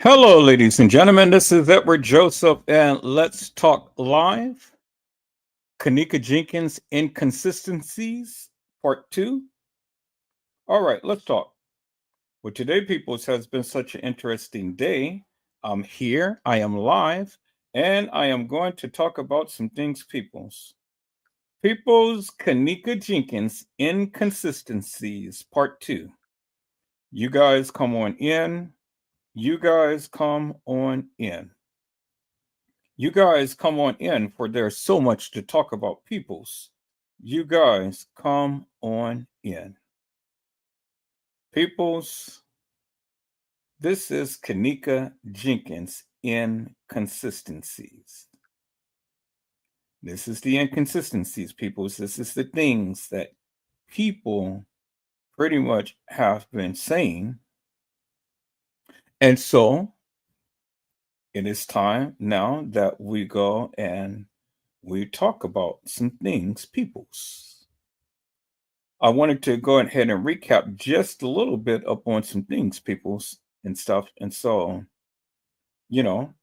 Hello, ladies and gentlemen. This is Edward Joseph, and let's talk live. Kenneka Jenkins Inconsistencies, Part 2. All right, let's talk. Well, today, peoples, has been such an interesting day. I'm here, I am live, and I am going to talk about some things, peoples. Peoples, Kenneka Jenkins Inconsistencies, Part 2. You guys come on in. You guys come on in. You guys come on in, for there's so much to talk about, peoples. You guys come on in. Peoples, this is Kenneka Jenkins Inconsistencies. This is the inconsistencies, peoples. This is the things that people pretty much have been saying. And so it is time now that we go and we talk about some things, peoples. I wanted to go ahead and recap just a little bit up on some things, peoples, and stuff. And so, you know,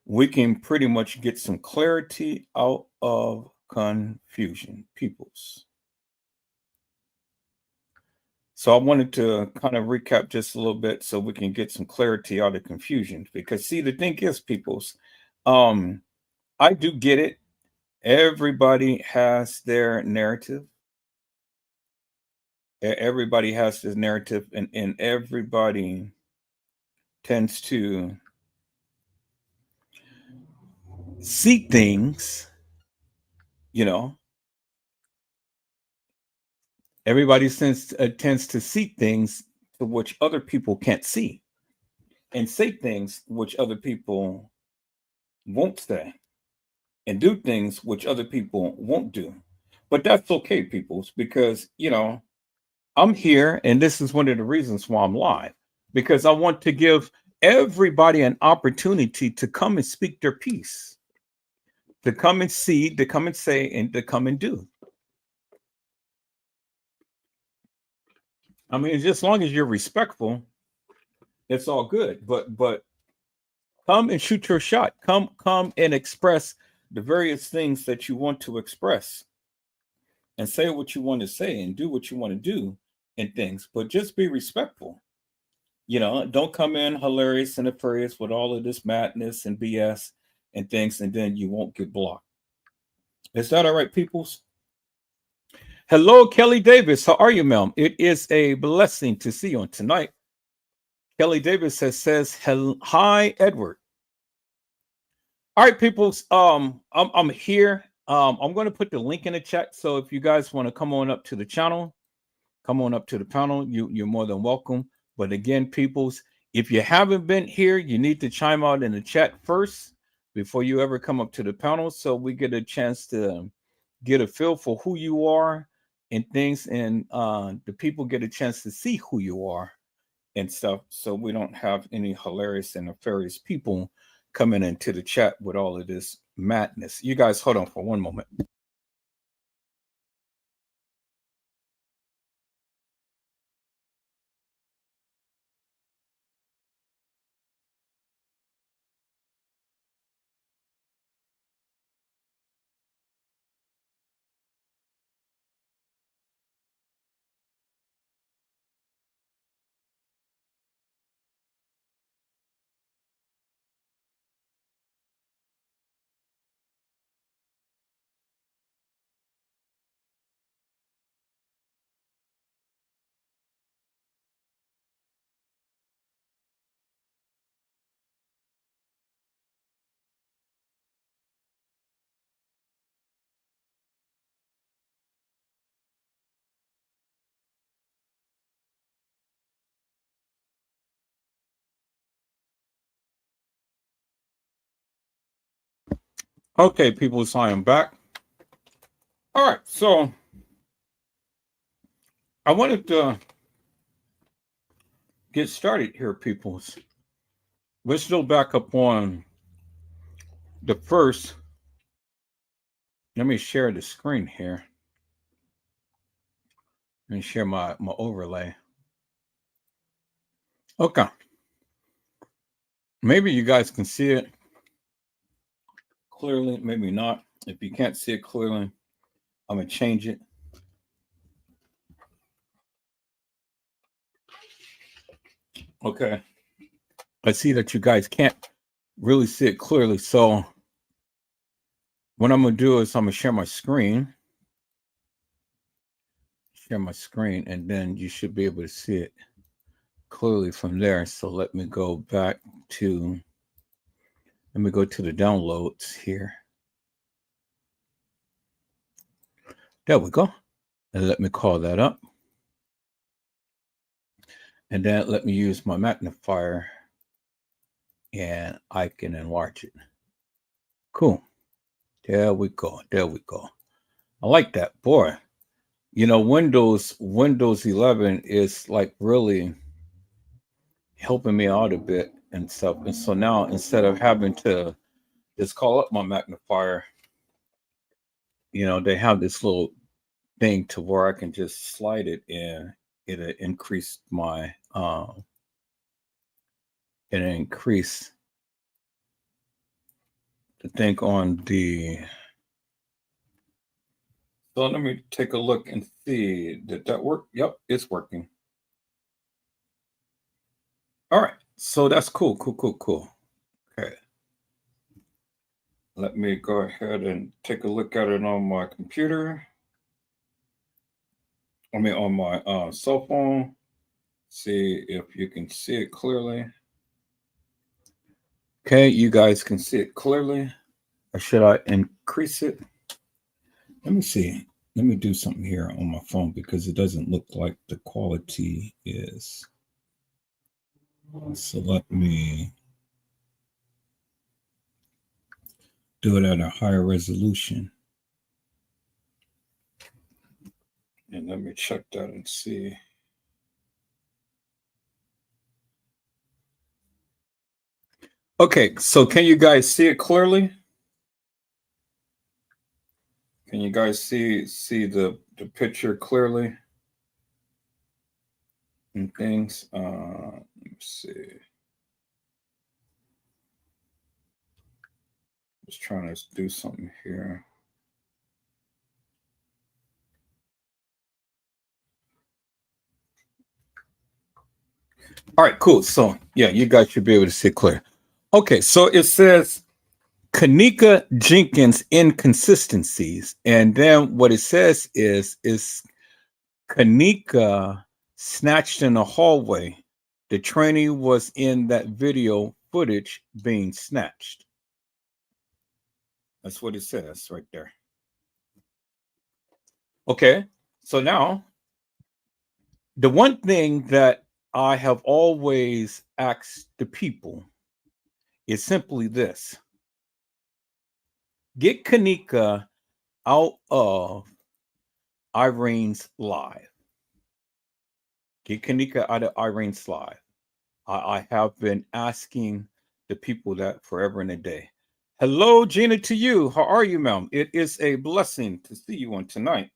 we can pretty much get some clarity out of confusion, peoples. So I wanted to kind of recap just a little bit so we can get some clarity out of confusion. Because see, the thing is, peoples, um, I do get it. Everybody has their narrative. Everybody has this narrative, and everybody tends to see things, you know, everybody tends to see things to which other people can't see, and say things which other people won't say, and do things which other people won't do. But that's okay, peoples, because, I'm here, and this is one of the reasons why I'm live, because I want to give everybody an opportunity to come and speak their piece, to come and see, to come and say, and to come and do. I mean, just as long as you're respectful, it's all good. But come and shoot your shot. Come and express the various things that you want to express, and say what you want to say, and do what you want to do, and things. But just be respectful. Don't come in hilarious and nefarious with all of this madness and BS and things, and then you won't get blocked. Is that all right, peoples? Hello, Kelly Davis. How are you, ma'am? It is a blessing to see you on tonight. Kelly Davis says hi, Edward. All right, peoples. I'm here. I'm going to put the link in the chat. So if you guys want to come on up to the channel, come on up to the panel. You're more than welcome. But again, peoples, if you haven't been here, you need to chime out in the chat first before you ever come up to the panel, so we get a chance to get a feel for who you are and things, and the people get a chance to see who you are and stuff, so we don't have any hilarious and nefarious people coming into the chat with all of this madness. You guys hold on for one moment. Okay, people, so I am back. All right, so I wanted to get started here, peoples. We're still back up on the first. Let me share the screen here and share my overlay. Okay. Maybe you guys can see it clearly, maybe not. If you can't see it clearly, I'm gonna change it. Okay. I see that you guys can't really see it clearly. So what I'm gonna do is I'm gonna share my screen. And then you should be able to see it clearly from there. So let me go to the downloads here. There we go. And let me call that up. And then let me use my magnifier and I can enlarge it. Cool. There we go. I like that. Boy, Windows 11 is like really helping me out a bit and stuff. And so now instead of having to just call up my magnifier, they have this little thing to where I can just slide it and it'll increase my the thing on the. So let me take a look and see, did that work? Yep, it's working. All right, so that's cool. Okay. Let me go ahead and take a look at it on my computer. On my cell phone. See if you can see it clearly. Okay, you guys can see it clearly. Or should I increase it? Let me see. Let me do something here on my phone because it doesn't look like the quality is. So let me do it at a higher resolution. And let me check that and see. Okay, so can you guys see it clearly? Can you guys see the picture clearly? And things. Let me see. Just trying to do something here. All right, cool. So yeah, you guys should be able to see clear. Okay, so it says Kenneka Jenkins Inconsistencies, and then what it says is Kenneka snatched in the hallway. The trainee was in that video footage being snatched. That's what it says right there. Okay, so now the one thing that I have always asked the people is simply this: get Kenneka out of Irene's live. Get Kenneka out of Irene's live. I have been asking the people that forever and a day. Hello, Gina, to you. How are you, ma'am? It is a blessing to see you on tonight.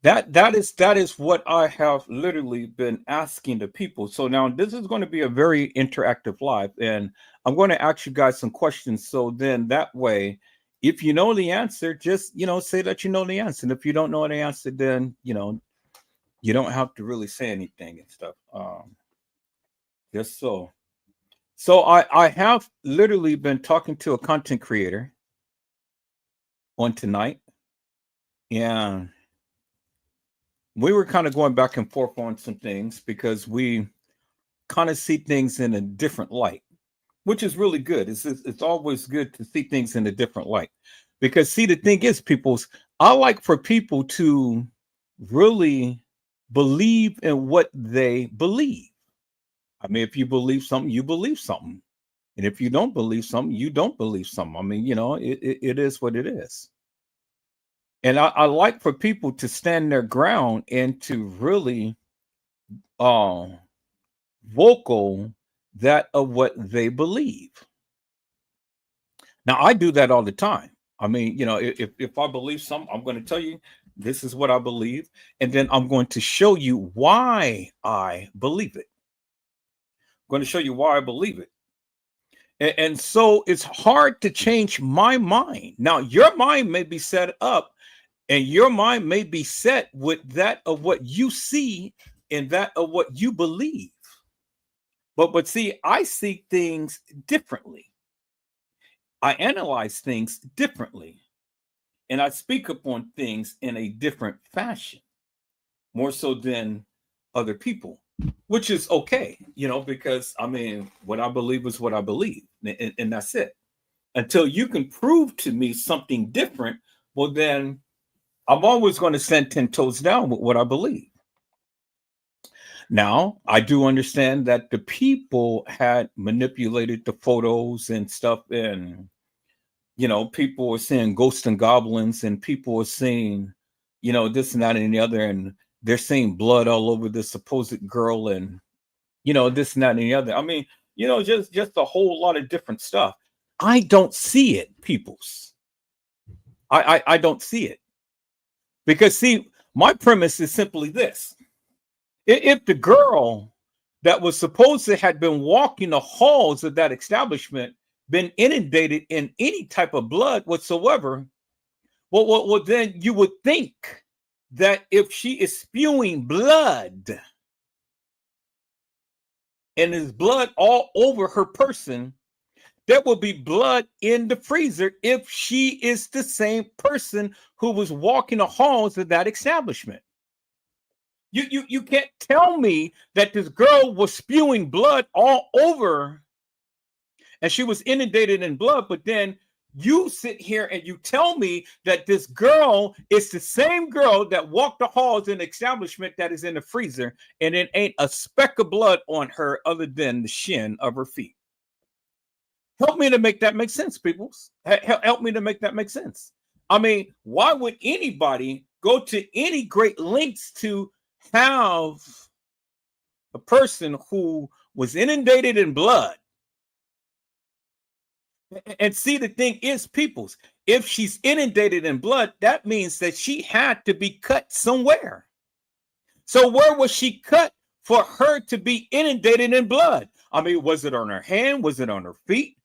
That is what I have literally been asking the people. So now this is going to be a very interactive live, and I'm going to ask you guys some questions. So then that way, if you know the answer, just say that you know the answer. And if you don't know the answer, then you don't have to really say anything and stuff. Just so. So I have literally been talking to a content creator on tonight, and we were kind of going back and forth on some things because we kind of see things in a different light, which is really good. It's always good to see things in a different light because see, the thing is, I like for people to really believe in what they believe. I mean, if you believe something, you believe something. And if you don't believe something, you don't believe something. I mean, it is what it is. And I like for people to stand their ground and to really vocal that of what they believe. Now I do that all the time. I mean, if I believe something, I'm going to tell you this is what I believe, and then I'm going to show you why I believe it. going to show you why I believe it. And so it's hard to change my mind. Now, your mind may be set up and your mind may be set with that of what you see and that of what you believe. But see, I see things differently. I analyze things differently. And I speak upon things in a different fashion, more so than other people, which is okay, because I mean, what I believe is what I believe, and that's it. Until you can prove to me something different, well, then I'm always going to stand 10 toes down with what I believe. Now, I do understand that the people had manipulated the photos and stuff, and people were seeing ghosts and goblins, and people were seeing, this and that and the other, and they're seeing blood all over this supposed girl, and this and that and the other. I mean, just a whole lot of different stuff. I don't see it, peoples. I don't see it. Because see, my premise is simply this. If the girl that was supposed to had been walking the halls of that establishment been inundated in any type of blood whatsoever, well, then you would think that if she is spewing blood and there's blood all over her person, there will be blood in the freezer if she is the same person who was walking the halls of that establishment. You can't tell me that this girl was spewing blood all over and she was inundated in blood, but then you sit here and you tell me that this girl is the same girl that walked the halls in the establishment that is in the freezer, and it ain't a speck of blood on her other than the shin of her feet. Help me to make that make sense, people. Help me to make that make sense. I mean, why would anybody go to any great lengths to have a person who was inundated in blood? And see, the thing is, peoples, if she's inundated in blood, that means that she had to be cut somewhere. So where was she cut for her to be inundated in blood? I mean, was it on her hand? Was it on her feet?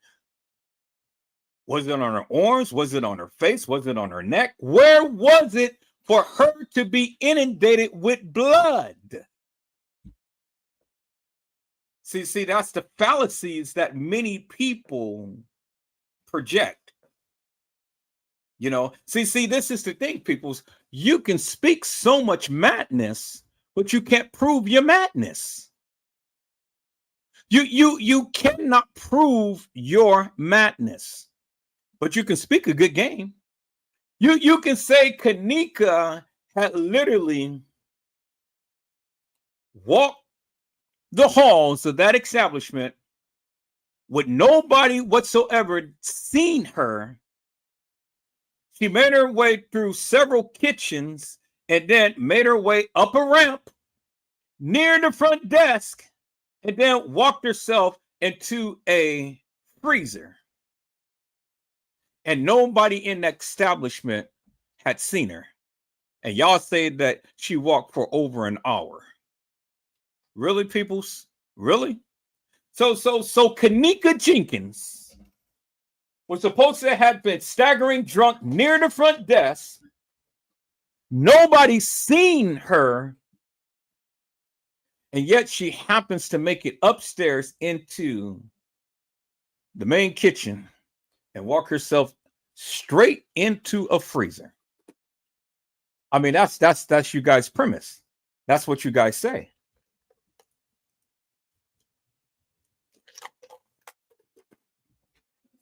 Was it on her arms? Was it on her face? Was it on her neck? Where was it for her to be inundated with blood? See, that's the fallacies that many people project. See, this is the thing, peoples. You can speak so much madness, but you can't prove your madness. You cannot prove your madness, but you can speak a good game. You can say Kenneka had literally walked the halls of that establishment with nobody whatsoever seen her. She made her way through several kitchens and then made her way up a ramp near the front desk and then walked herself into a freezer. And nobody in that establishment had seen her. And y'all say that she walked for over an hour. Really, peoples? Really? So Kenneka Jenkins was supposed to have been staggering drunk near the front desk. Nobody's seen her. And yet she happens to make it upstairs into the main kitchen and walk herself straight into a freezer. I mean, that's you guys' premise. That's what you guys say.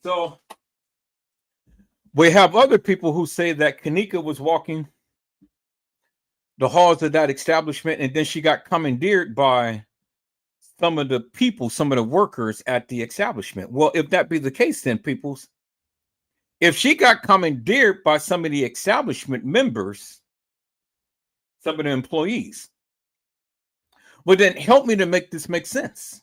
So we have other people who say that Kenneka was walking the halls of that establishment and then she got commandeered by some of the people, some of the workers at the establishment. Well, if that be the case, then peoples, if she got commandeered by some of the establishment members, some of the employees, well, then help me to make this make sense.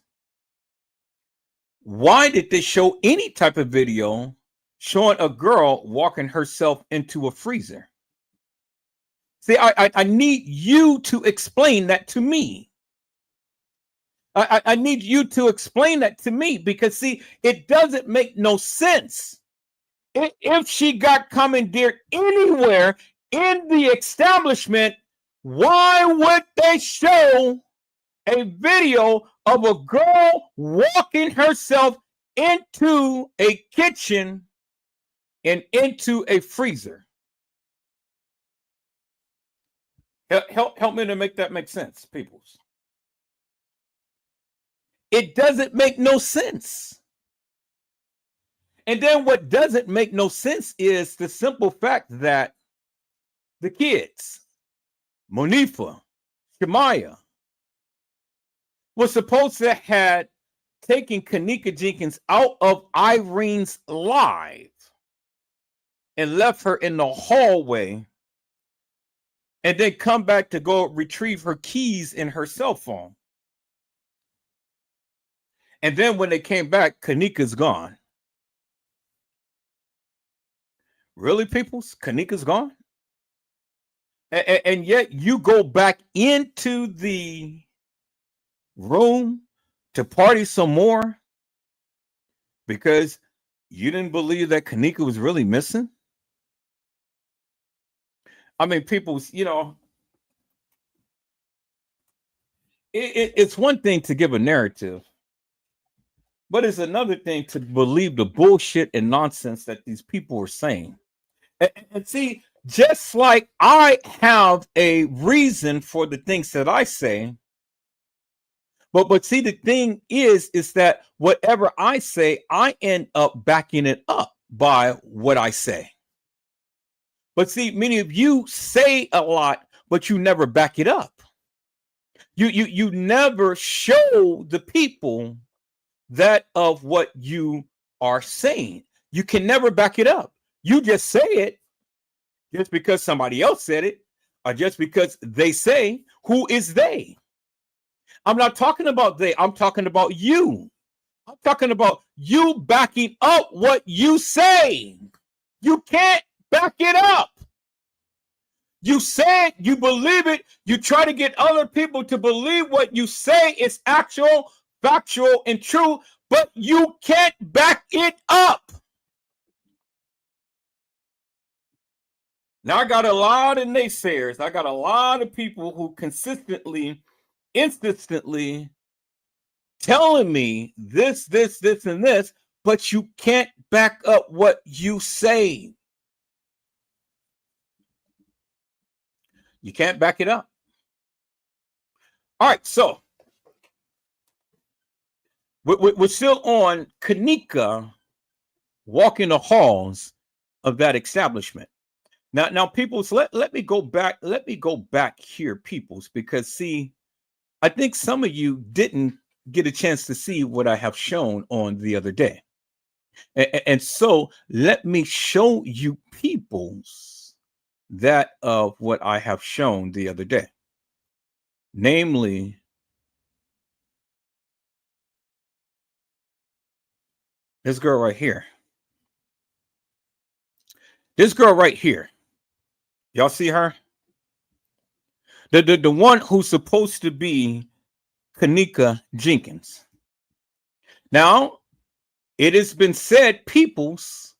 Why did they show any type of video showing a girl walking herself into a freezer? See, I need you to explain that to me. I need you to explain that to me, because see, it doesn't make no sense. If she got commandeered anywhere in the establishment, why would they show a video of a girl walking herself into a kitchen and into a freezer? Help me to make that make sense, peoples. It doesn't make no sense. And then what doesn't make no sense is the simple fact that the kids, Monifa, Shemaya, was supposed to have taken Kenneka Jenkins out of Irene's life and left her in the hallway, and then come back to go retrieve her keys and her cell phone. And then when they came back, Kenneka's gone. Really, peoples? Kenneka's gone? And yet you go back into the room to party some more because you didn't believe that Kenneka was really missing? I mean, people's, it's one thing to give a narrative, but it's another thing to believe the bullshit and nonsense that these people are saying. And see, just like I have a reason for the things that I say, but see, the thing is that whatever I say, I end up backing it up by what I say. But see, many of you say a lot, but you never back it up. You never show the people that of what you are saying. You can never back it up. You just say it just because somebody else said it, or just because they say. Who is they? I'm not talking about they. I'm talking about you. I'm talking about you backing up what you say. You can't back it up. You say it, you believe it, you try to get other people to believe what you say is actual, factual, and true, but you can't back it up. Now, I got a lot of naysayers. I got a lot of people who consistently, instantly telling me this, and this, but you can't back up what you say. You can't back it up. All right, so we're still on Kenneka walking the halls of that establishment. Now, peoples, let me go back. Let me go back here, peoples, because see, I think some of you didn't get a chance to see what I have shown on the other day. And so let me show you, peoples, that of what I have shown the other day. Namely, this girl right here. This girl right here. Y'all see her? The one who's supposed to be Kenneka Jenkins. Now, it has been said, peoples,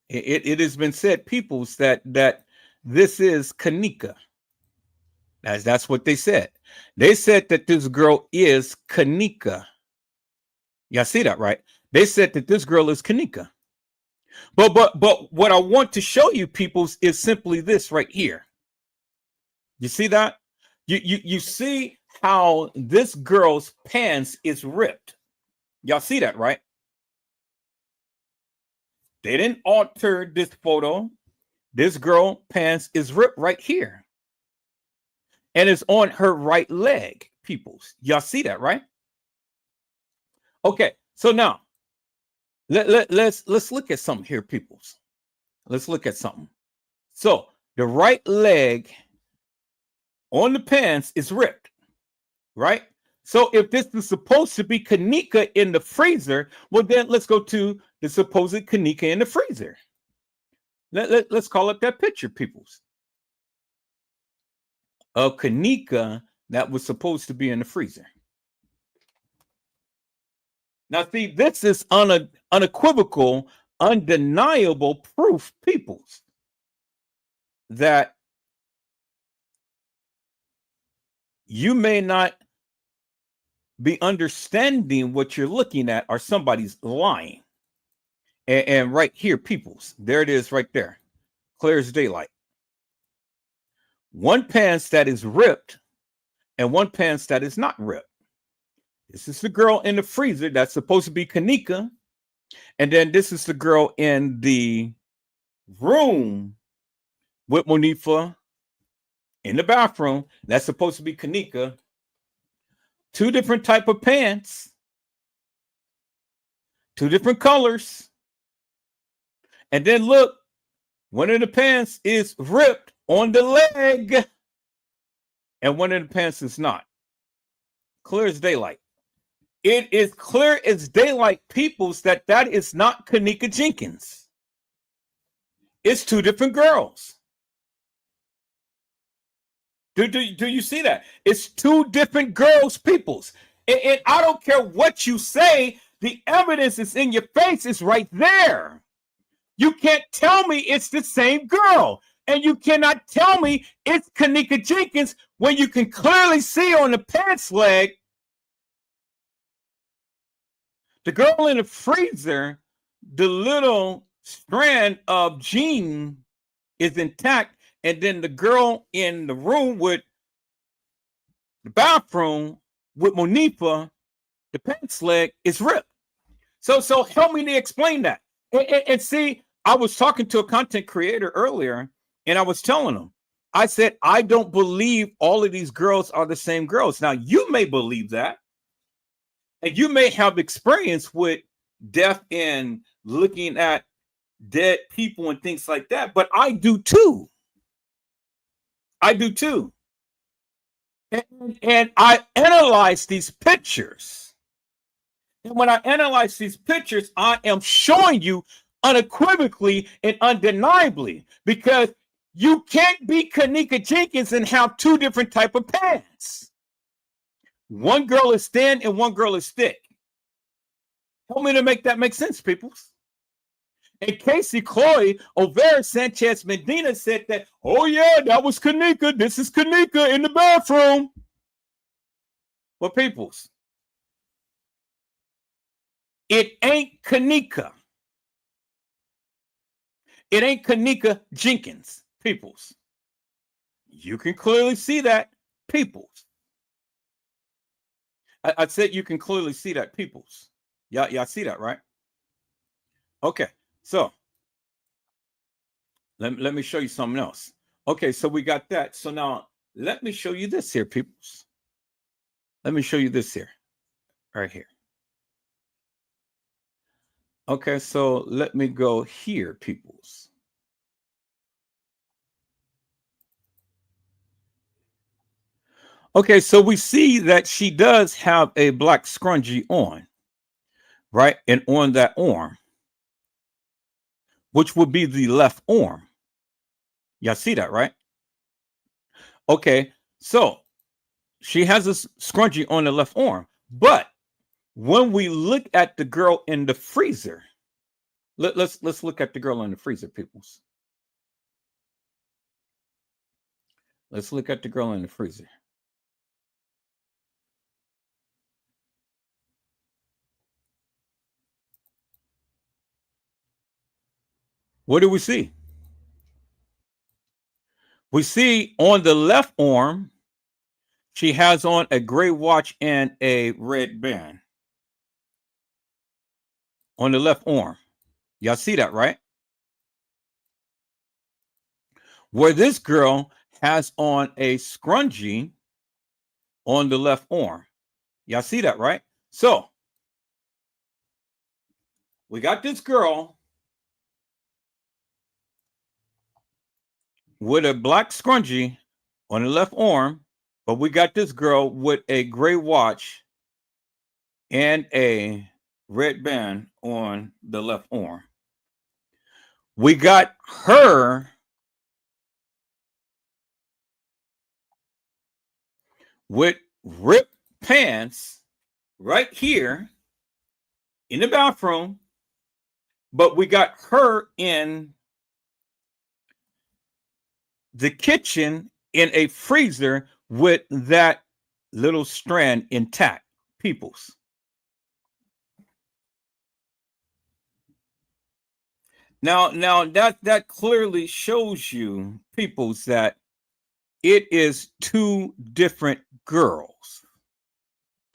it has been said, peoples, that this is Kenneka. That's what they said. They said that this girl is Kenneka. Y'all see that, right? They said that this girl is Kenneka. But what I want to show you, peoples, is simply this right here. You see that? You see how this girl's pants is ripped. Y'all see that, right? They didn't alter this photo. This girl pants is ripped right here. And it's on her right leg, peoples. Y'all see that, right? Okay, so now let's look at something here, peoples. Let's look at something. So the right leg on the pants is ripped, right? So if this is supposed to be Kenneka in the freezer, well, then let's go to the supposed Kenneka in the freezer. Let's call up that picture, peoples, of Kenneka that was supposed to be in the freezer. Now, see, this is unequivocal, undeniable proof, peoples, that you may not be understanding what you're looking at, or somebody's lying. And right here, peoples, there it is right there, clear as daylight. One pants that is ripped and one pants that is not ripped. This is the girl in the freezer that's supposed to be Kenneka. And then this is the girl in the room with Monifa in the bathroom. That's supposed to be Kenneka. Two different type of pants. Two different colors. And then look, one of the pants is ripped on the leg. And one of the pants is not. Clear as daylight. It is clear as daylight, peoples, that is not Kenneka Jenkins. It's two different girls. Do you see that? It's two different girls, peoples. And I don't care what you say. The evidence is in your face. It's right there. You can't tell me it's the same girl. And you cannot tell me it's Kenneka Jenkins when you can clearly see on the pants leg the girl in the freezer, the little strand of jean is intact, and then the girl in the room with the bathroom with Monifa, the pants leg is ripped. So help me to explain that. And see, I was talking to a content creator earlier, and I was telling him, I said, I don't believe all of these girls are the same girls. Now, you may believe that. And you may have experience with death and looking at dead people and things like that, but I do too. I do too. And I analyze these pictures. And when I analyze these pictures, I am showing you unequivocally and undeniably, because you can't be Kenneka Jenkins and have two different type of pants. One girl is thin and one girl is thick. Help me to make that make sense, people. And Casey, Chloe, Olvera, Sanchez, Medina said that, oh yeah, that was Kenneka. This is Kenneka in the bathroom. Well, peoples, it ain't Kenneka. It ain't Kenneka Jenkins, peoples. You can clearly see that, peoples. I said you can clearly see that, peoples. Y'all see that, right? Okay, so let me show you something else. Okay, so we got that. So now let me show you this here, peoples. Let me show you this here, right here. Okay, so let me go here, peoples. Okay, so we see that she does have a black scrunchie on, right? And on that arm, which would be the left arm. Y'all see that, right? Okay, so she has a scrunchie on the left arm. But when we look at the girl in the freezer, let's look at the girl in the freezer, peoples. Let's look at the girl in the freezer. What do we see? We see on the left arm, she has on a gray watch and a red band. On the left arm. Y'all see that, right? Where this girl has on a scrunchie on the left arm. Y'all see that, right? So we got this girl with a black scrunchie on the left arm, but we got this girl with a gray watch and a red band on the left arm. We got her with ripped pants right here in the bathroom, but we got her in the kitchen in a freezer with that little strand intact. Peoples. Now that clearly shows you, peoples, that it is two different girls.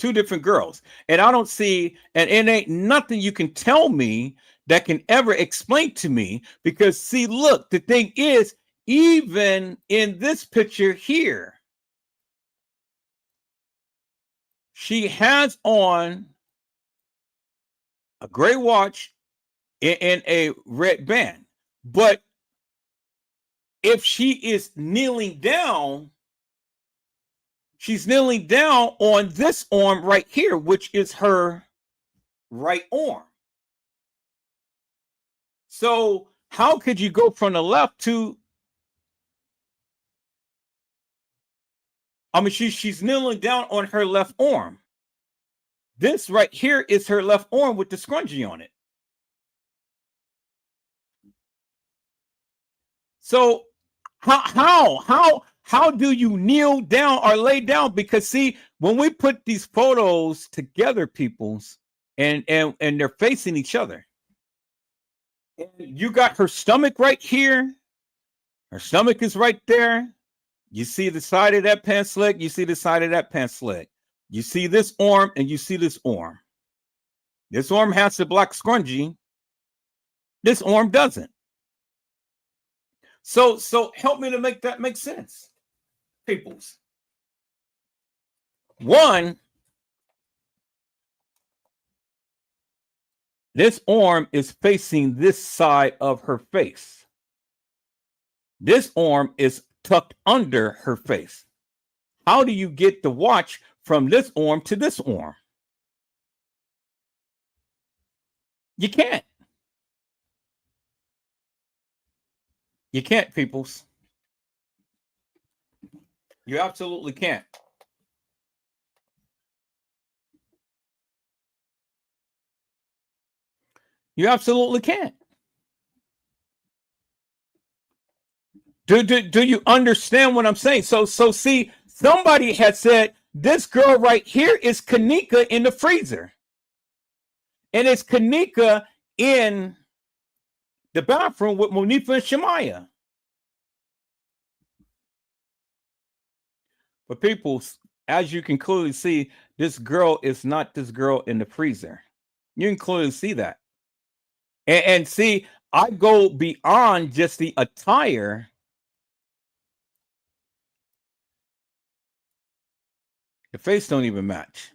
Two different girls. And I don't see, and it ain't nothing you can tell me that can ever explain to me, because see, look, the thing is, even in this picture here, she has on a gray watch in a red band. But if she is kneeling down, she's kneeling down on this arm right here, which is her right arm. So how could you go from the left to, I mean, she's kneeling down on her left arm. This right here is her left arm with the scrunchie on it. So how do you kneel down or lay down? Because see, when we put these photos together, peoples, and they're facing each other, and you got her stomach right here. Her stomach is right there. You see the side of that pants leg. You see the side of that pants leg. You see this arm and you see this arm. This arm has the black scrunchie. This arm doesn't. So help me to make that make sense, peoples. One, this arm is facing this side of her face. This arm is tucked under her face. How do you get the watch from this arm to this arm? You can't. You can't, peoples. You absolutely can't. You absolutely can't. Do you understand what I'm saying? So see, somebody had said this girl right here is Kenneka in the freezer. And it's Kenneka in the bathroom with Monifa and Shemaya. But people, as you can clearly see, this girl is not this girl in the freezer. You can clearly see that. And see, I go beyond just the attire. The face don't even match.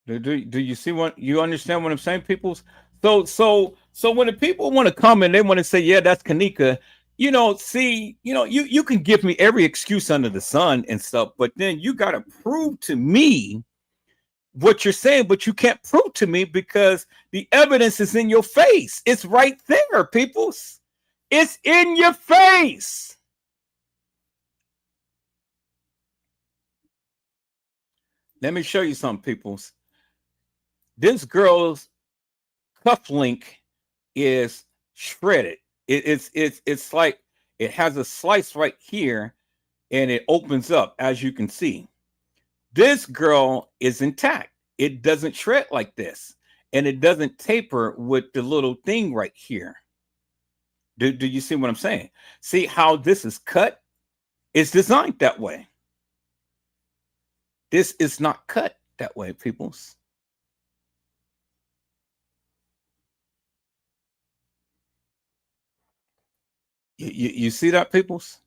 Do you see what, you understand what I'm saying, people? So when the people want to come and they want to say, yeah, that's Kenneka, see, you can give me every excuse under the sun and stuff, but then you got to prove to me what you're saying, but you can't prove to me because the evidence is in your face. It's right there, peoples. It's in your face. Let me show you something, peoples. This girl's cufflink is shredded. It's like it has a slice right here and it opens up, as you can see. This girl is intact. It doesn't shred like this, and it doesn't taper with the little thing right here. Do you see what I'm saying? See how this is cut? It's designed that way. This is not cut that way, peoples. You see that, peoples?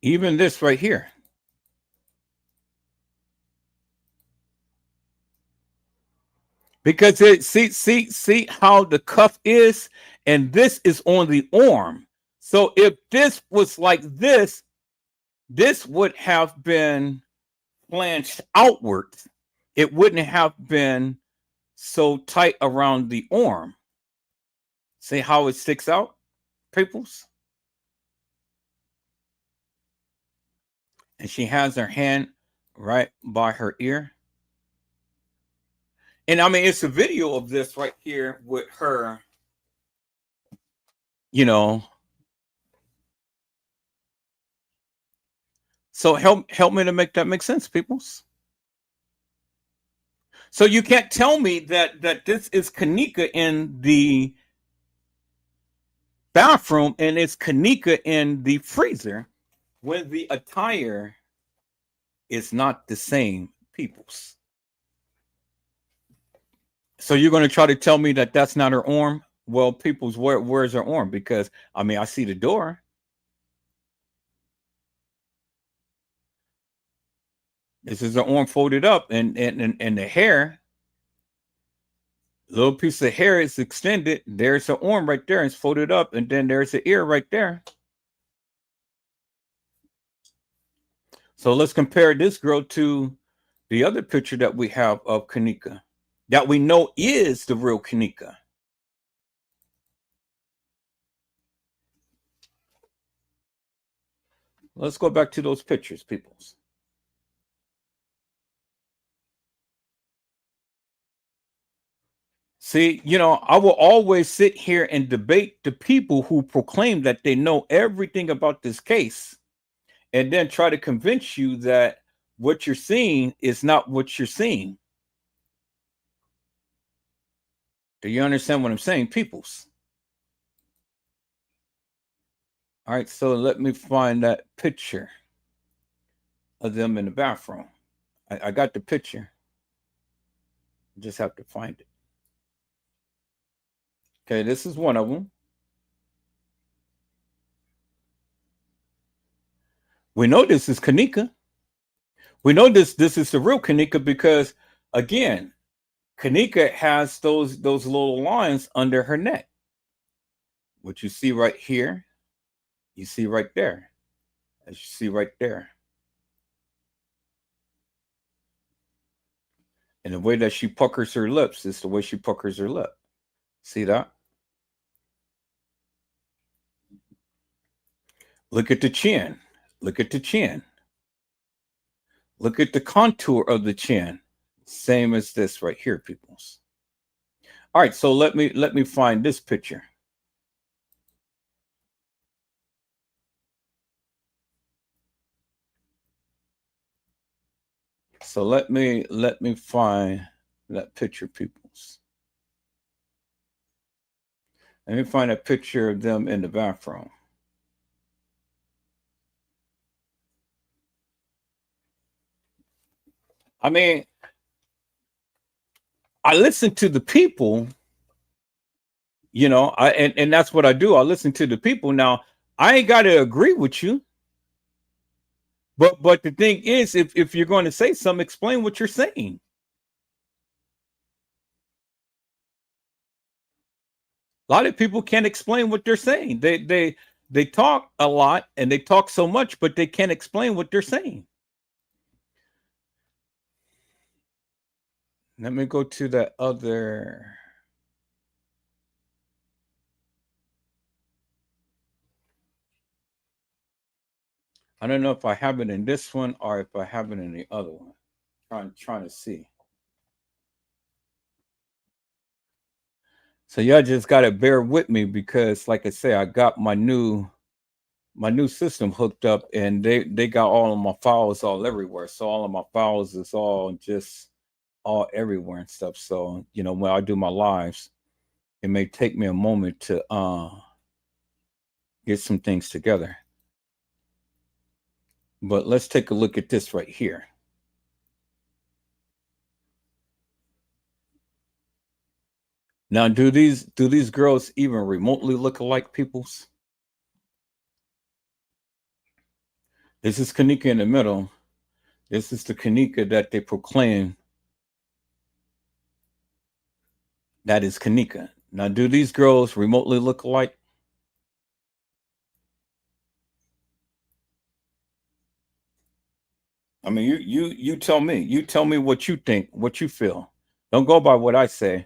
Even this right here. Because it see how the cuff is, and this is on the arm. So if this was like this would have been flanched outward. It wouldn't have been so tight around the arm. See how it sticks out, peoples? And she has her hand right by her ear. And I mean, it's a video of this right here with her, you know. So help me to make that make sense, peoples. So you can't tell me that this is Kenneka in the bathroom and it's Kenneka in the freezer when the attire is not the same, peoples. So you're going to try to tell me that that's not her arm? Well, people's, where's her arm? Because I mean, I see the door. This is her arm folded up, and the hair, little piece of hair is extended. There's her arm right there, it's folded up, and then there's the ear right there. So let's compare this girl to the other picture that we have of Kenneka, that we know is the real Kenneka. Let's go back to those pictures, peoples. See, I will always sit here and debate the people who proclaim that they know everything about this case and then try to convince you that what you're seeing is not what you're seeing. Do you understand what I'm saying, peoples? All right, so let me find that picture of them in the bathroom. I got the picture. Just have to find it. Okay, this is one of them. We know this is Kenneka. We know this is the real Kenneka because, again, Kenneka has those little lines under her neck. What you see right here, you see right there, as you see right there. And the way that she puckers her lips is the way she puckers her lip. See that? Look at the chin. Look at the chin. Look at the contour of the chin. Same as this right here, peoples. All right, so let me find this picture. So let me find that picture, peoples. Let me find a picture of them in the bathroom. I mean, I listen to the people, and that's what I do. I listen to the people. Now, I ain't got to agree with you. But the thing is, if you're going to say something, explain what you're saying. A lot of people can't explain what they're saying. They talk a lot and they talk so much, but they can't explain what they're saying. Let me go to that other. I don't know if I have it in this one or if I have it in the other one. Trying to see. So y'all just gotta bear with me because, like I say, I got my new system hooked up, and they got all of my files all everywhere. So all of my files is all everywhere and stuff. So when I do my lives, it may take me a moment to get some things together. But let's take a look at this right here. Now, do these girls even remotely look alike, peoples? This is Kenneka in the middle. This is the Kenneka that they proclaim that is Kenneka. Now, do these girls remotely look alike? I mean, you tell me. You tell me what you think, what you feel. Don't go by what I say.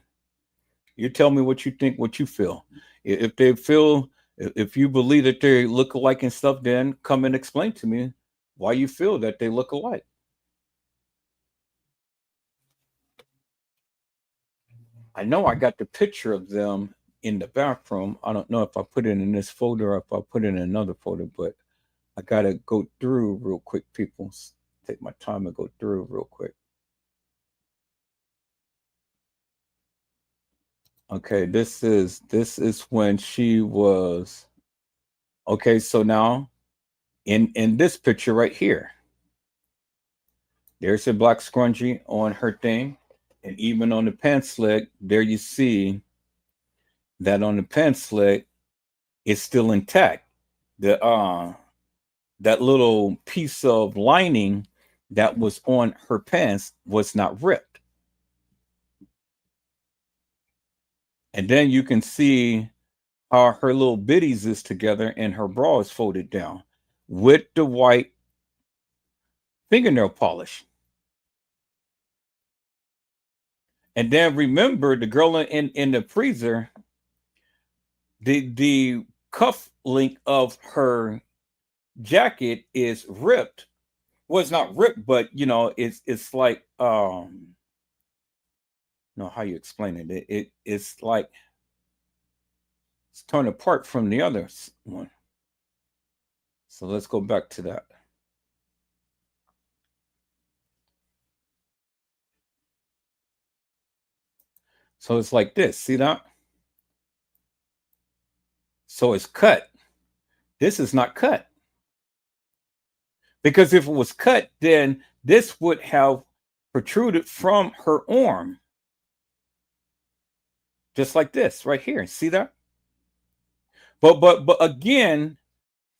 You tell me what you think, what you feel. If they feel, if you believe that they look alike and stuff, then come and explain to me why you feel that they look alike. I know I got the picture of them in the bathroom. I don't know if I put it in this folder or if I put it in another folder, but I gotta go through real quick, people. Take my time and go through real quick. Okay, this is when she was okay. So now in this picture right here, there's a black scrunchie on her thing, and even on the pants leg, there you see that on the pants leg, it's still intact. The that little piece of lining that was on her pants was not ripped. And then you can see how her little bitties is together and her bra is folded down with the white fingernail polish. And then remember the girl in the freezer, the cuff link of her jacket is ripped. Well, it's not ripped, but it's like no, how you explain it? It's like it's torn apart from the other one. So let's go back to that. So it's like this. See that? So it's cut. This is not cut. Because if it was cut, then this would have protruded from her arm. Just like this right here. See that? But again,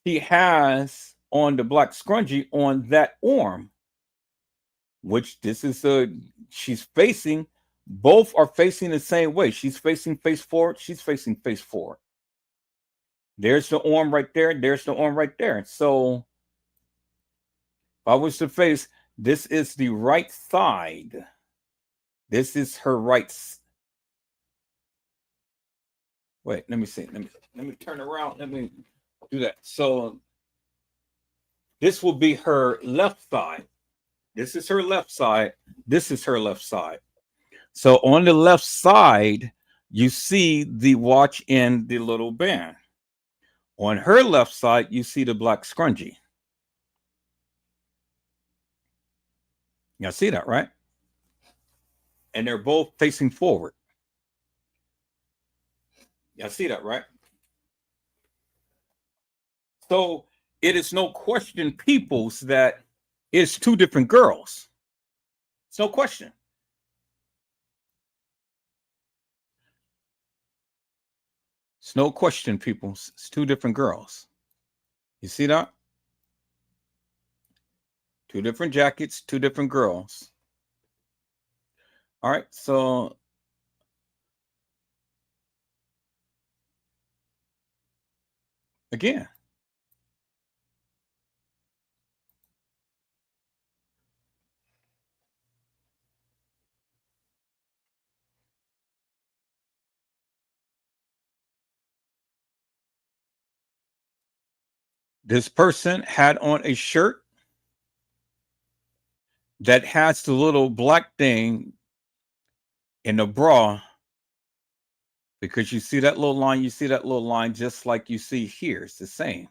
he has on the black scrunchie on that arm, which this is she's facing, both are facing the same way. She's facing face forward, she's facing face forward. There's the arm right there, there's the arm right there. So if I was to face, this is the right side. This is her right. Wait, let me see. Let me turn around. Let me do that. So this will be her left side. This is her left side. This is her left side. So on the left side, you see the watch and the little band. On her left side, you see the black scrunchie. Y'all see that, right? And they're both facing forward. Y'all see that, right? So it is no question, peoples, that it's two different girls. It's no question. It's no question, people. It's two different girls. You see that? Two different jackets, two different girls. All right. So again, this person had on a shirt that has the little black thing in the bra, because you see that little line, just like you see here. It's the same.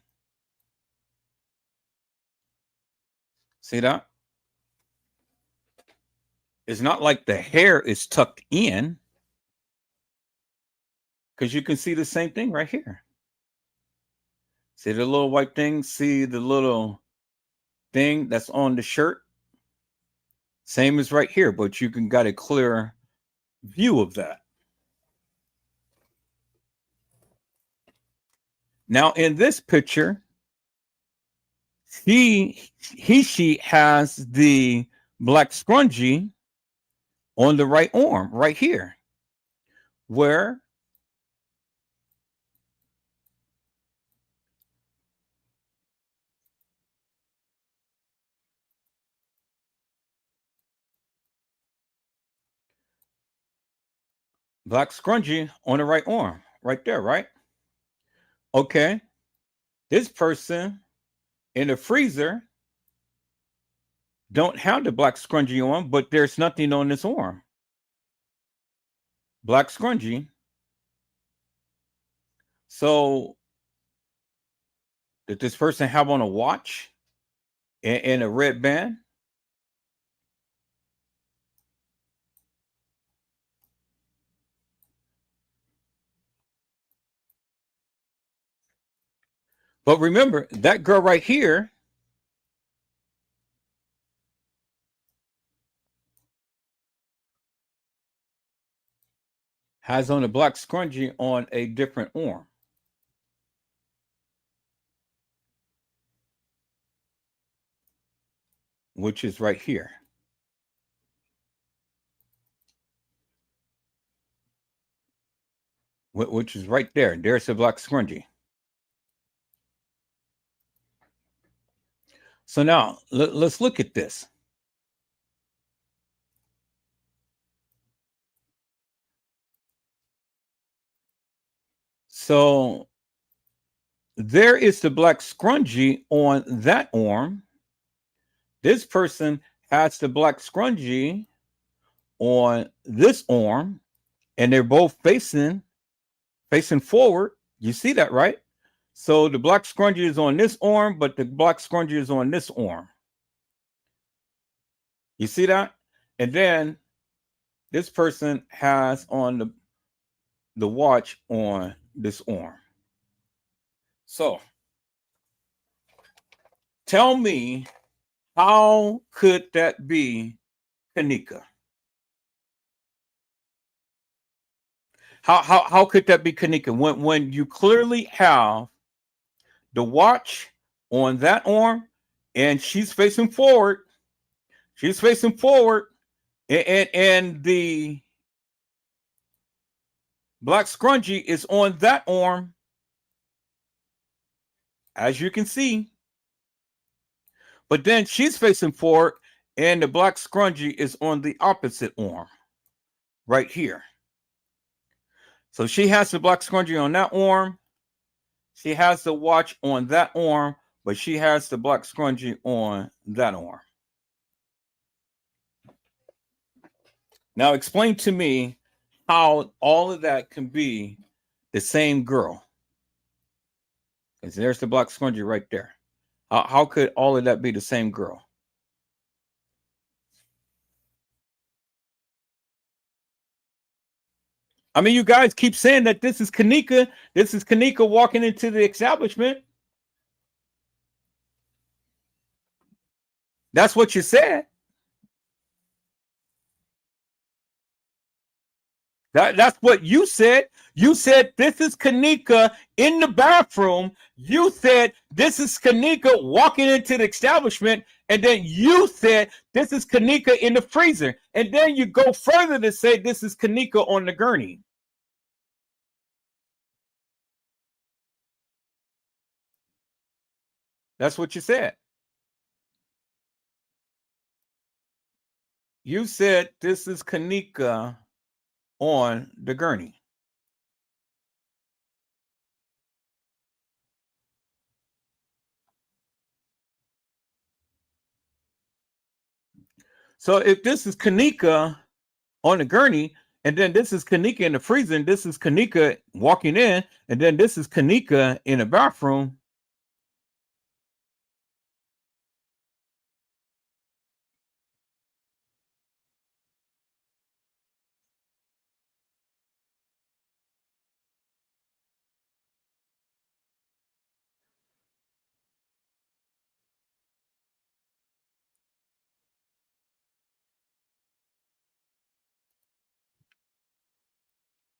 See that? It's not like the hair is tucked in, because you can see the same thing right here. See the little white thing? See the little thing that's on the shirt? Same as right here, but you can got a clear view of that. Now in this picture, she has the black scrunchie on the right arm, right here, where Black scrunchie on the right arm, right there, right? Okay. This person in the freezer don't have the black scrunchie on, but there's nothing on this arm. Black scrunchie. So did this person have on a watch and a red band? But remember, that girl right here has on a black scrunchie on a different arm. Which is right here. Which is right there. There's the black scrunchie. So now let's look at this. So there is the black scrunchie on that arm. This person has the black scrunchie on this arm, and they're both facing forward. You see that, right? So the black scrunchie is on this arm, but the black scrunchie is on this arm. You see that? And then this person has on the watch on this arm. So tell me, how could that be Kenneka? How could that be Kenneka when you clearly have the watch on that arm and she's facing forward? She's facing forward, and the black scrunchie is on that arm, as you can see. But then she's facing forward, and the black scrunchie is on the opposite arm, right here. So she has the black scrunchie on that arm. She has the watch on that arm, but she has the black scrunchie on that arm. Now explain to me how all of that can be the same girl. Because there's the black scrunchie right there. How could all of that be the same girl? I mean, you guys keep saying that this is Kenneka. This is Kenneka walking into the establishment. That's what you said. That's what you said. You said this is Kenneka in the bathroom. You said this is Kenneka walking into the establishment. And then you said this is Kenneka in the freezer. And then you go further to say this is Kenneka on the gurney. That's what you said. You said this is Kenneka on the gurney. So if this is Kenneka on the gurney, and then this is Kenneka in the freezer, and this is Kenneka walking in, and then this is Kenneka in the bathroom.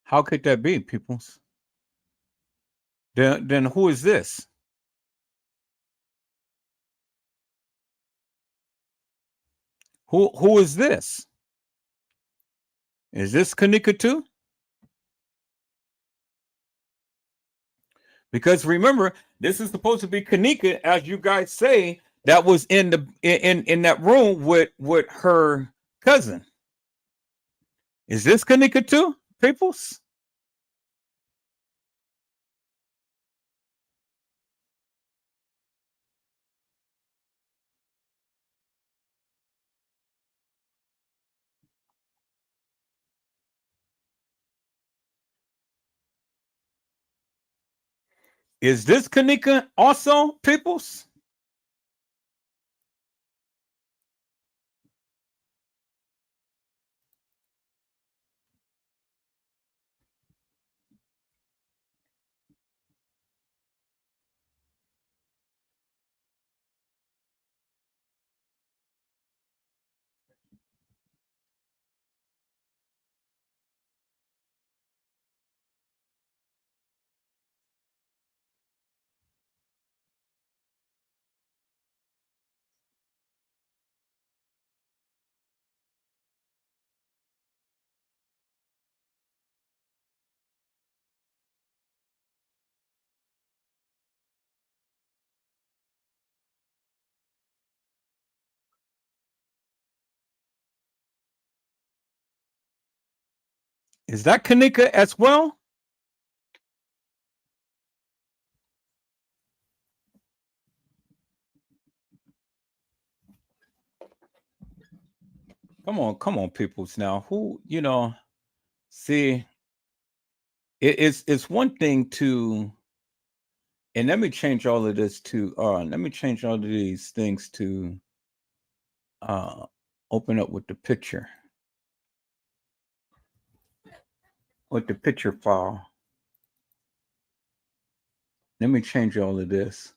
How could that be, peoples? Then who is this? Who is this? Is this Kenneka too? Because remember, this is supposed to be Kenneka, as you guys say, that was in the in that room with her cousin. Is this Kenneka too? peoples? Is this Kenneka also peoples? Is that Kenneka as well? Come on, peoples. Now, who see? It's one thing to, and let me change all of this to. Let me change all of these things to uh open up with the picture file. Let me change all of this.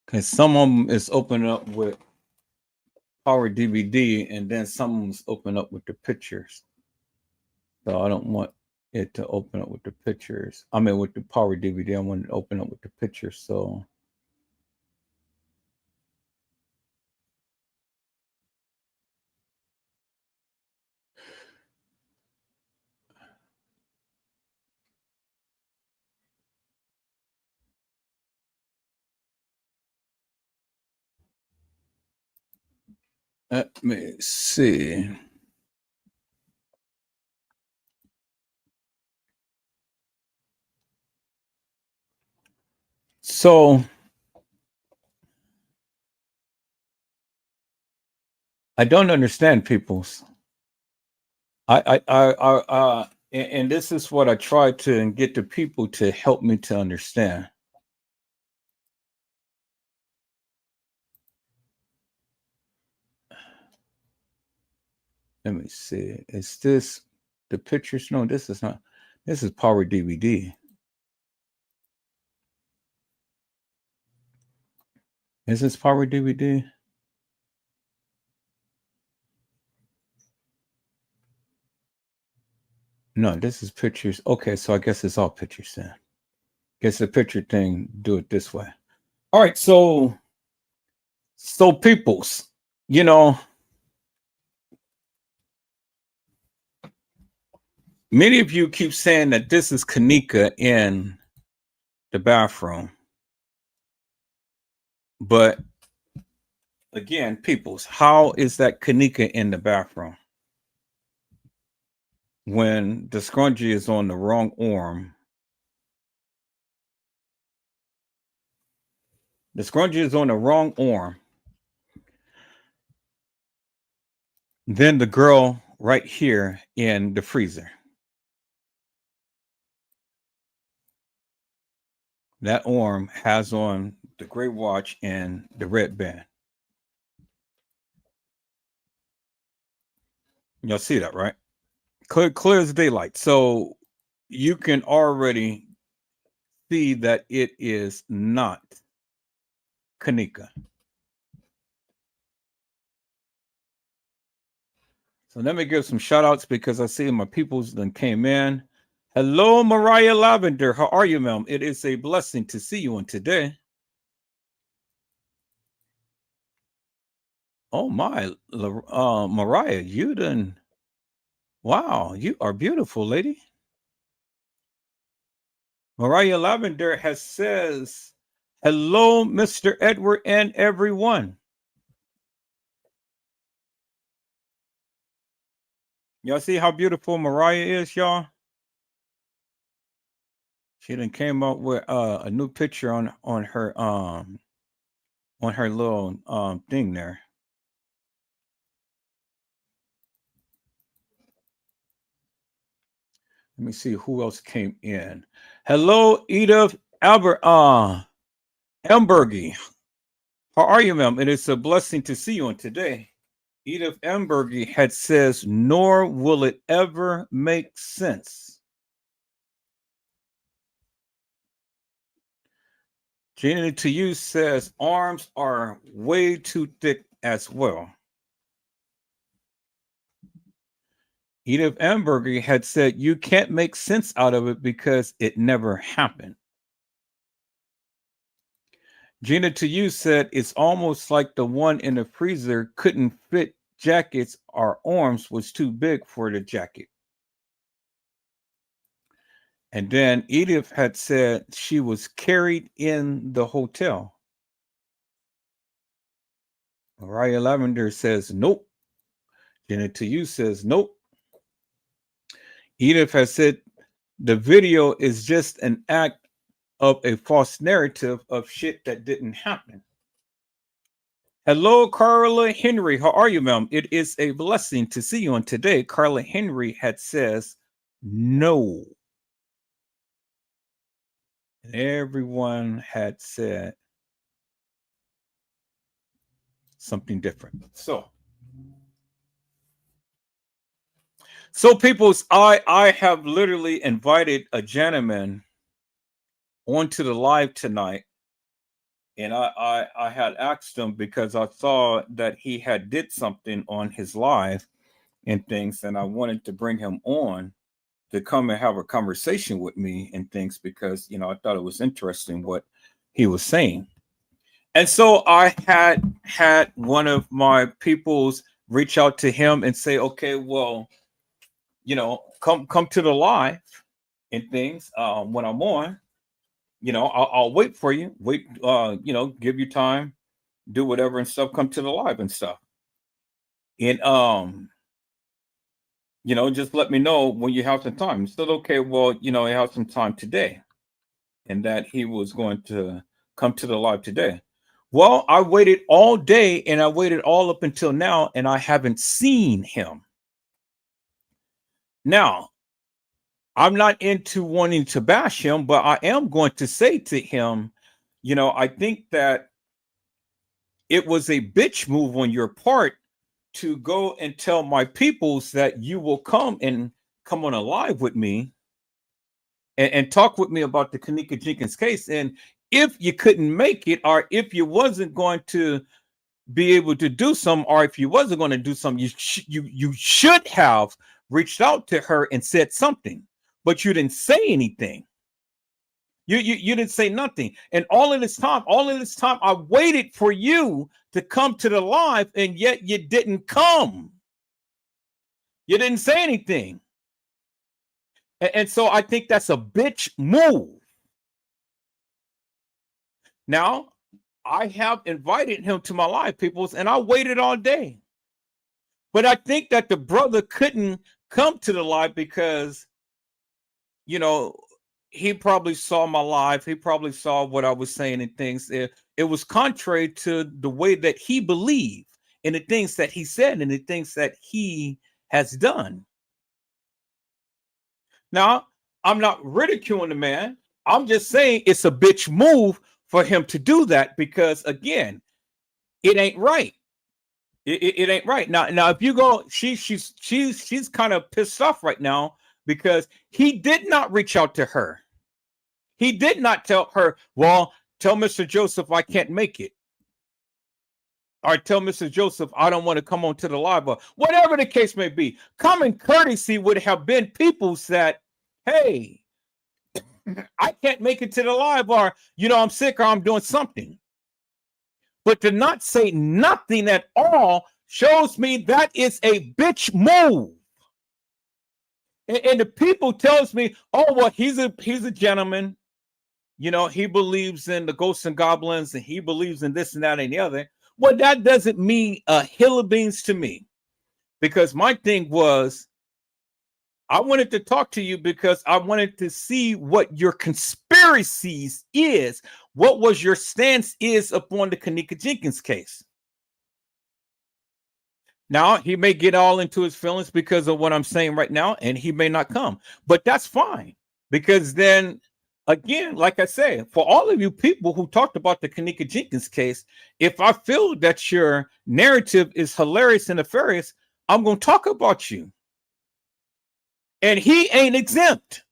Because some of them is open up with Power DVD, and then some of them's open up with the pictures. So I don't want it to open up with the pictures. I mean, with the Power DVD, I want it to open up with the pictures. So let me see. So I don't understand people's. And this is what I try to get the people to help me to understand. Let me see. Is this the pictures? No, this is not. This is Power DVD. Is this Power DVD? No, this is pictures. Okay, so I guess it's all pictures then. Guess the picture thing, do it this way. All right, so peoples, you know, many of you keep saying that this is Kenneka in the bathroom. But again, peoples, how is that Kenneka in the bathroom? When the scrunchie is on the wrong arm. The scrunchie is on the wrong arm. Then the girl right here in the freezer. That arm has on the gray watch and the red band. Y'all see that, right? Clear as daylight. So you can already see that it is not Kenneka. So let me give some shout outs because I see my peoples then came in. Hello, Mariah Lavender. How are you, ma'am? It is a blessing to see you on today. Oh my, Mariah, you done. Wow, you are beautiful, lady. Mariah Lavender has says, "Hello, Mr. Edward and everyone." Y'all see how beautiful Mariah is, y'all? She then came up with a new picture on her little thing there. Let me see who else came in. Hello, Edith Albert Ambergy. How are you, ma'am? It is a blessing to see you on today. Edith Ambergy had says, nor will it ever make sense. Gina to you says arms are way too thick as well. Edith Ambergy had said you can't make sense out of it because it never happened. Gina to you said it's almost like the one in the freezer couldn't fit jackets or arms was too big for the jacket. And then Edith had said she was carried in the hotel. Mariah Lavender says nope. Gina to you says nope. Edith has said the video is just an act of a false narrative of shit that didn't happen. Hello, Carla Henry. How are you, ma'am? It is a blessing to see you on today. Carla Henry had says no. And everyone had said something different. So peoples, I have literally invited a gentleman onto the live tonight. And I had asked him because I saw that he had did something on his live and things, and I wanted to bring him on to come and have a conversation with me and things because I thought it was interesting what he was saying. And so I had one of my peoples reach out to him and say, okay, well, come to the live and things when I'm on. I'll wait for you. Wait, give you time, do whatever and stuff. Come to the live and stuff. And just let me know when you have some time. He said, okay, well, I have some time today, and that he was going to come to the live today. Well, I waited all day and I waited all up until now, and I haven't seen him. Now, I'm not into wanting to bash him, but I am going to say to him, I think that it was a bitch move on your part to go and tell my peoples that you will come on a live with me and talk with me about the Kenneka Jenkins case. And if you couldn't make it, or if you wasn't going to be able to do some, or if you wasn't going to do something, you should have reached out to her and said something, but you didn't say anything. You didn't say nothing. And all of this time, I waited for you to come to the live, and yet you didn't come. You didn't say anything. And so I think that's a bitch move. Now, I have invited him to my live, peoples, and I waited all day. But I think that the brother couldn't come to the live because, he probably saw my live. He probably saw what I was saying and things. It was contrary to the way that he believed and the things that he said and the things that he has done. Now, I'm not ridiculing the man. I'm just saying it's a bitch move for him to do that because, again, it ain't right. It ain't right. Now, if you go, she's kind of pissed off right now because he did not reach out to her. He did not tell her, well, tell Mr. Joseph I can't make it. Or tell Mr. Joseph I don't want to come on to the live, or whatever the case may be. Common courtesy would have been people said, hey, I can't make it to the live, or I'm sick, or I'm doing something. But to not say nothing at all shows me that is a bitch move. And the people tells me, oh, well, he's a gentleman. You know, he believes in the ghosts and goblins, and he believes in this and that and the other. Well, that doesn't mean a hill of beans to me, because my thing was, I wanted to talk to you because I wanted to see what your conspiracies is, what was your stance is upon the Kenneka Jenkins case. Now, he may get all into his feelings because of what I'm saying right now, and he may not come, but that's fine, because then again, like I say, for all of you people who talked about the Kenneka Jenkins case, if I feel that your narrative is hilarious and nefarious, I'm going to talk about you. And he ain't exempt.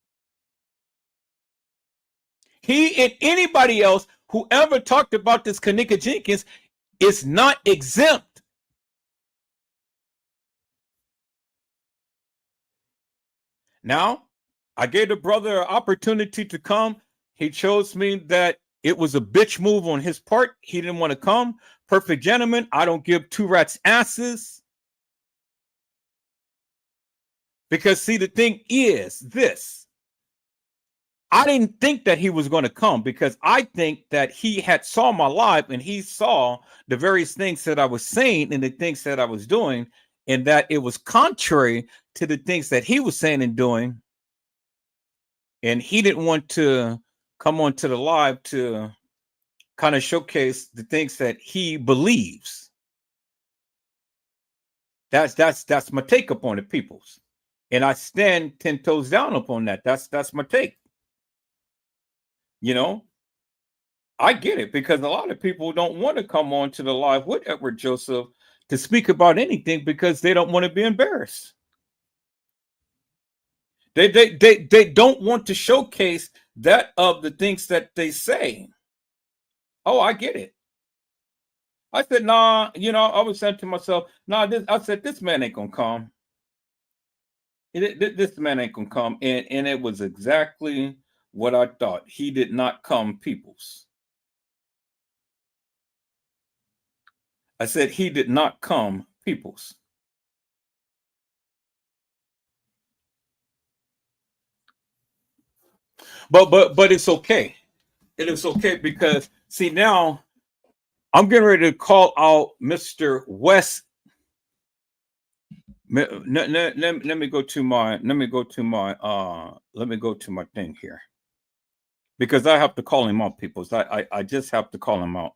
He and anybody else who ever talked about this Kenneka Jenkins is not exempt. Now, I gave the brother an opportunity to come. He chose me that it was a bitch move on his part. He didn't want to come. Perfect gentleman. I don't give two rats asses. Because see, the thing is this. I didn't think that he was going to come, because I think that he had saw my live and he saw the various things that I was saying and the things that I was doing, and that it was contrary to the things that he was saying and doing. And he didn't want to come onto the live to kind of showcase the things that he believes. That's my take upon it, peoples. And I stand 10 toes down upon that. That's my take. You know, I get it, because a lot of people don't want to come on to the live with Edward Joseph to speak about anything because they don't want to be embarrassed. They don't want to showcase that of the things that they say. Oh, I get it. I said, nah, you know, I was saying to myself, nah, I said, this man ain't gonna come. This man ain't gonna come. And it was exactly what I thought. He did not come, peoples. I said he did not come, peoples. But it's okay. It is okay, because see, now I'm getting ready to call out Mr. West. Let me go to my thing here, because I have to call him out, people. I just have to call him out.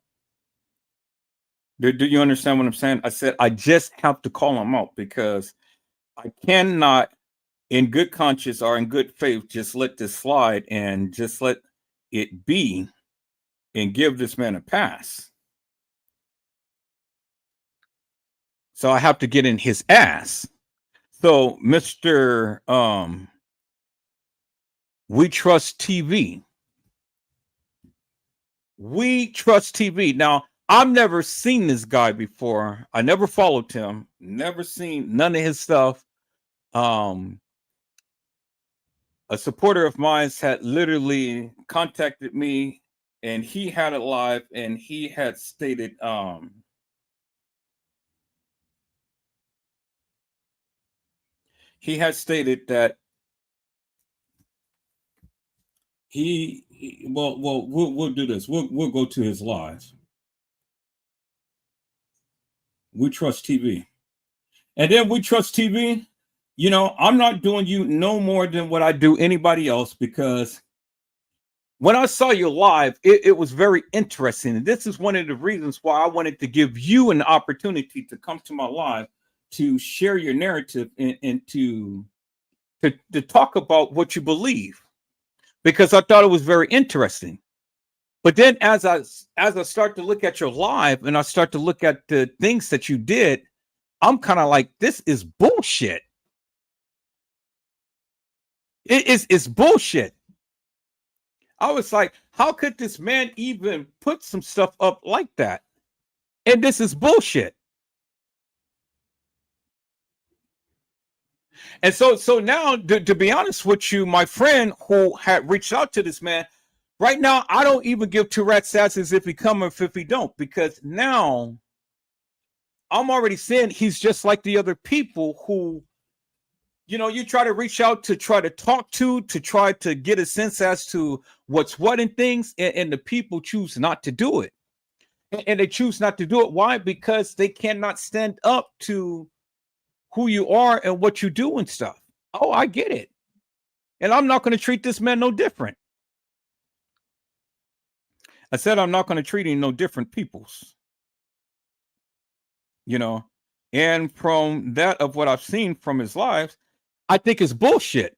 Do you understand what I'm saying? I said I just have to call him out, because I cannot, in good conscience or in good faith, just let this slide and just let it be and give this man a pass. So I have to get in his ass. So, Mr. We Trust TV. We Trust TV. Now, I've never seen this guy before. I never followed him. Never seen none of his stuff. A supporter of mine had literally contacted me, and he had it live, and he had stated that we'll do this. We'll go to his live. We Trust TV. And then We Trust TV, you know, I'm not doing you no more than what I do anybody else, because when I saw you live, it was very interesting. And this is one of the reasons why I wanted to give you an opportunity to come to my live to share your narrative and to talk about what you believe, because I thought it was very interesting. But then as I start to look at your live and I start to look at the things that you did, I'm kind of like, this is bullshit. It's bullshit. I was like, how could this man even put some stuff up like that? And this is bullshit. And so now, to be honest with you, my friend who had reached out to this man, Right now, I don't even give two rat's asses if he come or if he don't, because now I'm already saying he's just like the other people who, you try to reach out to try to talk to try to get a sense as to what's what and things, and the people choose not to do it. And they choose not to do it. Why? Because they cannot stand up to who you are and what you do and stuff. Oh, I get it. And I'm not going to treat this man no different. I said I'm not going to treat him no different, peoples. And from that of what I've seen from his lives, I think it's bullshit.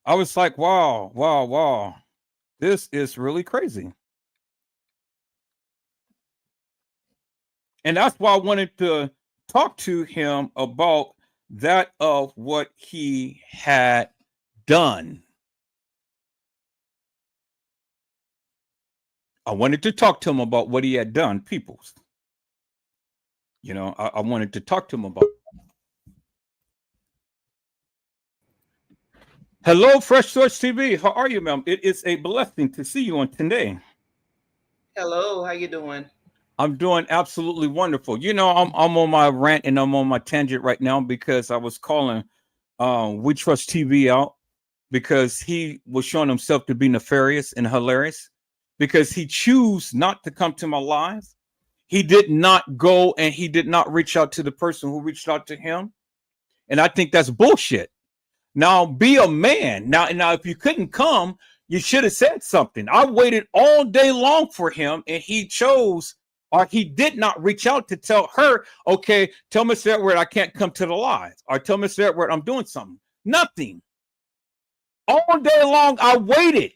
I was like, wow. This is really crazy. And that's why I wanted to talk to him about that of what he had done. I wanted to talk to him about what he had done, peoples. I wanted to talk to him about. Hello, Fresh Source TV. How are you, ma'am? It is a blessing to see you on today. Hello, how you doing? I'm doing absolutely wonderful. I'm on my rant and I'm on my tangent right now because I was calling We Trust TV out because he was showing himself to be nefarious and hilarious because he chose not to come to my live. He did not go and he did not reach out to the person who reached out to him. And I think that's bullshit. Now, be a man. Now, if you couldn't come, you should have said something. I waited all day long for him, and he chose, or he did not reach out to tell her, okay, tell Mr. Edward I can't come to the live, or tell Mr. Edward I'm doing something. Nothing. All day long, I waited.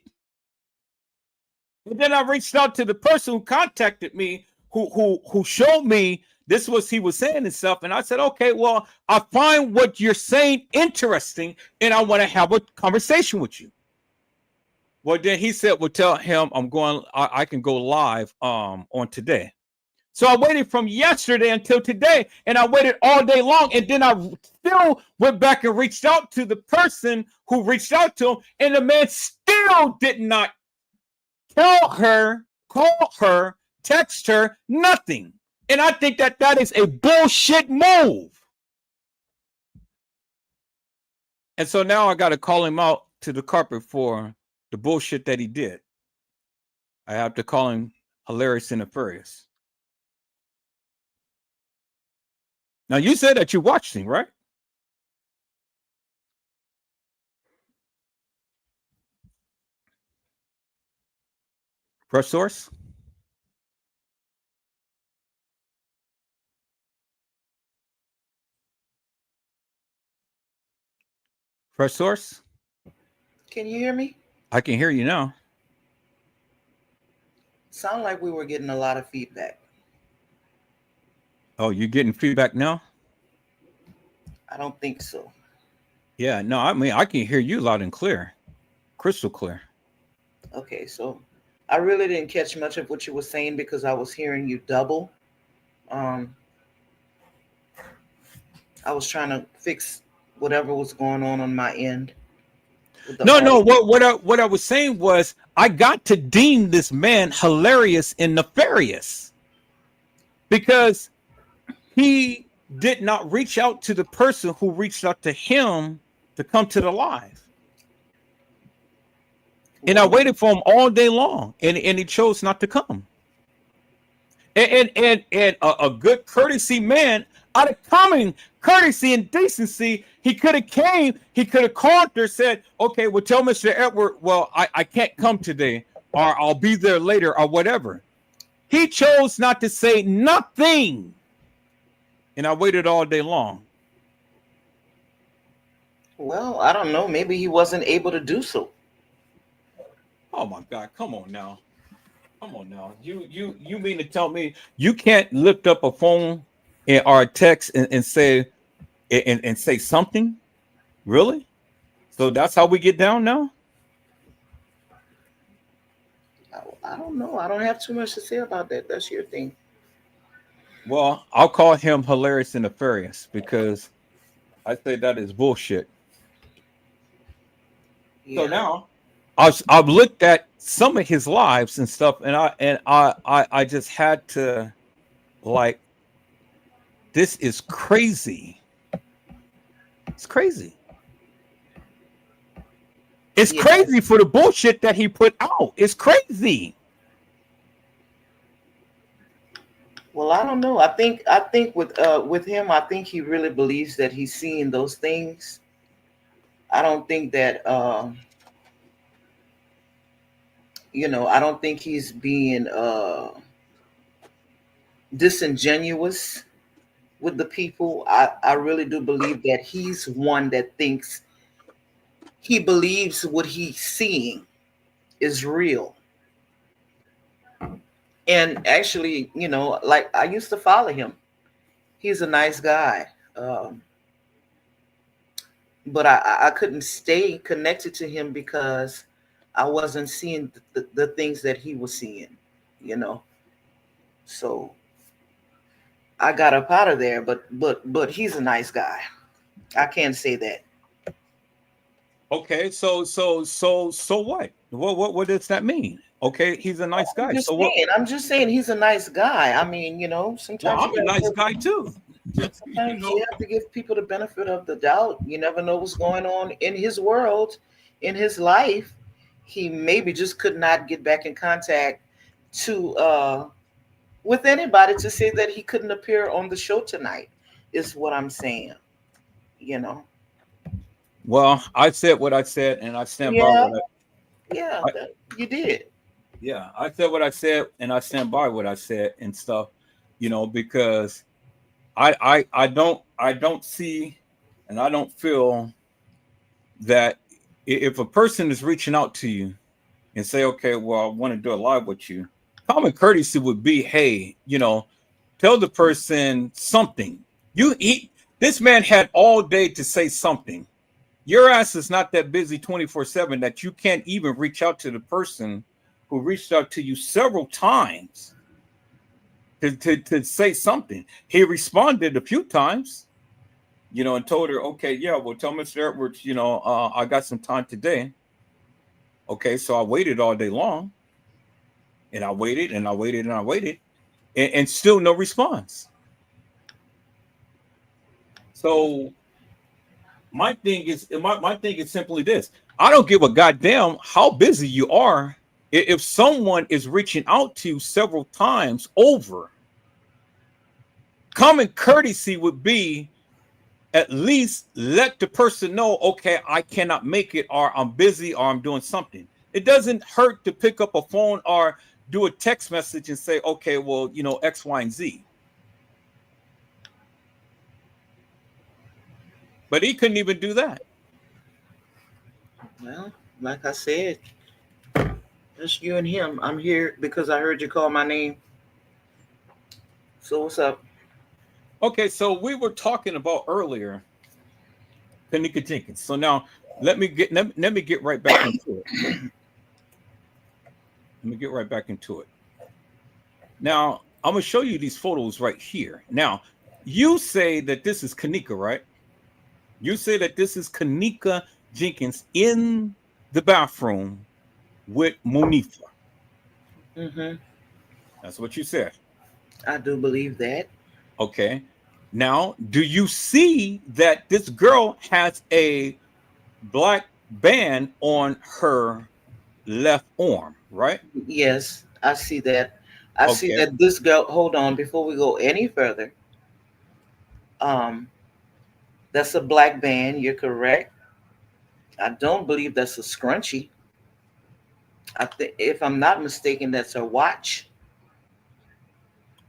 And then I reached out to the person who contacted me, who showed me this was he was saying and stuff. And I said, okay, well, I find what you're saying interesting, and I want to have a conversation with you. Well, then he said, well, tell him I can go live on today. So I waited from yesterday until today, and I waited all day long. And then I still went back and reached out to the person who reached out to him, and the man still did not tell her, call her, text her, nothing. And I think that is a bullshit move. And so now I got to call him out to the carpet for the bullshit that he did. I have to call him hilarious and nefarious. Now, you said that you watched him, right? Fresh Source? Fresh Source? Can you hear me? I can hear you now. Sound like we were getting a lot of feedback. Oh, you're getting feedback now? I don't think so. Yeah, no, I mean, I can hear you loud and clear. Crystal clear. Okay, so I really didn't catch much of what you were saying because I was hearing you double. I was trying to fix whatever was going on my end. No. What I was saying was I got to deem this man hilarious and nefarious because he did not reach out to the person who reached out to him to come to the live. And I waited for him all day long, and he chose not to come. And a good courtesy man, out of common courtesy and decency, he could have came, he could have called her, said, okay, well, tell Mr. Edward, well, I can't come today, or I'll be there later, or whatever. He chose not to say nothing. And I waited all day long. Well, I don't know. Maybe he wasn't able to do so. Oh my God! Come on now, You mean to tell me you can't lift up a phone or a text and say and say something? Really? So that's how we get down now? I don't know. I don't have too much to say about that. That's your thing. Well, I'll call him hilarious and nefarious because I say that is bullshit. So Yeah. now I've looked at some of his lives and stuff, and I just had to, like, this is crazy. It's crazy. It's Yeah. crazy for the bullshit that he put out. It's crazy. Well, I don't know. I think with him, I think he really believes that he's seeing those things. I don't think that I don't think he's being disingenuous with the people. I really do believe that he's one that thinks he believes what he's seeing is real. And actually, like I used to follow him. He's a nice guy. But I couldn't stay connected to him because I wasn't seeing the things that he was seeing, you know. So I got up out of there. But he's a nice guy. I can't say that. Okay, so what? What does that mean? Okay, he's a nice I'm guy. just So what? saying. I'm just saying he's a nice guy. I mean, Well, sometimes I'm a nice guy too. You you know. have to give people the benefit of the doubt. You never know what's going on in his world, in his life. He maybe just could not get back in contact to with anybody to say that he couldn't appear on the show tonight. Is what I'm saying. You know. Well, I said what I said, and I stand by Yeah. what Yeah. I You did. yeah, I said what I said, and I stand by what I said and stuff. Because I don't see, and I don't feel that if a person is reaching out to you and say, okay, well, I want to do a live with you, common courtesy would be, hey, tell the person something. This man had all day to say something. Your ass is not that busy 24/7 that you can't even reach out to the person who reached out to you several times to say something. He responded a few times, and told her, okay, yeah, well, tell Mr. Edwards, I got some time today. Okay, so I waited all day long, and I waited and I waited and I waited, and still no response. So my thing is simply this: I don't give a goddamn how busy you are. If someone is reaching out to you several times over, common courtesy would be at least let the person know, okay, I cannot make it, or I'm busy, or I'm doing something. It doesn't hurt to pick up a phone or do a text message and say, okay, well, X, Y, and Z. But he couldn't even do that. Well, like I said, just you and him. I'm here because I heard you call my name. So what's up? Okay, so we were talking about earlier Kenneka Jenkins. So now let me get right back into it. Let me get right back into it. Now I'm gonna show you these photos right here. Now you say that this is Kenneka, right? You say that this is Kenneka Jenkins in the bathroom with Monifa. Hmm. That's what you said. I do believe that. Okay. Now, do you see that this girl has a black band on her left arm, right? Yes, I see that. I see Okay. that this girl. Hold on, before we go any further. Um, that's a black band. You're correct. I don't believe that's a scrunchie. I think, if I'm not mistaken, that's a watch.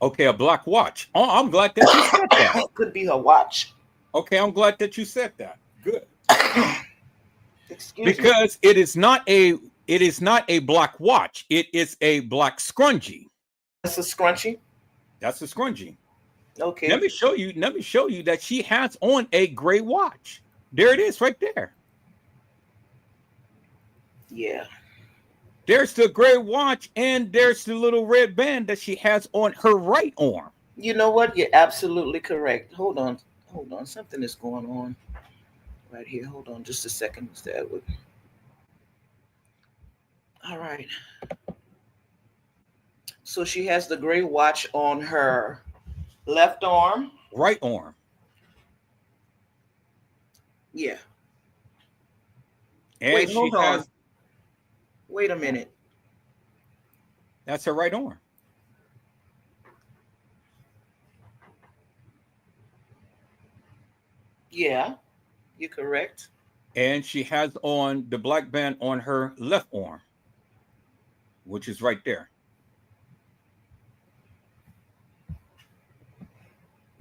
Okay, a black watch. Oh, I'm glad that you said that. Could be her watch. Okay, I'm glad that you said that. Good. Excuse me. Because it is not a black watch. It is a black scrunchie. That's a scrunchie. That's a scrunchie. Let Okay. me show you. Let me show you that she has on a gray watch. There it is, right there. Yeah. There's the gray watch, and there's the little red band that she has on her right arm. You know what? You're absolutely correct. Hold on. Hold on. Something is going on right here. Hold on just a second, Mr. Edward. All right. So she has the gray watch on her left arm. Right arm. Yeah. And Wait, she hold on. has, Wait a minute. that's her right arm. Yeah, you're correct. And she has on the black band on her left arm, which is right there.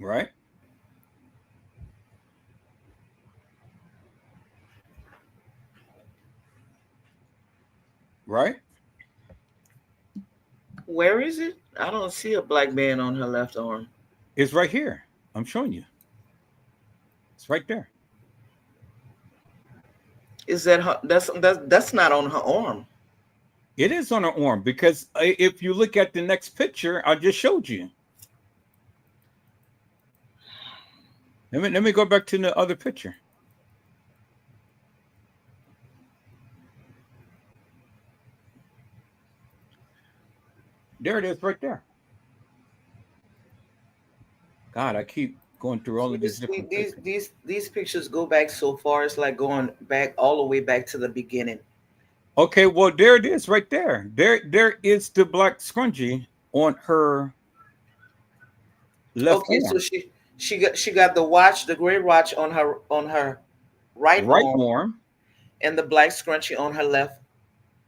Right? Right? Where is it? I don't see a black band on her left arm. It's right here. I'm showing you. It's right there. Is that her? That's not on her arm. It is on her arm because if you look at the next picture, I just showed you. Let me go back to the other picture. There it is right there. God, I keep going through all See, of these different pictures. these pictures go back so far. It's like going back all the way back to the beginning. Okay, well, there it is right there. There is the black scrunchie on her left Okay, so arm. she got the watch, the gray watch on her right Right arm, arm and the black scrunchie on her left.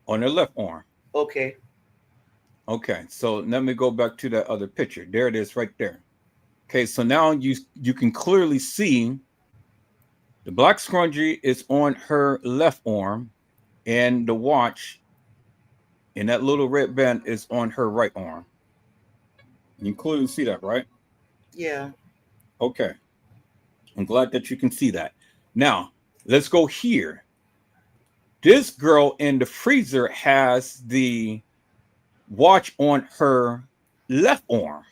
on her left arm. Okay. Okay, so let me go back to that other picture. There it is right there. Okay, so now you can clearly see the black scrunchie is on her left arm, and the watch and that little red band is on her right arm. You can clearly see that, right? Yeah. Okay, I'm glad that you can see that. Now, let's go here. This girl in the freezer has the watch on her left arm,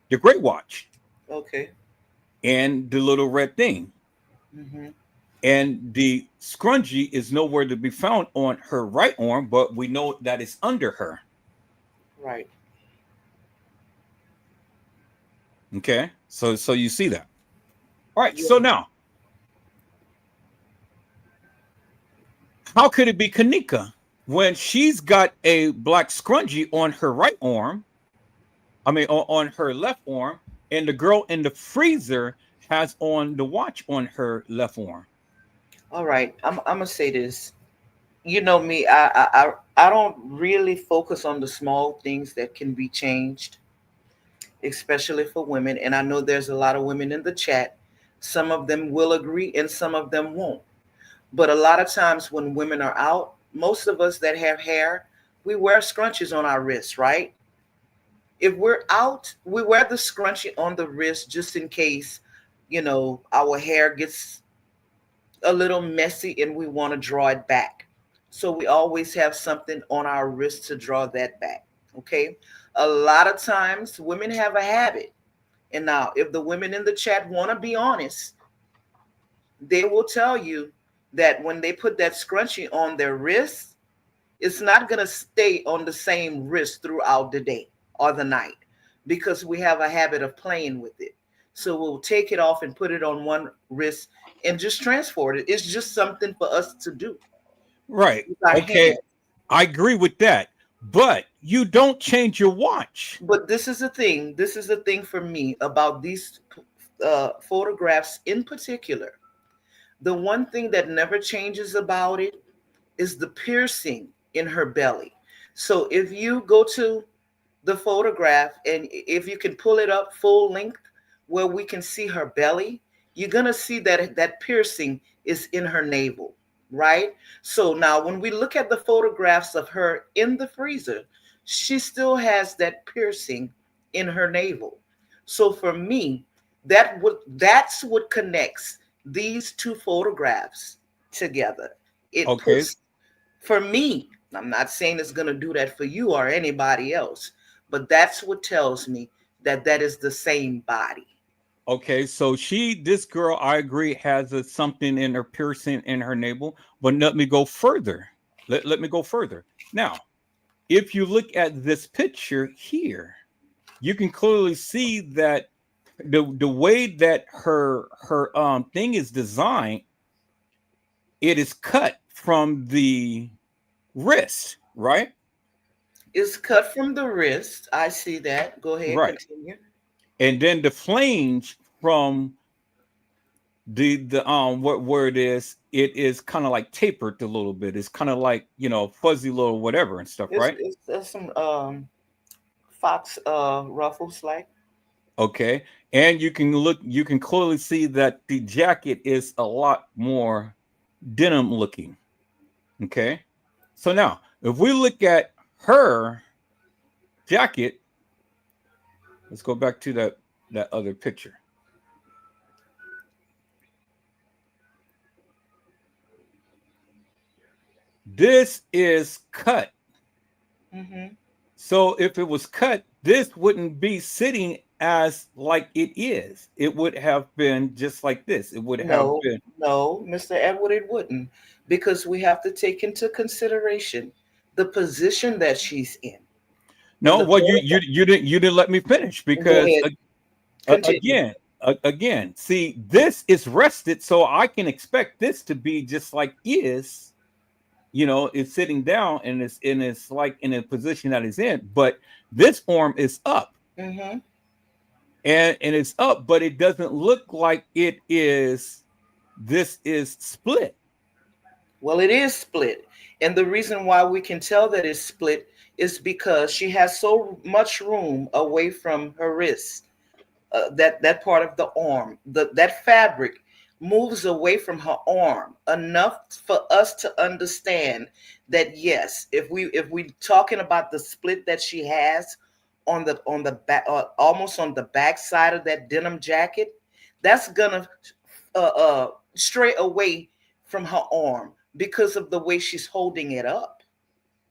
the gray watch, Okay. and the little red thing. Hmm. And the scrunchie is nowhere to be found on her right arm, but we know that it's under her. Right. Okay, so you see that. All right, so Yeah. now how could it be Kenneka when she's got a black scrunchie on her right arm? I mean, on her left arm, and the girl in the freezer has on the watch on her left arm. All right. I'm gonna say this. You know me. I don't really focus on the small things that can be changed, especially for women. And I know there's a lot of women in the chat. Some of them will agree, and some of them won't. But a lot of times when women are out, most of us that have hair, we wear scrunchies on our wrists, right? If we're out, we wear the scrunchie on the wrist just in case, our hair gets a little messy and we want to draw it back. So we always have something on our wrist to draw that back. Okay. A lot of times women have a habit. And now, if the women in the chat want to be honest, they will tell you that when they put that scrunchie on their wrist, it's not going to stay on the same wrist throughout the day or the night because we have a habit of playing with it. So we'll take it off and put it on one wrist and just transport it. It's just something for us to do Right. with our Okay. hands. I agree with that. But you don't change your watch. But this is the thing. This is the thing for me about these photographs in particular. The one thing that never changes about it is the piercing in her belly. So if you go to the photograph and if you can pull it up full length where we can see her belly, you're going to see that that piercing is in her navel, right? So now when we look at the photographs of her in the freezer, she still has that piercing in her navel. So for me, that's what connects these two photographs together. It Okay. puts, for me, I'm not saying it's going to do that for you or anybody else, but that's what tells me that that is the same body. Okay. So this girl, I agree, has something in her piercing in her navel. But let me go further. let me go further. Now, if you look at this picture here, you can clearly see that the way that her thing is designed, it is cut from the wrist, right? It's cut from the wrist. I see that. Go ahead, Right. continue. And then the flange from the what where it is kind of like tapered a little bit. It's kind of like, fuzzy little whatever and stuff, It's right? there's some fox ruffles like. Okay. And you can clearly see that the jacket is a lot more denim looking. Okay. So now, if we look at her jacket, let's go back to that other picture. This is cut. Mm-hmm. So if it was cut, this wouldn't be sitting as like it is. It would have been just like this. It would have No, been no, Mr. Edward, it wouldn't, because we have to take into consideration the position that she's in no. the Well, photograph. you didn't let me finish Go because ahead, continue. again, again, see, this is rested, so I can expect this to be just like is. It's sitting down and it's like in a position that is in, but this arm is up Mm-hmm. and it's up, but it doesn't look like it is. This is split. Well, it is split. And the reason why we can tell that it's split is because she has so much room away from her wrist. That part of the arm, that fabric moves away from her arm enough for us to understand that yes, if we talking about the split that she has on the back, almost on the back side of that denim jacket, that's gonna stray away from her arm because of the way she's holding it up.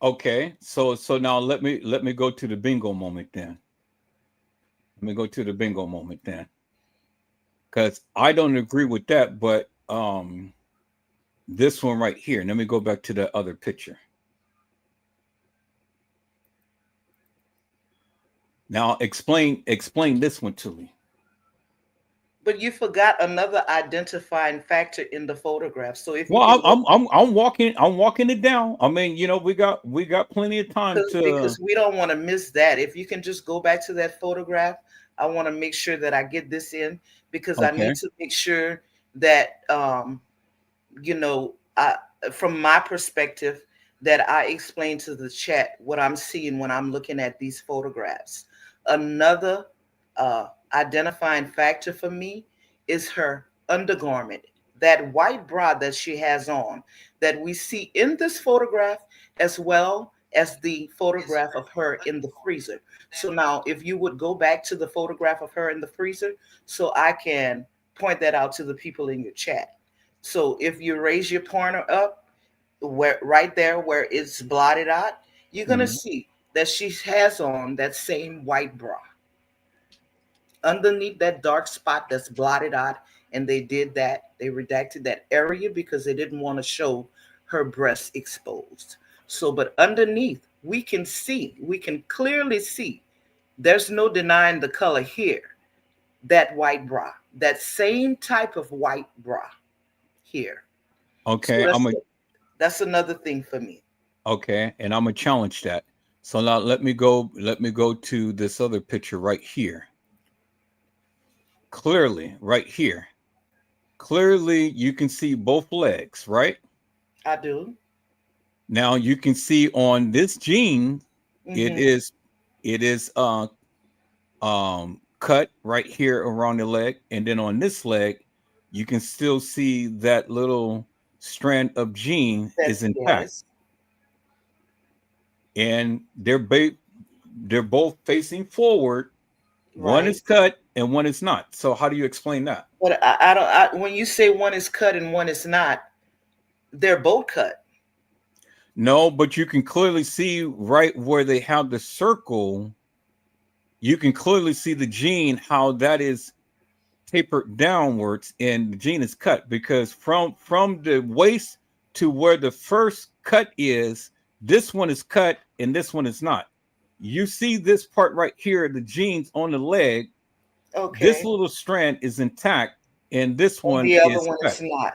Okay, so now let me go to the bingo moment then. Let me go to the bingo moment then, because I don't agree with that. But this one right here. Let me go back to the other picture. Now explain this one to me. But you forgot another identifying factor in the photograph. So if you Well, can go, I'm walking it down. I mean, we got plenty of time to. because we don't want to miss that. If you can just go back to that photograph, I want to make sure that I get this in, because I Okay. need to make sure that I, from my perspective, that I explain to the chat what I'm seeing when I'm looking at these photographs. Another identifying factor for me is her undergarment, that white bra that she has on, that we see in this photograph, as well as the photograph of her in the freezer. So now, if you would go back to the photograph of her in the freezer, so I can point that out to the people in your chat. So if you raise your pointer up, where right there where it's blotted out, you're gonna Mhm. see that she has on that same white bra underneath that dark spot that's blotted out. And they did that, they redacted that area because they didn't want to show her breast exposed. So but underneath, we can clearly see, there's no denying the color here, that white bra, that same type of white bra here. So Okay, that's another thing for me. and I'm gonna challenge that. So now let me go to this other picture right here. Clearly, right here. Clearly you can see both legs, right? I do. Now you can see on this jean, it Mm-hmm. is it is cut right here around the leg, and then on this leg, you can still see that little strand of jean That is intact, yes, and they're both facing forward. One right. is cut and one is not. So how do you explain that? But I don't. When you say one is cut and one is not, they're both cut. No, but you can clearly see right where they have the circle. You can clearly see the jean, how that is tapered downwards, and the jean is cut because from the waist to where the first cut is. This one is cut and this one is not. You see this part right here, the jeans on the leg. This Okay. little strand is intact, and this And one the other is one cut. is not.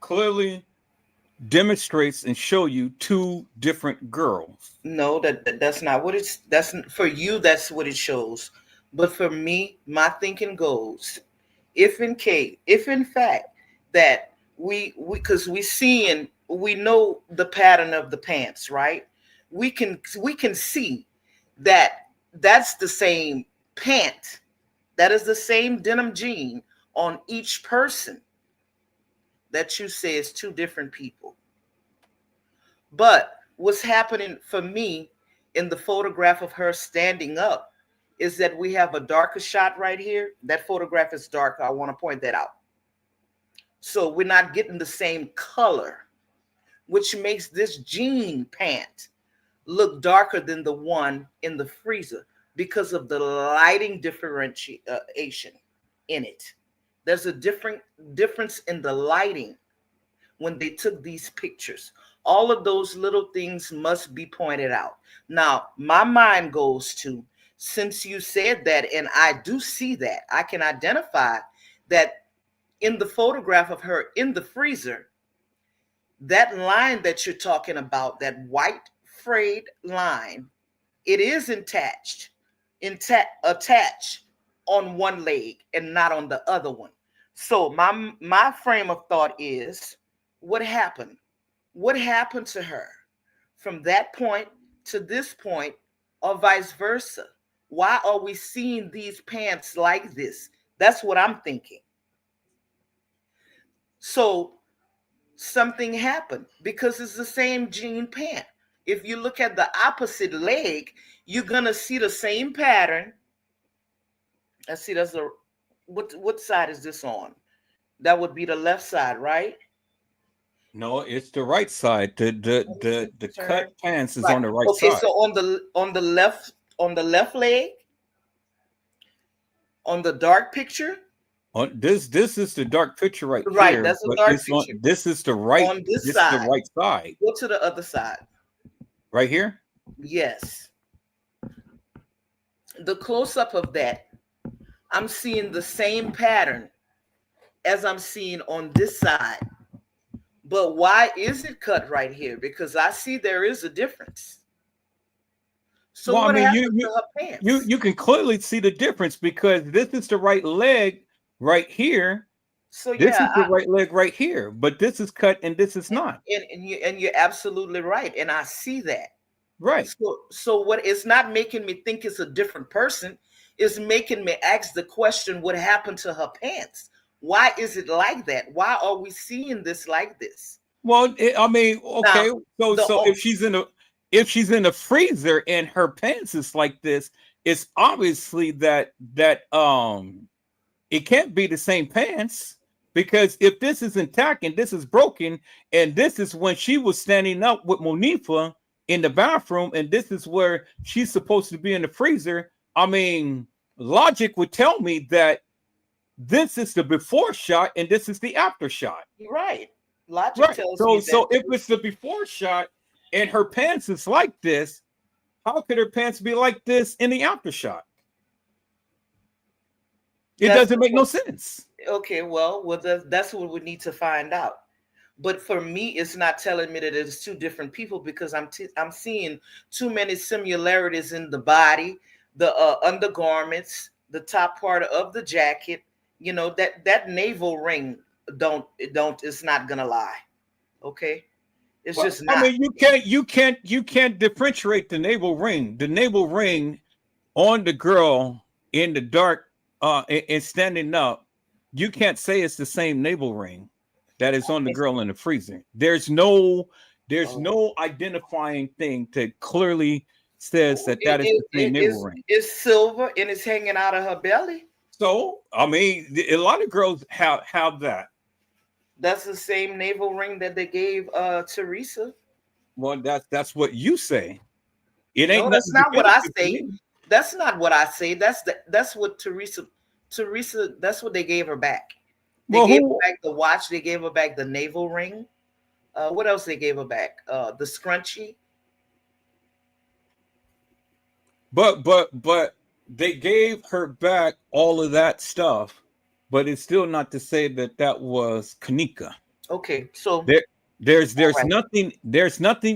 Clearly demonstrates and show you two different girls. No, that's not what it's. For you. That's what it shows. But for me, my thinking goes: if in fact that because we know the pattern of the pants, right? We can see that that's the same pant. That is the same denim jean on each person that you say is two different people. But what's happening for me in the photograph of her standing up is that we have a darker shot right here. That photograph is darker. I want to point that out. So we're not getting the same color, which makes this jean pant look darker than the one in the freezer because of the lighting differentiation in it. There's a difference in the lighting when they took these pictures. All of those little things must be pointed out. Now, my mind goes to, since you said that, and I do see that, I can identify that in the photograph of her in the freezer, that line that you're talking about, that white frayed line, it is attached on one leg and not on the other one. So my frame of thought is, what happened? What happened to her from that point to this point, or vice versa? Why are we seeing these pants like this? That's what I'm thinking. So something happened because it's the same jean pant. If you look at the opposite leg, you're gonna see the same pattern. Let's see, that's a what side is this on? That would be the left side, right? No, it's the right side. Let me see. The Turn. cut pants is Right. on the right Okay, side. so on the left leg, on the dark picture, On this is the dark picture right right, here, that's a but dark it's on picture. this is the right On this this is the side, right side go to the other side. right here. Yes. The close up of that, I'm seeing the same pattern as I'm seeing on this side. But why is it cut right here? Because I see there is a difference. So Well, I what mean, happened to her pants? you can clearly see the difference because this is the right leg right here. So This yeah, is the right leg right here, but this is cut and this is not. and you're absolutely right, and I see that. Right. So what it's not making me think it's a different person, it's making me ask the question, what happened to her pants? Why is it like that? Why are we seeing this like this? Well, I mean, Now, okay. So the if she's in a freezer and her pants is like this, it's obviously that it can't be the same pants because if this is intact and this is broken and this is when she was standing up with Monifa in the bathroom and this is where she's supposed to be in the freezer, I mean, logic would tell me that this is the before shot and this is the after shot. right. Logic Right. tells So me that so if it's the before shot and her pants is like this, how could her pants be like this in the after shot? It that's doesn't make no sense. okay. Well, that's what we need to find out. But for me, it's not telling me that it's two different people because I'm seeing too many similarities in the body, the undergarments, the top part of the jacket. You know that navel ring don't it's not gonna lie. Okay, it's Well, just I not. mean, you can't differentiate the navel ring. The navel ring on the girl in the dark and standing up, you can't say it's the same navel ring that is on the girl in the freezer. There's Oh, no identifying thing that clearly says that it, that is it, the same it navel is ring. it's silver and it's hanging out of her belly. So, I mean, a lot of girls have that. That's the same navel ring that they gave Teresa. Well, that's what you say. It ain't No, that's nothing not what I definitive to say. me. That's not what I say. That's what Teresa. That's what they gave her back. They Well, gave her who? back the watch. They gave her back the navel ring. What else they gave her back? The scrunchie. But they gave her back all of that stuff, but it's still not to say that that was Kenneka. Okay, so There, all there's right. nothing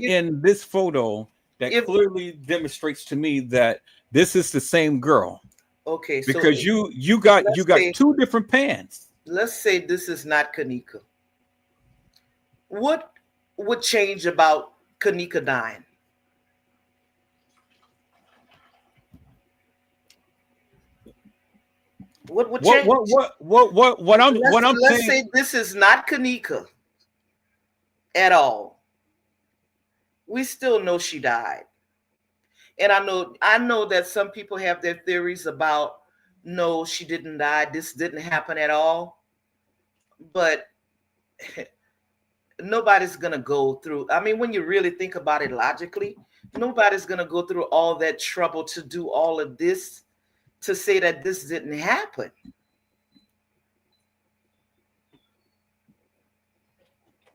If in this photo that if clearly demonstrates to me that this is the same girl, okay, so because you let's got say two different pants. this is not Kanika. What would change about Kanika dying? What would change? What I'm Let's saying. say this is not Kanika at all. We still know she died. And I know that some people have their theories about no, she didn't die. This didn't happen at all. But nobody's gonna go through. I mean, when you really think about it logically, nobody's gonna go through all that trouble to do all of this to say that this didn't happen.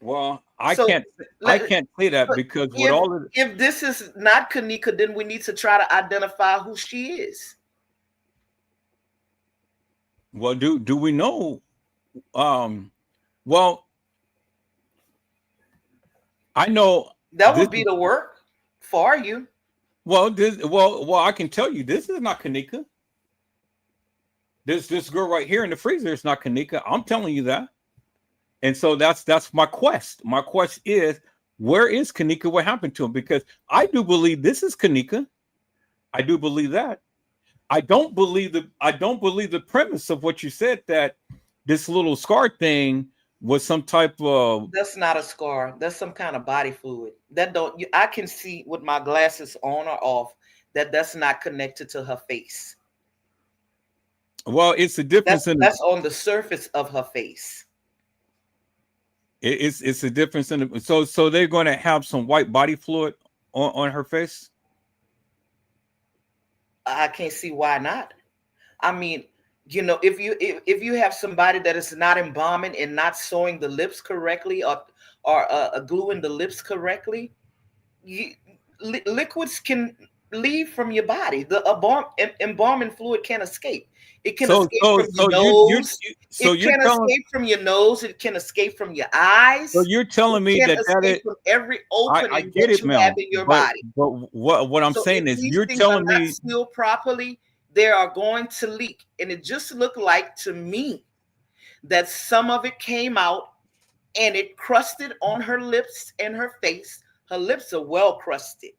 Well, So I let, can't say that but because with if all of if this is not Kanika, then we need to try to identify who she is. well, do we know? Um, well, I know That this. would be the work for you. Well, I can tell you this is not Kanika. This girl right here in the freezer is not Kanika. I'm telling you that. And so that's my quest. My quest is, where is Kanika? What happened to him? Because I do believe this is Kanika. I do believe that. I don't believe the premise of what you said, that this little scar thing was some type of. That's not a scar. That's some kind of body fluid. That don't you, I can see with my glasses on or off that that's not connected to her face. Well, it's a difference in That's on the surface of her face. it's a difference in the, so they're going to have some white body fluid on her face. I can't see why not. I mean, if you have somebody that is not embalming and not sewing the lips correctly or gluing the lips correctly, you, liquids can leave from your body. The embalming fluid can escape. It can So escape so from your so nose. so It you're can telling escape from your nose. It can escape from your so eyes. you're It telling me can that escape is. from every I opening get that it, you have Mel. in your But body. what I'm So if saying is, these you're things are telling not me. sealed properly, they are going to leak. And it just looked like to me that some of it came out and it crusted on her lips and her face. Her lips are well crusted.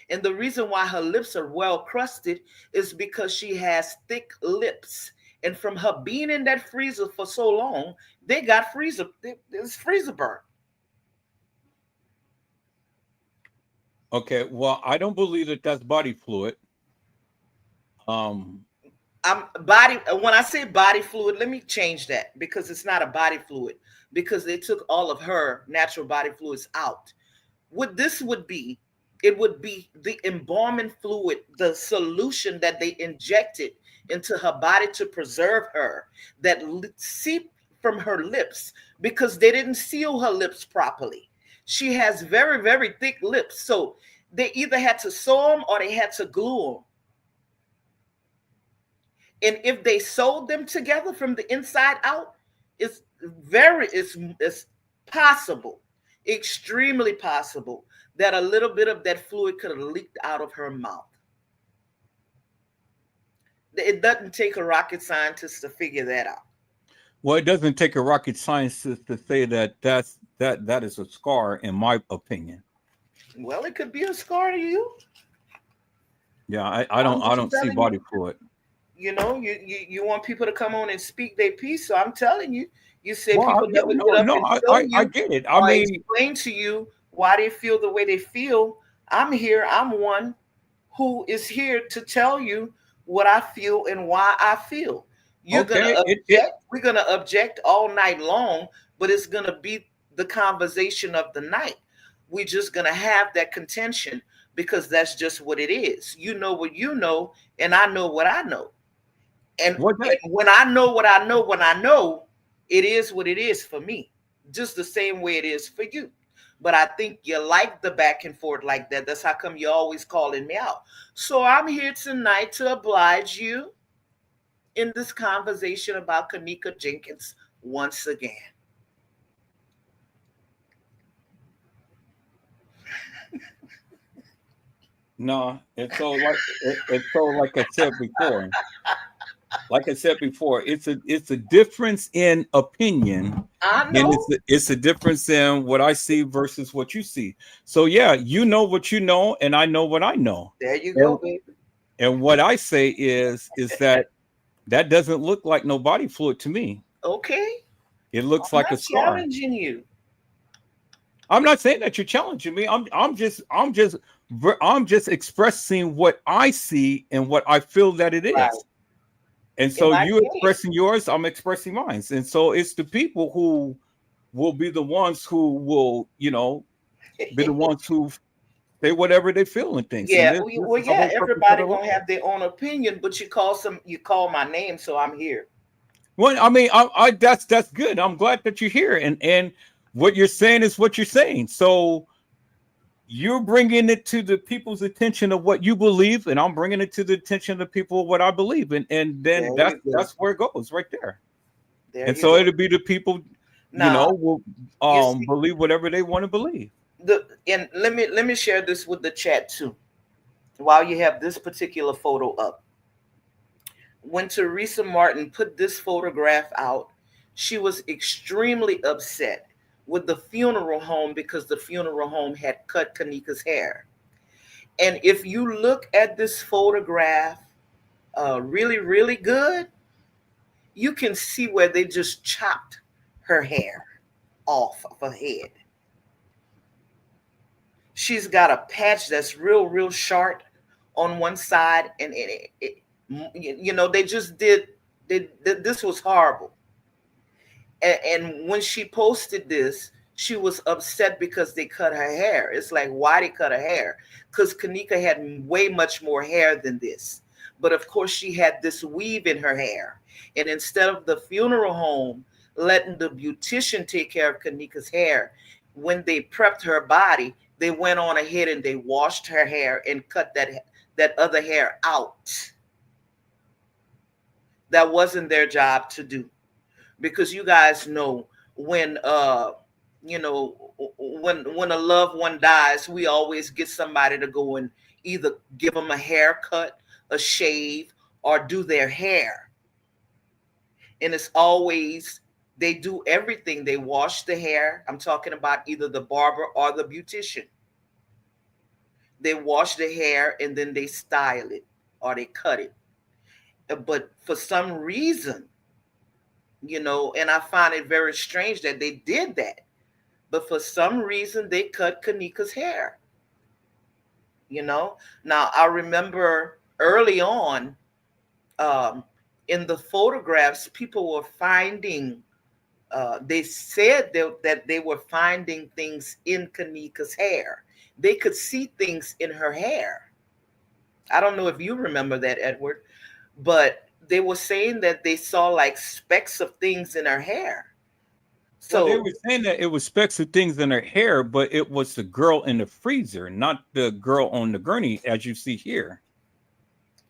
And the reason why her lips are well crusted is because she has thick lips. And from her being in that freezer for so long, they got there's freezer burn. Okay, well, I don't believe that that's body fluid. Um, I'm body when I say body fluid, let me change that because it's not a body fluid because they took all of her natural body fluids out. What this would be, it would be the embalming fluid, the solution that they injected into her body to preserve her, that seeped from her lips because they didn't seal her lips properly. She has very, very thick lips. So they either had to sew them or they had to glue them. And if they sewed them together from the inside out, it's possible, extremely possible, that a little bit of that fluid could have leaked out of her mouth. It doesn't take a rocket scientist to figure that out. well, it doesn't take a rocket scientist to say that that is a scar, in my opinion. Well, it could be a scar to you. Yeah, I'm I just don't see telling body you. fluid. You want people to come on and speak their piece. So I'm telling you, you say Well, people yeah, never no, get up no, and show I you get it. I or mean, explain to you why they feel the way they feel. I'm here. I'm one who is here to tell you what I feel and why I feel. You're gonna okay, it object. We're gonna object all night long, but it's gonna be the conversation of the night. We're just gonna have that contention because that's just what it is. You know what you know, and I know what I know. And, what that and when I know what I know, when I know, It is what it is for me, just the same way it is for you. But I think you like the back and forth like that. That's how come you're always calling me out. So I'm here tonight to oblige you in this conversation about Kenneka Jenkins once again. No, it's so like I said before. Like I said before, it's a difference in opinion, I and know. it's a difference in what I see versus what you see. So yeah, you know what you know, and I know what I know, There you go, and baby. and what I say is that that doesn't look like no body fluid to me. Okay. It looks I'm like a not scar. challenging you. I'm not saying that you're challenging me. I'm just expressing what I see and what I feel that it Right. is. And In so my you case, expressing yours, I'm expressing mine. And so it's the people who will be the ones who will, be the ones who say whatever they feel and things. And yeah, this well, is the yeah, whole purpose of everybody the gonna law. have their own opinion, but you call my name, so I'm here. Well, I mean, I that's good. I'm glad that you're here, and what you're saying is what you're saying. So you're bringing it to the people's attention of what you believe, and I'm bringing it to the attention of the people of what I believe, and then There that's you go. that's where it goes right there. There And you so go. it'll be the people, Now, will you see, believe whatever they want to believe. and let me share this with the chat too. While you have this particular photo up, when Teresa Martin put this photograph out, she was extremely upset with the funeral home because the funeral home had cut Kenneka's hair. And if you look at this photograph really, really good, you can see where they just chopped her hair off of her head. She's got a patch that's real, real sharp on one side, and they just this was horrible. And when she posted this, she was upset because they cut her hair. It's like, why they cut her hair? Because Kenneka had way much more hair than this. But of course, she had this weave in her hair. And instead of the funeral home letting the beautician take care of Kenneka's hair, when they prepped her body, they went on ahead and they washed her hair and cut that other hair out. That wasn't their job to do, because you guys know when you know when a loved one dies, we always get somebody to go and either give them a haircut, a shave, or do their hair. And it's always, they do everything. They wash the hair. I'm talking about either the barber or the beautician. They wash the hair and then they style it or they cut it. But for some reason, and I find it very strange that they did that. But for some reason, they cut Kenneka's hair. Now I remember early on, um, in the photographs, people were finding. They said that they were finding things in Kenneka's hair. They could see things in her hair. I don't know if you remember that, Edward, but they were saying that they saw like specks of things in her hair. Well, they So, were saying that it was specks of things in her hair, but it was the girl in the freezer, not the girl on the gurney, as you see here.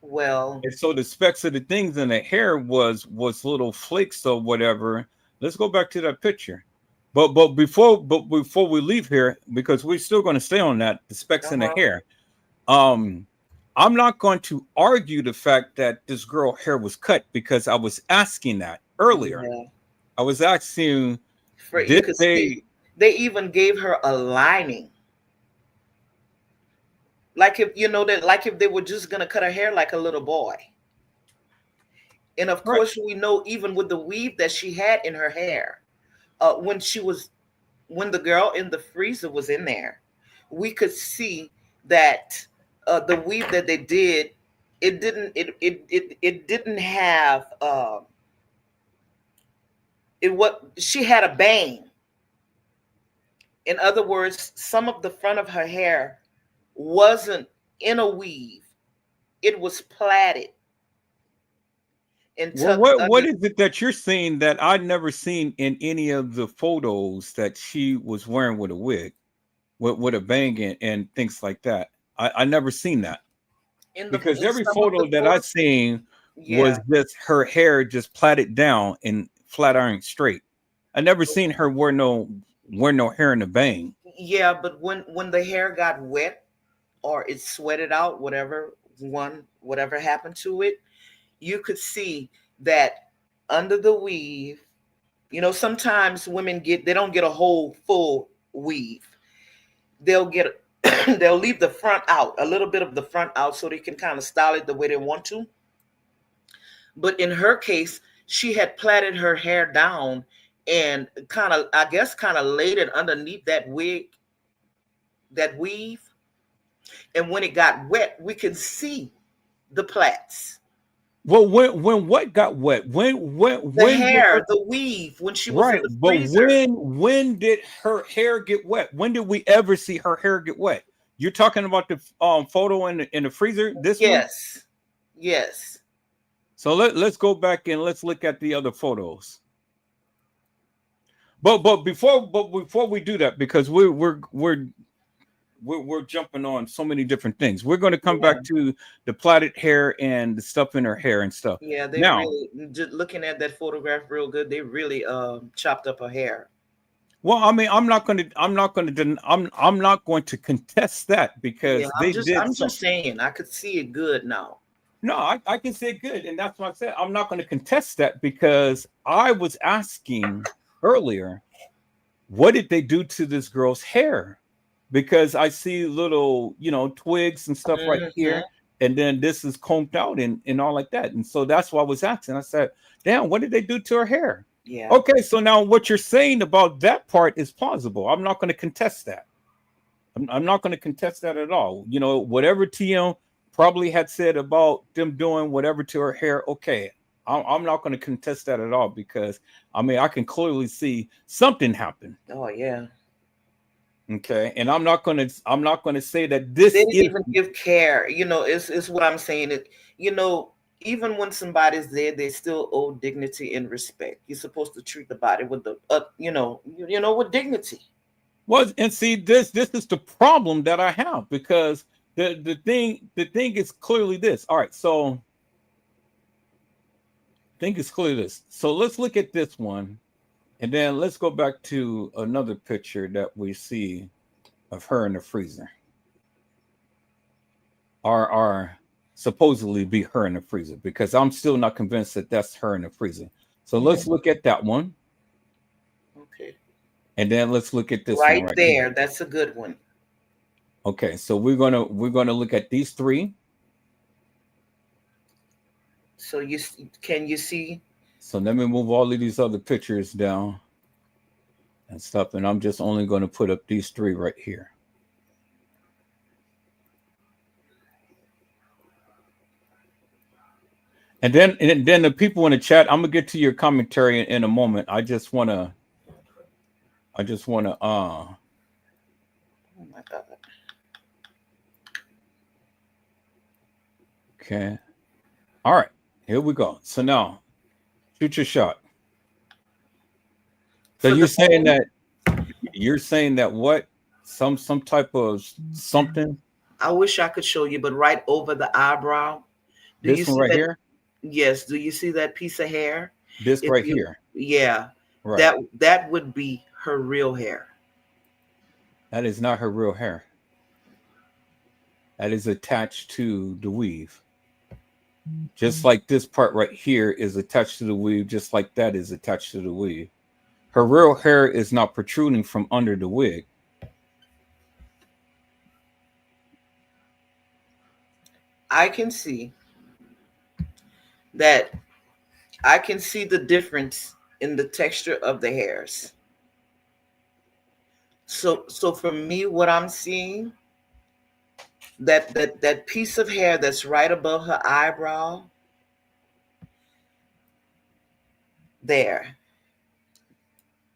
well, And so the specks of the things in the hair was little flakes or whatever. Let's go back to that picture. But before we leave here, because we're still going to stay on that, the specks in the uh-huh. hair. Um, I'm not going to argue the fact that this girl hair was cut because I was asking that earlier. Yeah. I was asking, You did could see they? they even gave her a lining. Like if they were just gonna cut her hair like a little boy. And of Right. course we know, even with the weave that she had in her hair, when when the girl in the freezer was in there, we could see that the weave that they did, it didn't have it what she had a bang. In other words, some of the front of her hair wasn't in a weave, it was plaited. and Well, tucked what under. is it that you're seeing that I'd never seen in any of the photos that she was wearing with a wig, with a bang and things like that? I never seen that because In every some of the photo that I photos. seen was Yeah. just her hair just plaited down and flat iron straight. I never seen her wear no hair in a bang. Yeah, but when the hair got wet or it sweated out, whatever happened to it, you could see that under the weave. Sometimes women they don't get a whole full weave. They'll get they'll leave the front out, a little bit of the front out, so they can kind of style it the way they want to. But in her case, she had plaited her hair down and kind of, I guess, kind of laid it underneath that wig, that weave. And when it got wet, we can see the plaits. Well, when what got wet? The When did her hair, the weave, when she was in right? the But freezer. when did her hair get wet? When did we ever see her hair get wet? You're talking about the photo in the freezer, this one. Yes. Yes. So let's go back and let's look at the other photos. But before we do that, because we're jumping on so many different things. We're going to come Yeah. back to the plaited hair and the stuff in her hair and stuff. Yeah, they Now, really, just looking at that photograph real good, they really chopped up her hair. well, I mean, I'm not going to contest that Yeah, because they did I'm some. just saying, I could see it good now. No, I can say good, and that's what I said. I'm not going to contest that because I was asking earlier, what did they do to this girl's hair? Because I see little, twigs and stuff right Hmm. here, and then this is combed out and all like that. And so that's why I was asking. I said, damn, what did they do to her hair? Yeah. Okay, so now what you're saying about that part is plausible. I'm not going to contest that. I'm not going to contest that at all. Whatever TM probably had said about them doing whatever to her hair, okay. I'm not going to contest that at all because I mean I can clearly see something happened. Oh yeah. Okay, and I'm not going to say that They this didn't is even give care. It's what I'm saying. You know, even when somebody's dead, they still owe dignity and respect. You're supposed to treat the body with the, with dignity. was. And see, this is the problem that I have because the thing is clearly this. All right, so thing is clearly this. So let's look at this one. And then let's go back to another picture that we see of her in the freezer, or supposedly be her in the freezer, because I'm still not convinced that that's her in the freezer. So let's look at that one, Okay. and then let's look at this one Right right here. there. That's a good one. Okay, so we're gonna look at these three. So can you see? So let me move all of these other pictures down and stuff, and I'm just only going to put up these three right here. And then the people in the chat, I'm gonna get to your commentary in a moment. I just wanna Oh my God. okay. All right, here we go. So now shoot your shot. So For the you're saying that what some type of something, I wish I could show you, but right over the eyebrow, do you this one see right that? here, Yes. Do you see that piece of hair? this If right you, here, yeah, right. that would be her real hair. That is not her real hair. That is attached to the weave. Just like this part right here is attached to the weave, just like that is attached to the weave. Her real hair is not protruding from under the wig. I can see that. I can see the difference in the texture of the hairs. So for me, what I'm seeing, that piece of hair that's right above her eyebrow, there,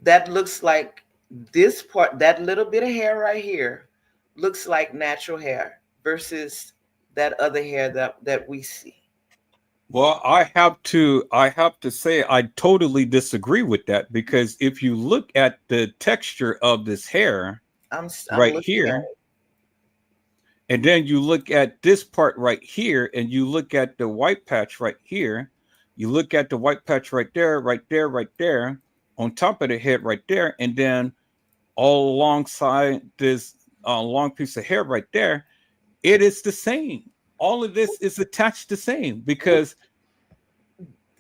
that looks like this part, that little bit of hair right here, looks like natural hair versus that other hair that we see. Well, I have to say I totally disagree with that because if you look at the texture of this hair I'm right looking at here, it. and then you look at this part right here, and you look at the white patch right here, you look at the white patch right there, right there, right there, on top of the head right there, and then all alongside this long piece of hair right there, it is the same. All of this is attached the same W- because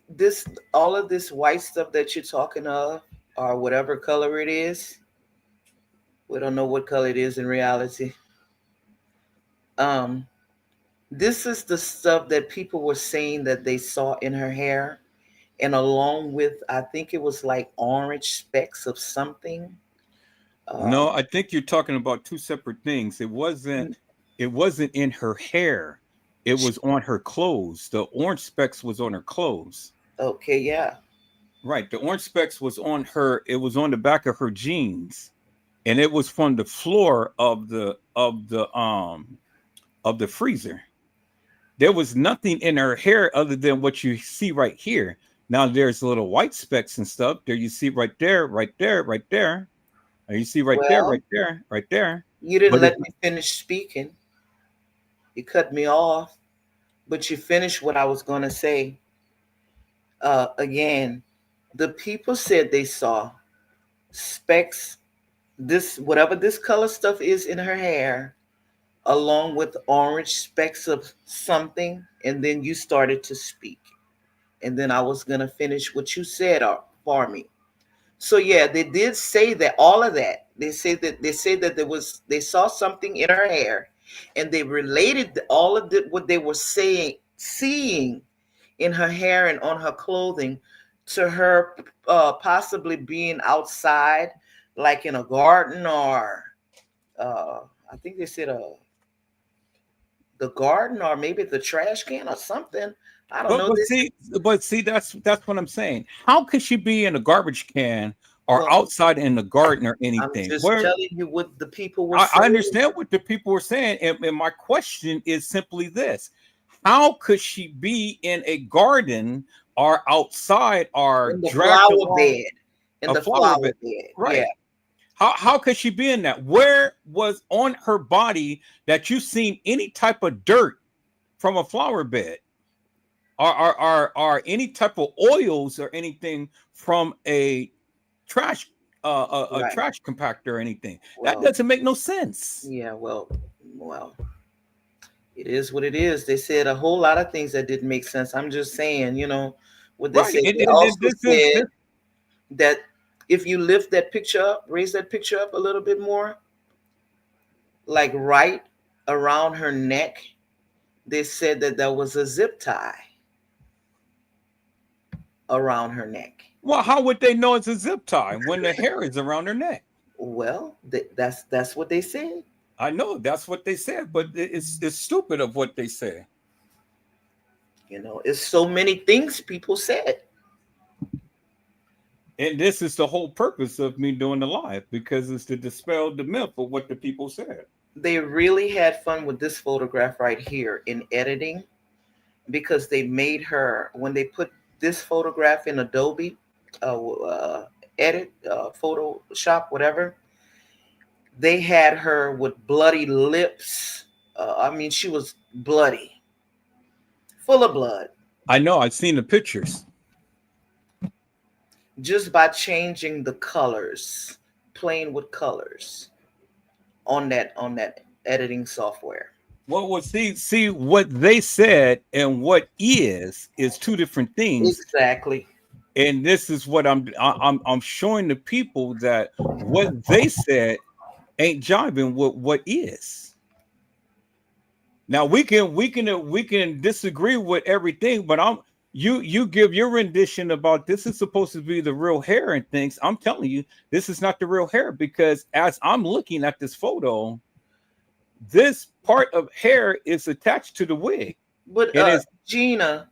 This all of this white stuff that you're talking of, or whatever color it is, we don't know what color it is in reality. Um, this is the stuff that people were saying that they saw in her hair, and along with, I think it was like orange specks of something. no, Um, I think you're talking about two separate things. It wasn't in her hair. It sh- was on her clothes. The orange specks was on her clothes. okay, yeah. Right. The orange specks was on her, it was on the back of her jeans. And it was from the floor of the freezer. There was nothing in her hair other than what you see right here. Now there's little white specks and stuff. There you see right there, right there, right there. And you see right there, Well, right there, right there. you didn't But it let me finish speaking. You cut me off, but you finished what I was going to say. Again, the people said they saw specks, this whatever this color stuff is in her hair, along with orange specks of something, and then you started to speak, and then I was going to finish what you said for me. So yeah, they did say that, all of that. They say that they saw something in her hair, and they related all of what they were saying seeing in her hair and on her clothing to her possibly being outside, like in a garden, or uh, I think they said the garden, or maybe the trash can or something. I don't but know but this. see but see that's what I'm saying. How could she be in a garbage can or Well, outside in the garden or I'm anything? just Where telling you what the people were I saying. understand what the people were saying, and my question is simply this: how could she be in a garden or outside or In the dragged flower along bed. In a the flower flower bed? bed. Yeah. Right. How could she be in that? Where was on her body that you seen any type of dirt from a flower bed? Or any type of oils or anything from a trash a Right. trash compactor or anything? That Well, doesn't make no sense. yeah, well, it is what it is. They said a whole lot of things that didn't make sense. I'm just saying, what they Right. said. They And also this is said this that if you lift that picture up, raise that picture up a little bit more, like right around her neck, they said that there was a zip tie around her neck. well, how would they know it's a zip tie when the hair is around her neck? Well, that's what they said. I know that's what they said, but it's stupid of what they say. It's so many things people said. And this is the whole purpose of me doing the live because it's to dispel the myth of what the people said. They really had fun with this photograph right here in editing, because they made her, when they put this photograph in Adobe edit, Photoshop, whatever, they had her with bloody lips. I mean, she was bloody, full of blood, I know. I've seen the pictures. just by changing the colors, playing with colors on that editing software. Well, see what they said and what is two different things. Exactly. And this is what I'm showing the people that what they said ain't jiving with what is. Now we can disagree with everything, but you give your rendition about this is supposed to be the real hair and things. I'm telling you, this is not the real hair because as I'm looking at this photo, this part of hair is attached to the wig. But And it's Gina,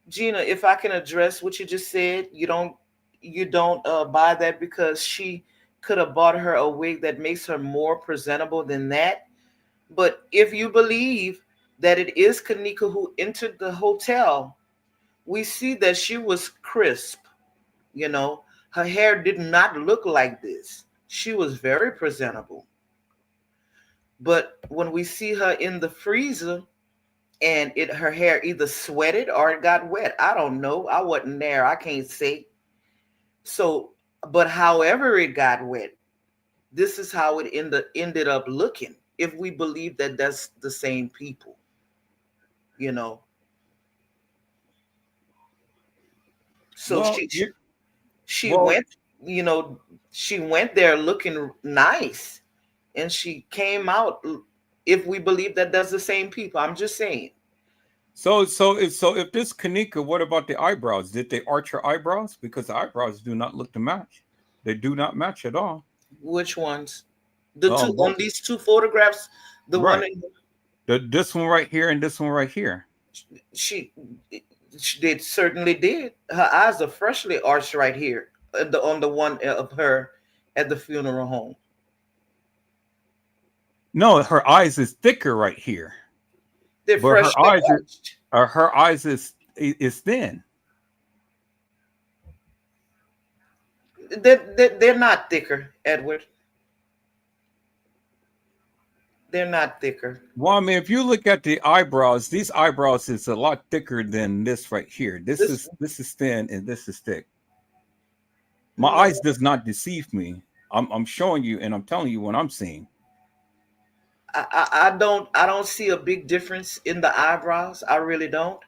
if I can address what you just said, you don't buy that, because she could have bought her a wig that makes her more presentable than that. But if you believe that it is Kanika who entered the hotel, we see that she was crisp, you know. Her hair did not look like this. She was very presentable. But when we see her in the freezer and her hair either sweated or it got wet, I don't know. I wasn't there. I can't say. So, but however it got wet, this is how it ended up looking. If we believe that that's the same people, you know. So Well, she well, went, you know, she went there looking nice, and she came out. If we believe that that's the same people, I'm just saying. so if this Kenneka, what about the eyebrows? Did they arch her eyebrows? Because the eyebrows do not look to match. They do not match at all. Which ones? The two What? on these two photographs, the one Right. in, This one right here and this one right here. she she did certainly did. Her eyes are freshly arched right here, on the one of her at the funeral home. No, her eyes is thicker right here, They're but freshly arched. her eyes is thin. They're not thicker, Edward. They're not thicker. Well, I mean, if you look at the eyebrows, these eyebrows is a lot thicker than this right here. This This is thin and this is thick. My no, eyes does not deceive me. I'm showing you and I'm telling you what I'm seeing. I don't see a big difference in the eyebrows. I really don't.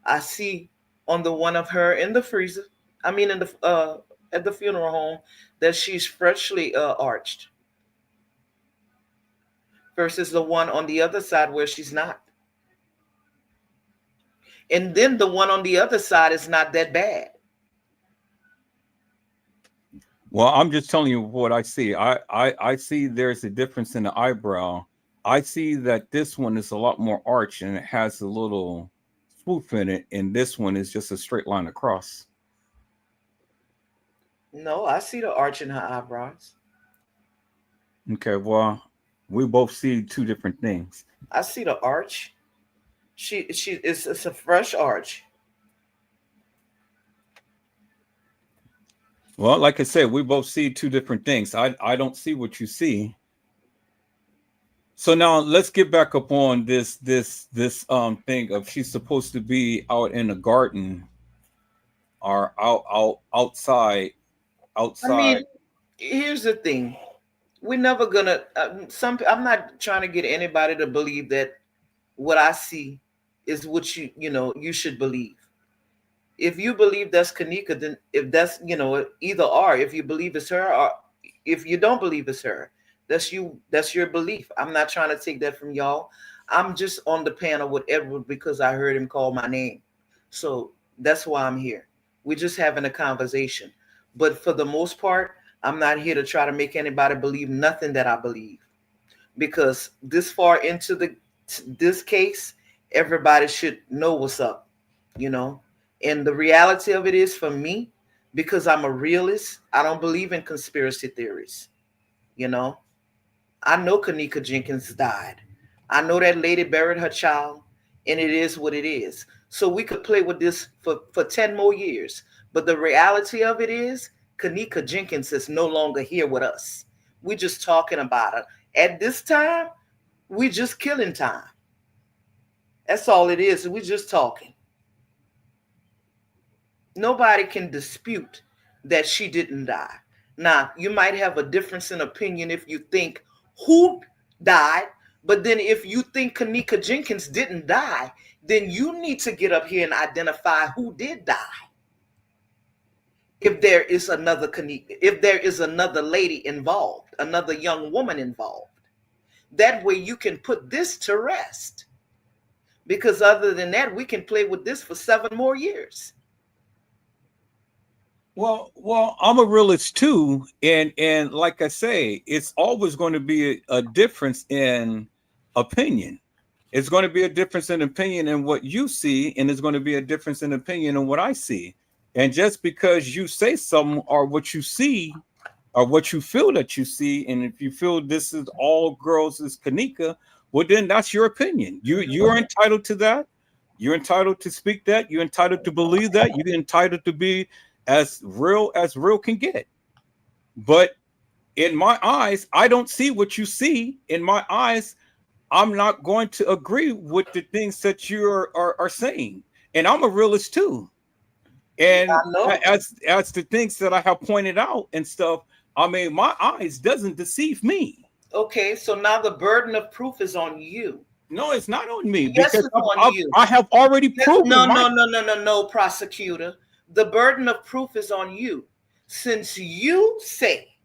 I see on the one of her in the freezer. I mean, in the at the funeral home, that she's freshly arched versus the one on the other side where she's not. And then the one on the other side is not that bad. Well, I'm just telling you what I see. I see there's a difference in the eyebrow. I see that this one is a lot more arch and it has a little swoop in it, and this one is just a straight line across. No, I see the arch in her eyebrows. Okay, well, we both see two different things. I see the arch. She it's a fresh arch. Well, like I said, we both see two different things. I don't see what you see. So now let's get back up on this thing of she's supposed to be out in the garden or outside I mean, outside. here's the thing. We're never gonna. I'm not trying to get anybody to believe that what I see is what you should believe. If you believe that's Kenneka, then if that's either or, if you believe it's her, or if you don't believe it's her, that's you. That's your belief. I'm not trying to take that from y'all. I'm just on the panel with Edward because I heard him call my name, so that's why I'm here. We're just having a conversation, but for the most part, I'm not here to try to make anybody believe nothing that I believe, because this far into this case, everybody should know what's up, you know. And the reality of it is, for me, because I'm a realist, I don't believe in conspiracy theories. You know, I know Kenneka Jenkins died. I know that lady buried her child, and it is what it is. So we could play with this for 10 more years. But the reality of it is, Kenneka Jenkins is no longer here with us. We're just talking about her. At this time, we just killing time. That's all it is. We're just talking. Nobody can dispute that she didn't die. Now, you might have a difference in opinion if you think who died, but then if you think Kenneka Jenkins didn't die, then you need to get up here and identify who did die. If there is another Kenneka, if there is another lady involved, another young woman involved, that way you can put this to rest. Because other than that, we can play with this for 7 more years. Well, I'm a realist too, and like I say, it's always going to be a difference in opinion. It's going to be a difference in opinion in what you see, and it's going to be a difference in opinion in what I see. And just because you say something or what you see or what you feel that you see, and if you feel this is all girls is Kenneka, well then that's your opinion. You're entitled to that. You're entitled to speak that. You're entitled to believe that. You're entitled to be as real can get. But in my eyes, I don't see what you see. In my eyes, I'm not going to agree with the things that you are saying. And I'm a realist too. I And know. as the things that I have pointed out and stuff, I mean, my eyes doesn't deceive me. Okay, so now the burden of proof is on you. No, it's not on me Yes, because it's on you. I have already Yes, proven no, my. no, no, no, no, no, prosecutor. The burden of proof is on you. Since you say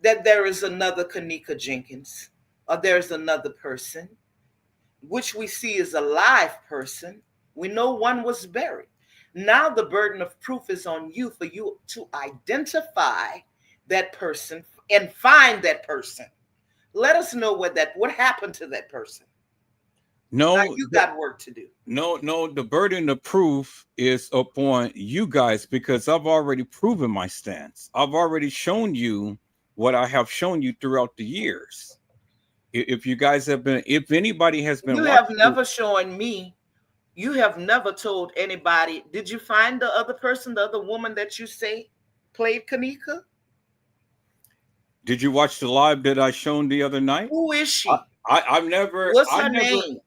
that there is another Kenneka Jenkins, or there's another person, which we see is a live person, we know one was buried. Now the burden of proof is on you for you to identify that person and find that person. Let us know what happened to that person. Now No, you got work to do. no. The burden of proof is upon you guys because I've already proven my stance. I've already shown you what I have shown you throughout the years. If you guys have been, if anybody has been You have watching, never shown me. You have never told anybody. Did you find the other person, the other woman that you say played Kenneka? did you watch the live that I shown the other night? Who is she? I've never, What's her name?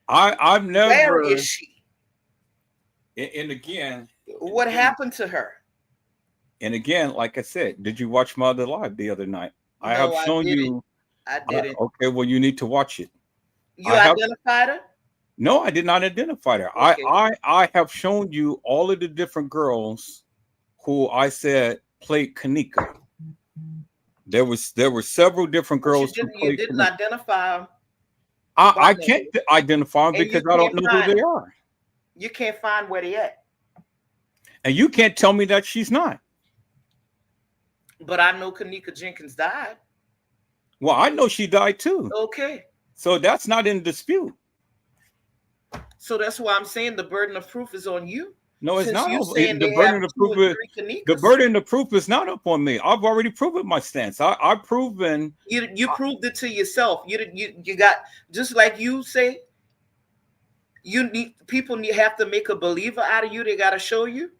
I've Where is never, she? and again, What happened to her? and again, like I said, did you watch my other live the other night? I have No, I shown didn't. you. I didn't. Okay, well, you need to watch it. You I have. identified her? No, I did not identify her. Okay. I have shown you all of the different girls who I said played Kenneka. There were several different But girls who you played didn't Kenneka. identify them I by can't name. identify them And because you I don't can't know who find they them. are. You can't find where they at. And you can't tell me that she's not. But I know Kenneka Jenkins died. Well, I know she died too. Okay. So that's not in dispute. So that's why I'm saying the burden of proof is on you. No, it's Since not. you saying The they have burden of 2 or proof 3 Kennekas. the burden of proof is not up on me. I've already proven my stance. I've proven. You proved it to yourself. You got, just like you say, people have to make a believer out of you. They got to show you.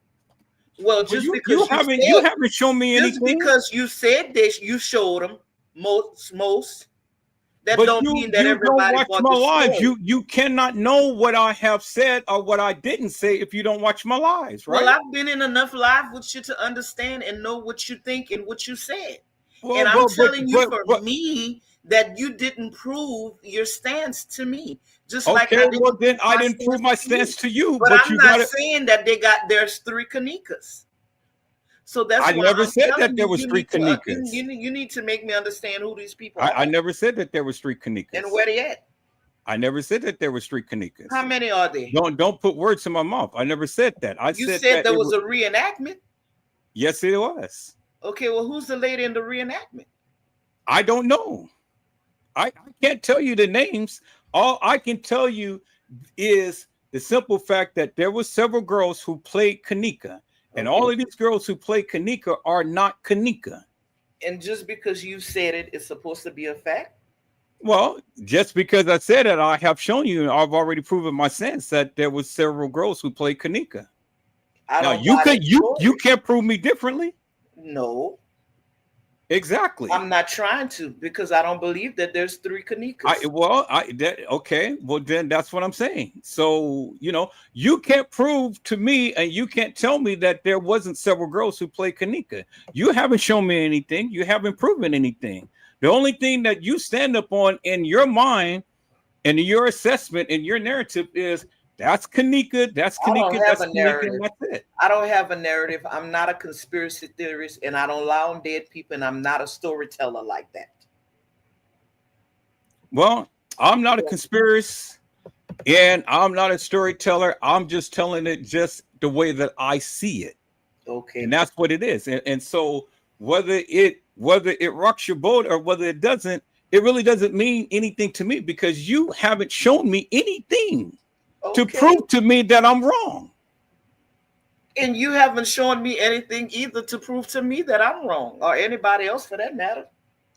Well, just You because you haven't shown me just anything. because you said this, you showed them most. That But don't mean that you don't everybody watch bought my the lives. story. You cannot know what I have said or what I didn't say if you don't watch my lives, right? Well, I've been in enough live with you to understand and know what you think and what you said. Well, And I'm but telling you, for me, that you didn't prove your stance to me. Just like okay. Well, then I didn't prove my to you. stance to you. But But I'm you not got it. saying that there's 3 Kennekas. So that's I why never I'm said that telling there you, was 3 Kennekas. you need to make me understand who these people are I never said that there was 3 Kennekas. and where they at. I never said that there was 3 Kennekas. How many are there? Don't put words in my mouth. I never said that. You said said that there was a reenactment. Yes, it was. Okay, well, who's the lady in the reenactment? I don't know. I can't tell you the names. All I can tell you is the simple fact that there were several girls who played Kenneka, and all of these girls who play Kenneka are not Kenneka. And just because you said it, it's supposed to be a fact? Well, just because I said it, I have shown you, I've already proven my sense that there was several girls who played Kenneka. Now you can't prove me differently. No. Exactly. I'm not trying to, because I don't believe that there's 3 Kennekas. Okay. Well, then that's what I'm saying. So, you can't prove to me and you can't tell me that there wasn't several girls who played Kenneka. You haven't shown me anything. You haven't proven anything. The only thing that you stand up on in your mind and in your assessment and your narrative is that's Kenneka, that's Kenneka, that's Kenneka, and that's it. I don't have a narrative. I'm not a conspiracy theorist, and I don't lie on dead people, and I'm not a storyteller like that. Well, I'm not a conspiracy, and I'm not a storyteller. I'm just telling it just the way that I see it. Okay. And that's what it is. And so whether it rocks your boat or whether it doesn't, it really doesn't mean anything to me because you haven't shown me anything to prove to me that I'm wrong. And you haven't shown me anything either to prove to me that I'm wrong, or anybody else for that matter.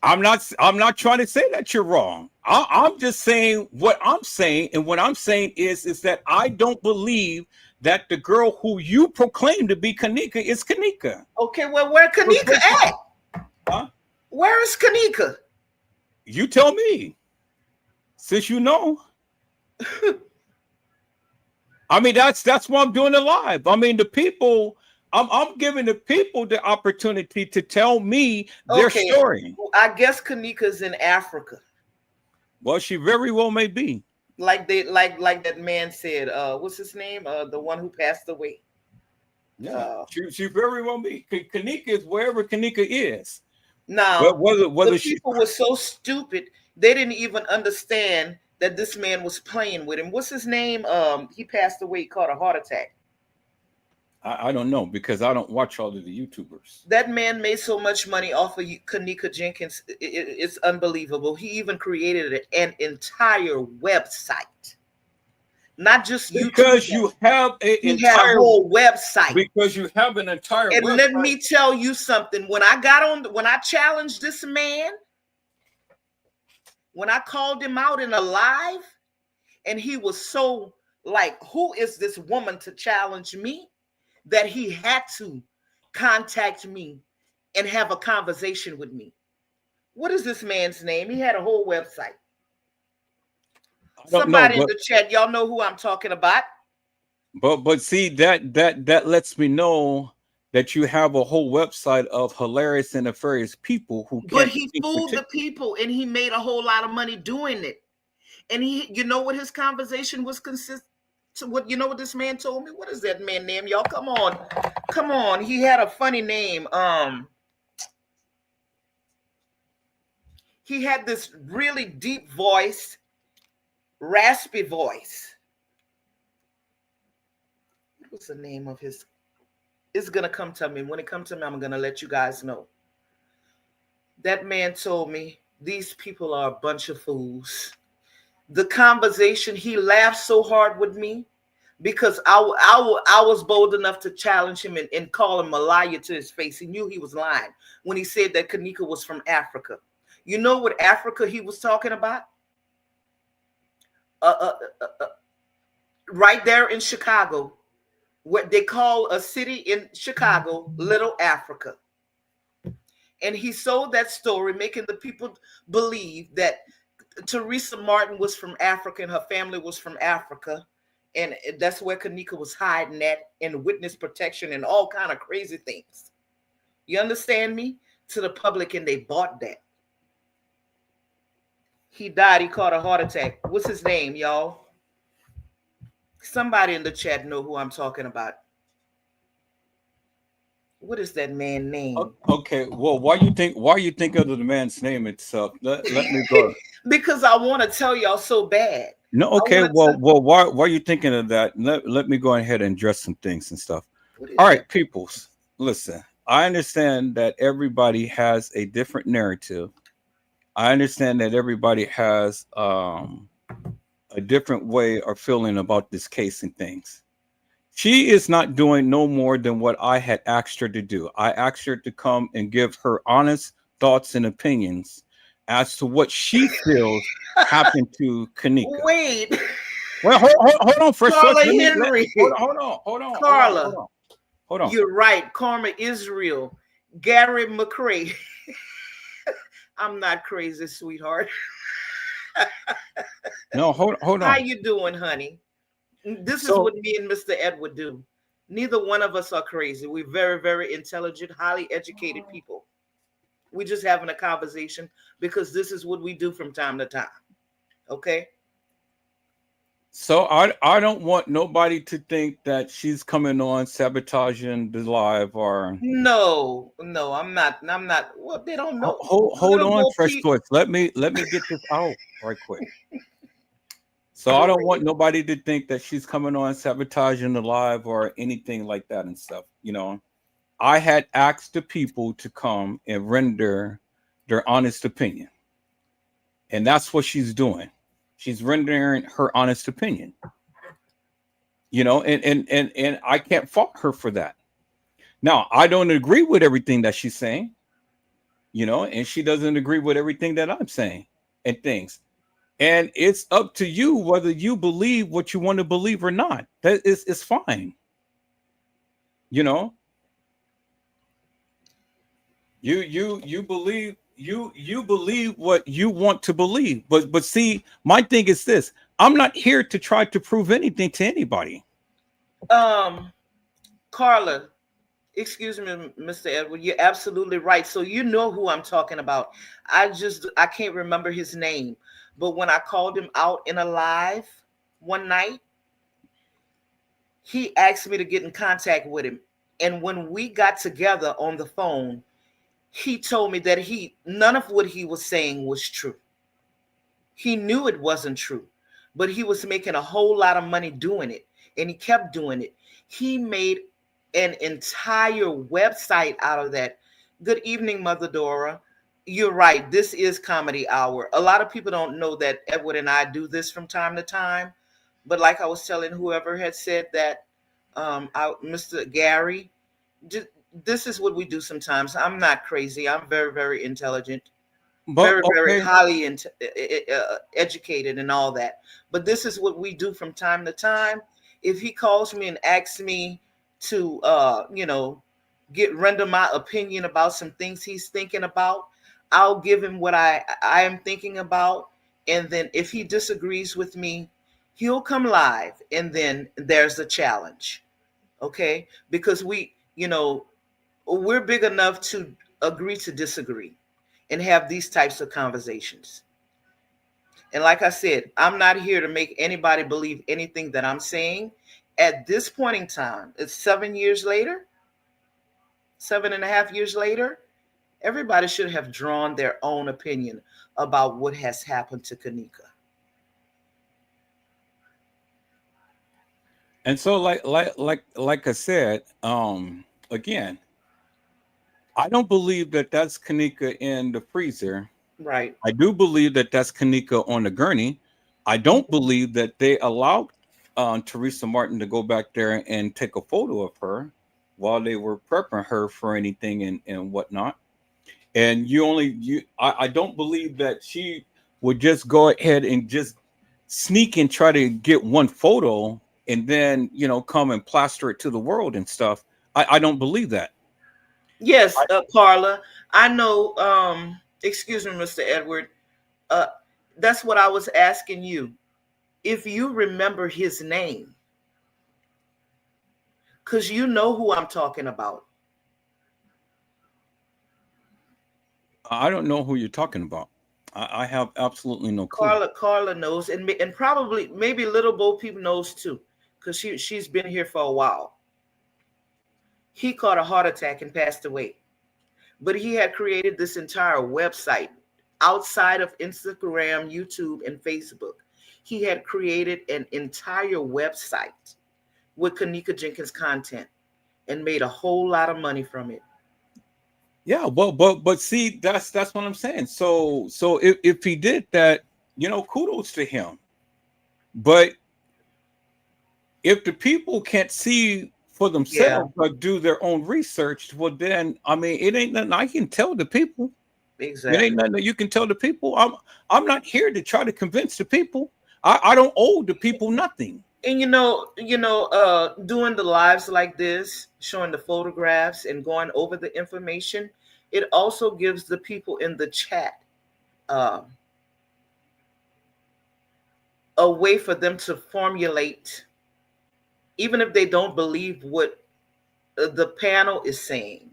I'm not trying to say that you're wrong. I'm just saying what I'm saying, and what I'm saying is that I don't believe that the girl who you proclaim to be Kenneka is Kenneka. Okay, well, where Kenneka at? Huh? Where is Kenneka? You tell me, since you know. I mean, that's why I'm doing it live. I mean, the people, I'm giving the people the opportunity to tell me their story. I guess Kenneka's in Africa. Well, she very well may be. Like that man said, what's his name? The one who passed away. Yeah, she very well be. Kenneka is wherever Kenneka is. Now, whether the people were so stupid, they didn't even understand that this man was playing with him. What's his name? He passed away, caught a heart attack. I don't know, because I don't watch all of the YouTubers. That man made so much money off of Kenneka Jenkins. It's unbelievable. He even created an entire website. Not just because YouTube. You have he had a whole website. Because you have an entire and website. Let me tell you something. When I challenged this man, when I called him out in a live, and he was so like, who is this woman to challenge me, that he had to contact me and have a conversation with me. What is this man's name? He had a whole website. Somebody in the chat, y'all know who I'm talking about. But see, that lets me know that you have a whole website of hilarious and nefarious people who. But he fooled the people, and he made a whole lot of money doing it. And you know what his conversation was consist. So what, you know what this man told me? What is that man name? Y'all come on. He had a funny name. He had this really deep voice, raspy voice. What was the name of his? It's gonna come to me. When it comes to me, I'm gonna let you guys know. That man told me these people are a bunch of fools. The conversation, he laughed so hard with me because I was bold enough to challenge him and call him a liar to his face. He knew he was lying when he said that Kenneka was from Africa. You know what Africa he was talking about? Right there in Chicago, what they call a city in Chicago, Little Africa. And he sold that story, making the people believe that Teresa Martin was from Africa and her family was from Africa, and that's where Kenneka was hiding at, in witness protection and all kind of crazy things. You understand me? To the public, and they bought that. He died. He caught a heart attack. What's his name, y'all? Somebody in the chat know who I'm talking about. What is that man's name? Okay, well, why you think of the man's name itself? Let me go. Because I want to tell y'all so bad. No, okay, well, why are you thinking of that? Let me go ahead and address some things and stuff. All right, peoples, listen. I understand that everybody has a different narrative. I understand that everybody has a different way of feeling about this case and things. She is not doing no more than what I had asked her to do. I asked her to come and give her honest thoughts and opinions as to what she feels happened to Kenneka. Wait. Well, hold on. First, Carla Henry. Hold on. Carla. Hold on. You're right. Karma Israel. Gary McCrae. I'm not crazy, sweetheart. No, hold on. How you doing, honey? This is what me and Mr. Edward do. Neither one of us are crazy. We're very, very intelligent, highly educated people. We're just having a conversation because this is what we do from time to time. Okay? So I don't want nobody to think that she's coming on sabotaging the live or no, I'm not. Well, they don't know. Hold on, Fresh Thoughts. Let me get this out right quick. So I don't want nobody to think that she's coming on sabotaging the live or anything like that and stuff. You know, I had asked the people to come and render their honest opinion. And that's what she's doing. She's rendering her honest opinion. You know, and I can't fault her for that. Now, I don't agree with everything that she's saying. and she doesn't agree with everything that I'm saying and things. And it's up to you whether you believe what you want to believe or not. That is fine. You know, you believe you believe what you want to believe. But see, my thing is this: I'm not here to try to prove anything to anybody. Um, Carla, excuse me, Mr. Edward, you're absolutely right. So you know who I'm talking about. I can't remember his name, but when I called him out in a live one night, he asked me to get in contact with him. And when we got together on the phone, he told me that he none of what he was saying was true. He knew it wasn't true, but he was making a whole lot of money doing it, and he kept doing it. He made an entire website out of that. Good evening, Mother Dora. You're right. This is Comedy Hour. A lot of people don't know that Edward and I do this from time to time. But like I was telling whoever had said that, Mr. Gary, this is what we do sometimes. I'm not crazy. I'm very, very intelligent, But very, very okay, highly educated and all that. But this is what we do from time to time. If he calls me and asks me to, get render my opinion about some things he's thinking about, I'll give him what I am thinking about, and then if he disagrees with me, he'll come live, and then there's the challenge. Okay, because we're big enough to agree to disagree and have these types of conversations. And like I said, I'm not here to make anybody believe anything that I'm saying. At this point in time, it's 7 years later, 7.5 years later, everybody should have drawn their own opinion about what has happened to Kenneka. and so like I said, again, I don't believe that that's Kanika in the freezer. Right. I do believe that that's Kanika on the gurney. I don't believe that they allowed Teresa Martin to go back there and take a photo of her while they were prepping her for anything and whatnot. And I don't believe that she would just go ahead and just sneak and try to get one photo and then come and plaster it to the world and stuff. I don't believe that. Yes, Carla. I know. Excuse me, Mr. Edward. Uh, that's what I was asking you. If you remember his name, because you know who I'm talking about. I don't know who you're talking about. I have absolutely no clue. Carla knows, and probably maybe Little Bo Peep knows too, because she's been here for a while. He caught a heart attack and passed away, but he had created this entire website outside of Instagram, YouTube, and Facebook. He had created an entire website with Kenneka Jenkins content and made a whole lot of money from it. Yeah, but see, that's what I'm saying. So if he did that, kudos to him. But if the people can't see for Yeah, themselves but do their own research, well then I mean it ain't nothing I can tell the people. It ain't exactly. nothing that you can tell the people. I'm not here to try to convince the people. I don't owe the people nothing. And doing the lives like this, showing the photographs and going over the information, it also gives the people in the chat uh, a way for them to formulate, even if they don't believe what the panel is saying.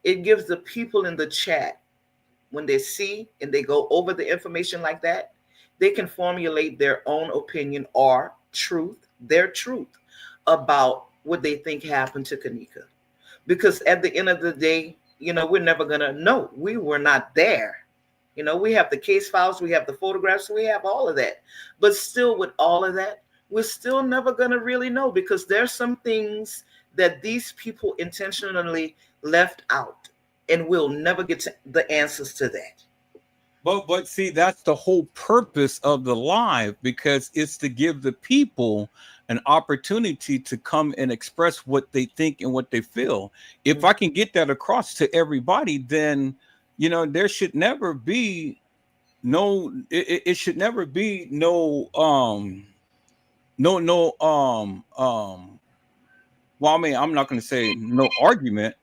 It gives the people in the chat, when they see and they go over the information like that, they can formulate their own opinion or their truth about what they think happened to Kenneka. Because at the end of the day, we're never going to know. We were not there. We have the case files, we have the photographs, we have all of that. But still, with all of that, we're still never going to really know, because there's some things that these people intentionally left out, and we'll never get to the answers to that. But see, that's the whole purpose of the live, because it's to give the people an opportunity to come and express what they think and what they feel. If I can get that across to everybody, then there should never be it should never be no well, I mean, I'm not going to say no argument,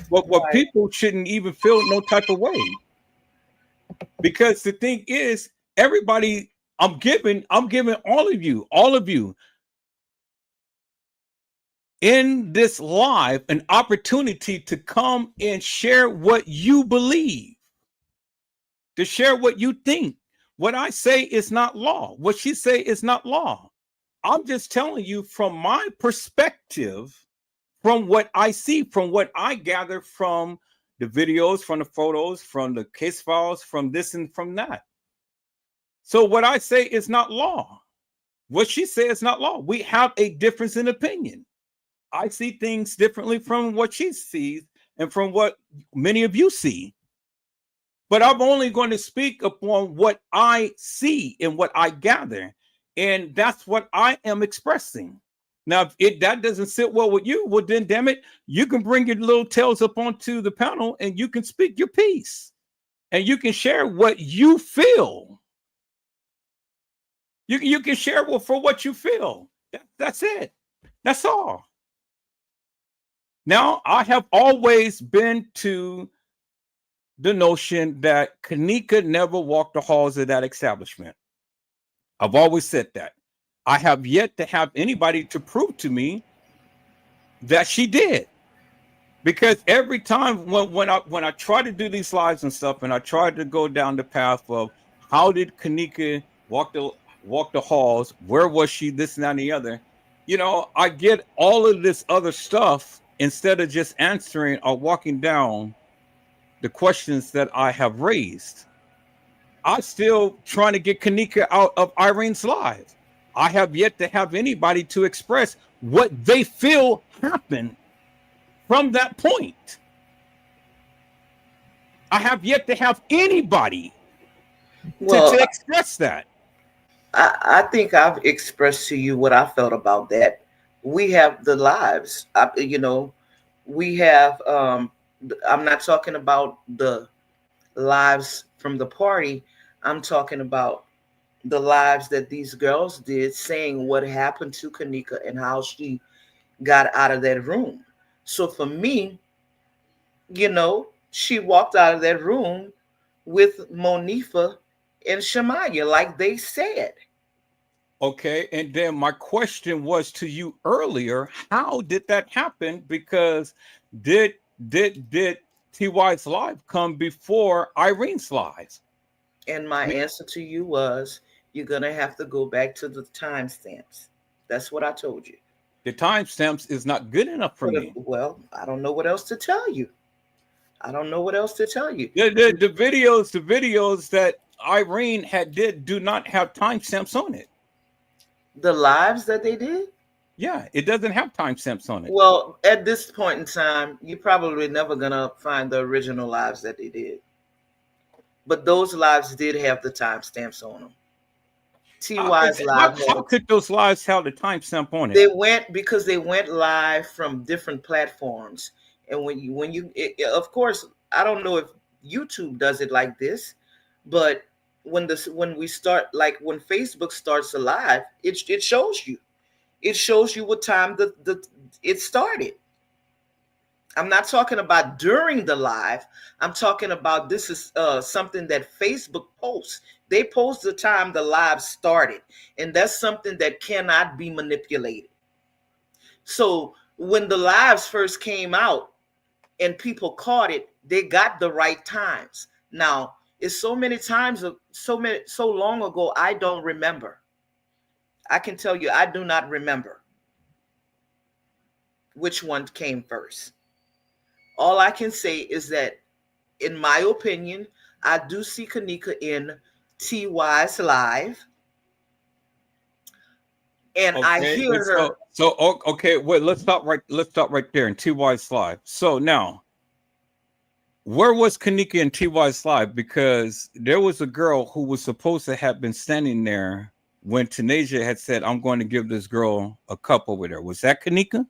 but what Right. people shouldn't even feel no type of way, because the thing is, everybody, I'm giving all of you in this live an opportunity to come and share what you believe, to share what you think. What I say is not law. What she say is not law. I'm just telling you from my perspective, from what I see, from what I gather from the videos, from the photos, from the case files, from this and from that. So what I say is not law. What she says is not law. We have a difference in opinion. I see things differently from what she sees and from what many of you see. But I'm only going to speak upon what I see and what I gather. And that's what I am expressing. Now, if that doesn't sit well with you, well, then damn it, you can bring your little tails up onto the panel and you can speak your piece and you can share what you feel. You can share for what you feel. That's it. That's all. Now, I have always been to the notion that Kenneka never walked the halls of that establishment. I've always said that. I have yet to have anybody to prove to me that she did. Because every time when I try to do these lives and stuff, and I try to go down the path of how did Kenneka walk the halls, where was she, this and that and the other, I get all of this other stuff instead of just answering or walking down the questions that I have raised. I'm still trying to get Kenneka out of Irene's life. I have yet to have anybody to express what they feel happened from that point. I have yet to have anybody Well, to express that. I think I've expressed to you what I felt about that. We have the lives. We have. I'm not talking about the lives from the party. I'm talking about the lives that these girls did, saying what happened to Kenneka and how she got out of that room. So for me, she walked out of that room with Monifa and Shamaya, like they said. Okay, and then my question was to you earlier: how did that happen? Because did did TY's live come before Irene's lives? And my answer to you was, you're going to have to go back to the timestamps. That's what I told you. The timestamps is not good enough for me. Well, I don't know what else to tell you. I don't know what else to tell you. The videos that Irene had did do not have timestamps on it. The lives that they did? Yeah, it doesn't have timestamps on it. Well, at this point in time, you're probably never going to find the original lives that they did. But those lives did have the timestamps on them. TY's live. How could those lives have the timestamp on it? They went live from different platforms, and of course, I don't know if YouTube does it like this, but when we start, like when Facebook starts a live, it shows you what time it started. I'm not talking about during the live. I'm talking about this is something that Facebook posts. They post the time the live started, and that's something that cannot be manipulated. So when the lives first came out and people caught it, they got the right times. Now, it's so many times, so long ago, I don't remember. I can tell you, I do not remember which one came first. All I can say is that, in my opinion, I do see Kenneka in TY's live, and I hear her. So okay, wait. Let's stop right there in TY's live. So now, where was Kenneka in TY's live? Because there was a girl who was supposed to have been standing there when Tanasia had said, "I'm going to give this girl a cup over there." Was that Kenneka?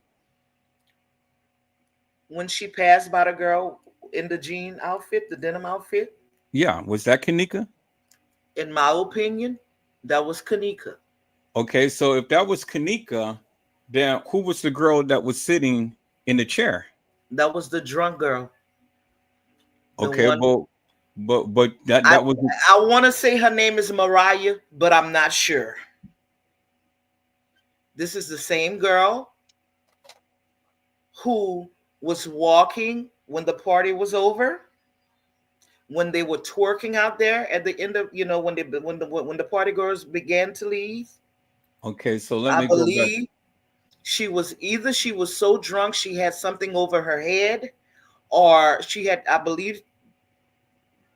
When she passed by the girl, in the jean outfit, the denim outfit. Yeah, was that Kenneka? In my opinion, that was Kenneka. Okay, so if that was Kenneka, then who was the girl that was sitting in the chair? That was the drunk girl. The Okay, one but that I that was I want to say her name is Mariah, but I'm not sure. This is the same girl who was walking when the party was over, when they were twerking out there at the end of, when the party girls began to leave. okay. So let I me go back. believe she was so drunk she had something over her head, or she had, I believe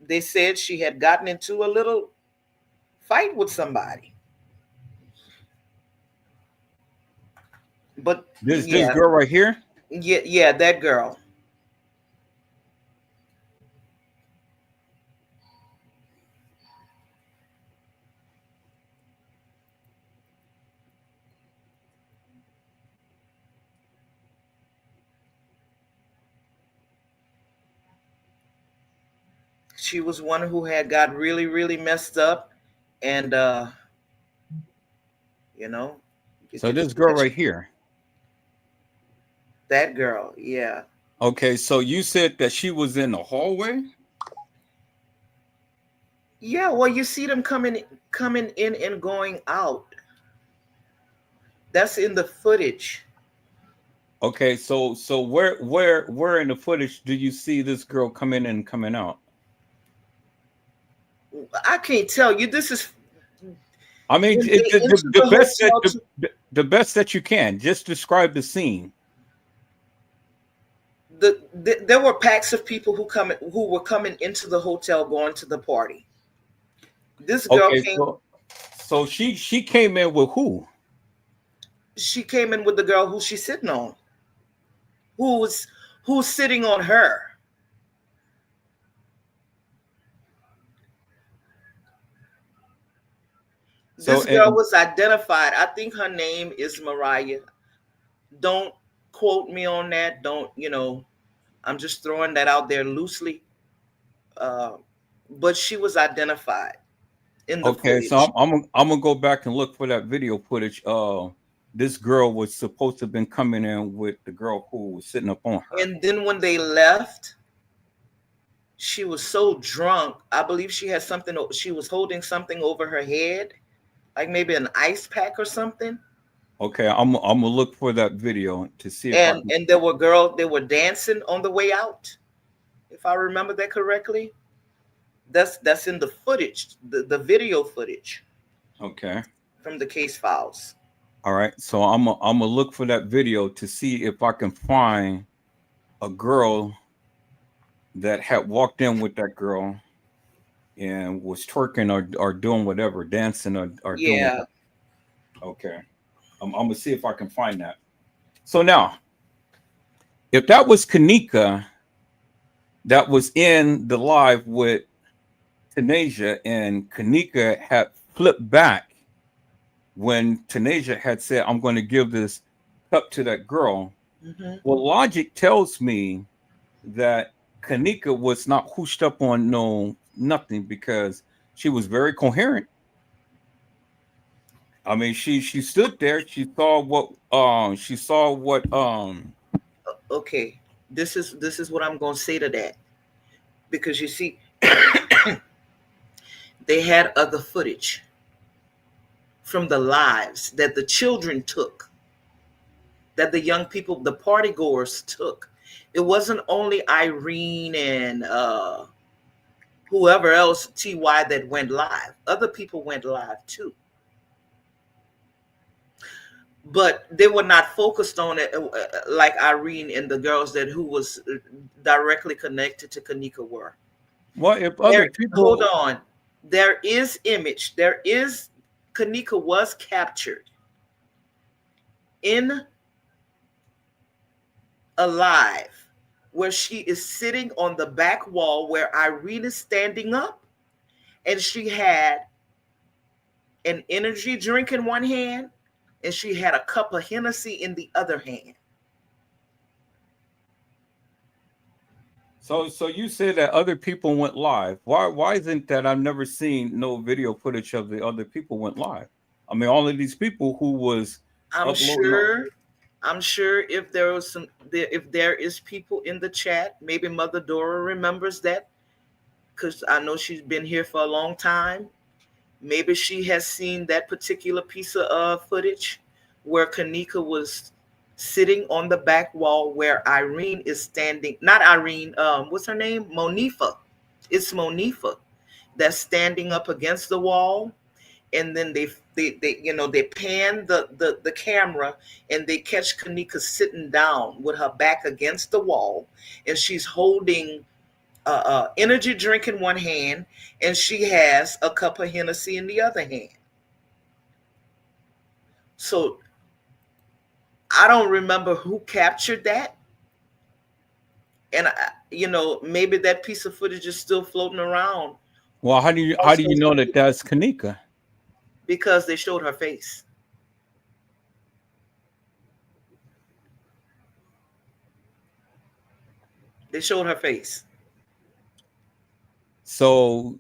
they said she had gotten into a little fight with somebody. But This yeah, girl right here. yeah, that girl. She was one who had got really, really messed up, and you know, So this girl right here. that girl, yeah, Okay, so you said that she was in the hallway. yeah. Well, you see them coming in and going out. That's in the footage. Okay, so where in the footage do you see this girl coming in and coming out? I can't tell you. This is I mean, when they the, entered the the best that hotel. the best that you can. Just describe the scene. There were packs of people who were coming into the hotel going to the party. This girl Okay, came. so she came in with who? She came in with the girl who she's sitting on, who's who's sitting on her. So This girl was identified. I think her name is Mariah. Don't quote me on that. Don't, I'm just throwing that out there loosely. Uh, but she was identified in the okay, so footage. I'm gonna go back and look for that video footage. This girl was supposed to have been coming in with the girl who was sitting up on her. And then when they left, she was so drunk. I believe she had something, she was holding something over her head, like maybe an ice pack or something. Okay, I'm gonna look for that video to see if I And can. and there were girls, they were dancing on the way out, if I remember that correctly. That's in the footage, the video footage Okay, from the case files. all right. So I'm gonna look for that video to see if I can find a girl that had walked in with that girl and was twerking or doing whatever, dancing or doing Yeah. whatever. Okay, I'm gonna see if I can find that. So now, if that was Kenneka that was in the live with Tanasia, and Kenneka had flipped back when Tanasia had said, "I'm going to give this cup to that girl." Hmm. Well, logic tells me that Kenneka was not hooshed up on no nothing because she was very coherent. I mean, she stood there. She saw what Okay. This is what I'm going to say to that, because you see, they had other footage from the lives that the children took, that the young people, the party goers took. It wasn't only Irene and whoever else, TY, that went live. Other people went live too. But they were not focused on it like Irene and the girls that who was directly connected to Kenneka were. well, if There, other hold people. on. There is image. There is Kenneka was captured in alive, where she is sitting on the back wall where Irene is standing up, and she had an energy drink in one hand and she had a cup of Hennessy in the other hand. So you said that other people went live. Why isn't that I've never seen no video footage of the other people went live? I mean, all of these people who was I'm uploading. sure. I'm sure if there was if there is people in the chat, maybe Mother Dora remembers that because I know she's been here for a long time. Maybe she has seen that particular piece of footage where Kenneka was sitting on the back wall where Irene is standing. Not Irene. What's her name? Monifa. It's Monifa that's standing up against the wall, and then they they pan the camera, and they catch Kenneka sitting down with her back against the wall, and she's holding energy drink in one hand, and she has a cup of Hennessy in the other hand. So I don't remember who captured that, and maybe that piece of footage is still floating around Well, on how do you know social that media that's Kanika? because they showed her face. They showed her face. So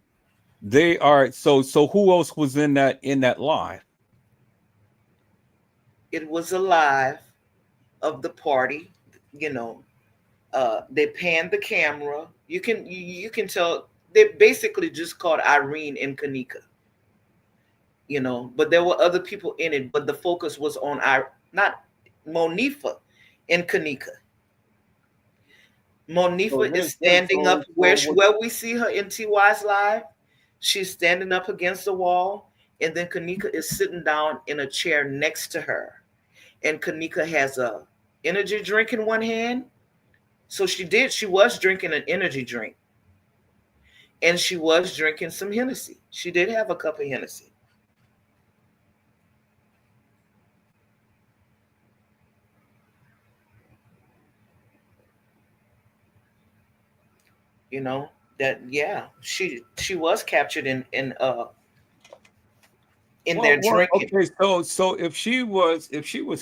they are so who else was in that live? It was a live of the party. You know, they panned the camera. You can tell they basically just called Irene and Kenneka. But there were other people in it, but the focus was on I not Monifa and Kenneka. So Monifa is then standing up so what? where we see her in TY's live. She's standing up against the wall, and then Kenneka is sitting down in a chair next to her. And Kenneka has a energy drink in one hand. So she was drinking an energy drink, and she was drinking some Hennessy. She did have a cup of Hennessy. You know that yeah, she was captured in their Well, drinking. okay. So if she was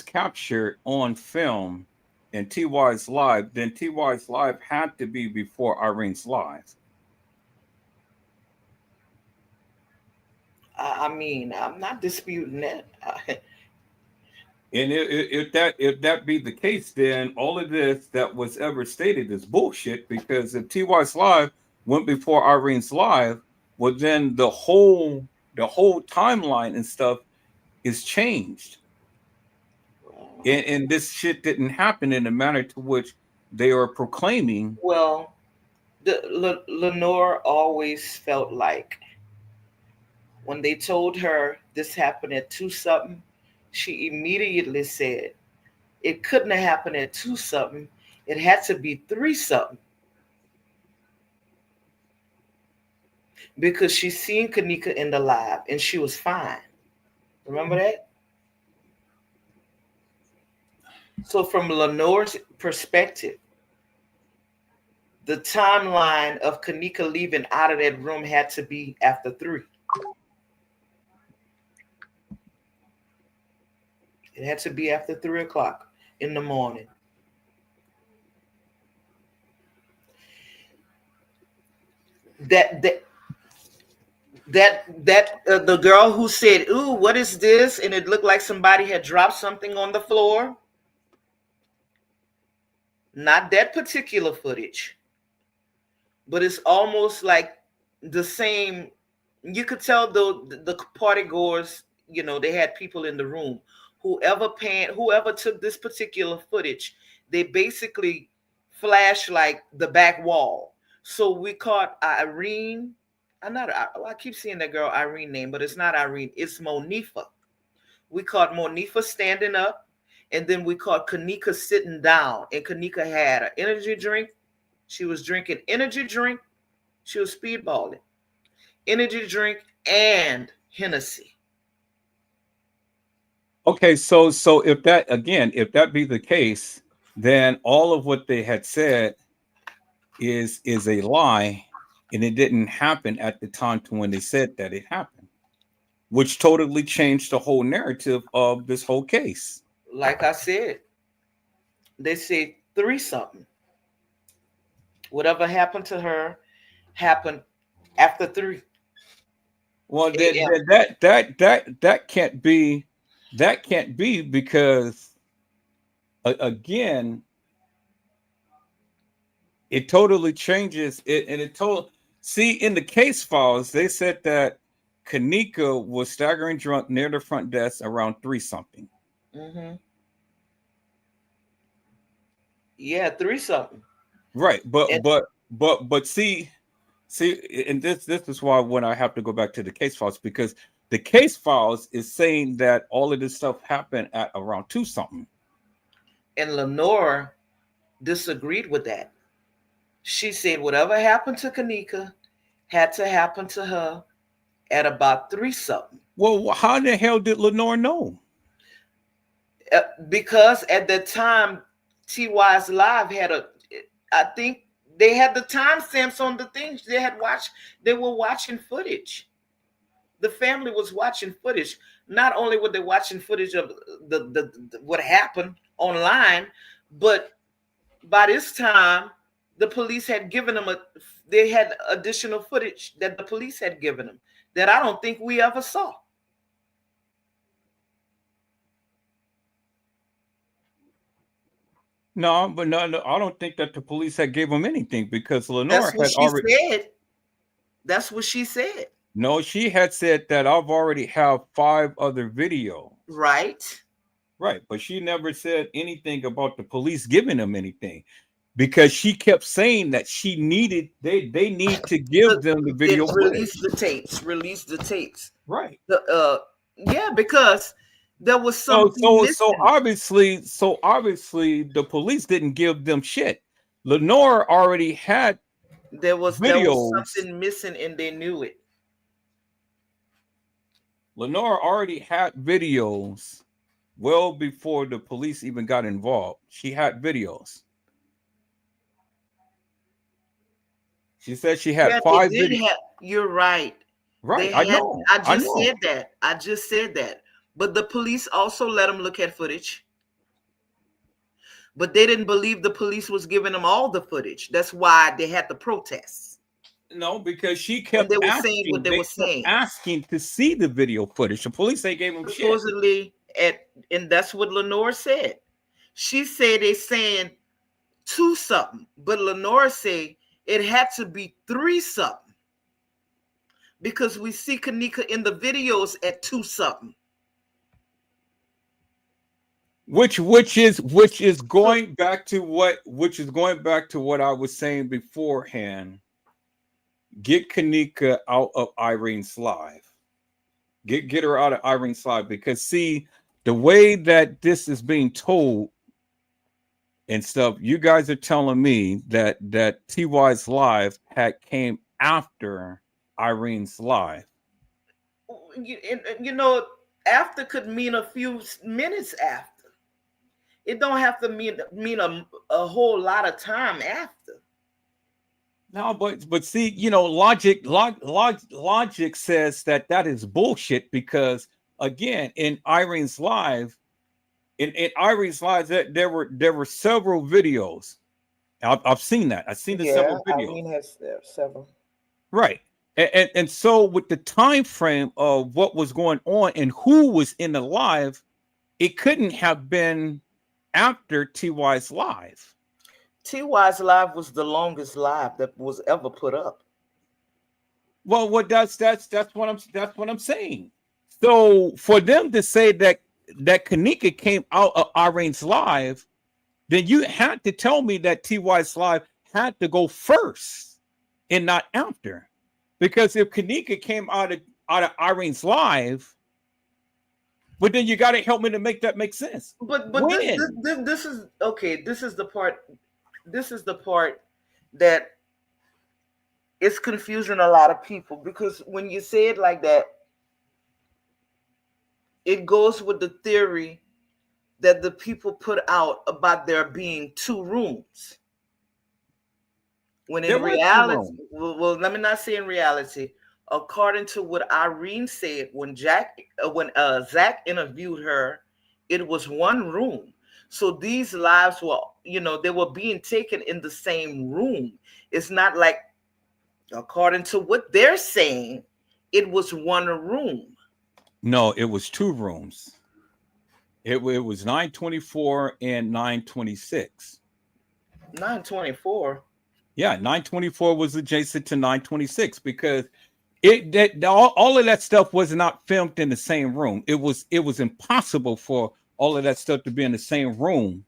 captured on film in TY's live, then TY's live had to be before Irene's live. I mean, I'm not disputing that. And if that be the case, then all of this that was ever stated is bullshit. Because if TY's live went before Irene's live, well, then the whole timeline and stuff is changed. And this shit didn't happen in the manner to which they are proclaiming. Well, Lenore always felt like when they told her this happened at two something, she immediately said it couldn't have happened at two something. It had to be three something because she seen Kenneka in the live and she was fine. Remember that? So from Lenore's perspective, the timeline of Kenneka leaving out of that room had to be after 3. It had to be after 3 o'clock in the morning. That the girl who said, "Ooh, what is this?" and it looked like somebody had dropped something on the floor. Not that particular footage, but it's almost like the same. You could tell though the party goers, they had people in the room. Whoever took this particular footage, they basically flashed like the back wall. So we caught Irene. I keep seeing that girl Irene name, but it's not Irene. It's Monifa. We caught Monifa standing up, and then we caught Kenneka sitting down. And Kenneka had an energy drink. She was drinking energy drink. She was speedballing. Energy drink and Hennessy. Okay, so if that again, if that be the case, then all of what they had said is a lie, and it didn't happen at the time to when they said that it happened, which totally changed the whole narrative of this whole case. Like I said, they say 3 something. Whatever happened to her happened after 3 Well, a.m. that can't be. That can't be because again, it totally changes it, and it told. See, in the case files, they said that Kenneka was staggering drunk near the front desk around 3 something. Hmm. Yeah, 3 something. Right, And but see, and this is why when I have to go back to the case files because the case files is saying that all of this stuff happened at around 2 something. Lenore disagreed with that. She said whatever happened to Kenneka had to happen to her at about 3 something. Well, how the hell did Lenore know? Because at that time, TY's Live had I think they had the timestamps on the things they had watched. They were watching footage. The family was watching footage. Not only were they watching footage of the what happened online, but by this time, the police had given them they had additional footage that the police had given them that I don't think we ever saw. No, but no, I don't think that the police had gave him anything because Lenore That's what had she already. said. That's what she said. No, she had said that I've already have 5 other videos. Right. Right, but she never said anything about the police giving them anything because she kept saying that she needed they need to give them the It video released footage. the tapes. Released the tapes. Right. The yeah, because there was So something so so missing. obviously so obviously the police didn't give them shit. Lenore already had There was videos. something missing, and they knew it. Lenore already had videos well before the police even got involved. She had videos. She said she had Yeah, they five did videos. have. You're right. Right. They I had. know. I I just know. said that. I just said that. But the police also let them look at footage. But they didn't believe the police was giving them all the footage. That's why they had the protests. No, because she And kept they were saying what asking. they They were kept saying. asking to see the video footage. The police they gave them shit. Supposedly and that's what Lenore said. She said they saying 2 something, but Lenore said it had to be 3 something because we see Kenneka in the videos at 2 something. Which is So going back to what I was saying beforehand. Get Kanika out of Irene's life. Get her out of Irene's life because see the way that this is being told and stuff. You guys are telling me that Ty's live had came after Irene's live. you know, after could mean a few minutes after. It don't have to mean a whole lot of time after. No, but see, logic says that is bullshit because again, in Irene's live, that there were several videos. I've seen that. I've seen the Yeah, several videos. Irene has several. Right. And so with the time frame of what was going on and who was in the live, it couldn't have been after TY's live. TY's live was the longest live that was ever put up. Well, that's what I'm saying. So for them to say that Kanika came out of Irene's live, then you had to tell me that TY's live had to go first and not after. Because if Kanika came out of Irene's live, but then you got to help me to make that make sense. But When? this is okay. This is the part. This is the part that is confusing a lot of people because when you say it like that, it goes with the theory that the people put out about there being 2 rooms. When There in were two reality, rooms. well, let me not say in reality. According to what Irene said, when Zach interviewed her, it was 1 room. So these lives were, they were being taken in the same room. It's not like, according to what they're saying, it was one room. No, it was two rooms. It was 924 and 926. 924. Yeah, 924 was adjacent to 926 because all of that stuff was not filmed in the same room. It was impossible for all of that stuff to be in the same room.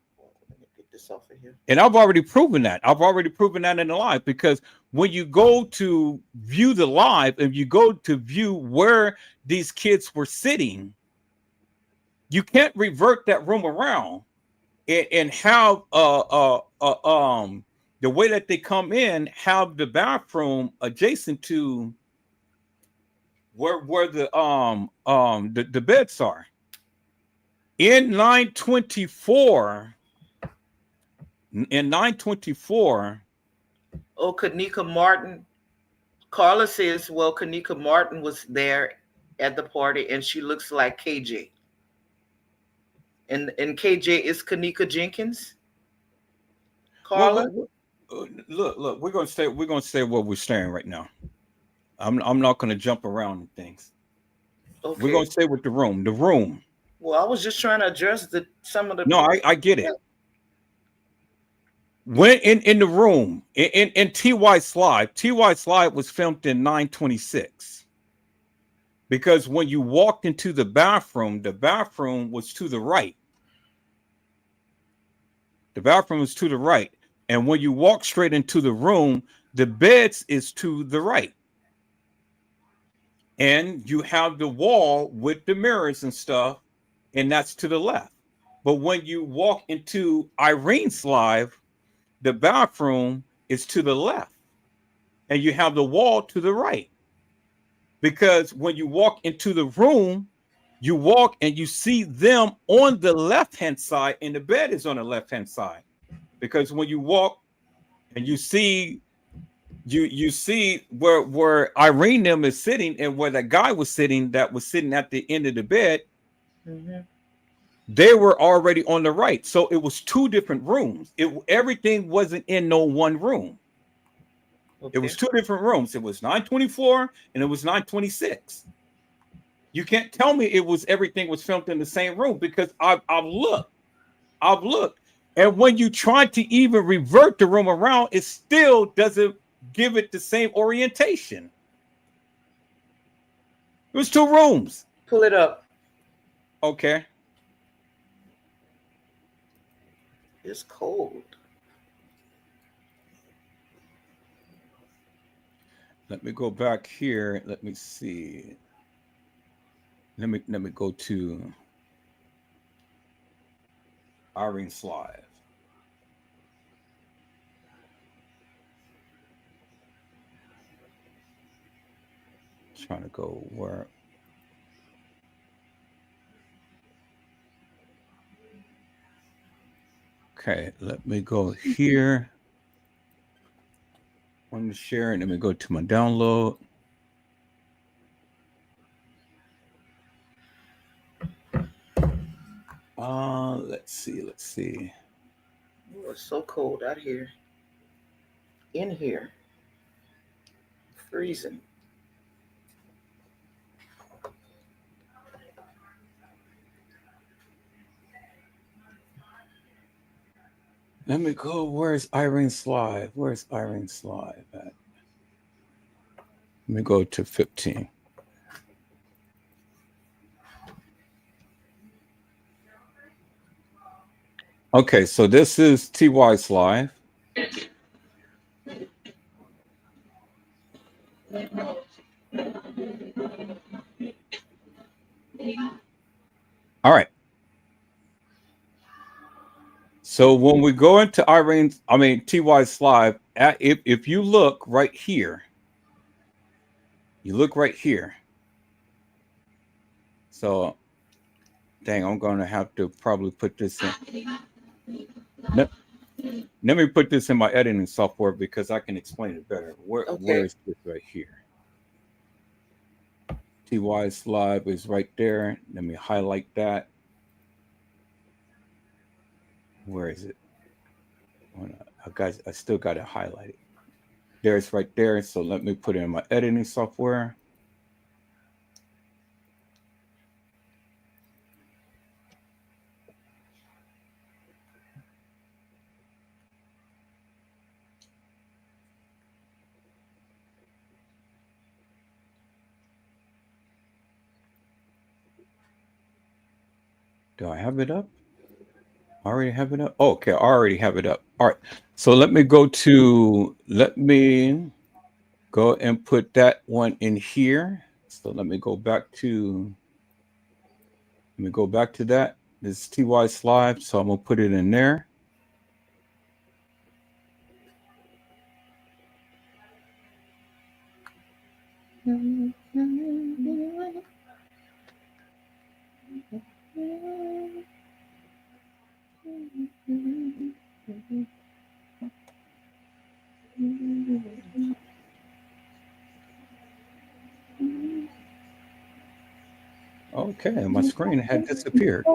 Let me get this off of here. And I've already proven that. I've already proven that in the live, because when you go to view the live and you go to view where these kids were sitting, you can't revert that room around and have the way that they come in, have the bathroom adjacent to where the beds are. In 924, Oh, Kenneka Martin. Carla says, well, Kenneka Martin was there at the party and she looks like KJ. And KJ is Kenneka Jenkins. Carla? Well, look, we're gonna stay where we're staying right now. I'm not gonna jump around things. Okay. We're gonna stay with the room. The room. Well, I was just trying to address some of the. No, I get it. When in the room in TY Slide was filmed in 926. Because when you walked into the bathroom was to the right. The bathroom was to the right. And when you walk straight into the room, the beds is to the right. And you have the wall with the mirrors and stuff, and that's to the left. But when you walk into Irene's live, the bathroom is to the left. And you have the wall to the right. Because when you walk into the room, you walk and you see them on the left-hand side, and the bed is on the left-hand side. Because when you walk and you see where Irene them is sitting, and where that guy was sitting that was sitting at the end of the bed, they were already on the right. So it was two different rooms. Everything wasn't in no one room. Okay. It was two different rooms. It was 924 and it was 926. You can't tell me everything was filmed in the same room, because I've looked. And when you try to even revert the room around, it still doesn't give it the same orientation. It was two rooms. Pull it up. Okay. It's cold. Let me go back here. Let me see. Let me go to Irene's live. Trying to go where. Okay, let me go here. On the share, and let me go to my download. Let's see. Oh, it's so cold out here. In here. Freezing. Let me go. Where's Irene's live? Where's Irene's live at? Let me go to 15. Okay, so this is TY's live. All right. So when we go into TY's live, if you look right here, So, dang, I'm going to have to probably put this in. Let me put this in my editing software, because I can explain it better. Where is this right here? TY's live is right there. Let me highlight that. Where is it? I still got it highlighted. There it's right there. So let me put it in my editing software. Do I have it up? I already have it up. Oh, okay, I already have it up. All right. So let me go and put that one in here. So let me go back to that. This is TY Live, so I'm gonna put it in there. Okay, my screen had disappeared.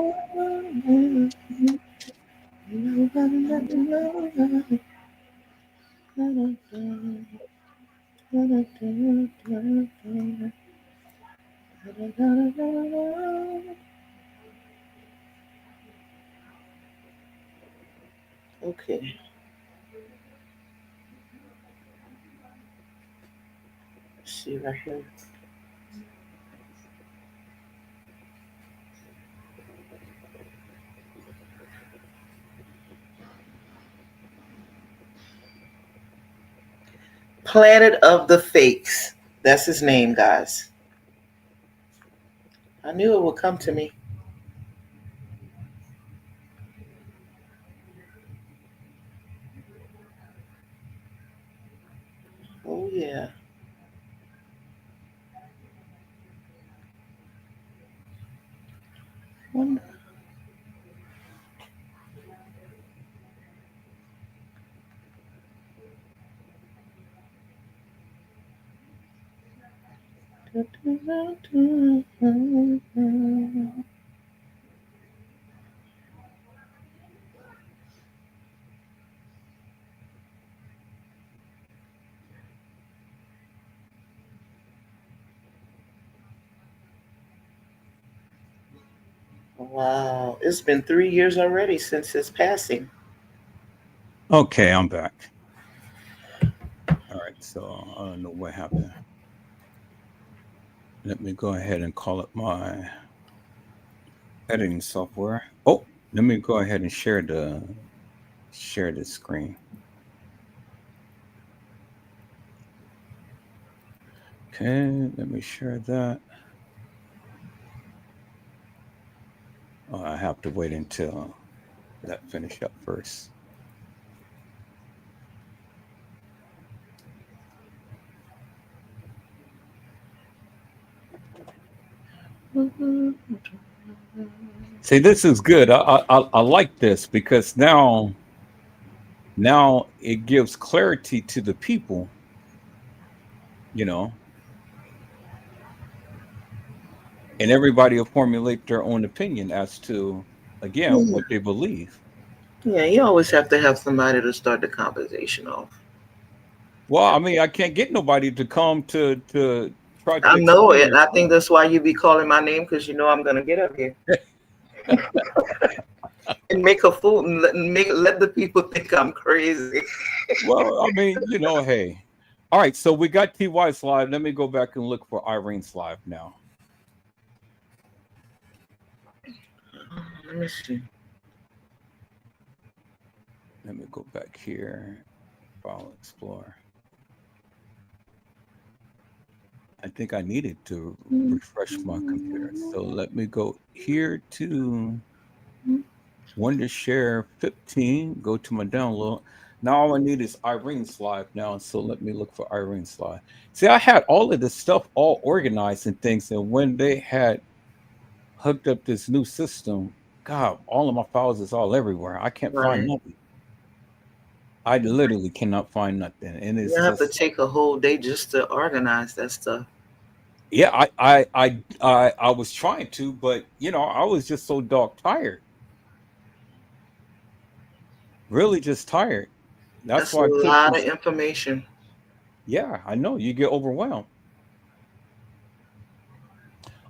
Okay. Let's see right here. Planet of the Fakes. That's his name, guys. I knew it would come to me. Oh yeah. Wonder. Wow, it's been 3 years already since his passing. Okay, I'm back. All right, so I don't know what happened. Let me go ahead and call up my editing software. Oh, let me go ahead and share the screen. Okay, let me share that. Oh, I have to wait until that finish up first. See, this is good. I like this because now it gives clarity to the people, you know, and everybody will formulate their own opinion as to again Yeah. what they believe. Yeah, you always have to have somebody to start the conversation off. Well, I mean, I can't get nobody to come to try to I know explain it, their and I think point. that's why you be calling my name because you know I'm gonna get up here and make a fool and let the people think I'm crazy. Well, I mean, hey. All right, so we got TY's live. Let me go back and look for Irene's live now. Let me see. Let me go back here. File Explorer. I think I needed to refresh my computer. So let me go here to Wondershare 15. Go to my download. Now all I need is Irene's live now. So let me look for Irene's live. See, I had all of this stuff all organized and things. And when they had hooked up this new system, God, all of my files is all everywhere. I can't find Right. nothing. I literally cannot find nothing. And You it's have to just take a whole day just to organize that stuff. yeah, I was trying to, but I was just so dog tired. Really just tired. That's That's a why I took lot of this. information. Yeah, I know you get overwhelmed.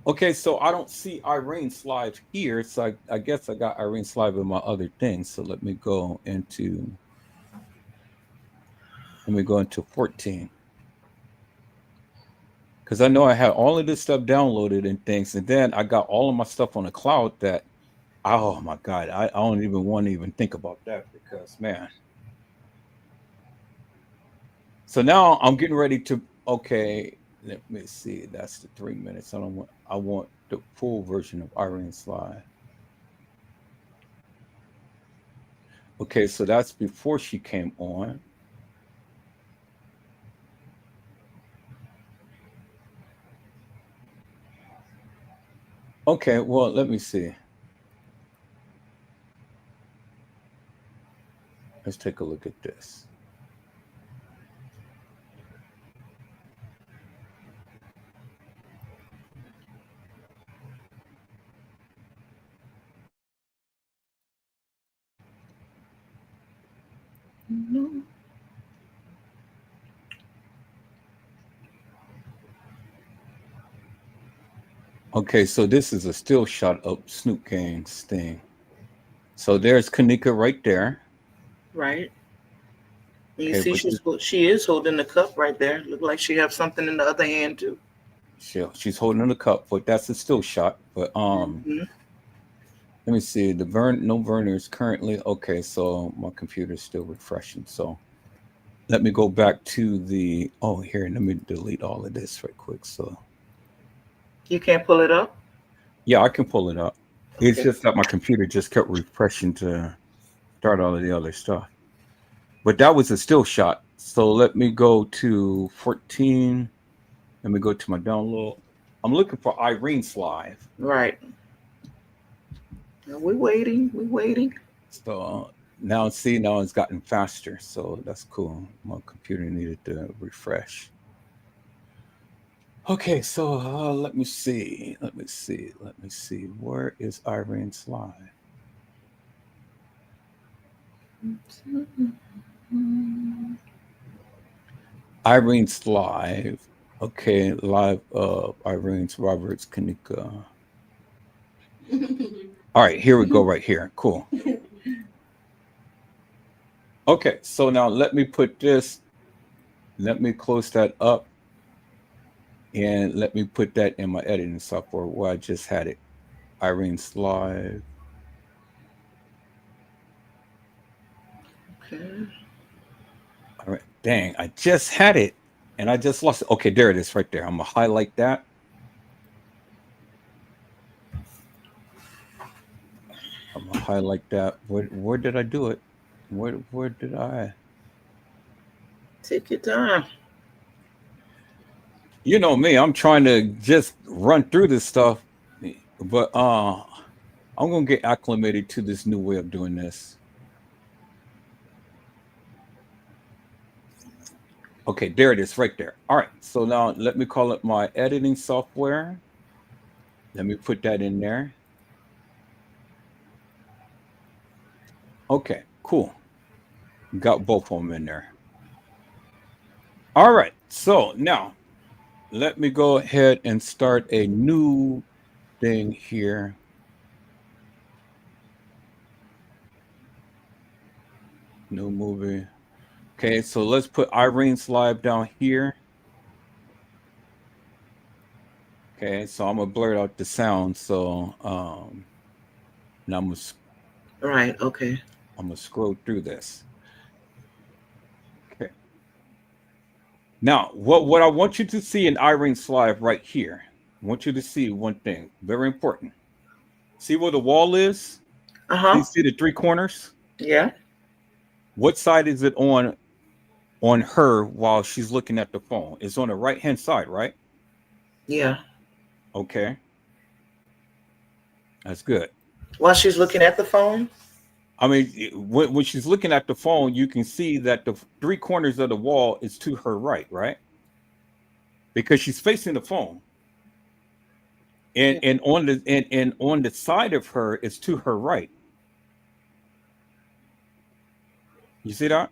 Okay, so I don't see Irene's live here, so I guess I got Irene's live in my other thing. So let me go into 14 because I know I had all of this stuff downloaded and things, and then I got all of my stuff on the cloud that oh my god, I don't even want to even think about that because man. So now I'm getting ready to okay. Let me see. That's the 3 minutes. I want the full version of Irene's live. Okay, so that's before she came on. Okay, well, let me see. Let's take a look at this. Mhm. Okay, so this is a still shot of Snoop Gang's thing. So there's Kanika right there. Right. And you Okay, see, but she is holding the cup right there. Look like she have something in the other hand too. she's holding the cup, but that's a still shot. But Hmm. let me see. The burn no burners currently. Okay, so my computer's still refreshing. So let me go back to the oh here, let me delete all of this right quick. So You can't pull it up. yeah, I can pull it up. It's Okay. just that my computer just kept refreshing to start all of the other stuff. But that was a still shot. So let me go to 14. Let me go to my download. I'm looking for Irene's live. Right. Now we waiting. We waiting. So now see now it's gotten faster. So that's cool. My computer needed to refresh. Okay, so let me see. Let me see. Let me see. Where is Irene's live? Irene's live. Okay, live Irene's Roberts Kanika. All right, here we go right here. Cool. Okay, so now let me put this, let me close that up and let me put that in my editing software where I just had it. Irene's live. Okay. All right. Dang, I just had it and I just lost it. Okay, there it is right there. I'm gonna highlight that. I'm gonna highlight that. Where did I do it? Where did I Take your time. you know me, I'm trying to just run through this stuff, but I'm gonna get acclimated to this new way of doing this. Okay, there it is right there. All right, so now let me call it my editing software. Let me put that in there. Okay, cool. Got both of them in there. All right, so now let me go ahead and start a new thing here. New movie. Okay, so let's put Irene's live down here. Okay, so I'm gonna blur out the sound. So now Right. Okay. I'm gonna scroll through this. Okay. Now, what I want you to see in Irene's live right here, I want you to see one thing, very important. See where the wall is? Uh Do huh. you see the three corners? Yeah. What side is it on her while she's looking at the phone? It's on the right hand side, right? Yeah. Okay, that's good. While she's looking at the phone. I mean, when she's looking at the phone, you can see that the three corners of the wall is to her right, right? Because she's facing the phone, Yeah. and on the side of her is to her right. You see that?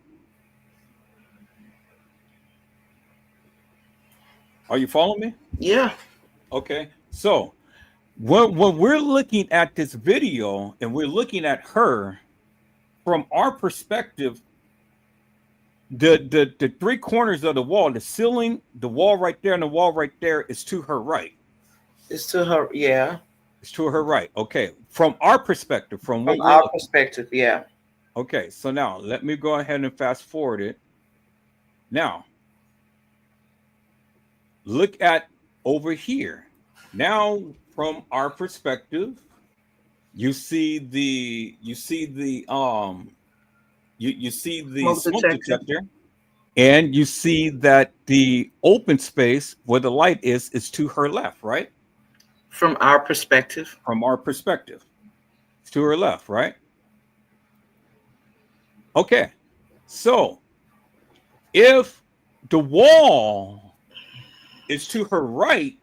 Are you following me? Yeah. Okay. So when we're looking at this video and we're looking at her from our perspective, the three corners of the wall, the ceiling, the wall right there, and the wall right there is to her right. It's to her. Yeah. It's to her right. Okay. From our perspective, from From what we're our looking. perspective. Yeah. Okay. So now let me go ahead and fast forward it. Now look at over here. Now from our perspective, you see the Smoke smoke detector. detector, and you see that the open space where the light is to her left, right? From our perspective. From our perspective, it's to her left, right? Okay. So if the wall is to her right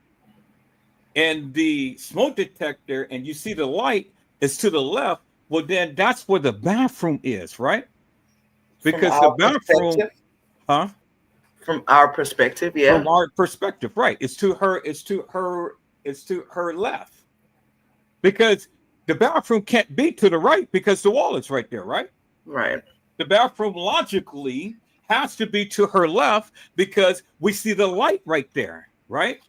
and the smoke detector and you see the light is to the left, well, then that's where the bathroom is, right? From Because the our bathroom, perspective. huh? From our perspective. From Yeah. our perspective, right? It's to her left. Because the bathroom can't be to the right because the wall is right there, right? Right. The bathroom logically has to be to her left because we see the light right there, right?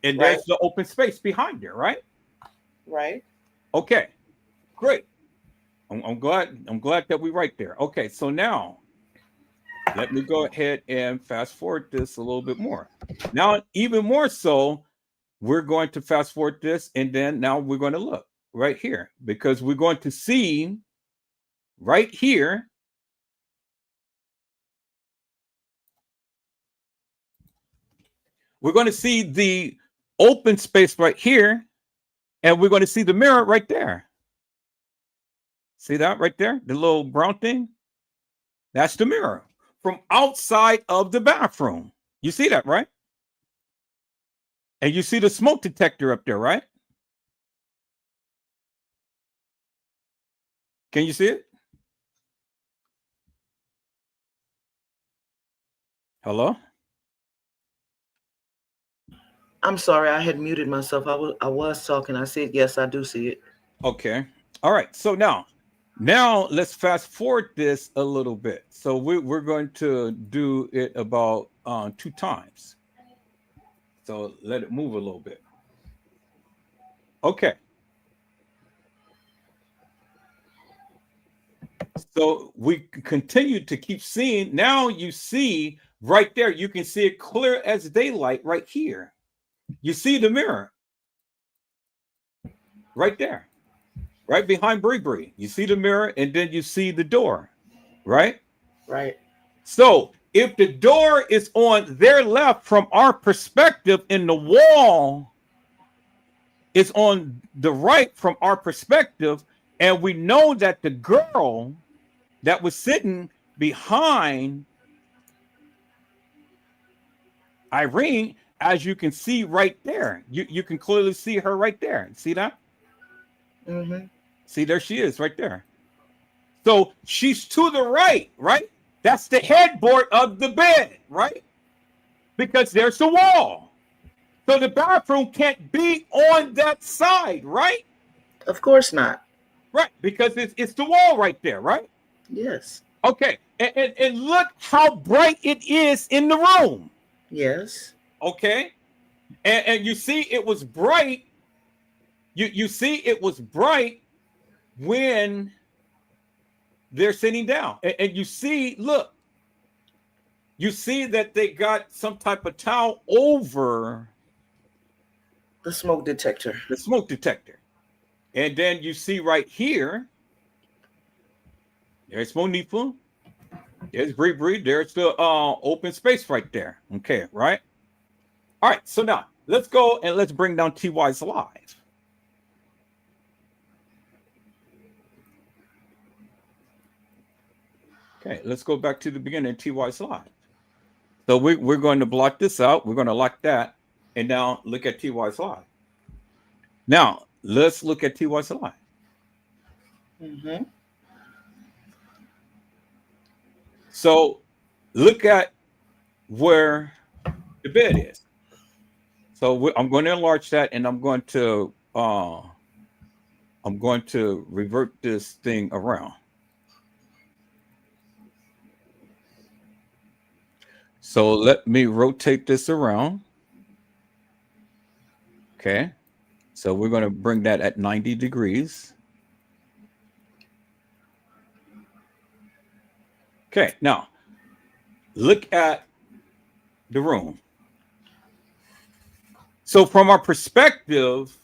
And Right. there's the open space behind there, right? Right. Okay, great. I'm glad that we're right there. Okay, so now let me go ahead and fast forward this a little bit more. Now, even more so, we're going to fast forward this, and then now we're going to look right here because we're going to see right here. We're going to see the open space right here, and we're going to see the mirror right there. See that right there? The little brown thing? That's the mirror from outside of the bathroom. You see that, right? And you see the smoke detector up there, right? Can you see it? Hello? I'm sorry, I had muted myself. I was talking. I said yes, I do see it. Okay. All right. So now let's fast forward this a little bit. So we're going to do it about 2 times. So let it move a little bit. Okay. So we continue to keep seeing. Now you see right there, you can see it clear as daylight right here. You see the mirror right there, right behind Bree. You see the mirror and then you see the door, right? Right. So if the door is on their left from our perspective and the wall is on the right from our perspective, and we know that the girl that was sitting behind Irene, as you can see right there, you can clearly see her right there. See that? Mm-hmm. See, there she is right there. So she's to the right, right? That's the headboard of the bed, right? Because there's the wall. So the bathroom can't be on that side, right? Of course not. Right, because it's the wall right there, right? Yes. Okay, and look how bright it is in the room. Yes. Okay, and you see it was bright. You see it was bright when they're sitting down, and you see, look, you see that they got some type of towel over The smoke detector. the smoke detector, and then you see right here, there's Monifa, there's Bree, there's the open space right there. Okay, right? All right, so now let's go and let's bring down TY's live. Okay, let's go back to the beginning of TY's live. So we're going to block this out. We're going to lock that. And now look at TY's live. Now let's look at TY's live. Mm-hmm. So look at where the bed is. So I'm going to enlarge that, and I'm going to revert this thing around. So let me rotate this around. Okay. So we're going to bring that at 90 degrees. Okay. Now look at the room. So from our perspective,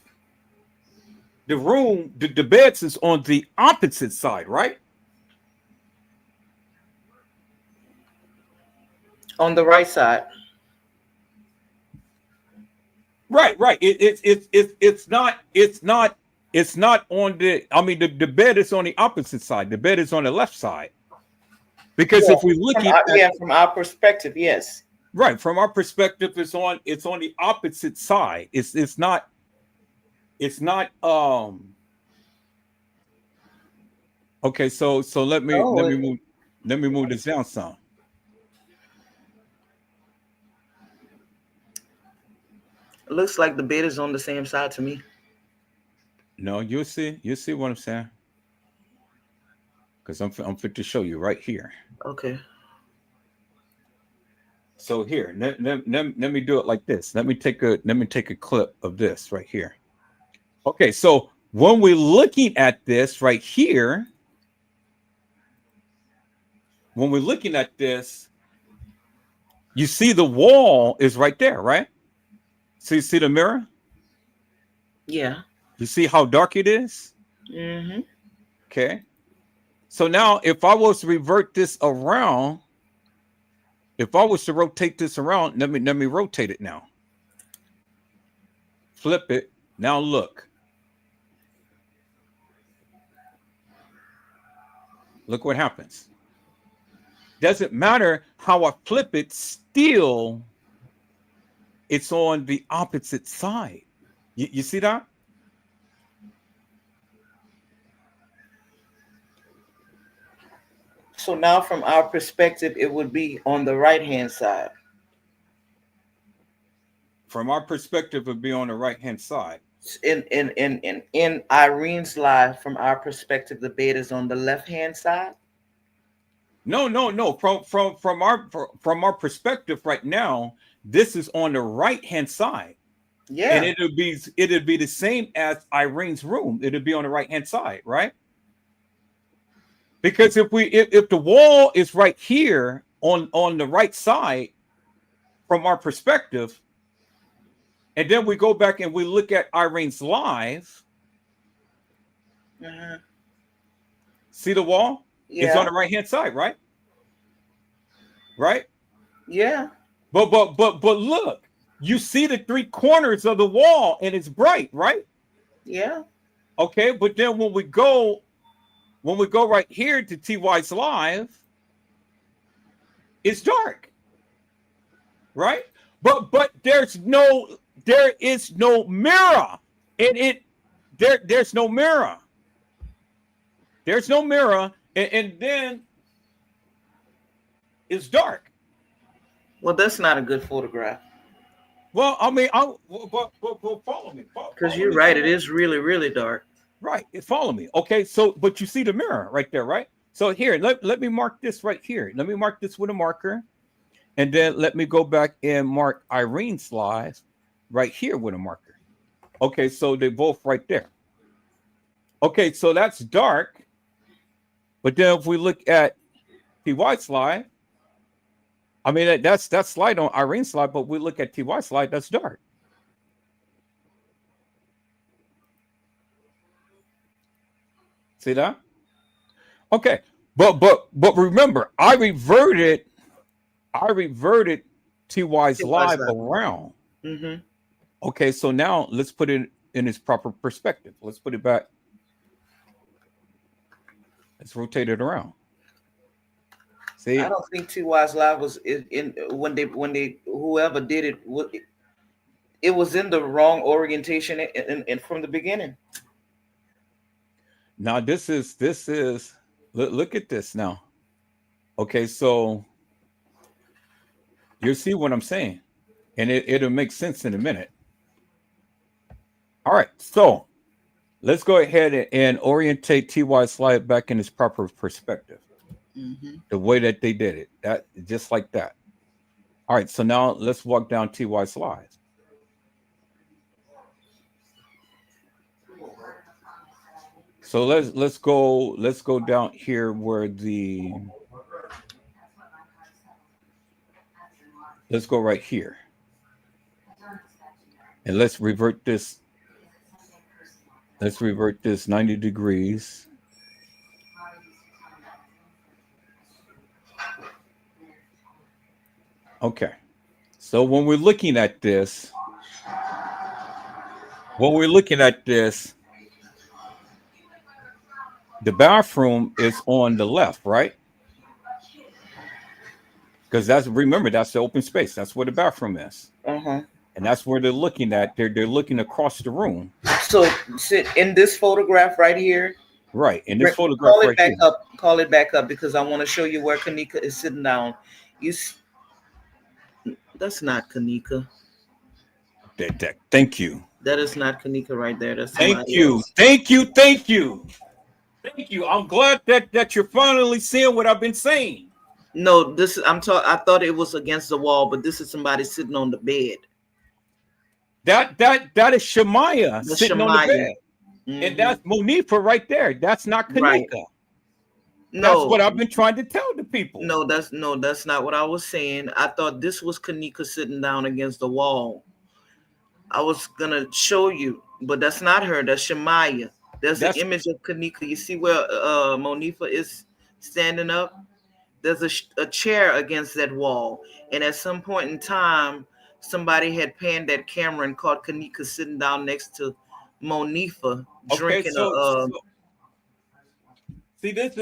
the room, the beds is on the opposite side, right? On the right side. Right, right. It's not on the. I mean, the bed is on the opposite side. The bed is on the left side. Because Yeah, if we're looking at from our perspective, yes. right from our perspective, it's on the opposite side. It's not okay. So No, let me move this down some. it looks like the bed is on the same side to me. No, you see what I'm saying? Because I'm fit to show you right here. Okay. So here, let me do it like this. Let me take a clip of this right here. Okay, so when we're looking at this right here, when we're looking at this, you see the wall is right there, right? So you see the mirror? Yeah. You see how dark it is? Mm-hmm. Okay. So now if I was to revert this around, if I was to rotate this around, let me rotate it now. Flip it. Now look. Look what happens. Doesn't matter how I flip it, still it's on the opposite side. You see that? So now, from our perspective, it would be on the right hand side. From our perspective, it would be on the right hand side. In Irene's life, from our perspective, the bed is on the left hand side. No, no, no. From our perspective right now, this is on the right hand side. And Yeah. it'd be the same as Irene's room. It'd be on the right hand side, right? Because if the wall is right here on the right side from our perspective, and then we go back and we look at Irene's live, Mm-hmm. see the wall? It's on Yeah. the right hand side, right? Right? Yeah. But look, you see the three corners of the wall and it's bright, right? Yeah. Okay, but then when we go right here to TY's live, it's dark, right? But there is no mirror in it. There's no mirror. There's no mirror, and then it's dark. Well, that's not a good photograph. Well, I mean, but follow me. Because Follow you're me. right, it is really, really dark. Right, follow me. Okay, so but you see the mirror right there, right? So here, let me mark this right here. Let me mark this with a marker, and then let me go back and mark Irene's live right here with a marker. Okay, so they're both right there. Okay, so that's dark. But then if we look at TY slide, I mean that's light on Irene's slide, but we look at TY slide, that's dark. See that? Okay. But remember, I reverted TY's It was live around. Mm-hmm. Okay, so now let's put it in its proper perspective. Let's put it back. Let's rotate it around. See? I don't think TY's live was in when they whoever did it, it was in the wrong orientation and from the beginning. Now this is look at this now. Okay, so you'll see what I'm saying, and it'll make sense in a minute. All right, so let's go ahead and orientate TY slide back in its proper perspective, Mm-hmm. the way that they did it, that just like that. All right, so now let's walk down TY slide. So let's go down here where the let's go right here and let's revert this 90 degrees. Okay, so when we're looking at this, the bathroom is on the left, right? Because that's the open space, that's where the bathroom is, Uh-huh. and that's where they're looking at. They're looking across the room. So sit in this photograph right here. Right, in this photograph Call it right back here. up. Call it back up because I want to show you where Kenneka is sitting down. You, that's not Kenneka. Thank you. That is not Kenneka right there. That's Thank somebody you. else. Thank you. Thank you. Thank you. I'm glad that you're finally seeing what I've been saying. No, this is I thought it was against the wall, but this is somebody sitting on the bed. That is Shemaiah The sitting on the Shemaiah. bed. And Mm-hmm. that's Monifa right there. That's not Right. Kenneka. That's No, what I've been trying to tell the people. that's not what I was saying. I thought this was Kenneka sitting down against the wall. I was gonna show you, but that's not her. That's Shemaiah. There's an That's image of Kenneka. You see where Monifa is standing up? There's a chair against that wall, and at some point in time, somebody had panned that camera and caught Kenneka sitting down next to Monifa okay. drinking So see, this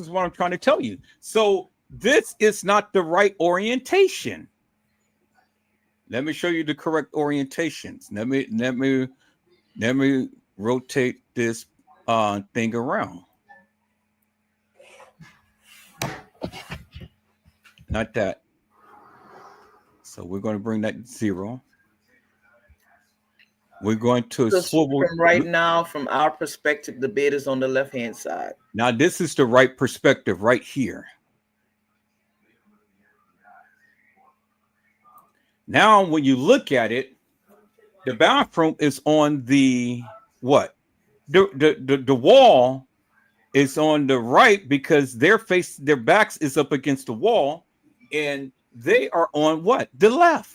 is what I'm trying to tell you. So this is not the right orientation. Let me show you the correct orientations. Let me rotate this thing around. Not that. So we're going to bring that 0. We're going to because swivel. from right now, from our perspective, the bed is on the left hand side. Now this is the right perspective right here. Now when you look at it, the bathroom is on the what? The wall is on the right because their backs is up against the wall, and they are on what? The left.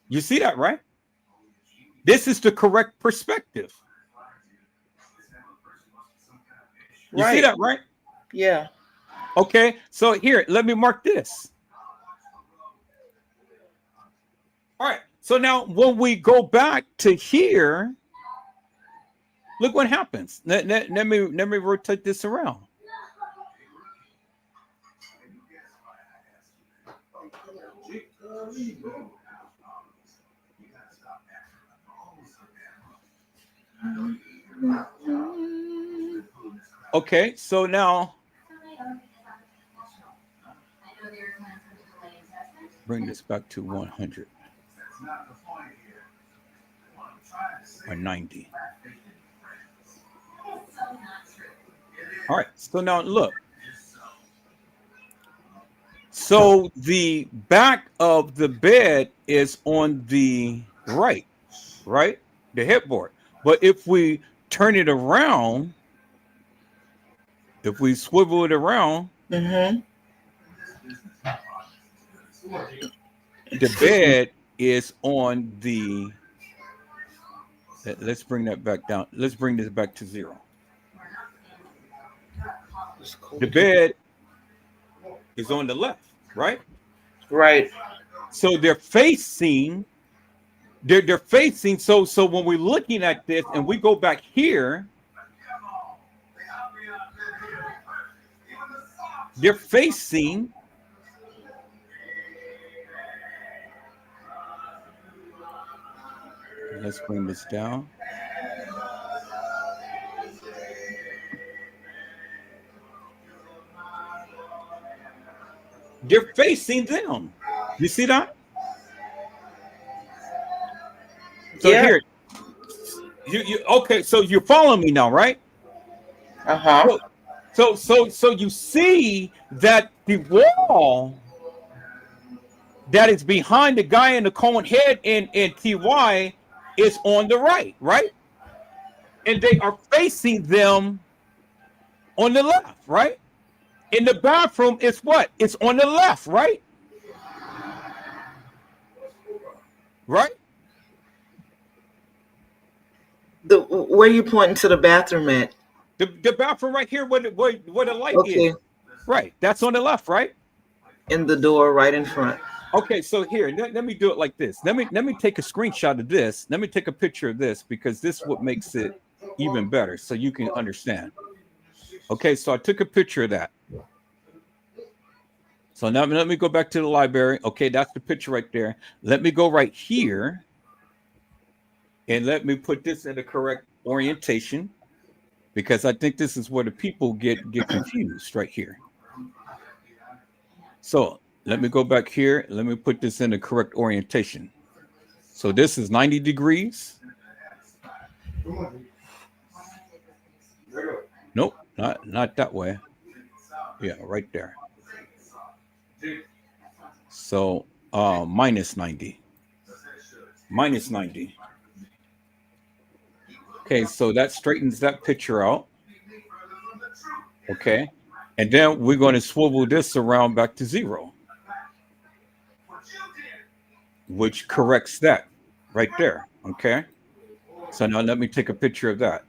You see that, right? This is the correct perspective. You see Right. that, right? Yeah. Okay, so here, let me mark this. All right, so now when we go back to here, look what happens. Let me rotate this around. Okay, so now bring this back to 100 or 90. All right, so now look. So the back of the bed is on the right, right? The headboard. But if we turn it around, if we swivel it around, Mm-hmm. the bed is on the. Let's bring that back down. Let's bring this back to 0. The bed is on the left, right? Right. So they're facing. They're facing. So when we're looking at this and we go back here, they're facing. Let's bring this down. They're facing them. You see that? So Yeah. here, you okay? So you're following me now, right? Uh-huh. So so you see that the wall that is behind the guy in the cone head in TY is on the right, right? And they are facing them on the left, right? In the bathroom, it's what? It's on the left, right? Right? Where you pointing to the bathroom at? The bathroom right here where the light Okay. is. Right. That's on the left, right? In the door right in front. Okay, so here, let me do it like this. Let me take a screenshot of this. Let me take a picture of this because this what makes it even better so you can understand. Okay, so I took a picture of that. So now let me go back to the library. Okay, that's the picture right there. Let me go right here and let me put this in the correct orientation because I think this is where the people get confused right here. So let me go back here. Let me put this in the correct orientation. So this is 90 degrees. Nope, not that way. Yeah, right there. So minus 90. Minus 90. Okay, so that straightens that picture out. Okay. And then we're going to swivel this around back to 0, which corrects that right there. Okay. So now let me take a picture of that.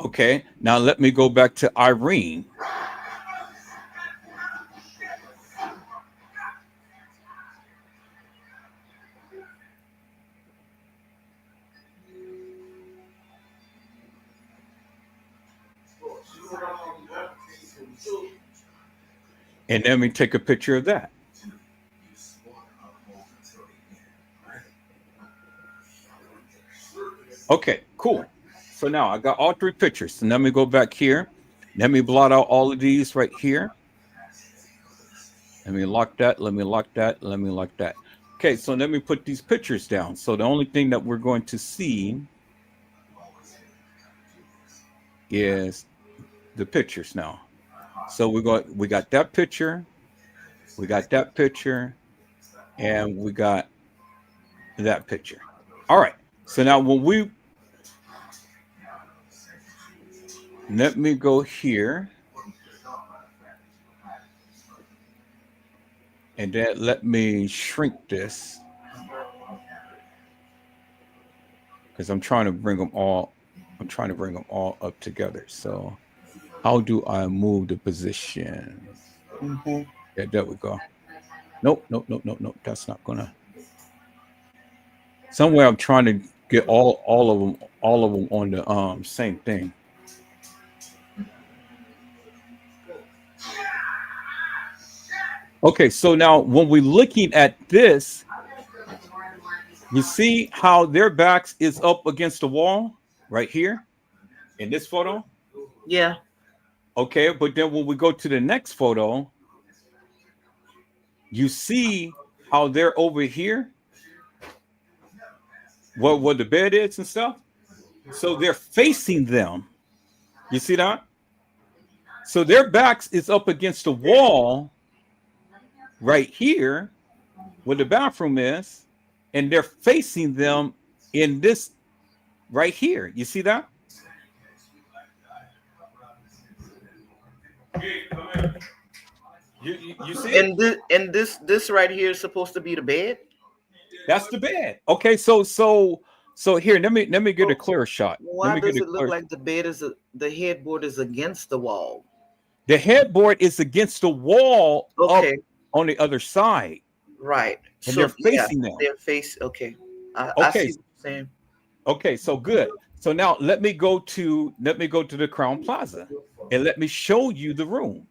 Okay. Now let me go back to Irene. And let me take a picture of that. Okay, cool. So now I got all 3 pictures. So let me go back here. Let me blot out all of these right here. Let me lock that. Let me lock that. Let me lock that. Okay, so let me put these pictures down. So the only thing that we're going to see is the pictures now. So we got that picture, we got that picture, and we got that picture. All right. So now let me go here. And then let me shrink this because I'm trying to bring them all up together. So how do I move the position? Mm-hmm. Yeah, there we go. Nope, nope, nope, nope, nope. That's not gonna. Somewhere I'm trying to get all of them on the same thing. Okay, so now when we're looking at this, you see how their backs is up against the wall right here in this photo. Yeah. Okay, but then when we go to the next photo, you see how they're over here, what the bed is and stuff. So they're facing them. You see that? So their backs is up against the wall right here where the bathroom is, and they're facing them in this right here. You see that? You see it? And this right here is supposed to be the bed. That's the bed. Okay, so here, let me get a Oh, clearer shot. Let why me get does a it look clear. like the headboard is against the wall? The headboard is against the wall up Okay, on the other side, right. and they're So yeah, facing them. their face. Okay, I Okay, see what you're saying. okay, so good. So now let me go to the Crown Plaza, and let me show you the room.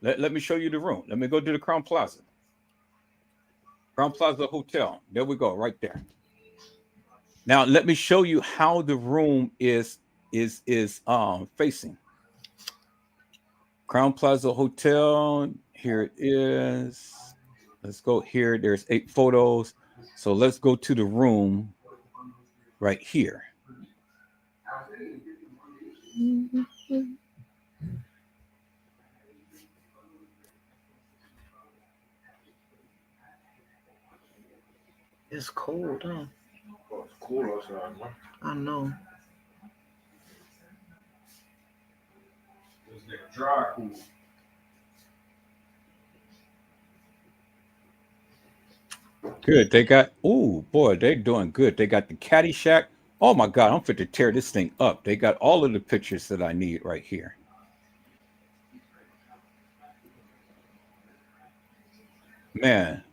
Let me show you the room. Let me go to the Crown Plaza. Crown Plaza Hotel. There we go, right there. Now let me show you how the room is facing. Crown Plaza Hotel. Here it is. Let's go here. There's 8 photos. So let's go to the room right here. It's cold, huh? Oh, it's cool outside, man. I know. This nigga dry cool. Good. They got, oh boy, they're doing good. They got the Caddyshack. Oh my God, I'm fit to tear this thing up. They got all of the pictures that I need right here. Man,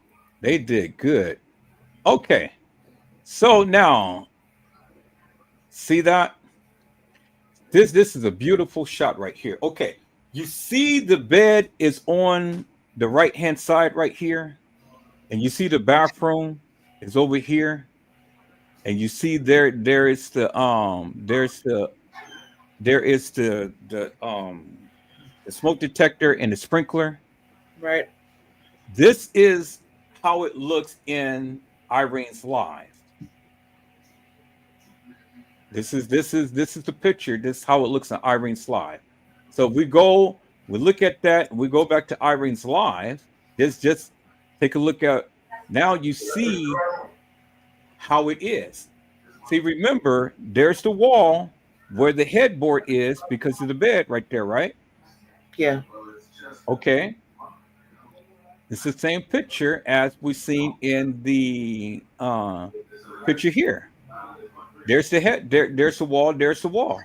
they did good. Okay. So now, see that? This is a beautiful shot right here. Okay. You see the bed is on the right-hand side right here, and you see the bathroom is over here, and you see there is the smoke detector and the sprinkler. Right. This is how it looks in Irene's live. This is the picture. This is how it looks in Irene's live. So we look at that, we go back to Irene's live. Just take a look at now. You see how it is. See, remember, there's the wall where the headboard is because of the bed right there, right? Yeah. Okay. It's the same picture as we've seen in the picture here. There's the head, there's the wall, there's the wall.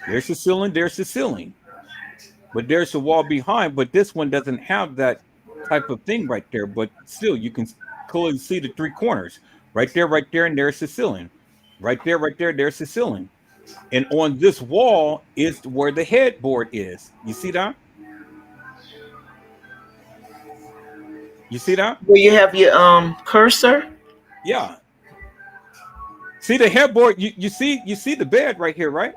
There's the ceiling, there's the ceiling. But there's the wall behind, but this one doesn't have that type of thing right there. But still, you can clearly see the 3 corners. Right there, and there's the ceiling. Right there, there's the ceiling. And on this wall is where the headboard is. You see that? You see that? Where you have your cursor? Yeah. See the headboard? You see the bed right here, right?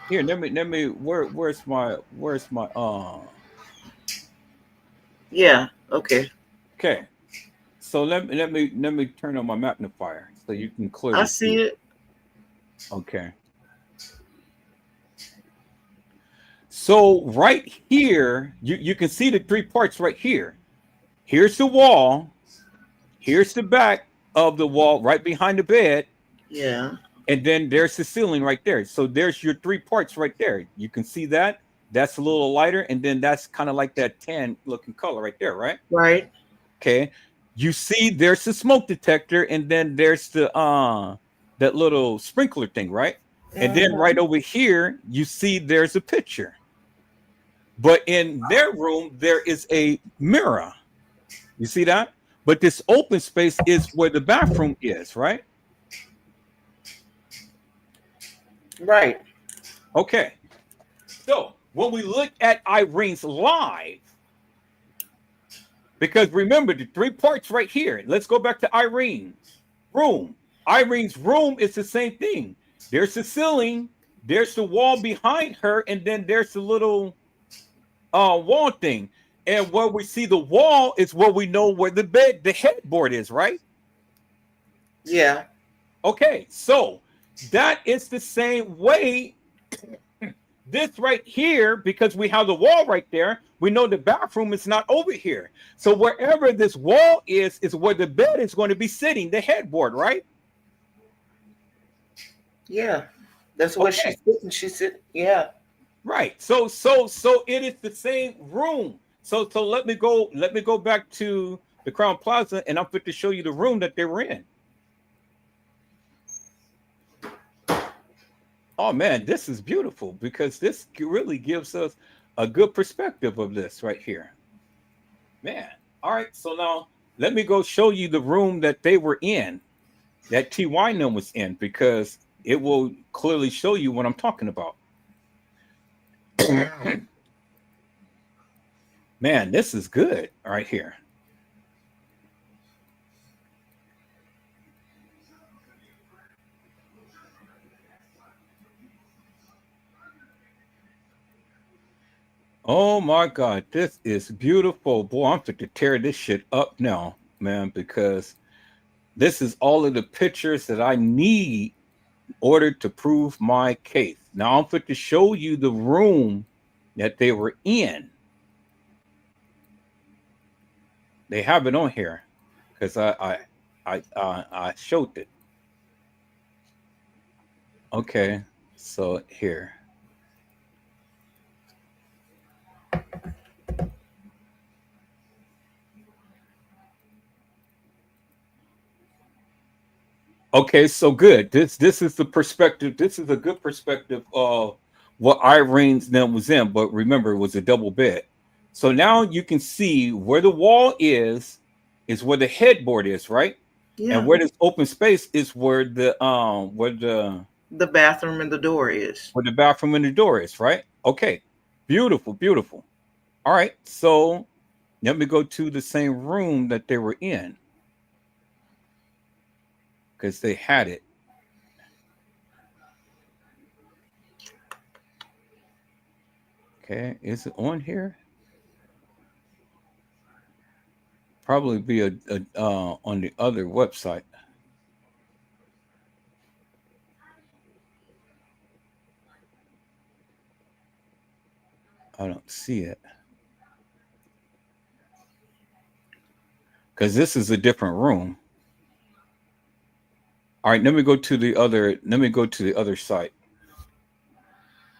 Here, let me where's my Yeah. Okay. okay. So let me turn on my magnifier so you can I clearly see see it. it. Okay. So right here, you can see the 3 parts right here. Here's the wall. Here's the back of the wall right behind the bed. Yeah. And then there's the ceiling right there. So there's your 3 parts right there. You can see that. That's a little lighter. And then that's kind of like that tan looking color right there, right? Right. Okay. You see there's the smoke detector, and then there's the that little sprinkler thing, right? And then right over here, you see there's a picture. But in their room, there is a mirror. You see that? But this open space is where the bathroom is, right? Right. Okay. So when we look at Irene's live, because remember the 3 parts right here. Let's go back to Irene's room. Irene's room is the same thing. There's the ceiling, there's the wall behind her, and then there's the little wall thing. And where we see the wall is where we know where the headboard is, right? Yeah. Okay, so that is the same way. This right here, because we have the wall right there, we know the bathroom is not over here. So wherever this wall is where the bed is going to be sitting, the headboard, right? Yeah. That's where Okay. she's sitting. She's sitting. Yeah. Right. So it is the same room. So let me go back to the Crown Plaza, and I'm fit to show you the room that they were in. Oh man, this is beautiful because this really gives us a good perspective of this right here. Man. All right. So now let me go show you the room that they were in, that TY was in, because it will clearly show you what I'm talking about. Man, this is good right here. Oh my God, this is beautiful. Boy, I'm fit to tear this shit up now, man, because this is all of the pictures that I need in order to prove my case. Now I'm fit to show you the room that they were in. They have it on here because I showed it. Okay, so here. Okay, so good. This is the perspective. This is a good perspective of what Irene's then was in, but remember it was a double bed. So now you can see where the wall is where the headboard is, right? And Yeah. where this open space is The bathroom and the door is. where the bathroom and the door is, right? Okay. Beautiful, beautiful. All right. So let me go to the same room that they were in because they had it. Okay. Is it on here? Probably be a on the other website. I don't see it because this is a different room. All right, let me go to the other. Let me go to the other site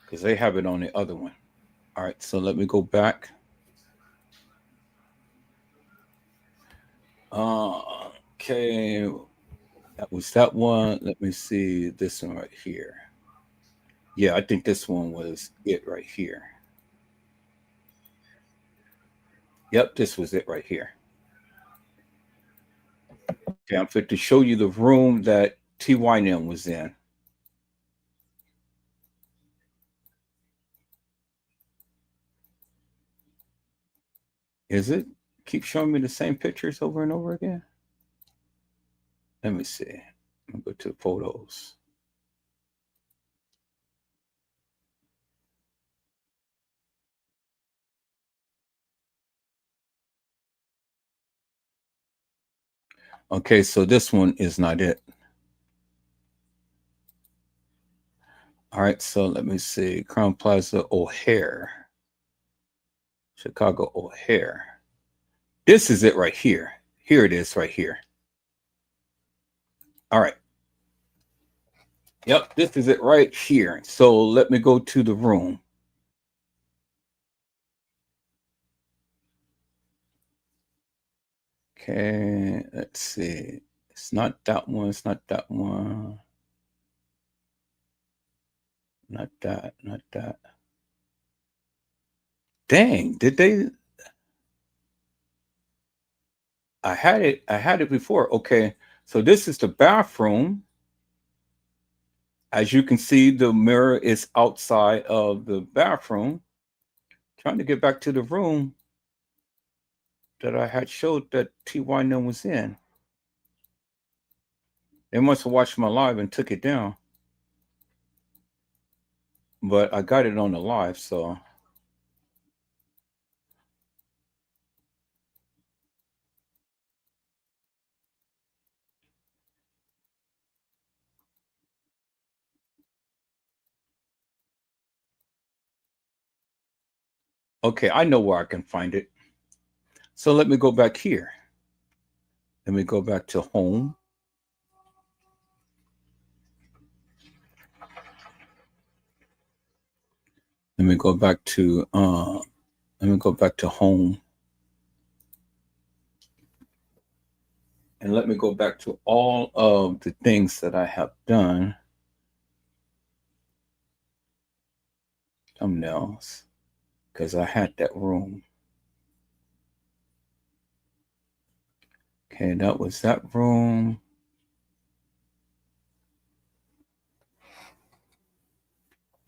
because they have it on the other one. All right, so let me go back. Uh, okay, that was that one. Let me see this one right here. Yeah, I think this one was it right here. Yep, this was it right here. Okay, I'm fit to show you the room that TYM was in. Is it? Keep showing me the same pictures over and over again? Let me see. Let me go to photos. Okay, so this one is not it. All right, so let me see. Crown Plaza O'Hare, Chicago O'Hare. This is it right here. Here it is right here. All right. Yep, this is it right here. So let me go to the room. Okay, let's see. It's not that one. It's not that one. Not that. Not that. Dang, did they? I had it. I had it before. Okay, so this is the bathroom. As you can see, the mirror is outside of the bathroom. Trying to get back to the room that I had showed that TY No was in. They must have watched my live and took it down. But I got it on the live, so okay, I know where I can find it. So let me go back here. Let me go back to home. Let me go back to home. And let me go back to all of the things that I have done. Thumbnails. Because I had that room. Okay, that was that room.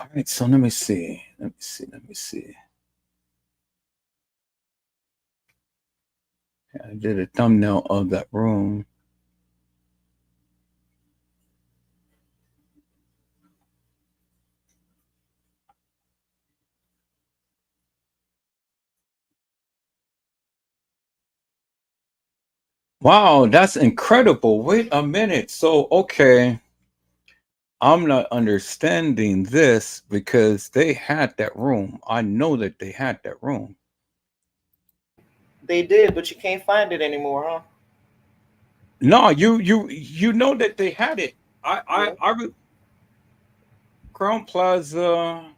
All right, so let me see. Let me see. I did a thumbnail of that room. Wow, that's incredible. Wait a minute. So, okay, I'm not understanding this because they had that room. I know that they had that room. They did, but you can't find it anymore, huh? No, you know that they had it. Yeah. Crown Plaza.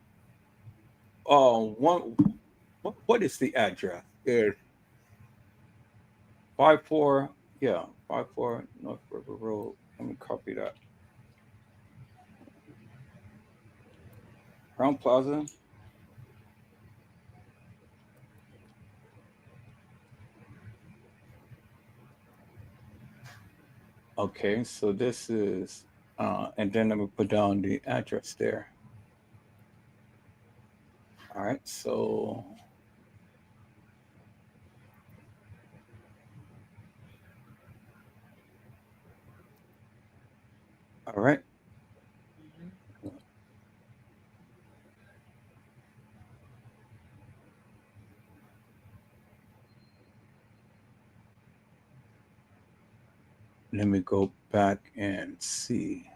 One. What is the address? It's 54. Yeah, 54 North River Road. Let me copy that. Crown Plaza. Okay, so this is, and then let me put down the address there. All right, so, all right, let me go back and see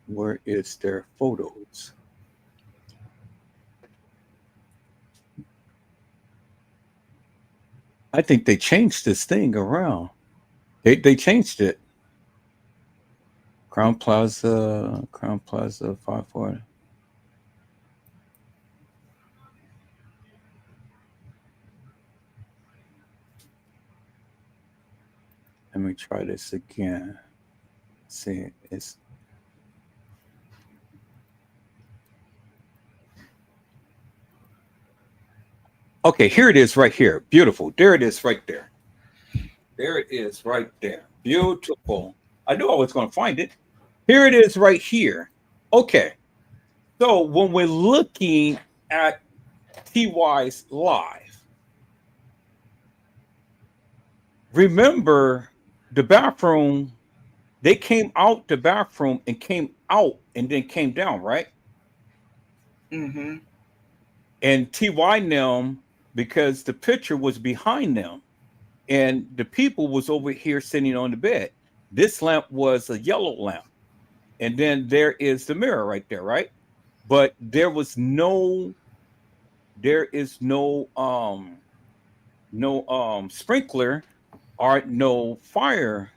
where is their photos. I think they changed this thing around. They changed it. Crown Plaza 54. Let me try this again. See, it's okay. Here it is right here. Beautiful. There it is right there. There it is right there. Beautiful. I knew I was going to find it. Here it is right here. Okay. So when we're looking at TY's live, remember the bathroom, they came out the bathroom and came out and then came down, right? Mm-hmm. And TY them, because the picture was behind them and the people was over here sitting on the bed. This lamp was a yellow lamp. And then there is the mirror right there, right? But there is no sprinkler or no fire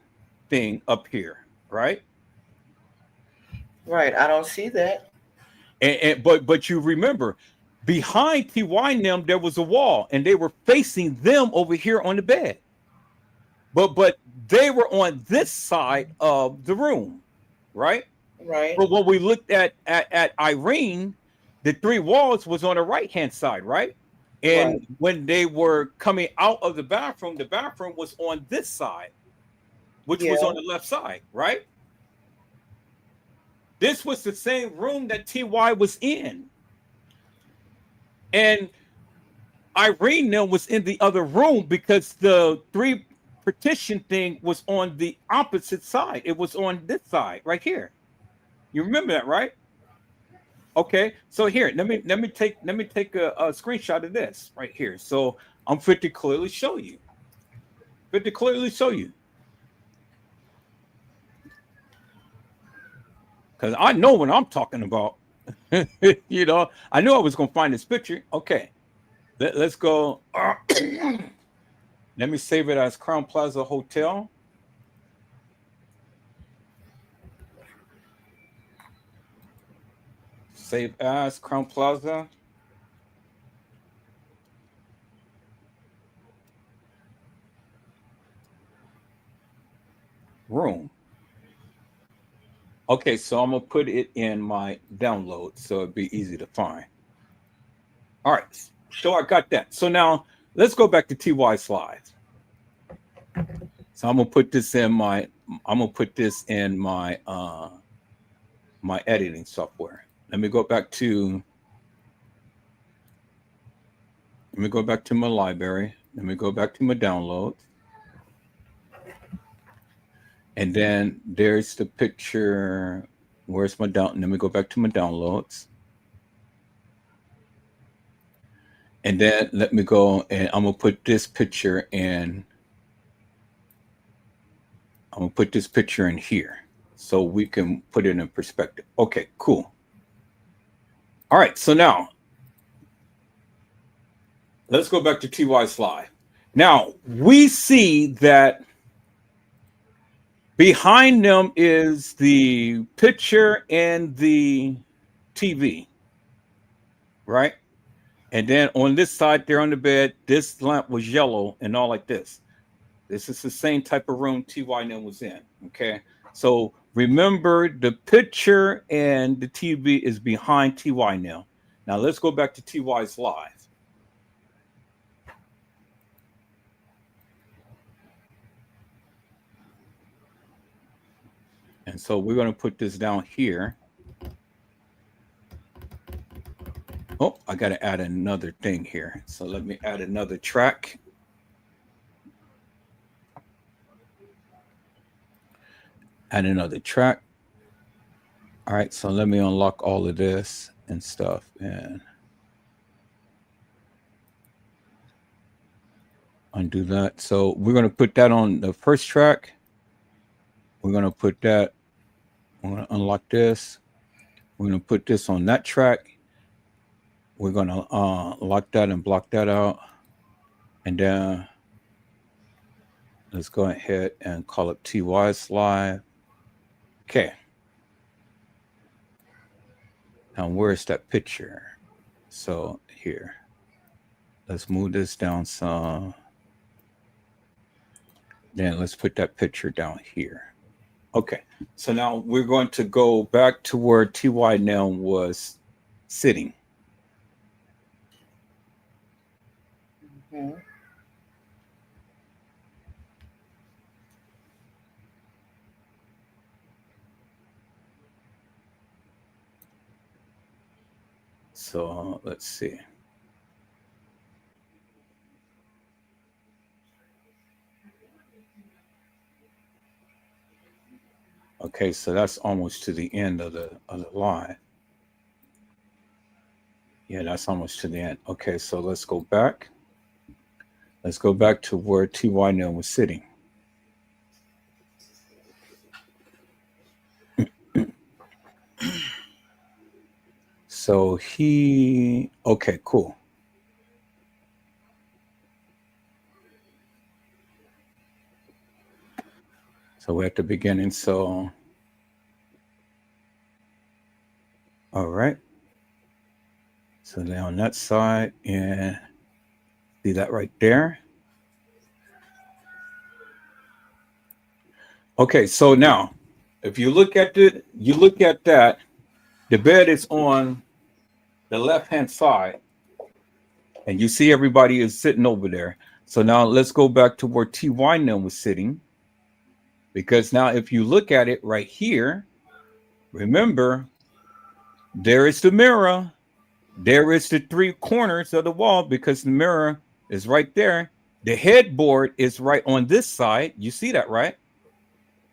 thing up here, right? Right. I don't see that. But you remember behind TY and them there was a wall and they were facing them over here on the bed. But they were on this side of the room, right? Right. But when we looked at Irene, the three walls was on the right hand side, right? Right. And when they were coming out of the bathroom was on this side, which was on Yeah. the left side, right? This was the same room that TY was in. And Irene now was in the other room because the three partition thing was on the opposite side. It was on this side right here. You remember that, right? Okay, so here, let me take a screenshot of this right here. So I'm fit to clearly show you. Fit to clearly show you. Because I know what I'm talking about. I knew I was gonna find this picture. Okay. Let's go. Let me save it as Crown Plaza Hotel. Save as Crown Plaza room. Okay, so I'm gonna put it in my download so it'd be easy to find. All right, so I got that. So now let's go back to TY slides. So I'm gonna put this in my editing software. Let me go back to my library. Let me go back to my downloads. And then there's the picture. Where's my down? Let me go back to my downloads. And then let me go and I'm gonna put this picture in I'm gonna put this picture in here so we can put it in perspective. Okay, cool. All right, so now let's go back to TY's slide. Now we see that behind them is the picture and the TV, right? And then on this side there on the bed, this lamp was yellow and all like this. This is the same type of room TY was in. Okay. So remember the picture and the TV is behind TY now. Now let's go back to TY's live. And so we're going to put this down here. Oh, I got to add another thing here. So let me add another track. Add another track. All right, so let me unlock all of this and stuff. And undo that. So we're going to put that on the first track. We're going to put that. We're going to unlock this. We're going to put this on that track. We're going to lock that and block that out. And then let's go ahead and call it TY's live. Okay. Now, where's that picture? So here, let's move this down some. Then let's put that picture down here. Okay. So now we're going to go back to where TY now was sitting. Mm-hmm. So let's see. Okay, so that's almost to the end of the line. Yeah, that's almost to the end. Okay, so let's go back. Let's go back to where TY now was sitting. So okay, cool. So we're at the beginning. So, all right. So now on that side, and see that right there. Okay, so now if you look at that, the bed is on the left-hand side, and you see everybody is sitting over there. So now let's go back to where TY now was sitting. Because now if you look at it right here, remember, there is the mirror. There is the three corners of the wall because the mirror is right there. The headboard is right on this side. You see that, right?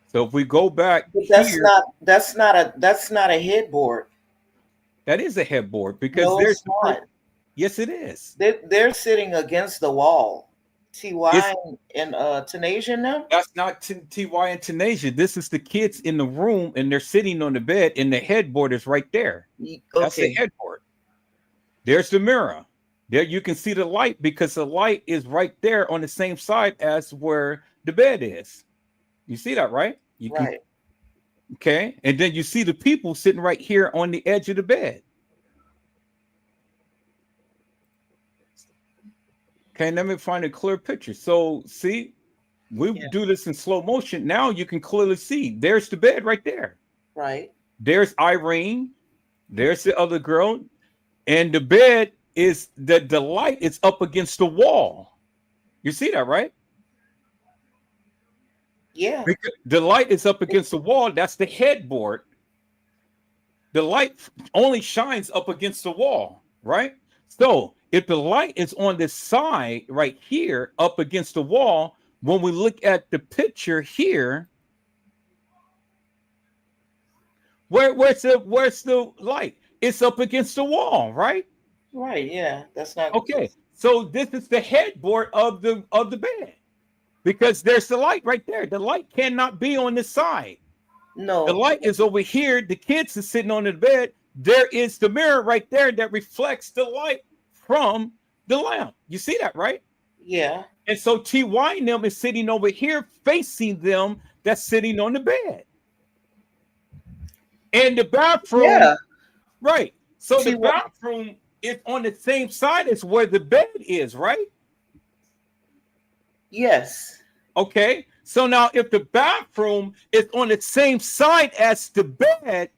So if we go back That's here, not a headboard. that is a headboard because No, there's it's not. Yes, it is. They're sitting against the wall. TY and Tanasia now? That's not TY and Tanasia. This is the kids in the room and they're sitting on the bed and the headboard is right there. Okay. That's the headboard. There's the mirror. There you can see the light because the light is right there on the same side as where the bed is. You see that, right? Right. Okay. And then you see the people sitting right here on the edge of the bed. Okay, let me find a clear picture. So see, we do this in slow motion. Now you can clearly see there's the bed right there. Right. There's Irene. There's the other girl. And the bed is the light is up against the wall. You see that, right? Yeah. Because the light is up against the wall. That's the headboard. The light only shines up against the wall, right? So if the light is on this side right here up against the wall, when we look at the picture here, where's the light? It's up against the wall, right? Right. Yeah. That's not okay. So this is the headboard of the bed. because there's the light right there. The light cannot be on this side. No. The light is over here. The kids are sitting on the bed. There is the mirror right there that reflects the light from the lamp. You see that, right? Yeah. And so TY and them is sitting over here facing them that's sitting on the bed. And the bathroom, Yeah. right. So the TY bathroom is on the same side as where the bed is, right? Yes. Okay. So now if the bathroom is on the same side as the bed,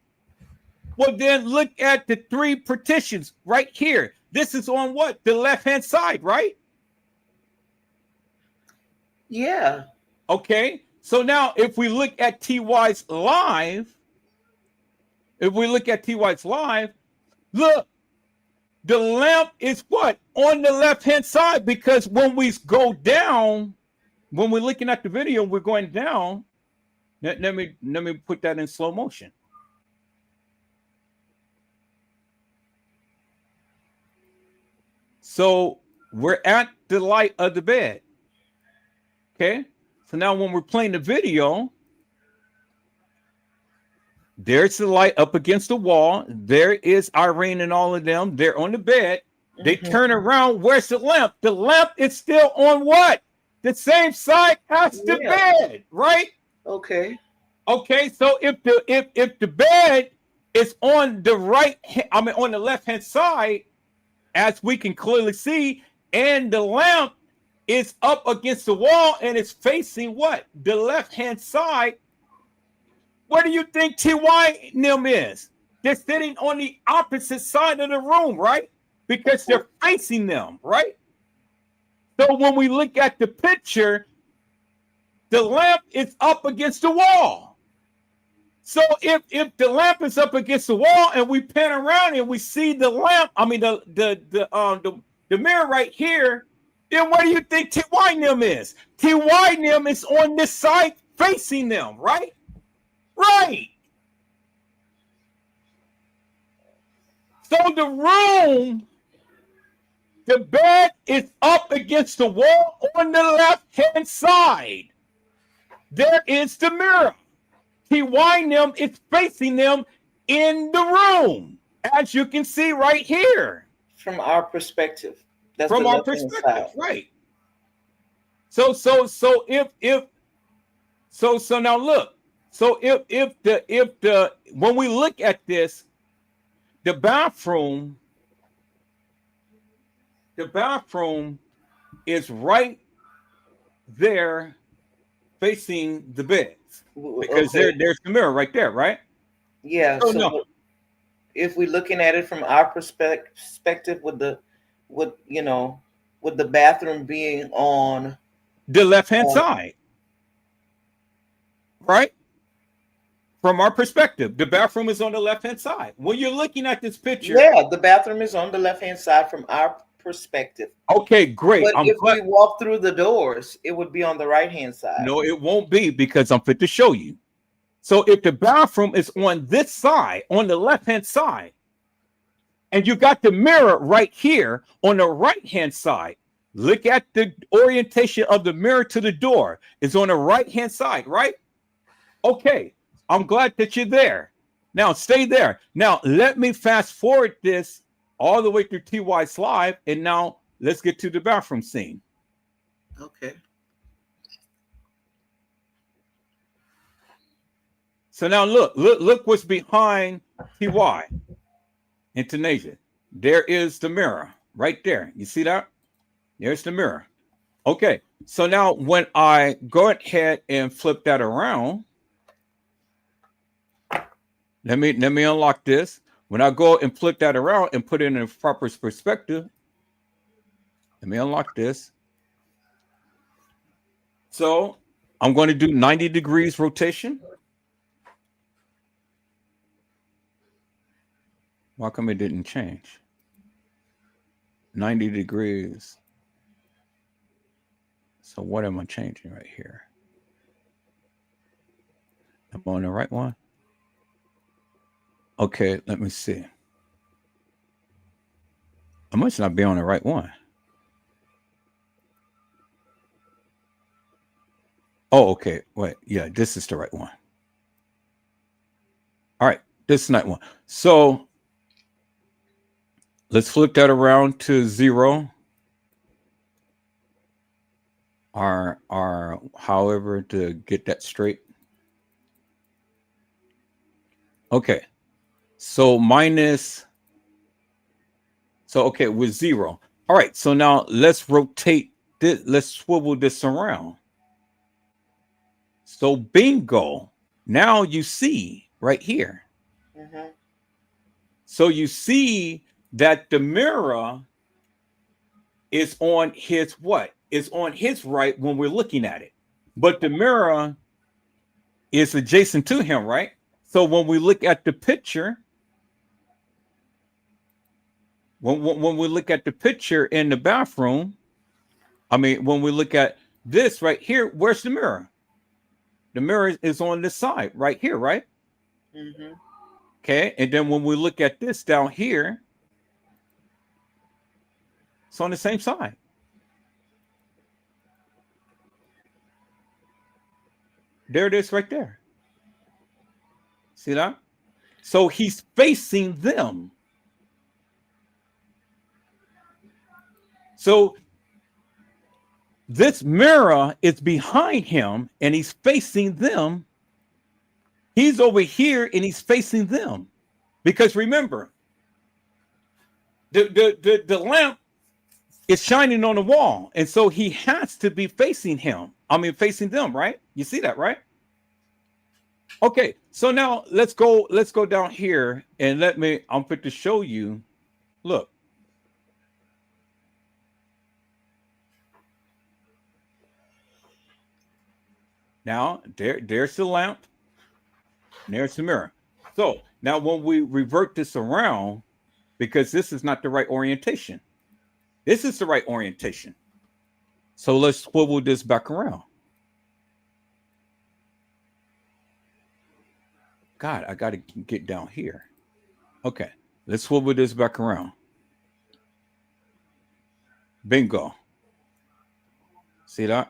well, then look at the 3 partitions right here. This is on what? The left-hand side, right? Yeah. Okay. So now if we look at TY's live, look, the lamp is what? On the left-hand side, because when we go down, when we're looking at the video, we're going down. Let me put that in slow motion. So we're at the light of the bed. Okay. So now when we're playing the video, there's the light up against the wall. There is Irene and all of them. They're on the bed. They turn around. Where's the lamp? The lamp is still on what? The same side as the bed, right? Okay. Okay. So if the bed is on the on the left-hand side, as we can clearly see, and the lamp is up against the wall and it's facing what? The left-hand side. Where do you think TY and them is? They're sitting on the opposite side of the room, right? Because they're facing them, right? So when we look at the picture, the lamp is up against the wall. So if the lamp is up against the wall and we pan around and we see the lamp, I mean the mirror right here, then where do you think TY and them is? TY and them is on this side facing them, right? Right. So the room, the bed is up against the wall on the left-hand side. There is the mirror. TY and them is facing them in the room, as you can see right here. From our perspective. That's from our perspective, right? So now look. So if the when we look at this, the bathroom is right there facing the beds, because there's the mirror right there, right? Yeah. So, So no. if we're looking at it from our perspective, with the bathroom being on the left-hand side, right? From our perspective, the bathroom is on the left-hand side. When you're looking at this picture, yeah, the bathroom is on the left-hand side from our perspective. Okay, great. But if we walk through the doors, it would be on the right-hand side. No, it won't be, because I'm fit to show you. So if the bathroom is on this side, on the left-hand side, and you got the mirror right here on the right-hand side, look at the orientation of the mirror to the door. It's on the right-hand side, right? Okay, I'm glad that you're there. Now, stay there. Now, let me fast forward this all the way through TY's live, and now let's get to the bathroom scene. Okay. So now look what's behind TY and Tanasia. There is the mirror right there. You see that? There's the mirror. Okay. So now when I go ahead and flip that around, let me unlock this. When I go and flip that around and put it in a proper perspective, let me unlock this. So I'm going to do 90 degrees rotation. Why come it didn't change? 90 degrees. So what am I changing right here? Am I on the right one? Okay, let me see. I must not be on the right one. Oh, okay. Wait, yeah, this is the right one. All right, this is the right one. So let's flip that around to 0. Or however to get that straight. Okay. So minus, so okay, with 0. All right, so now let's rotate this, let's swivel this around. So bingo. Now you see right here. Mm-hmm. So you see that the mirror is on his what? Is on his right when we're looking at it. But the mirror is adjacent to him, right? So when we look at the picture, when we look at the picture in the bathroom, I mean, when we look at this right here, where's the mirror? The mirror is on this side right here, right? Mm-hmm. Okay. And then when we look at this down here, it's on the same side. There it is right there. See that? So he's facing them. So this mirror is behind him and he's facing them. He's over here and he's facing them. Because remember, the lamp is shining on the wall. And so he has to be facing him. I mean, facing them, right? You see that, right? Okay, so now let's go down here and I'm fit to show you. Look. Now there's the lamp. There's the mirror. So now when we revert this around, because this is not the right orientation. This is the right orientation. So let's swivel this back around. God, I got to get down here. Okay, let's swivel this back around. Bingo. See that?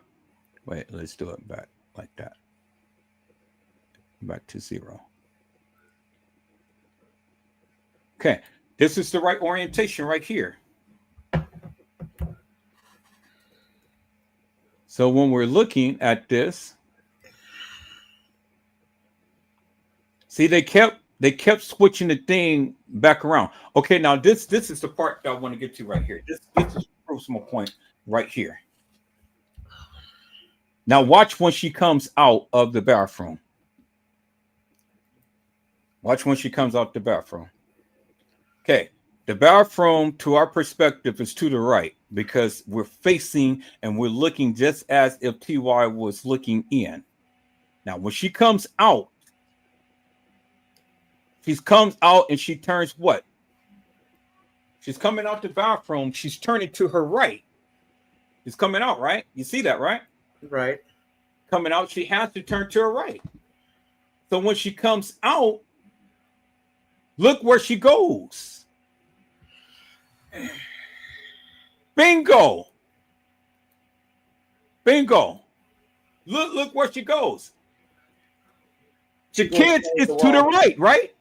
Wait, let's do it back like that. Back to 0. Okay, this is the right orientation right here. So when we're looking at this, see they kept switching the thing back around. Okay, now this is the part that I want to get to right here. This is proves my point right here. Now watch when she comes out of the bathroom. Watch when she comes out the bathroom. Okay, the bathroom to our perspective is to the right because we're facing and we're looking just as if TY was looking in. Now when she comes out, she comes out and she turns what? She's coming out the bathroom. She's turning to her right. She's coming out, right? You see that, right? Right. Coming out, she has to turn to her right. So when she comes out, look where she goes. Bingo. Bingo. Look where she goes. The kids is to the right, right?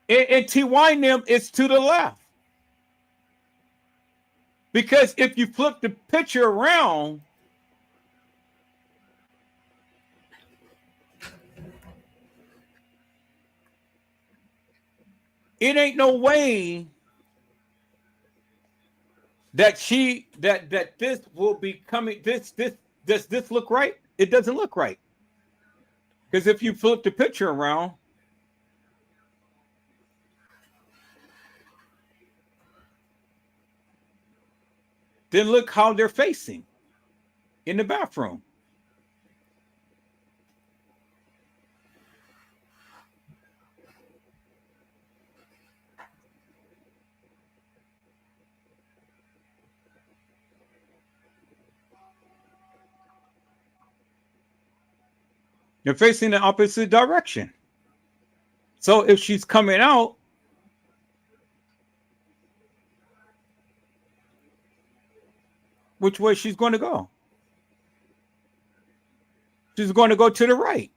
And TY and them is to the left. Because if you flip the picture around, it ain't no way that this will be coming. Does this look right? It doesn't look right. Because if you flip the picture around, then look how they're facing in the bathroom. They're facing the opposite direction. So if she's coming out, which way she's going to go? she's going to go to the right.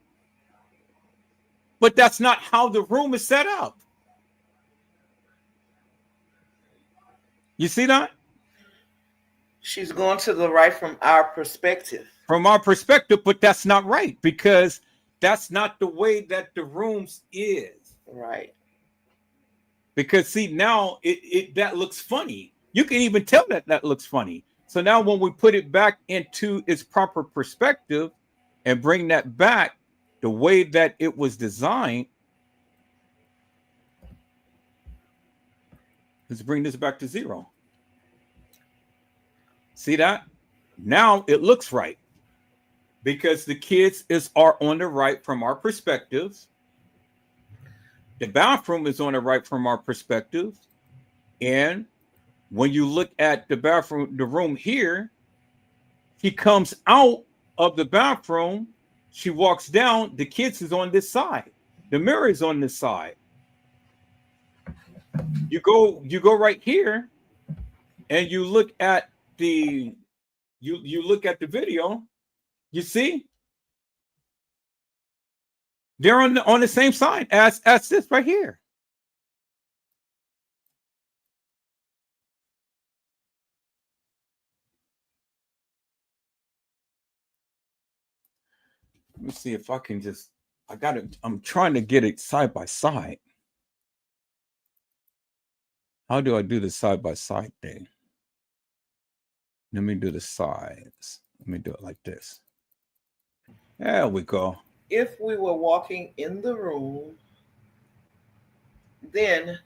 But that's not how the room is set up. You see that? She's going to the right from our perspective. From our perspective, but that's not right because that's not the way that the rooms is. Right. Because see, now it that looks funny. You can even tell that looks funny. So now when we put it back into its proper perspective and bring that back the way that it was designed, let's bring this back to 0. See that? Now it looks right because the kids are on the right from our perspectives. The bathroom is on the right from our perspective. And when you look at the bathroom, the room here, she comes out of the bathroom. She walks down. The kids is on this side. The mirror is on this side. You go right here and you look at the look at the video. You see? They're on the same side as this right here. Let me see if I can just. I'm trying to get it side by side. How do I do the side by side thing? Let me do the sides. Let me do it like this. There we go. If we were walking in the room, then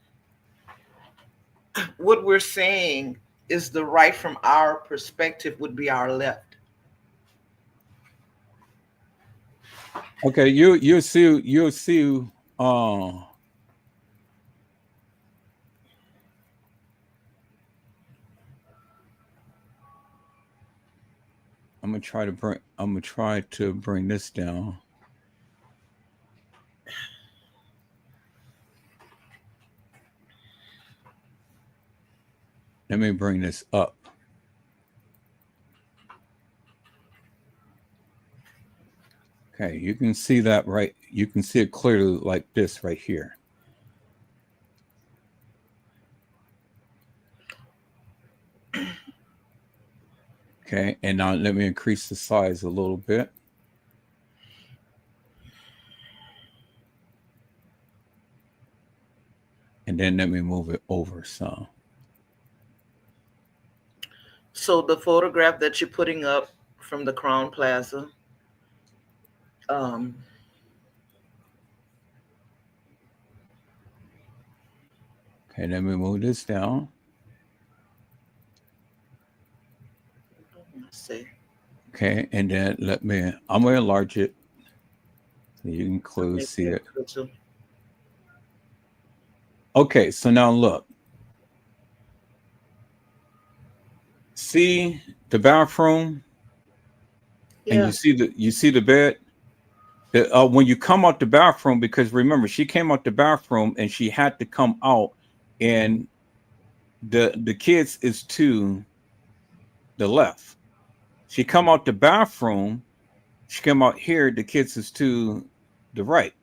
what we're saying is the right from our perspective would be our left. Okay, you'll see I'm gonna try to bring this down. Let me bring this up. Okay, you can see that right. You can see it clearly like this right here. Okay, and now let me increase the size a little bit. And then let me move it over some. So the photograph that you're putting up from the Crown Plaza, Okay, let me move this down. let's see. Okay, and then I'm going to enlarge it. So you can clearly see it. Okay, so now look. See the bathroom? Yeah. And you see the bed? When you come out the bathroom, because remember, she came out the bathroom and she had to come out, and the kids is to the left. She come out the bathroom, she come out here, the kids is to the right.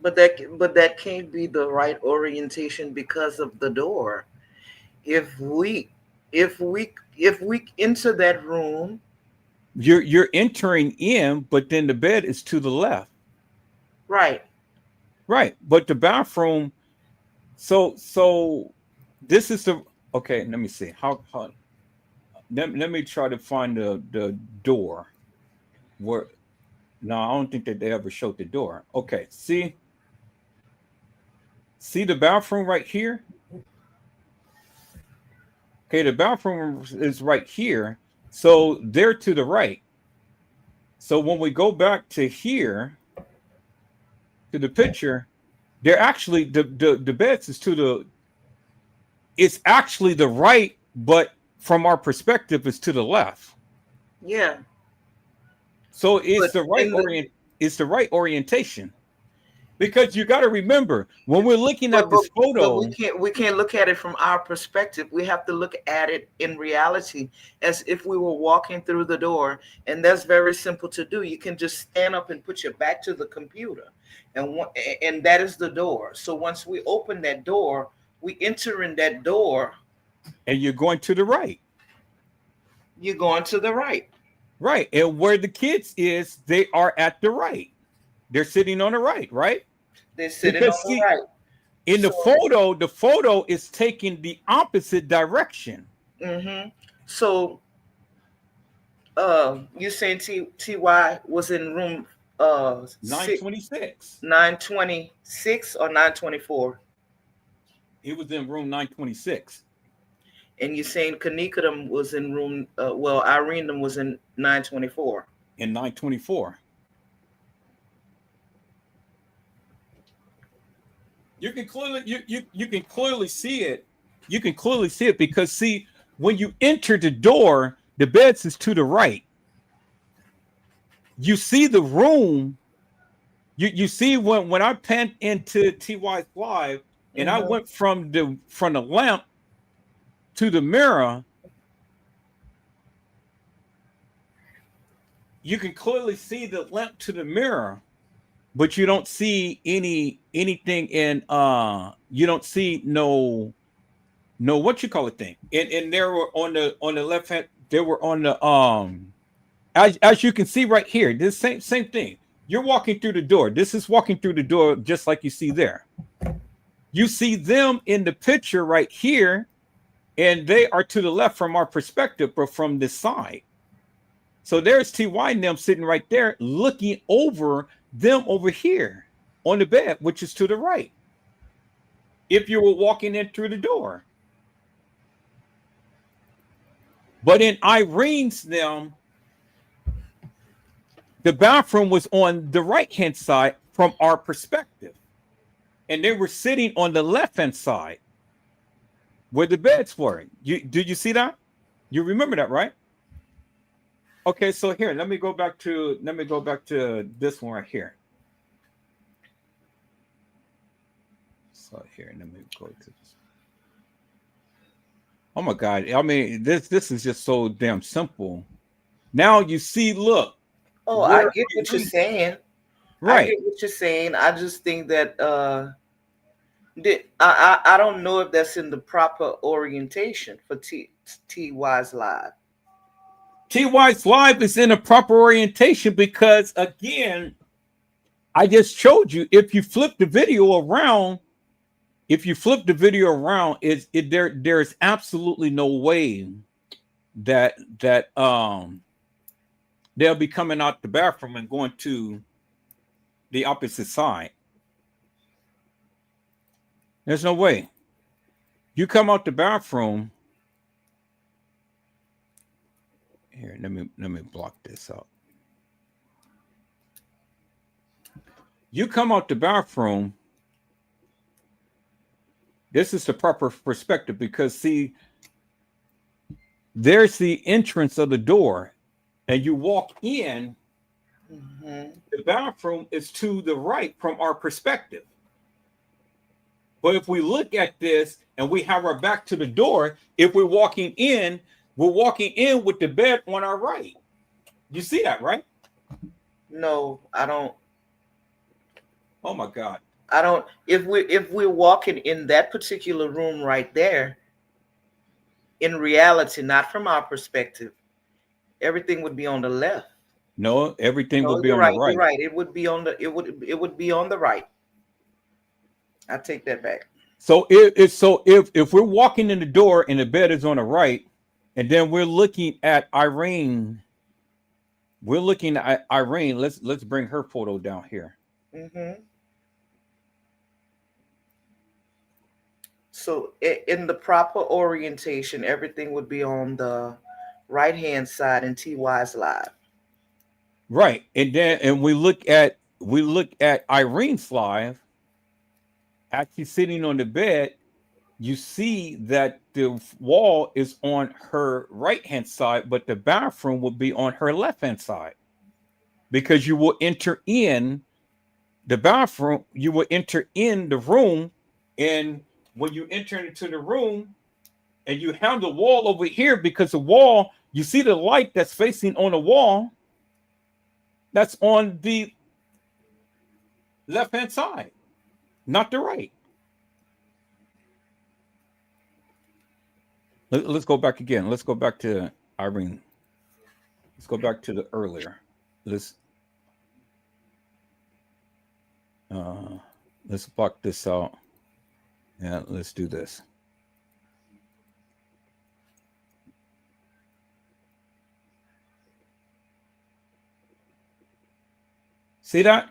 But that can't be the right orientation because of the door. If we enter that room, you're entering in, but then the bed is to the left. Right. But the bathroom. So this is the okay. Let me see how. Let me try to find the door. Where? No, I don't think that they ever showed the door. Okay, see the bathroom right here. Okay, the bathroom is right here. So they're to the right. So when we go back to here, to the picture, they're actually the beds is to the. It's actually the right, but from our perspective, it's to the left. Yeah. So it's the right orientation. Because you got to remember when we're looking at this But photo. we can't look at it from our perspective. We have to look at it in reality as if we were walking through the door, and that's very simple to do. You can just stand up and put your back to the computer, and that is the door. So once we open that door, we enter in that door. And you're going to the right. You're going to the right. Right. And where the kids is, they are at the right. They're sitting on the right, right? They're sitting Because on the right. In the photo is taking the opposite direction. Mm-hmm. So you saying TY was in room 926. 926 or 924? He was in room 926. And you're saying Kenneka was in room Irene was in 924. In 924. You can clearly you can clearly see it. You can clearly see it because see, when you enter the door, the beds is to the right. You see the room. You see when I panned into TY's live and I went from the lamp to the mirror, you can clearly see the lamp to the mirror, but you don't see anything in you don't see no what you call it thing. And there were on the left hand, there were on the as you can see right here, this same thing. You're walking through the door. This is walking through the door just like you see there. You see them in the picture right here, and they are to the left from our perspective, but from this side. So there's TY and them sitting right there looking over them over here on the bed, which is to the right. If you were walking in through the door. But in Irene's them, the bathroom was on the right-hand side from our perspective. And they were sitting on the left-hand side where the beds were. Did you see that? You remember that, right? Okay, so here, let me go back to this one right here. So here, let me go to this. Oh my God. I mean, this is just so damn simple. Now you see, look. Oh, I get what you're saying. Right. I get what you're saying. I just think that I don't know if that's in the proper orientation for TY's live. TY's live is in a proper orientation because, again, I just showed you. If you flip the video around, there's absolutely no way that they'll be coming out the bathroom and going to the opposite side. There's no way. You come out the bathroom. Here, let me block this out. You come out the bathroom. This is the proper perspective because see, there's the entrance of the door, and you walk in. Mm-hmm. The bathroom is to the right from our perspective. But if we look at this and we have our back to the door, if we're walking in with the bed on our right. You see that, right? No, I don't. Oh my God. I don't. If we're walking in that particular room right there, in reality, not from our perspective, everything would be on the left. No, everything would be on right, the right. You're right. It would be on the be on the right. I take that back. So if we're walking in the door and the bed is on the right, and then we're looking at Irene, Let's bring her photo down here. Mm-hmm. So in the proper orientation, everything would be on the right-hand side in TY's live. Right. And we look at Irene's live, actually sitting on the bed. You see that the wall is on her right-hand side, but the bathroom will be on her left-hand side because you will enter in the bathroom, you will enter in the room, and when you enter into the room, and you have the wall over here, because the wall, you see the light that's facing on the wall, that's on the left hand side, not the right. Let's go back again. Let's go back to Irene. Let's go back to the earlier. Let's block this out. Yeah, let's do this. See that?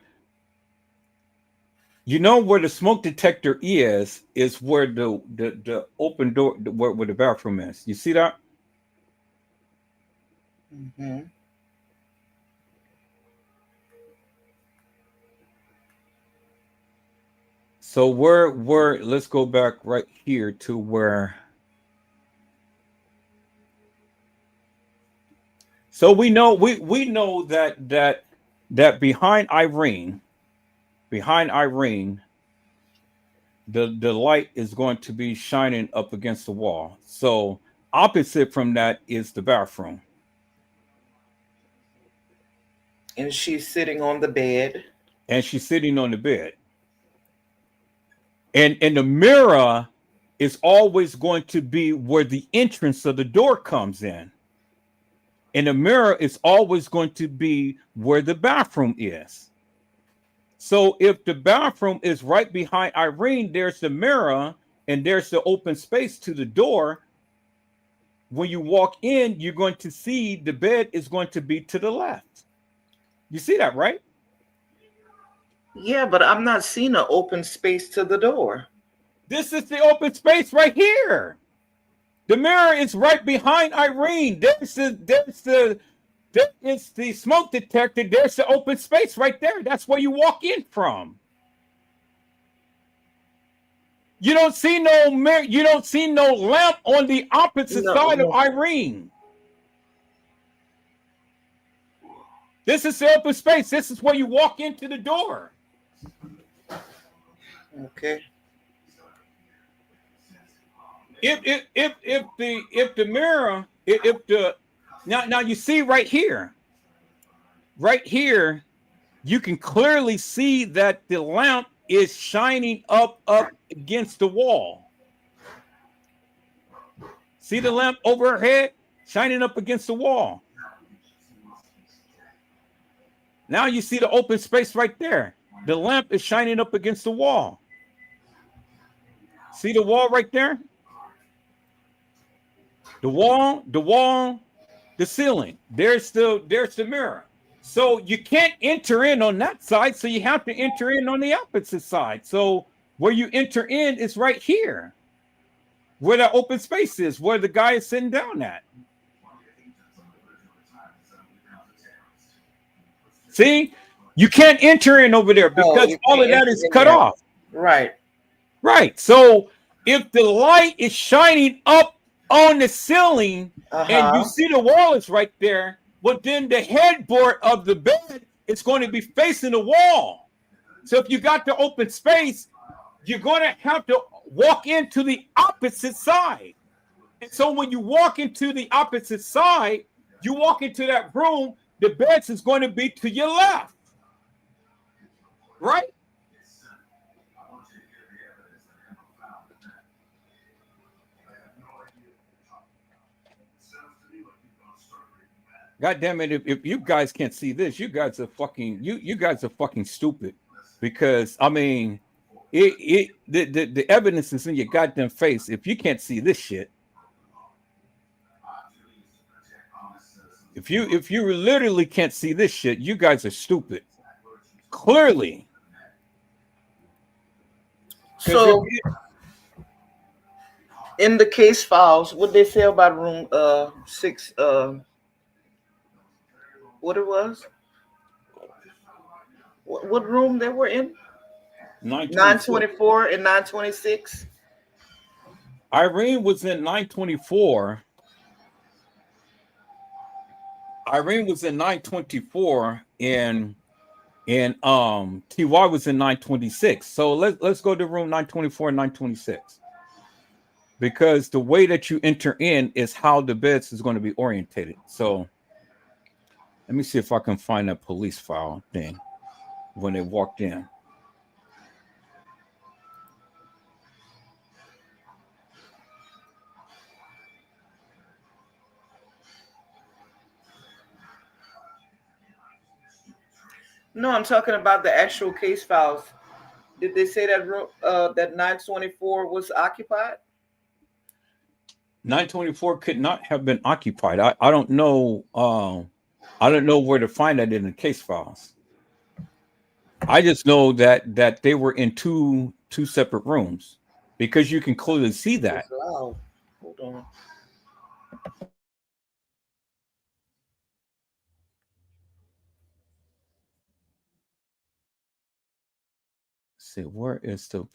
You know where the smoke detector is where the open door, where the bathroom is. You see that? Mm-hmm. So where let's go back right here to where. So we know that behind Irene, the light is going to be shining up against the wall. So opposite from that is the bathroom. And she's sitting on the bed. And she's sitting on the bed. And the mirror is always going to be where the entrance of the door comes in. And the mirror is always going to be where the bathroom is. So if the bathroom is right behind Irene, there's the mirror and there's the open space to the door. When you walk in, you're going to see the bed is going to be to the left. You see that, right? Yeah, but I'm not seeing an open space to the door. This is the open space right here. The mirror is right behind Irene. There is the smoke detector. There's the open space right there. That's where you walk in from. You don't see no mirror. You don't see no lamp on the opposite side of Irene. This is the open space. This is where you walk into the door. Okay. If the mirror, now you see right here, you can clearly see that the lamp is shining up against the wall. See the lamp over her head shining up against the wall. Now you see the open space right there. The lamp is shining up against the wall. See the wall right there? The wall, the ceiling. There's the mirror. So you can't enter in on that side, so you have to enter in on the opposite side. So where you enter in is right here, where the open space is, where the guy is sitting down at. See, you can't enter in over there because all of that is cut off. Right. Right. So if the light is shining up on the ceiling and you see the wall is right there, but then the headboard of the bed is going to be facing the wall. So if you got the open space, you're going to have to walk into the opposite side. And so when you walk into the opposite side, you walk into that room, the bed is going to be to your left. Right? God damn it! If you guys can't see this, you guys are fucking you guys are fucking stupid. Because I mean, the evidence is in your goddamn face. If you can't see this shit, if you literally can't see this shit, you guys are stupid. Clearly. So in the case files, what they say about room 6 what it was? What room they were in? 924 and 926. Irene was in 924. Irene was in 924, and and TY was in 926. So let's go to room 924 and 926. Because the way that you enter in is how the beds is going to be orientated. So let me see if I can find that police file thing when they walked in. No, I'm talking about the actual case files. Did they say that room that 924 was occupied? 924 could not have been occupied. I don't know. I don't know where to find that in the case files. I just know that they were in two separate rooms because you can clearly see that. It's loud. Hold on. See, where is the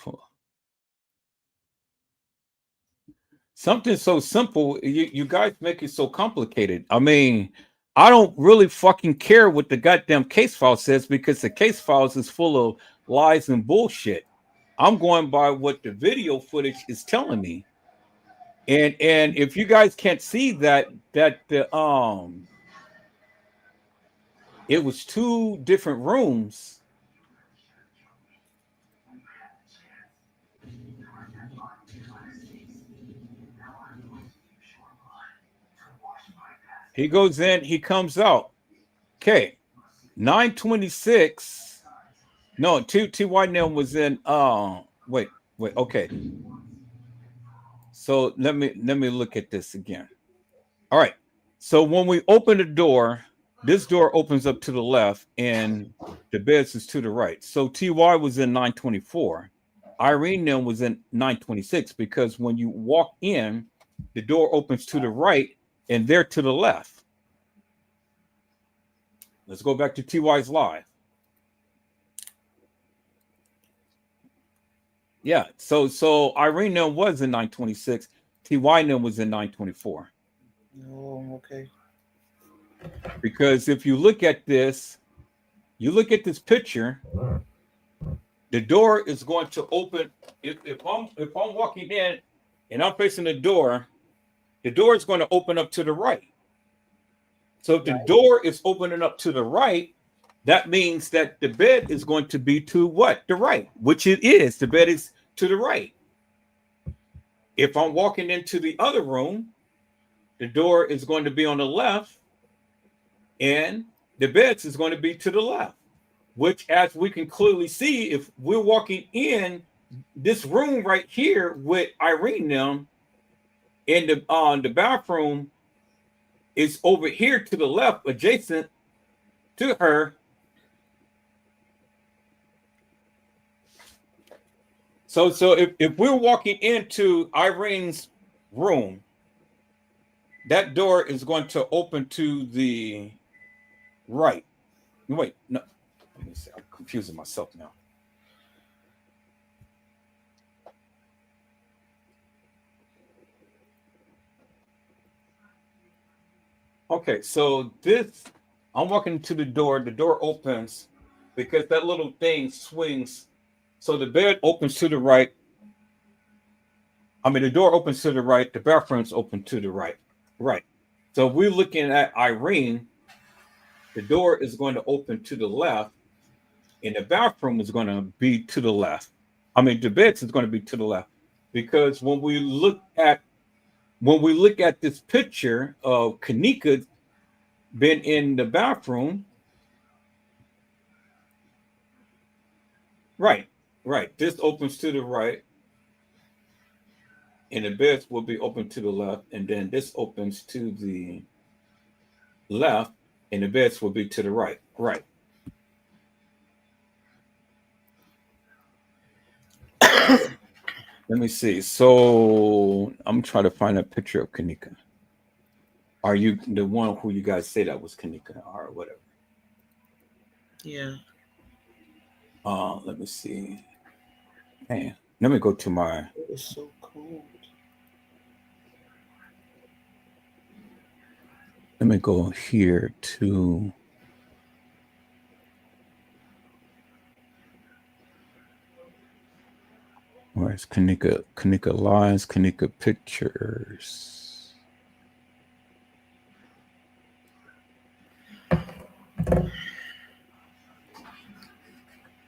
something so simple? You guys make it so complicated. I mean, I don't really fucking care what the goddamn case file says because the case files is full of lies and bullshit. I'm going by what the video footage is telling me. And if you guys can't see that the it was two different rooms. He goes in, he comes out. Okay. 926. No, T White Nail was in wait, okay. So let me look at this again. All right. So when we open the door, this door opens up to the left and the beds is to the right. So TY was in 924. Irene then was in 926 because when you walk in, the door opens to the right and they're to the left. Let's go back to TY's live. Yeah, so Irene then was in 926. TY then was in 924. Oh, okay. Because if you look at this picture, the door is going to open. If I'm walking in and I'm facing the door is going to open up to the right. So if the door is opening up to the right, that means that the bed is going to be to what? The right, which it is. The bed is to the right. If I'm walking into the other room, the door is going to be on the left and the beds is going to be to the left, which as we can clearly see, if we're walking in this room right here with Irene them in the bathroom is over here to the left adjacent to her. So if we're walking into Irene's room, that door is going to open to the right. Wait, no. Let me see. I'm confusing myself now. Okay, so this, I'm walking to the door opens because that little thing swings. So the bed opens to the right. I mean, the door opens to the right, the bathroom's open to the right. Right. So if we're looking at Irene, the door is going to open to the left, and the bathroom is going to be to the left. I mean, the bed is going to be to the left. Because when we look at this picture of Kenneka been in the bathroom. Right. This opens to the right, and the beds will be open to the left, and then this opens to the left, and the beds will be to the right. Right. Let me see. So I'm trying to find a picture of Kenneka. Are you the one who you guys say that was Kenneka or whatever? Yeah. Let me see. Man, let me go to my. It was so cold. Let me go here to. Where's Kenneka? Kenneka Lies, Kenneka Pictures.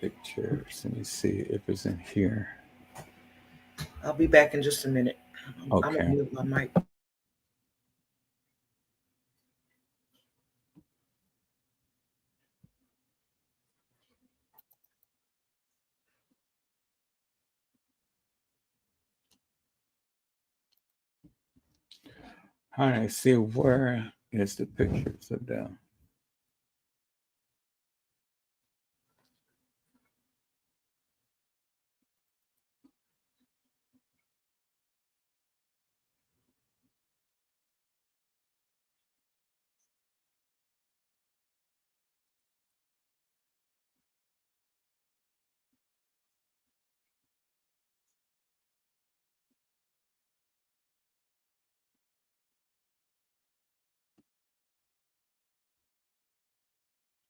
Pictures. Let me see if it's in here. I'll be back in just a minute. I'm Okay. gonna mute my mic. How do I see where is the pictures of them?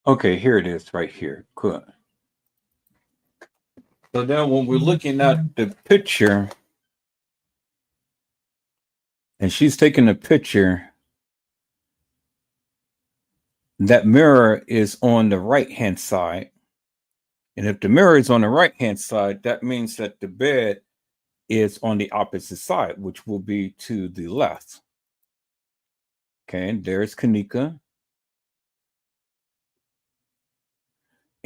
Okay, here it is right here. Cool. So then when we're looking at the picture, and she's taking a picture, that mirror is on the right-hand side. And if the mirror is on the right-hand side, that means that the bed is on the opposite side, which will be to the left. Okay, and there's Kenneka.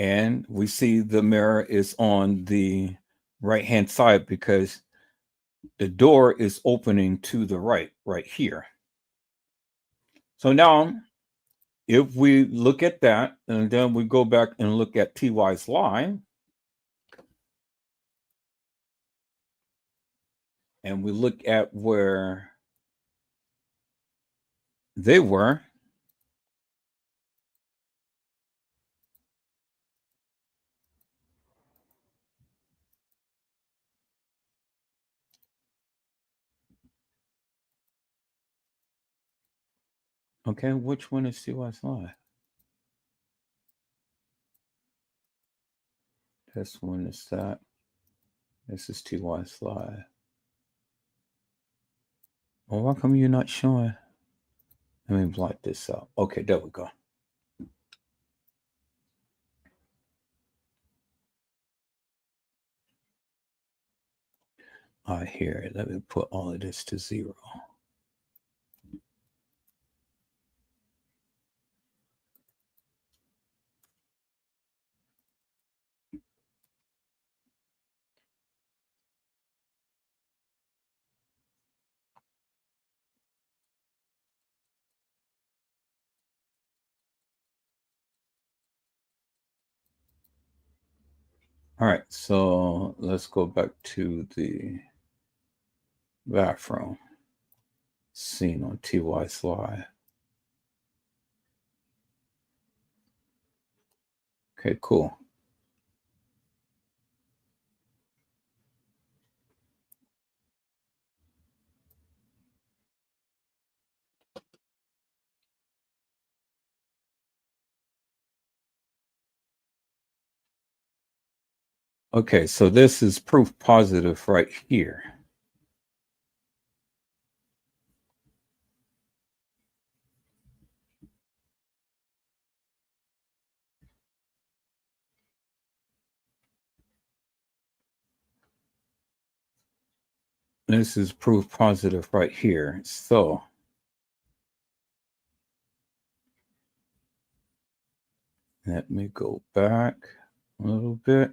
And we see the mirror is on the right-hand side because the door is opening to the right here. So now, if we look at that, and then we go back and look at TY's line, and we look at where they were, okay, which one is TY's line? This one is that. This is TY's line. Well, why come you're not showing? Let me blot this out. Okay, there we go. All right, here, let me put all of this to 0. All right, so let's go back to the bathroom scene on TY slide. Okay, cool. Okay, so this is proof positive right here. This is proof positive right here. So let me go back a little bit.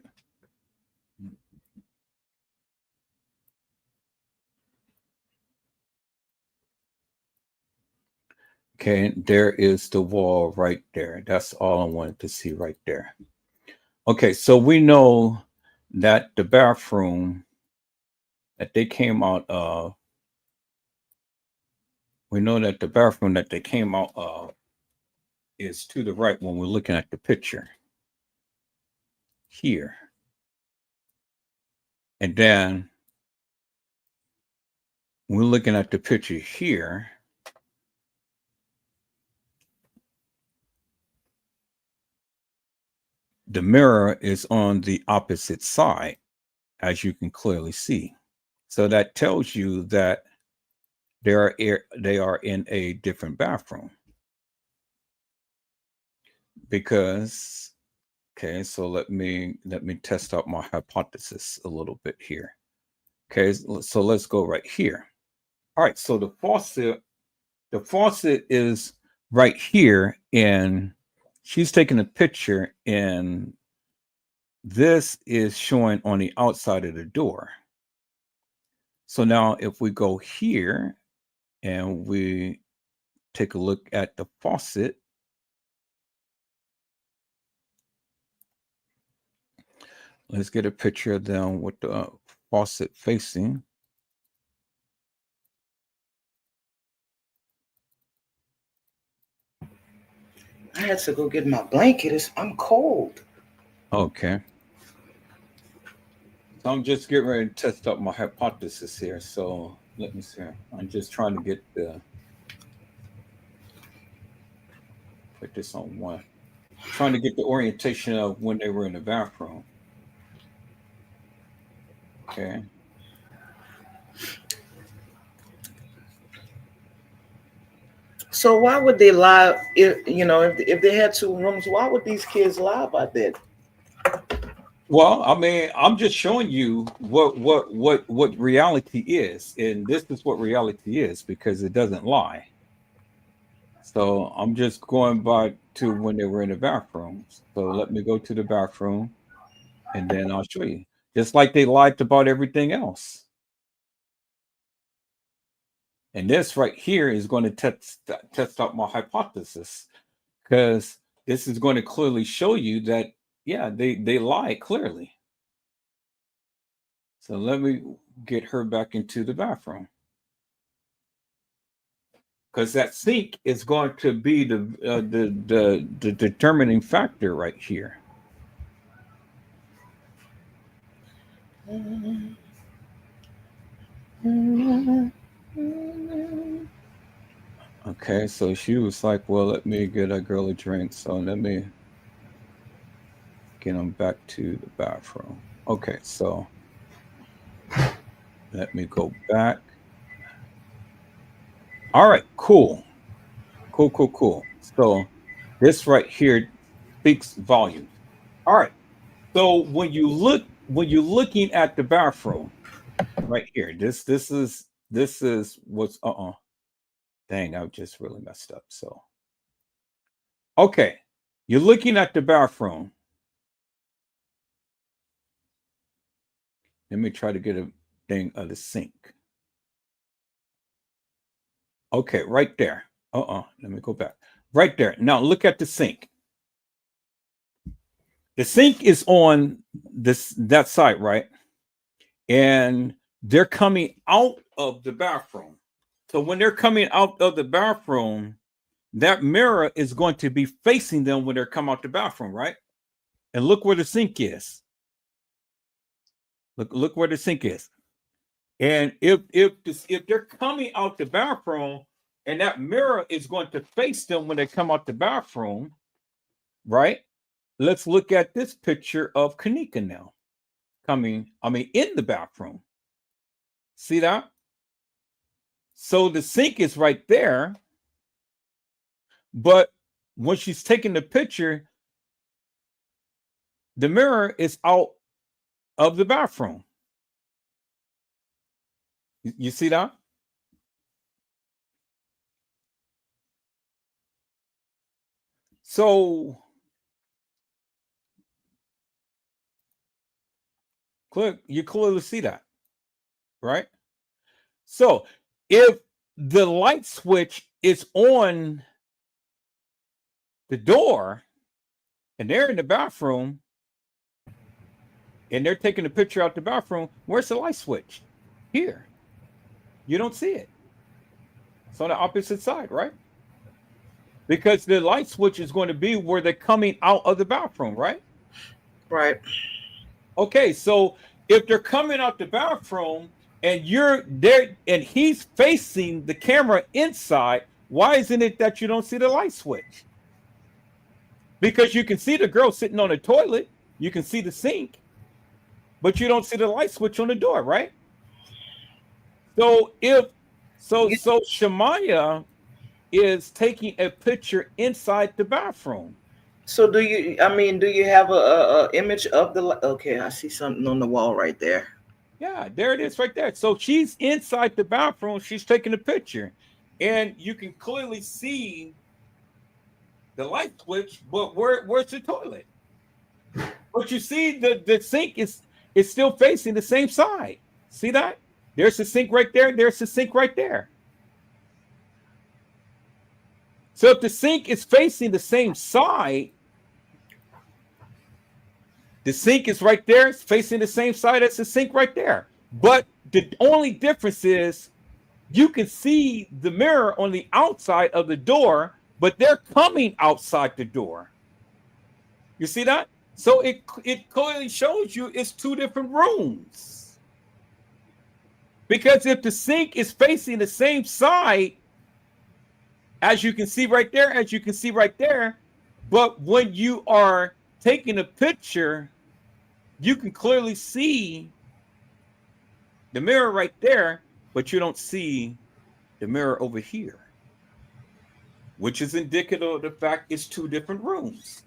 Okay, there is the wall right there. That's all I wanted to see right there. Okay, so we know that the bathroom that they came out of, we know that the bathroom that they came out of is to the right when we're looking at the picture here. And then we're looking at the picture here. The mirror is on the opposite side as you can clearly see. So that tells you that they are in a different bathroom. Because, okay, so let me test out my hypothesis a little bit here. Okay, so let's go right here. All right, so the faucet is right here, and she's taking a picture, and this is showing on the outside of the door. So now if we go here and we take a look at the faucet, let's get a picture of them with the faucet facing. I had to go get my blanket. I'm cold. Okay. So I'm just getting ready to test out my hypothesis here. So let me see. I'm just trying to get put this on one. Trying to get the orientation of when they were in the bathroom. Okay. So why would they lie? If they had two rooms, why would these kids lie about that? Well, I mean, I'm just showing you what reality is, and this is what reality is because it doesn't lie. So I'm just going back to when they were in the bathroom. So let me go to the bathroom, and then I'll show you. Just like they lied about everything else. And this right here is going to test out my hypothesis, because this is going to clearly show you that, yeah, they lied clearly. So let me get her back into the bathroom, because that sink is going to be the determining factor right here. Okay, so she was like, well, let me get a girl a drink. So let me get them back to the bathroom. Okay, so let me go back. All right, cool. So this right here speaks volumes. All right. So when you're looking at the bathroom right here, this is what's dang, I just really messed up. So okay, you're looking at the bathroom. Let me try to get a thing of the sink. Okay, right there. Let me go back. Right there. Now look at the sink. The sink is on that side, right? And they're coming out of the bathroom. So when they're coming out of the bathroom, that mirror is going to be facing them when they come out the bathroom, right? And look where the sink is. Look where the sink is. And if they're coming out the bathroom and that mirror is going to face them when they come out the bathroom, right? Let's look at this picture of Kenneka now. In the bathroom. See that? So the sink is right there. But when she's taking the picture, the mirror is out of the bathroom. You see that? So you clearly see that, right? So if the light switch is on the door and they're in the bathroom and they're taking a picture out the bathroom, where's the light switch? Here. You don't see it. It's on the opposite side, right? Because the light switch is going to be where they're coming out of the bathroom, right? Right. Okay, so if they're coming out the bathroom and you're there and he's facing the camera inside, why isn't it that you don't see the light switch? Because you can see the girl sitting on the toilet, you can see the sink, but you don't see the light switch on the door, right? So so Shemaiah is taking a picture inside the bathroom. So do you? I mean, do you have a image of the? Okay, I see something on the wall right there. Yeah, there it is right there. So she's inside the bathroom. She's taking a picture, and you can clearly see the light switch. But where's the toilet? But you see the sink is still facing the same side. See that? There's the sink right there. There's the sink right there. So if the sink is facing the same side, the sink is right there. It's facing the same side as the sink right there. But the only difference is you can see the mirror on the outside of the door, but they're coming outside the door. You see that? So it clearly shows you it's two different rooms. Because if the sink is facing the same side, as you can see right there, but when you are taking a picture, you can clearly see the mirror right there, but you don't see the mirror over here, which is indicative of the fact it's two different rooms.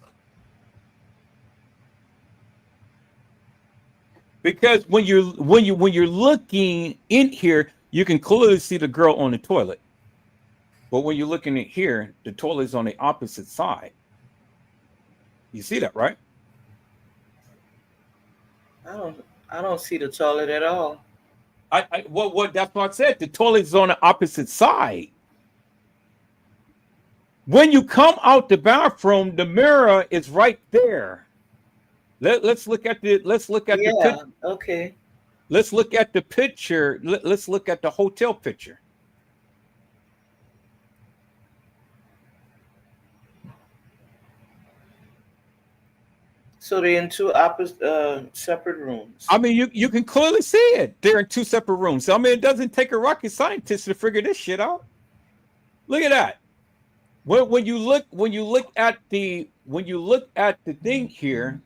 Because when you're looking in here, you can clearly see the girl on the toilet. But when you're looking at here, the toilet is on the opposite side. You see that, right? I don't see the toilet at all. What that's what I said. The toilet is on the opposite side. When you come out the bathroom, the mirror is right there. Let's look at the picture. Okay. Let's look at the picture. Let's look at the hotel picture. So they're in two opposite, separate rooms. I mean, you can clearly see it. They're in two separate rooms. I mean, it doesn't take a rocket scientist to figure this shit out. Look at that. When you look at the thing here,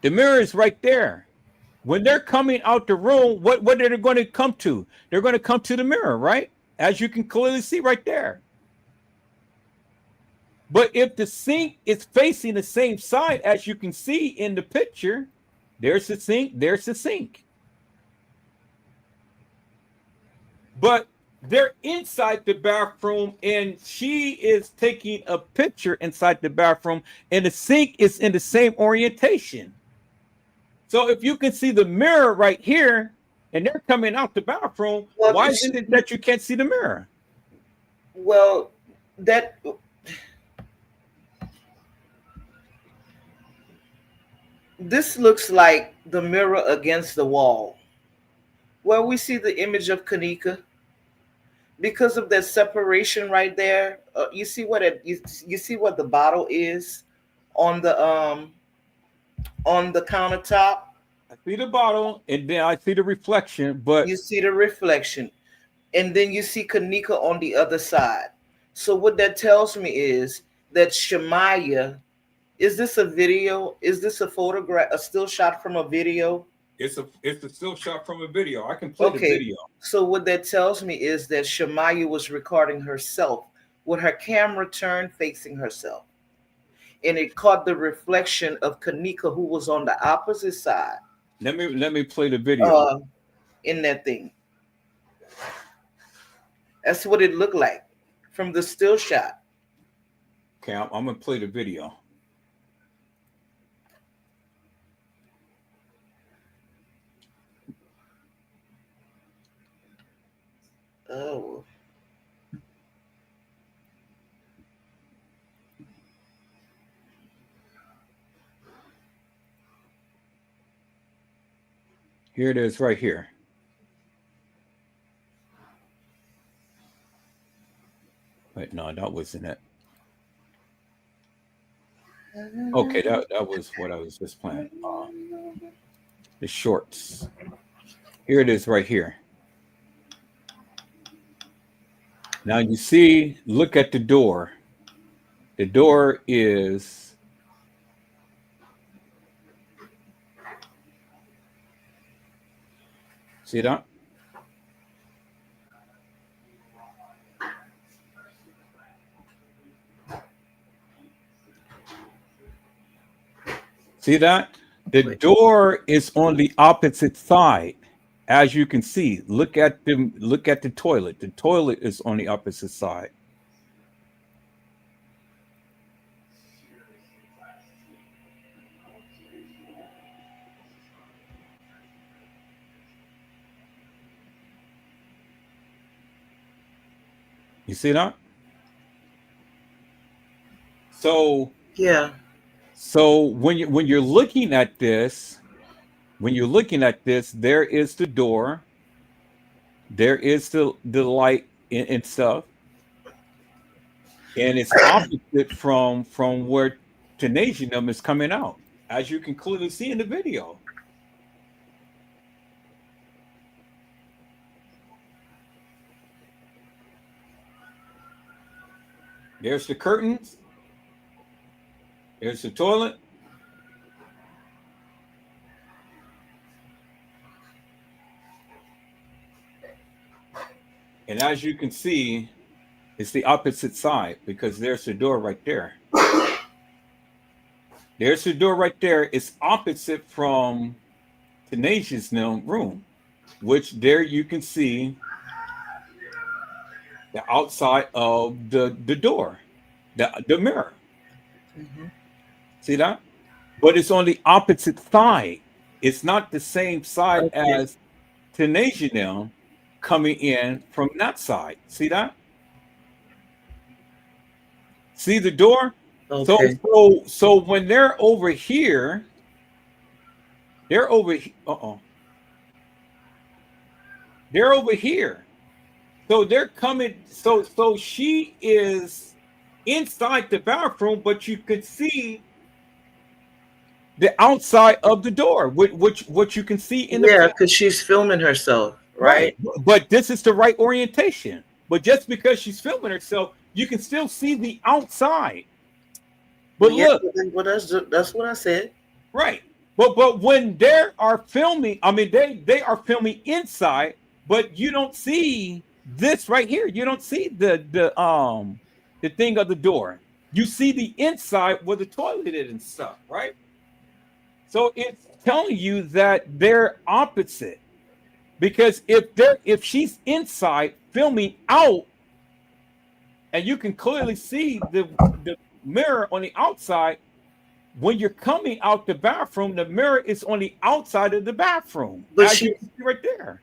the mirror is right there. When they're coming out the room, what are they going to come to? They're going to come to the mirror, right? As you can clearly see right there. But if the sink is facing the same side as you can see in the picture, there's the sink, there's the sink. But they're inside the bathroom and she is taking a picture inside the bathroom and the sink is in the same orientation. So if you can see the mirror right here and they're coming out the bathroom, well, why isn't it that you can't see the mirror? Well, this looks like the mirror against the wall. Well, we see the image of Kenneka. Because of that separation right there, you see what you see what the bottle is on the countertop. I see the bottle and then I see the reflection, but you see the reflection, and then you see Kenneka on the other side. So what that tells me is that Shemaiah, is this a video? Is this a photograph, a still shot from a video? It's a still shot from a video. I can play the video. So what that tells me is that Shemaiah was recording herself with her camera turned facing herself. And it caught the reflection of Kenneka, who was on the opposite side. Let me play the video. In that thing. That's what it looked like from the still shot. Okay, I'm gonna play the video. Oh. Here it is right here. Wait, no, that wasn't it. Okay, that was what I was just playing. The shorts. Here it is right here. Now you see, look at the door. The door is See that? See that? The Wait. door is on the opposite side. As you can see, look at the toilet. The toilet is on the opposite side. You see that? So Yeah. so when you're looking at this, there is the door, there is the light and stuff, and it's opposite from where Tenasium is coming out, as you can clearly see in the video. There's the curtains, there's the toilet, and as you can see, it's the opposite side because there's the door right there. There's the door right there. It's opposite from Tenacious room, which there you can see the outside of the door, the mirror. Hmm. See that? But it's on the opposite side. It's not the same side Okay. as Tenacious coming in from that side. See that? See the door? So Okay. so when they're over here, they're over. Uh-oh. They're over here. So they're coming. So she is inside the bathroom, but you could see the outside of the door, which you can see in the Yeah, picture. because she's filming herself, Right. right? But this is the right orientation. But just because she's filming herself, you can still see the outside. But Yeah, look, well, that's what I said. right. But when they are filming, I mean they are filming inside, but you don't see this right here. You don't see the thing of the door. You see the inside where the toilet is and stuff, right? So it's telling you that they're opposite. Because if she's inside filming out, and you can clearly see the mirror on the outside, when you're coming out the bathroom, the mirror is on the outside of the bathroom, But as she, you can see right there.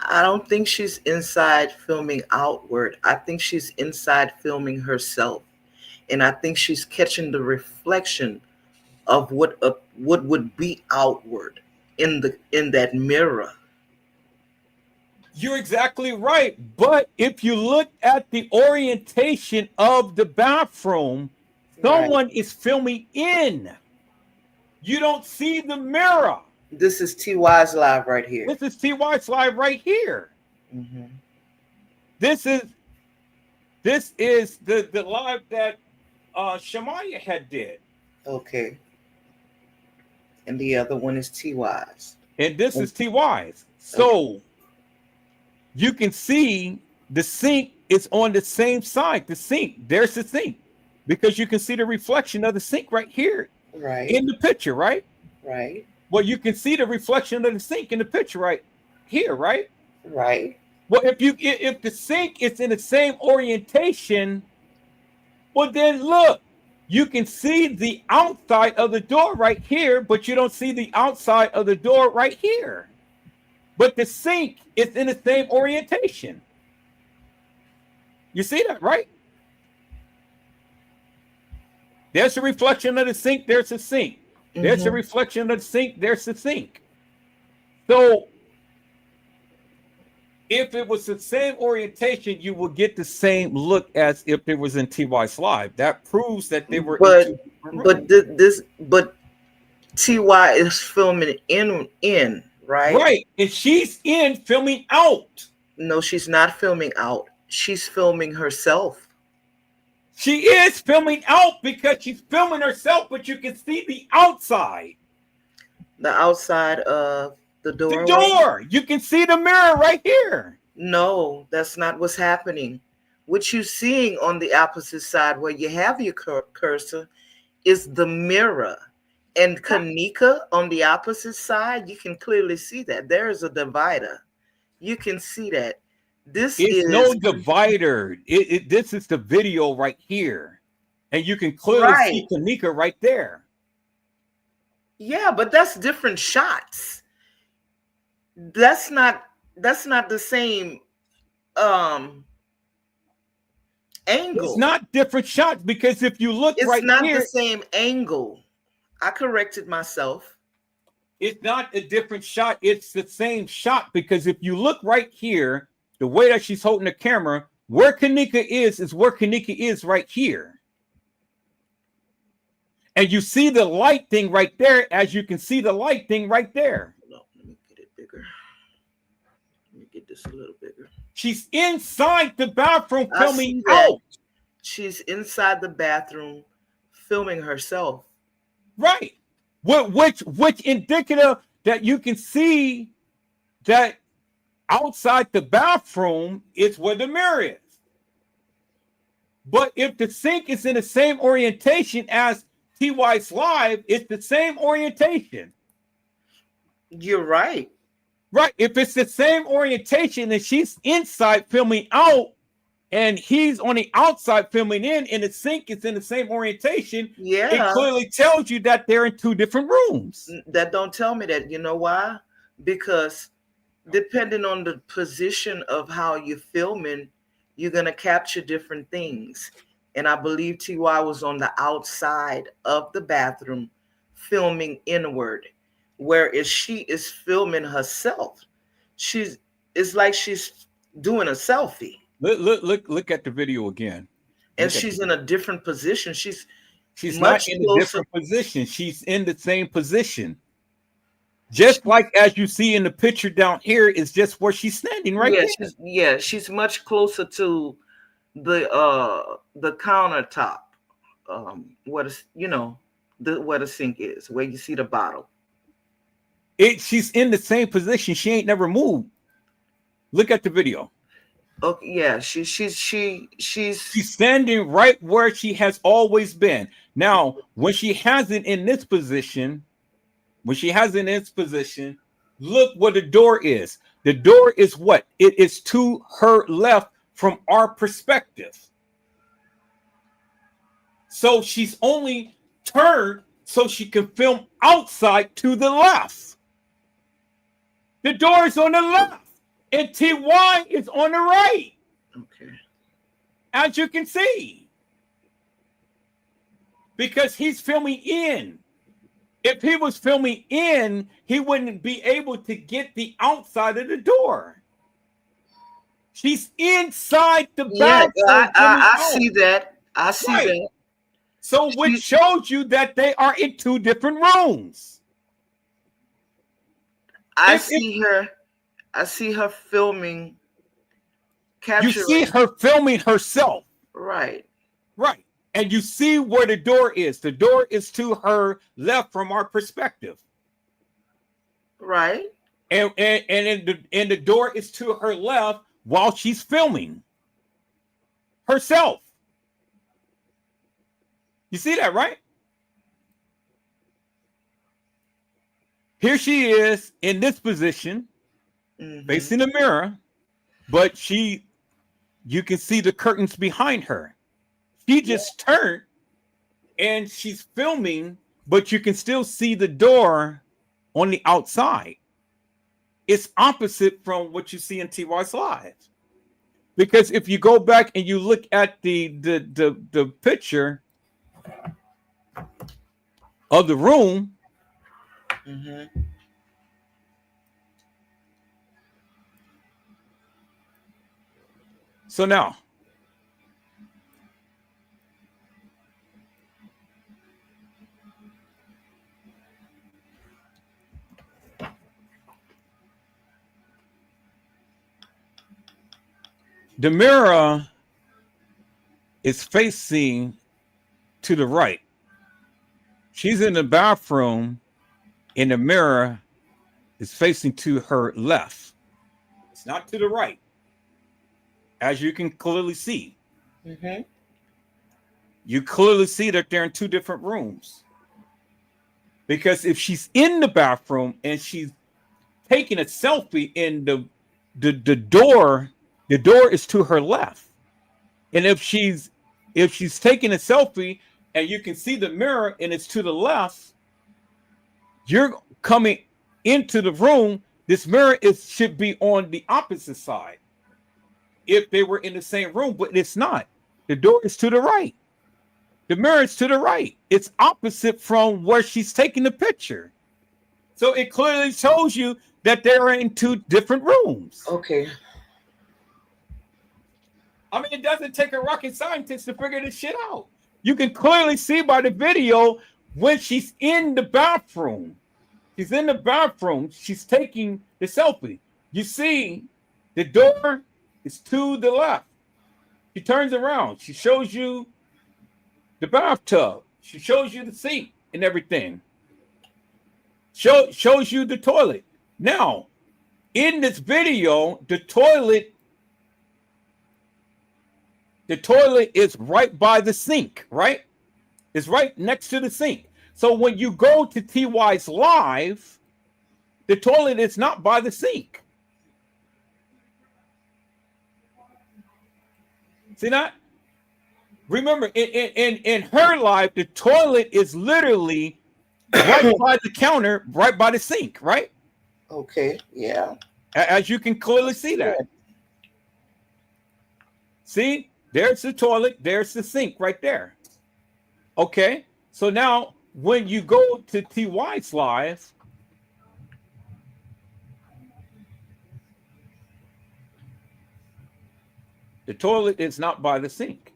I don't think she's inside filming outward. I think she's inside filming herself, and I think she's catching the reflection of what would be outward in that mirror. You're exactly right. But if you look at the orientation of the bathroom, Right. someone is filming in. You don't see the mirror. This is TY's live right here. This is TY's live right here. Hmm. This is the live that Shamaya had did. Okay. And the other one is TY's. And this is TY's. So you can see the sink is on the same side. The sink, there's the sink. Because you can see the reflection of the sink right here Right. in the picture, right? Right. Well, you can see the reflection of the sink in the picture right here, right? Right. Well, if the sink is in the same orientation, well then look, you can see the outside of the door right here, but you don't see the outside of the door right here. But the sink is in the same orientation. You see that, right? There's a reflection of the sink, there's the sink. There's a reflection of the sink, there's the sink. So if it was the same orientation, you will get the same look as if it was in TY's live. That proves that they were But TY is filming in, right? Right. And she's in filming out. No, she's not filming out. She's filming herself. She is filming out because she's filming herself, but you can see the outside. The outside of The The doorway? door. You can see the mirror right here. No, that's not what's happening. What you're seeing on the opposite side where you have your cursor is the mirror. And Kenneka on the opposite side, you can clearly see that. There is a divider. You can see that. This It's no is divider. This is the video right here. And you can clearly right. see Kenneka right there. Yeah, but that's different shots. That's not the same angle. It's not different shots because if you look It's right not here, the same angle. I corrected myself. it's not a different shot. It's the same shot because if you look right here, the way that she's holding the camera, where Kenneka is where Kenneka is right here. And you see the light thing right there, as you can see the light thing right there. No, let me get it bigger. Let me get this a little bigger. She's inside the bathroom I filming see that. out. She's inside the bathroom filming herself. Right. Which indicative that you can see that outside the bathroom is where the mirror is. But if the sink is in the same orientation as TY's live, it's the same orientation. You're right. Right. If it's the same orientation and she's inside filming out and he's on the outside filming in and the sink is in the same orientation, Yeah. it clearly tells you that they're in two different rooms. That don't tell me that. You know why? Because depending on the position of how you're filming, you're going to capture different things. And I believe TY was on the outside of the bathroom filming inward, whereas she is filming herself. It's like she's doing a selfie. Look at the video again. And she's in a different position. She's not in a different position. She's in the same position. Just like as you see in the picture down here, is just where she's standing right there. She's much closer to the countertop. Where the sink is, where you see the bottle. She's in the same position. She ain't never moved. Look at the video. Okay, yeah, she's standing right where she has always been. Now, when she has it in this position, look where the door is. The door is what? It is to her left from our perspective. So she's only turned so she can film outside to the left. The door is on the left. And TY is on the right. Okay. As you can see. Because he's filming in. If he was filming in, he wouldn't be able to get the outside of the door. She's inside the bathroom. I see that. I see that. So which shows you that they are in two different rooms. I see her filming. You see her filming herself. Right. Right. And you see where the door is. The door is to her left from our perspective. Right. And the door is to her left while she's filming herself. You see that, right? Here she is in this position, facing the mirror, but you can see the curtains behind her. She just turned and she's filming, but you can still see the door on the outside. It's opposite from what you see in TY's live. Because if you go back and you look at the picture of the room, so now the mirror is facing to the right. She's in the bathroom, and the mirror is facing to her left. It's not to the right, as you can clearly see. Mm-hmm. You clearly see that they're in two different rooms. Because if she's in the bathroom and she's taking a selfie in the door is to her left. And if she's taking a selfie and you can see the mirror and it's to the left, you're coming into the room. This mirror should be on the opposite side if they were in the same room, but it's not. The door is to the right. The mirror is to the right. It's opposite from where she's taking the picture. So it clearly shows you that they're in two different rooms. Okay. I mean, it doesn't take a rocket scientist to figure this shit out. You can clearly see by the video when she's in the bathroom. She's in the bathroom. She's taking the selfie. You see the door is to the left. She turns around. She shows you the bathtub. She shows you the sink and everything. Shows you the toilet. Now, in this video, the toilet is right by the sink, right? It's right next to the sink. So when you go to TY's live, the toilet is not by the sink. See that? Remember, in her life, the toilet is literally right by the counter, right by the sink, right? Okay, yeah. As you can clearly see that. See, there's the toilet, there's the sink right there. Okay, so now when you go to TY's live, the toilet is not by the sink.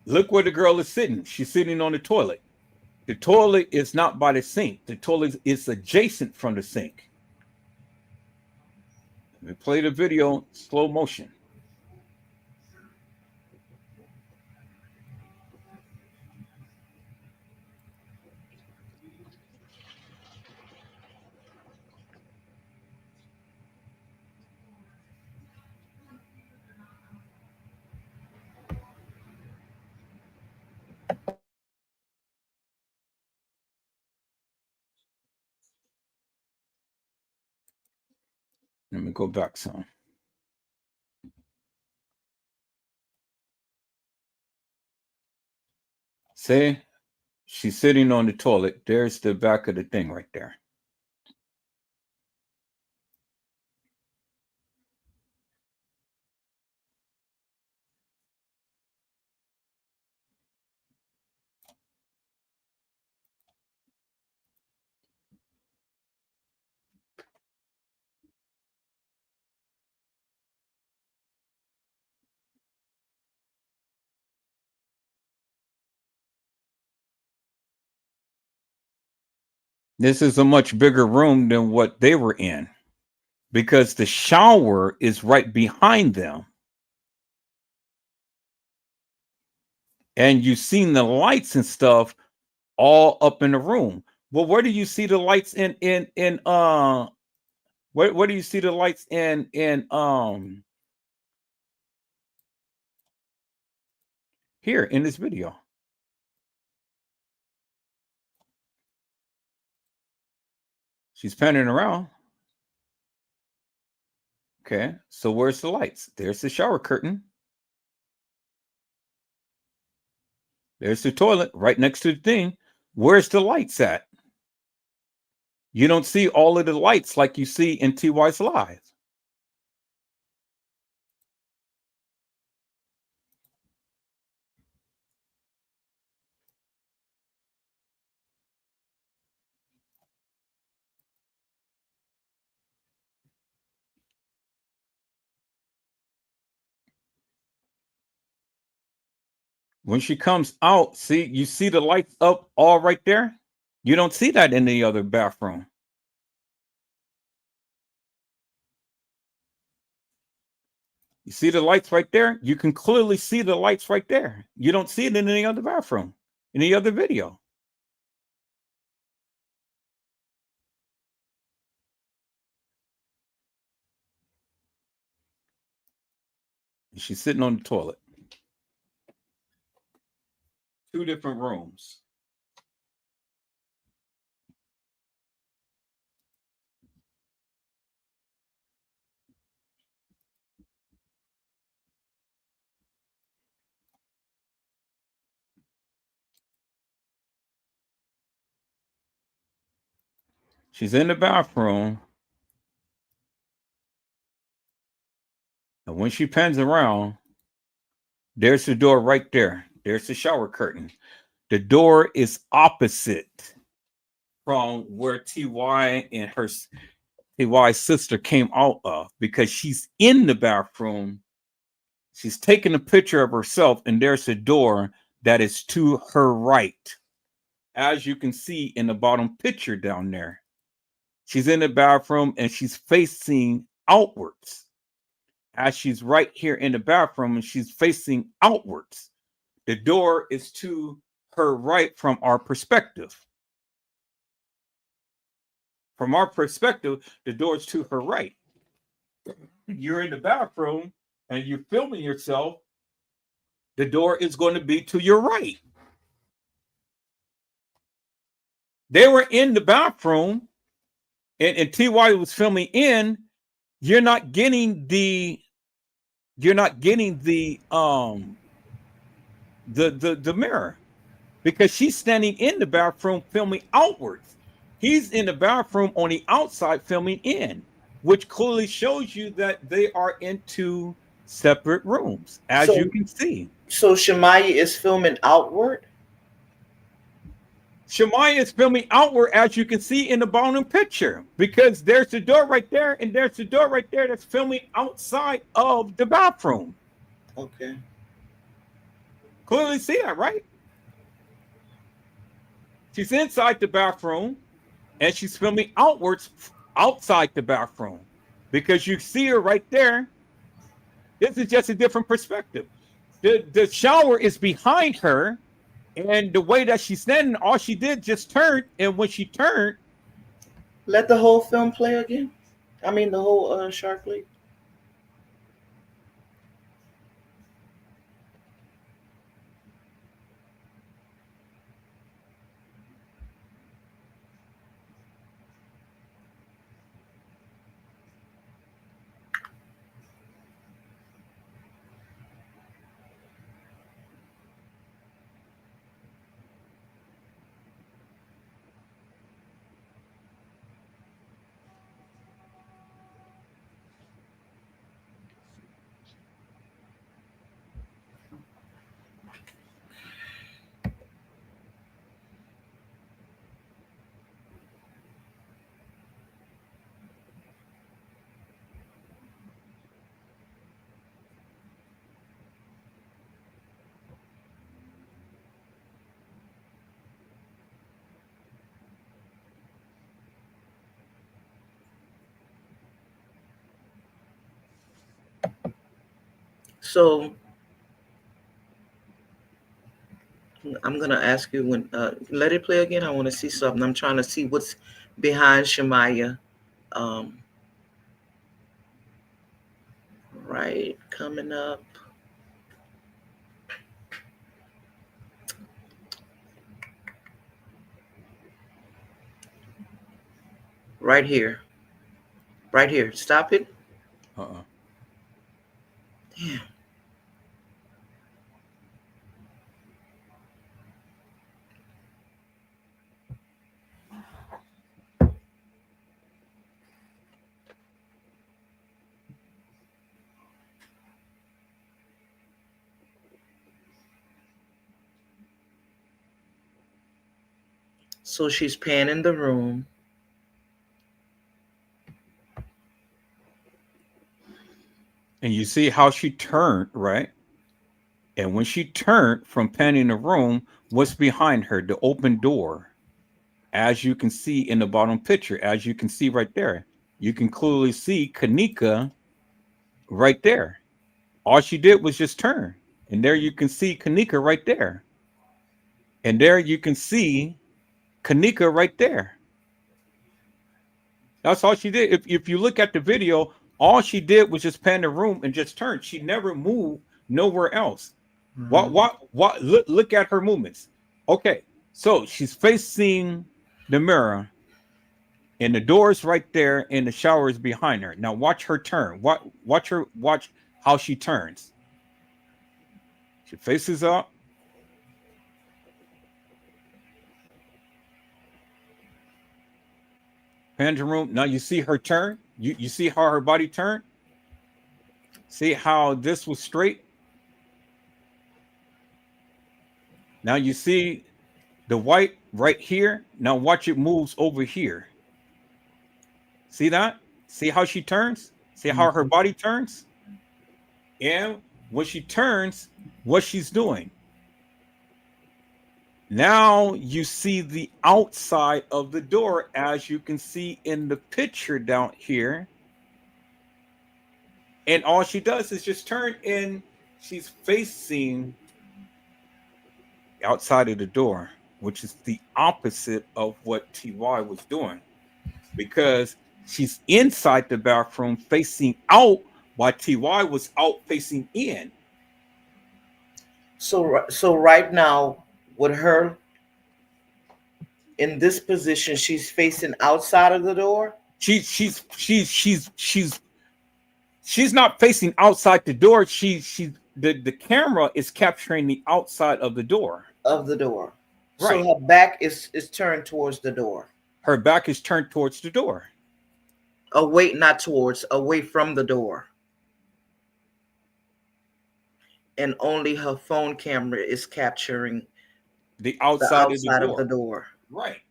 Look where the girl is sitting. She's sitting on the toilet. The toilet is not by the sink. The toilet is adjacent from the sink. Let me play the video slow motion. Let me go back some. See, she's sitting on the toilet. There's the back of the thing right there. This is a much bigger room than what they were in because the shower is right behind them. And you've seen the lights and stuff all up in the room. Well, where do you see the lights in where do you see the lights in here in this video? She's panning around. Okay, so where's the lights? There's the shower curtain. There's the toilet right next to the thing. Where's the lights at? You don't see all of the lights like you see in TY's live. When she comes out, see, you see the lights up all right there? You don't see that in the other bathroom. You see the lights right there? You can clearly see the lights right there. You don't see it in any other bathroom, in any other video. And she's sitting on the toilet. 2 different rooms. She's in the bathroom. And when she pans around, there's the door right there. There's the shower curtain. The door is opposite from where TY and her TY's sister came out of, because she's in the bathroom. She's taking a picture of herself, and there's a door that is to her right, as you can see in the bottom picture down there. She's in the bathroom and she's facing outwards. As she's right here in the bathroom and she's facing outwards, the door is to her right from our perspective. From our perspective, the door is to her right. You're in the bathroom and you're filming yourself, the door is going to be to your right. They were in the bathroom and TY was filming in. You're not getting the mirror, because she's standing in the bathroom filming outwards. He's in the bathroom on the outside filming in, which clearly shows you that they are in 2 separate rooms, as you can see. So Shemaya is filming outward? Shemaya is filming outward, as you can see in the bottom picture, because there's the door right there, and there's the door right there that's filming outside of the bathroom. Okay. Clearly see that, right? She's inside the bathroom, and she's filming outwards outside the bathroom, because you see her right there. This is just a different perspective. The shower is behind her, and the way that she's standing, all she did just turned, and when she turned, let the whole film play again. I mean, the whole shark leap. So I'm gonna ask you when let it play again. I want to see something. I'm trying to see what's behind Shemaya. Right, coming up. Right here. Right here. Stop it. Damn. So she's panning the room. And you see how she turned, right? And when she turned from panning the room, what's behind her? The open door. As you can see in the bottom picture, as you can see right there, you can clearly see Kenneka right there. All she did was just turn. And there you can see Kenneka right there. And there you can see Kenneka right there. That's all she did. If you look at the video, all she did was just pan the room and just turn. She never moved nowhere else. What look at her movements. Okay, so she's facing the mirror, and the door's right there, and the shower is behind her. Now watch her turn. Watch how she turns. She faces up. Pans the room. Now you see her turn. You see how her body turned. See how this was straight. Now you see the white right here. Now watch it moves over here. See that? See how she turns? See how her body turns? And when she turns, what she's doing. Now you see the outside of the door, as you can see in the picture down here. And all she does is just turn, and she's facing outside of the door, which is the opposite of what TY was doing, because she's inside the bathroom facing out while TY was out facing in. So right now, with her in this position, she's facing outside of the door. She's not facing outside the door. The camera is capturing the outside of the door. Of the door. Right. So her back is turned towards the door. Her back is turned towards the door. Away, not towards, away from the door. And only her phone camera is capturing the outside of the door. Right.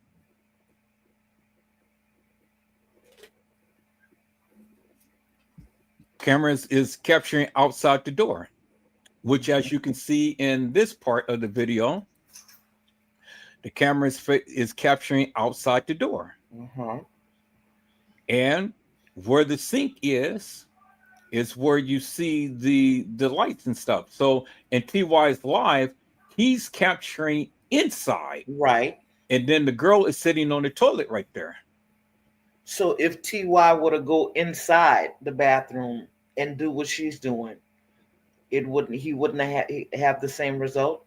Cameras is capturing outside the door, which, as you can see in this part of the video, the camera is capturing outside the door. And where the sink is where you see the lights and stuff. So in TY's live, he's capturing inside. Right. And then the girl is sitting on the toilet right there. So if TY were to go inside the bathroom and do what she's doing, he wouldn't have the same result?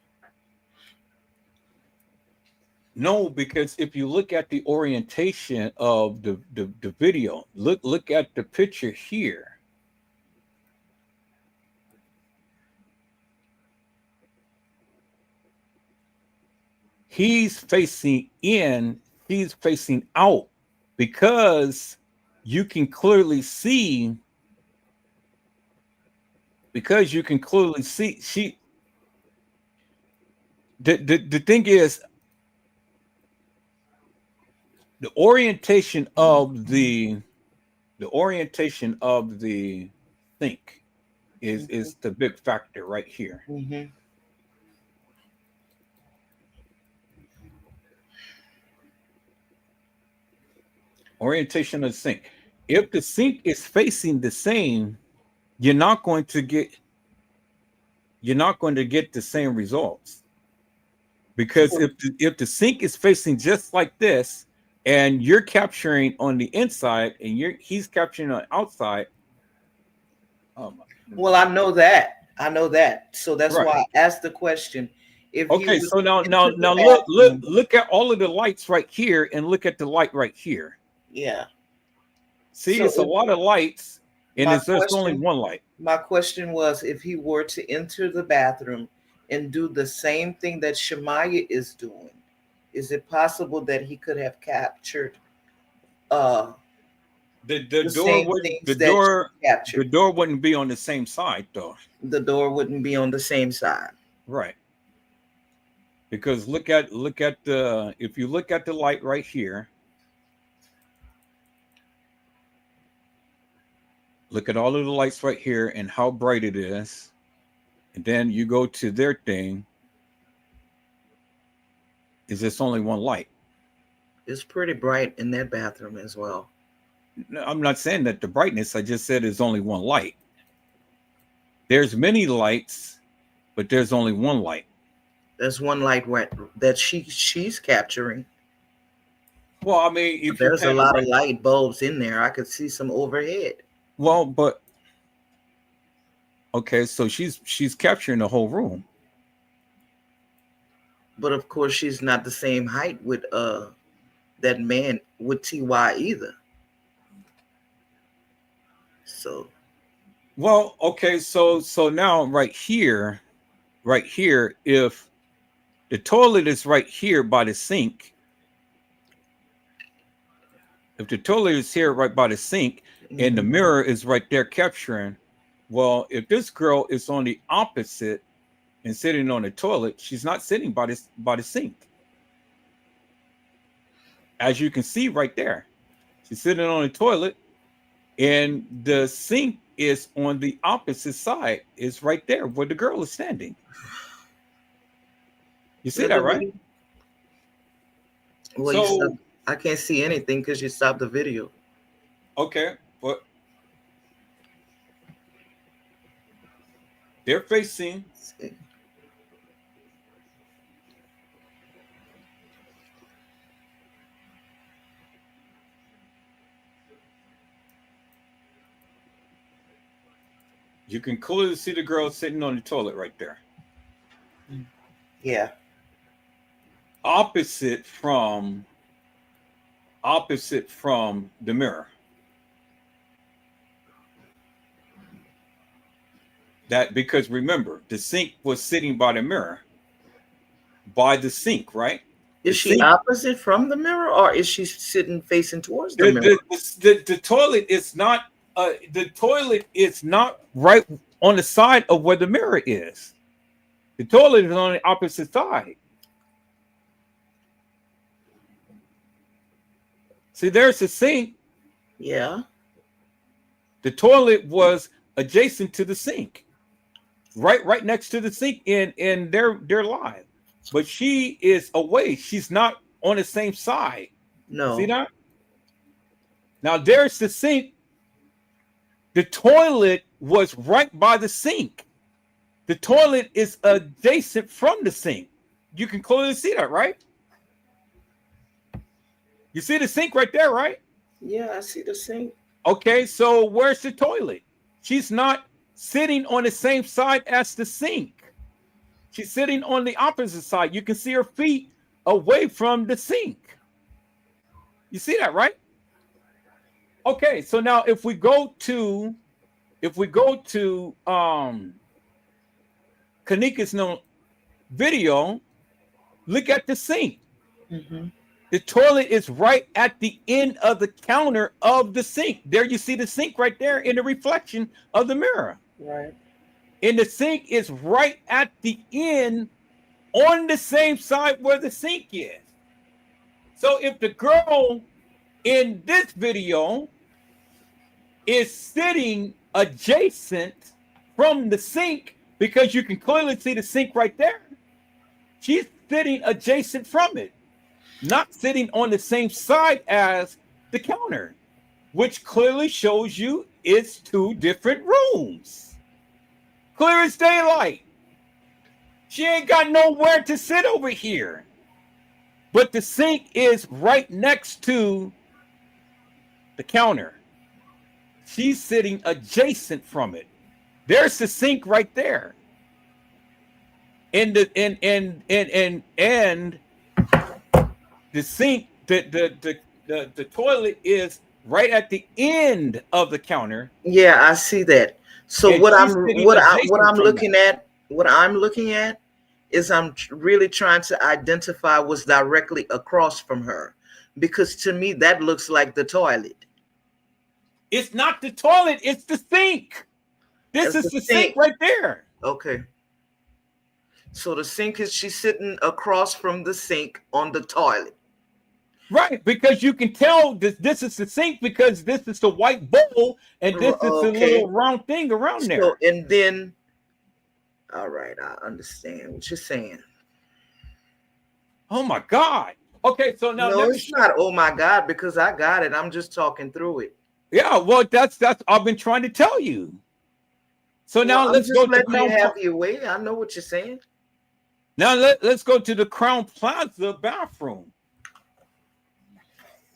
No, because if you look at the orientation of the video, look at the picture here. He's facing in, he's facing out, because you can clearly see, she, the thing is, the orientation of the sink is the big factor right here. Orientation of the sink. If the sink is facing the same, you're not going to get the same results. Because if the sink is facing just like this, and you're capturing on the inside, and he's capturing on the outside. Well, I know that. So that's right. Why I asked the question. Okay, so now look at all of the lights right here, and look at the light right here. Yeah. See, so it's a lot of lights, and there's only one light. My question was, if he were to enter the bathroom and do the same thing that Shemaya is doing, is it possible that he could have captured the door wouldn't be on the same side, though. The door wouldn't be on the same side. Right. Because look at the, if you look at the light right here, look at all of the lights right here and how bright it is. And then you go to their thing. Is this only one light? It's pretty bright in that bathroom as well. No, I'm not saying that the brightness, I just said is only one light. There's many lights, but there's only one light. There's one light that she's capturing. Well, I mean, if There's you a lot of light bulbs in there. I could see some overhead. well, but okay, so she's capturing the whole room. But of course, she's not the same height with that man with TY either. So, well, okay, so now right here, if the toilet is right here by the sink, if the toilet is here right by the sink, and the mirror is right there capturing, well, if this girl is on the opposite and sitting on the toilet, she's not sitting by the sink. As you can see right there, she's sitting on the toilet, and the sink is on the opposite side. It's right there where the girl is standing. You see that, right? Well, so, I can't see anything because you stopped the video. Okay, but they're facing. You can clearly see the girl sitting on the toilet right there. Yeah. Opposite from the mirror. That because remember, the sink was sitting by the mirror. By the sink, right? Is she opposite from the mirror, or is she sitting facing towards the mirror? The toilet is not. The toilet is not right on the side of where the mirror is. The toilet is on the opposite side. See, there's the sink. Yeah. The toilet was adjacent to the sink, right next to the sink in their live. But she is away. She's not on the same side. No. See that? Now there's the sink. The toilet was right by the sink. The toilet is adjacent from the sink. You can clearly see that, right? You see the sink right there, right? Yeah, I see the sink. Okay, so where's the toilet? She's not sitting on the same side as the sink. She's sitting on the opposite side. You can see her feet away from the sink. You see that, right? Okay, so now if we go to Kenneka's video, look at the sink. Mm-hmm. The toilet is right at the end of the counter of the sink. There you see the sink right there in the reflection of the mirror. Right. And the sink is right at the end on the same side where the sink is. So if the girl in this video is sitting adjacent from the sink, because you can clearly see the sink right there, she's sitting adjacent from it, not sitting on the same side as the counter, which clearly shows you it's two different rooms. Clear as daylight. She ain't got nowhere to sit over here. But the sink is right next to the counter. She's sitting adjacent from it. There's the sink right there. And the sink, the toilet is right at the end of the counter. Yeah, I see that. So what I'm looking at is I'm really trying to identify what's directly across from her, because to me that looks like the toilet. It's not the toilet, it's the sink. This is the sink right there. Okay. So the sink is, she's sitting across from the sink on the toilet. Right, because you can tell this is the sink because this is the white bowl and this is the little round thing around there. So, and then, all right, I understand what you're saying. Oh my God. Okay, so now no, it's not. Oh my God, because I got it. I'm just talking through it. Yeah, well, that's I've been trying to tell you. So now I'm let's just go to letting you Crown. have your way. I know what you're saying. Now let's go to the Crown Plaza bathroom.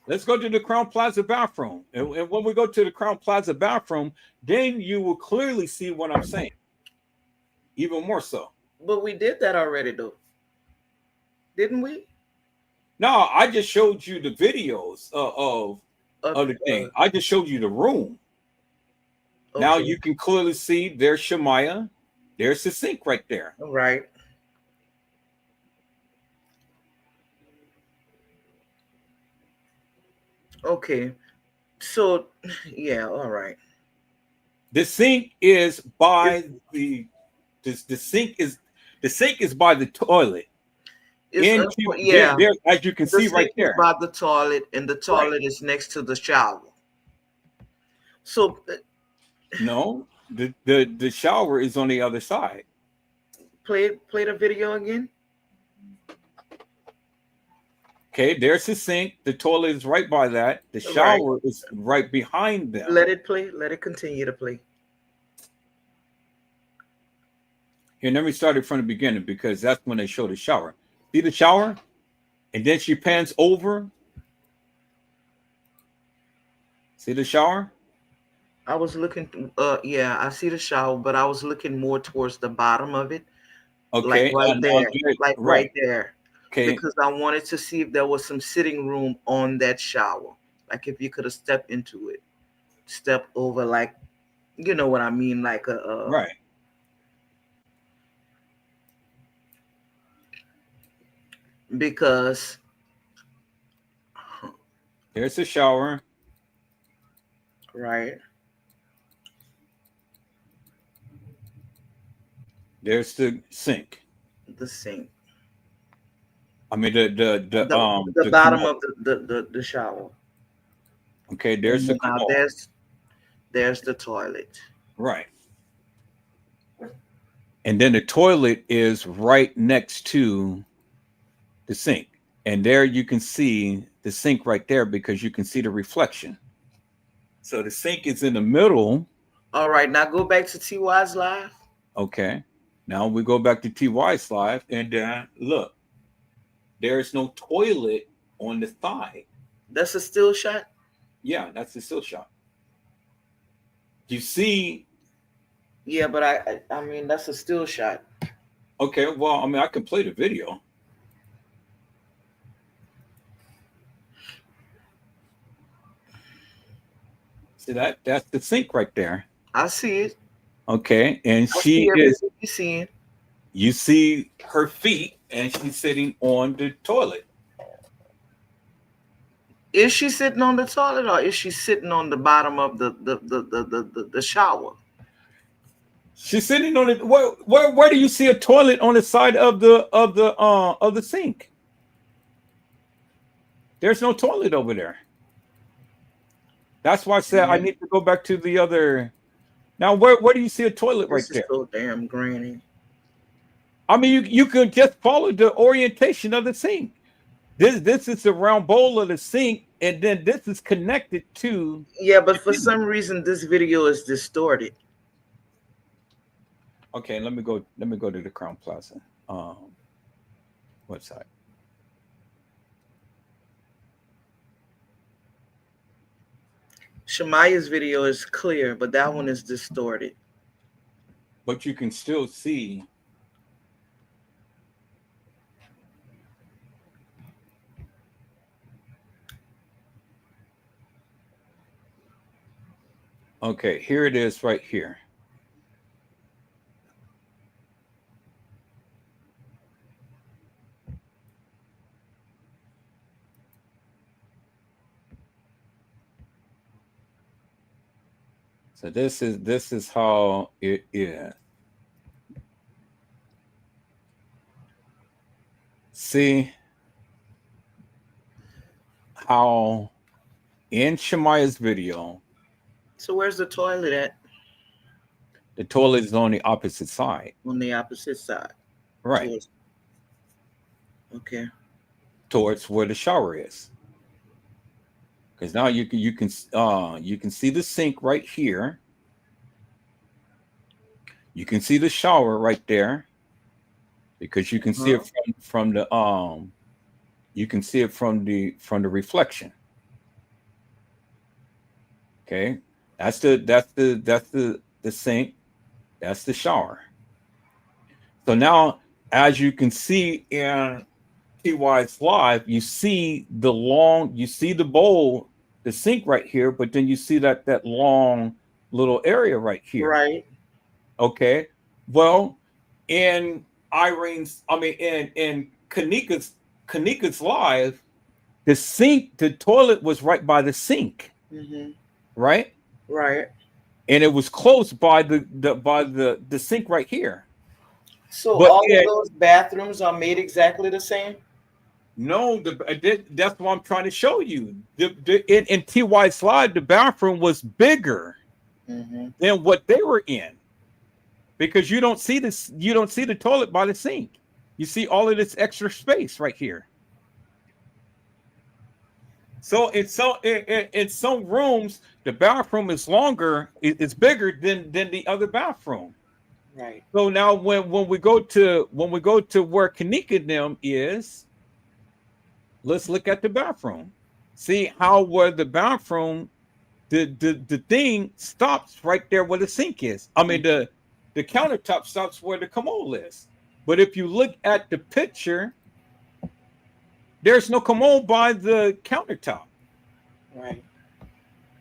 Let's go to the Crown Plaza bathroom. And when we go to the Crown Plaza bathroom, then you will clearly see what I'm saying. Even more so. But we did that already, though, didn't we? No, I just showed you the videos of the Uh, thing. I just showed you the room. Now okay. you can clearly see there's Shemaiah. There's the sink right there. All right. Okay. So, yeah. All right. The sink is by the sink is by the toilet. Yeah. There, as you can The see right sink is there. by the toilet, and the Right. toilet is next to the shower. So, No, the shower is on the other side. play the video again. Okay, there's the sink. The toilet is right by that. The shower is right behind them. Let it play. Let it continue to play. Here, let me start it from the beginning because that's when they show the shower. See the shower? And then she pans over. See the shower? I was looking. Yeah, I see the shower, but I was looking more towards the bottom of it, like Okay. right there, like right. right there, Okay. because I wanted to see if there was some sitting room on that shower, like if you could have stepped into it, step over, like, you know what I mean, like a right. Because there's the shower. Right. There's the sink. The sink. I mean the bottom commode. of the shower. Okay, there's the now commode. there's the toilet. Right. And then the toilet is right next to the sink. And there you can see the sink right there because you can see the reflection. So the sink is in the middle. All right, now go back to TY's live. Okay. Now we go back to TY's live and look. There's no toilet on the thigh. That's a still shot? Yeah, that's the still shot. You see? Yeah, but I mean, that's a still shot. Okay, well, I mean, I can play the video. See that's the sink right there. I see it. Okay, and she is. You seeing? You see her feet, and she's sitting on the toilet. Is she sitting on the toilet, or is she sitting on the bottom of the shower? She's sitting on it. Where do you see a toilet on the side of the sink? There's no toilet over there. That's why I said I need to go back to the other. Now, where do you see a toilet right there? So damn grainy. I mean, you could just follow the orientation of the sink. This is the round bowl of the sink, and then this is connected to. Yeah, but for some reason, this video is distorted. Okay, let me go to the Crown Plaza website. Shemaya's video is clear, but that one is distorted. But you can still see. Okay, here it is right here. So this is how it is. See how in Shemaya's video. So where's the toilet at? The toilet is on the opposite side. On the opposite side. Right. Okay. Towards where the shower is. Because now you can see the sink right here. You can see the shower right there because you can see it from the you can see it from the reflection. Okay, that's the sink. That's the shower. So now, as you can see in TY's live, you see the bowl, the sink right here, but then you see that long little area right here. Right. Okay. Well, in in Kenneka's live, the toilet was right by the sink, Mm-hmm. right? Right. And it was close by the sink right here. So But all of those bathrooms are made exactly the same? no, that's what I'm trying to show you. In TY's slide, the bathroom was bigger than what they were in because you don't see this. You don't see the toilet by the sink. You see all of this extra space right here. So in some rooms, the bathroom is longer. It's bigger than the other bathroom. Right. So now when we go to where Kenneka and them is, let's look at the bathroom. See how where the bathroom, the thing stops right there where the sink is. I mean the countertop stops where the commode is. But if you look at the picture, there's no commode by the countertop. Right.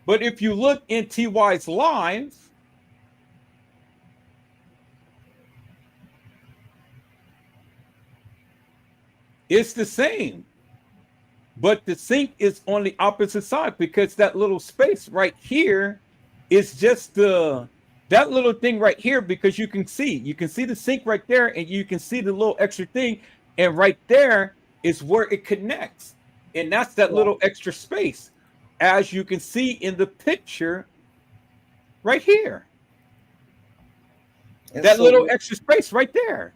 But if you look in TY's live, it's the same. But the sink is on the opposite side because that little space right here is just that little thing right here because you can see the sink right there and you can see the little extra thing. And right there is where it connects. And that's that little extra space, as you can see in the picture right here. And that little extra space right there.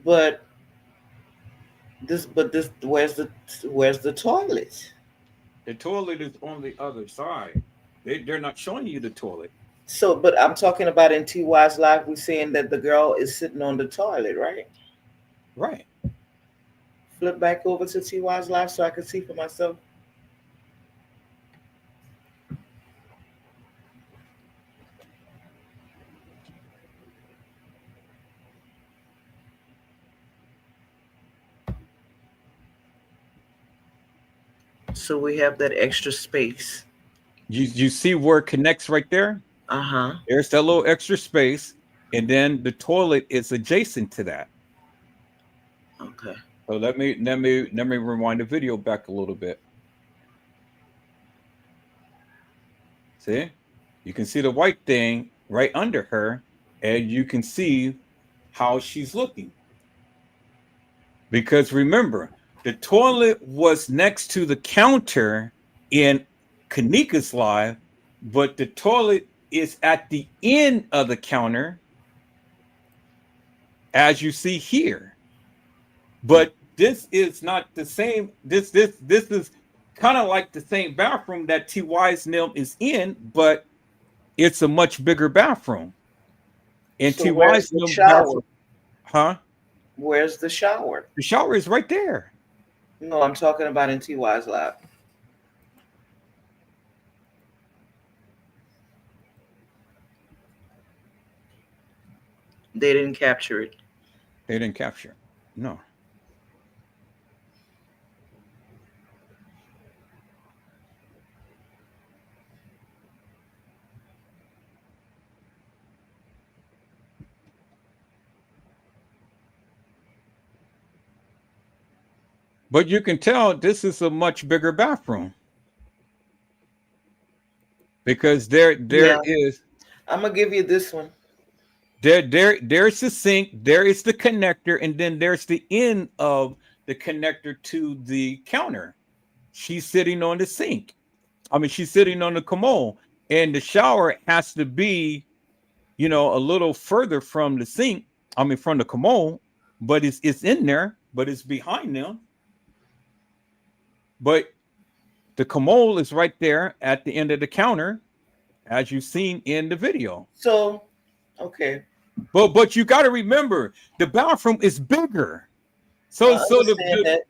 But this, where's the toilet? The toilet is on the other side. They're not showing you the toilet. So, but I'm talking about in TY's life, we're saying that the girl is sitting on the toilet, right? Right. Flip back over to TY's live so I can see for myself. So we have that extra space. You see where it connects right there? Uh-huh. There's that little extra space, and then the toilet is adjacent to that. Okay. So let me rewind the video back a little bit. See? You can see the white thing right under her, and you can see how she's looking. Because remember, the toilet was next to the counter in Kenneka's live, but the toilet is at the end of the counter, as you see here. But this is not the same. This is kind of like the same bathroom that TY's NIM is in, but it's a much bigger bathroom. And So TY's NIM shower? Huh? Where's the shower? The shower is right there. No, I'm talking about in TY's lab. They didn't capture it. They didn't capture it. No. But you can tell this is a much bigger bathroom. Because there is. I'm gonna give you this one. There's the sink, there is the connector, and then there's the end of the connector to the counter. She's sitting on the sink. I mean, she's sitting on the commode, and the shower has to be, a little further from the sink. I mean, from the commode, but it's in there, but it's behind them. But the commode is right there at the end of the counter, as you've seen in the video. So, okay, But you got to remember the bathroom is bigger. I So understand that.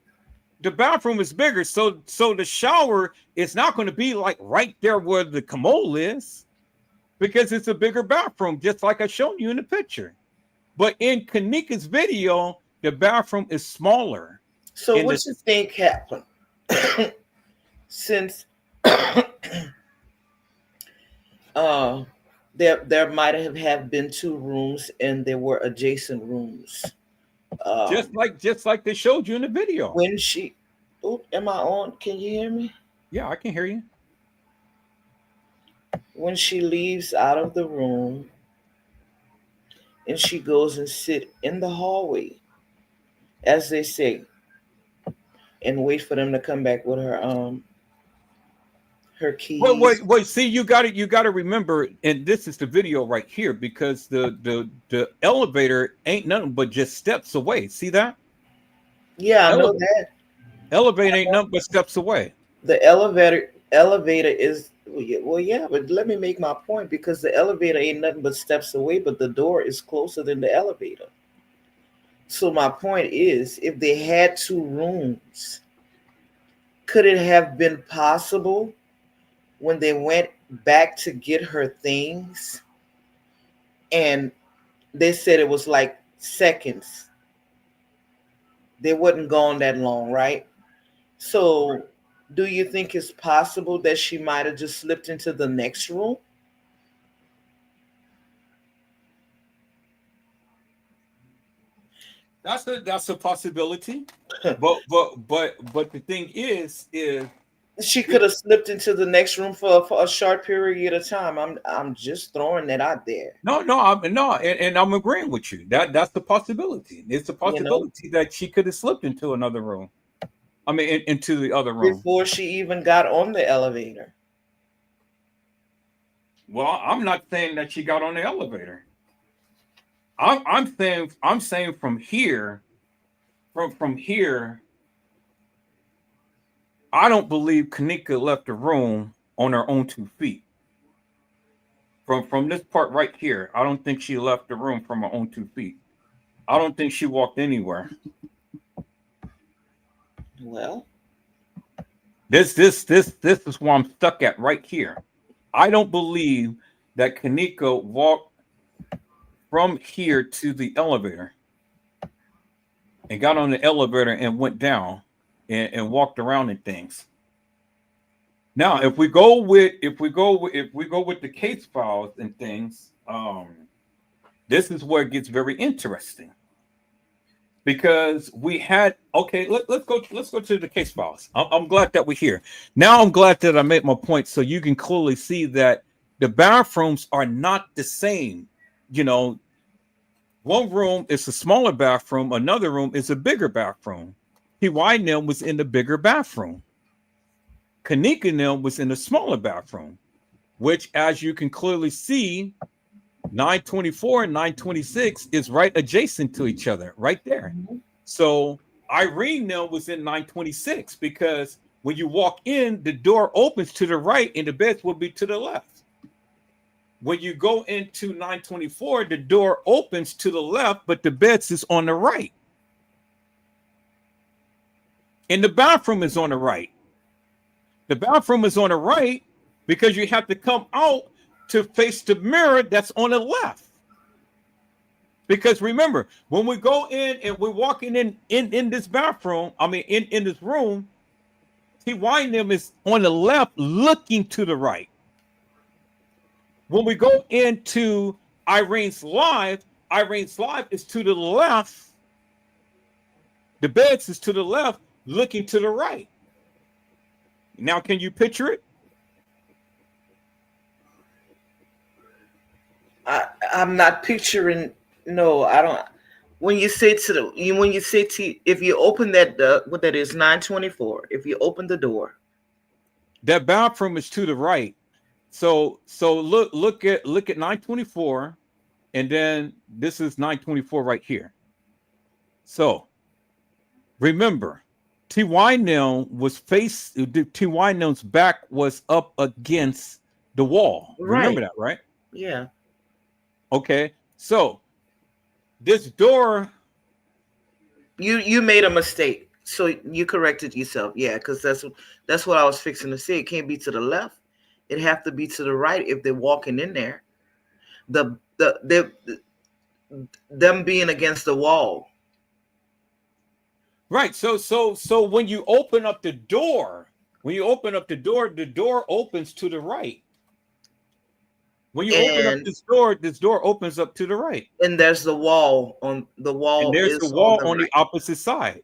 the bathroom is bigger. So the shower is not going to be like right there where the commode is, because it's a bigger bathroom, just like I showed you in the picture. But in Kenneka's video, the bathroom is smaller. So, In what the you think happened since uh, there might have been two rooms and there were adjacent rooms? just like they showed you in the video. When she, oh, am I on? Can you hear me? Yeah, I can hear you. When she leaves out of the room and she goes and sit in the hallway, as they say, and wait for them to come back with her keys. Wait. See, you got to remember, and this is the video right here, because the elevator ain't nothing but just steps away. See that? Yeah, I know Elevator, that. elevator ain't nothing but steps away. The elevator is well, yeah, but let me make my point, because the elevator ain't nothing but steps away, but the door is closer than the elevator. So my point is, if they had two rooms, could it have been possible when they went back to get her things, and they said it was like seconds, they wasn't gone that long, right? So do you think it's possible that she might have just slipped into the next room? That's a possibility. But the thing is She could have slipped into the next room for a short period of time. I'm just throwing that out there. and I'm agreeing with you. That's the possibility. It's a You know, possibility that she could have slipped into another room. I mean, into the other room. before she even got on the elevator. Well, I'm not saying that she got on the elevator. I'm saying from here, from here, I don't believe Kenneka left the room on her own 2 feet. From this part right here, I don't think she left the room from her own 2 feet. I don't think she walked anywhere. Well, This is where I'm stuck at right here. I don't believe that Kenneka walked from here to the elevator and got on the elevator and went down and walked around and things. Now, if we go with the case files and things, this is where it gets very interesting, because we had let's go to the case files. I'm glad that we're here now. I'm glad that I made my point, so you can clearly see that the bathrooms are not the same. You know, one room is a smaller bathroom, another room is a bigger bathroom. T.Y. Nim was in the bigger bathroom. Kenneka Nim was in the smaller bathroom, which, as you can clearly see, 924 and 926 is right adjacent to each other, right there. So Irene Nim was in 926, because when you walk in, the door opens to the right and the beds will be to the left. When you go into 924, the door opens to the left, but the beds is on the right. And the bathroom is on the right. The bathroom is on the right because you have to come out to face the mirror that's on the left. Because remember, when we go in and we're walking in this bathroom, I mean in this room, T.Y. Nim is on the left looking to the right. When we go into Irene's live is to the left. The beds is to the left, looking to the right. Now, can you picture it? I'm not picturing. No, I don't. When you say if you open that what that is 924, if you open the door, that bathroom is to the right. So look at 924, and then this is 924 right here. So remember, T.Y. Nim was T.Y. Nim's back was up against the wall. Remember Right. that, right? Yeah. Okay. So this door, You made a mistake. So you corrected yourself. Yeah, because that's what I was fixing to say. It can't be to the left. It have to be to the right if they're walking in there. The them being against the wall. right? So when you open up the door, the door opens to the right. When you open up And this door opens up to the right. there's the And wall there's the is on wall the on the right. opposite side.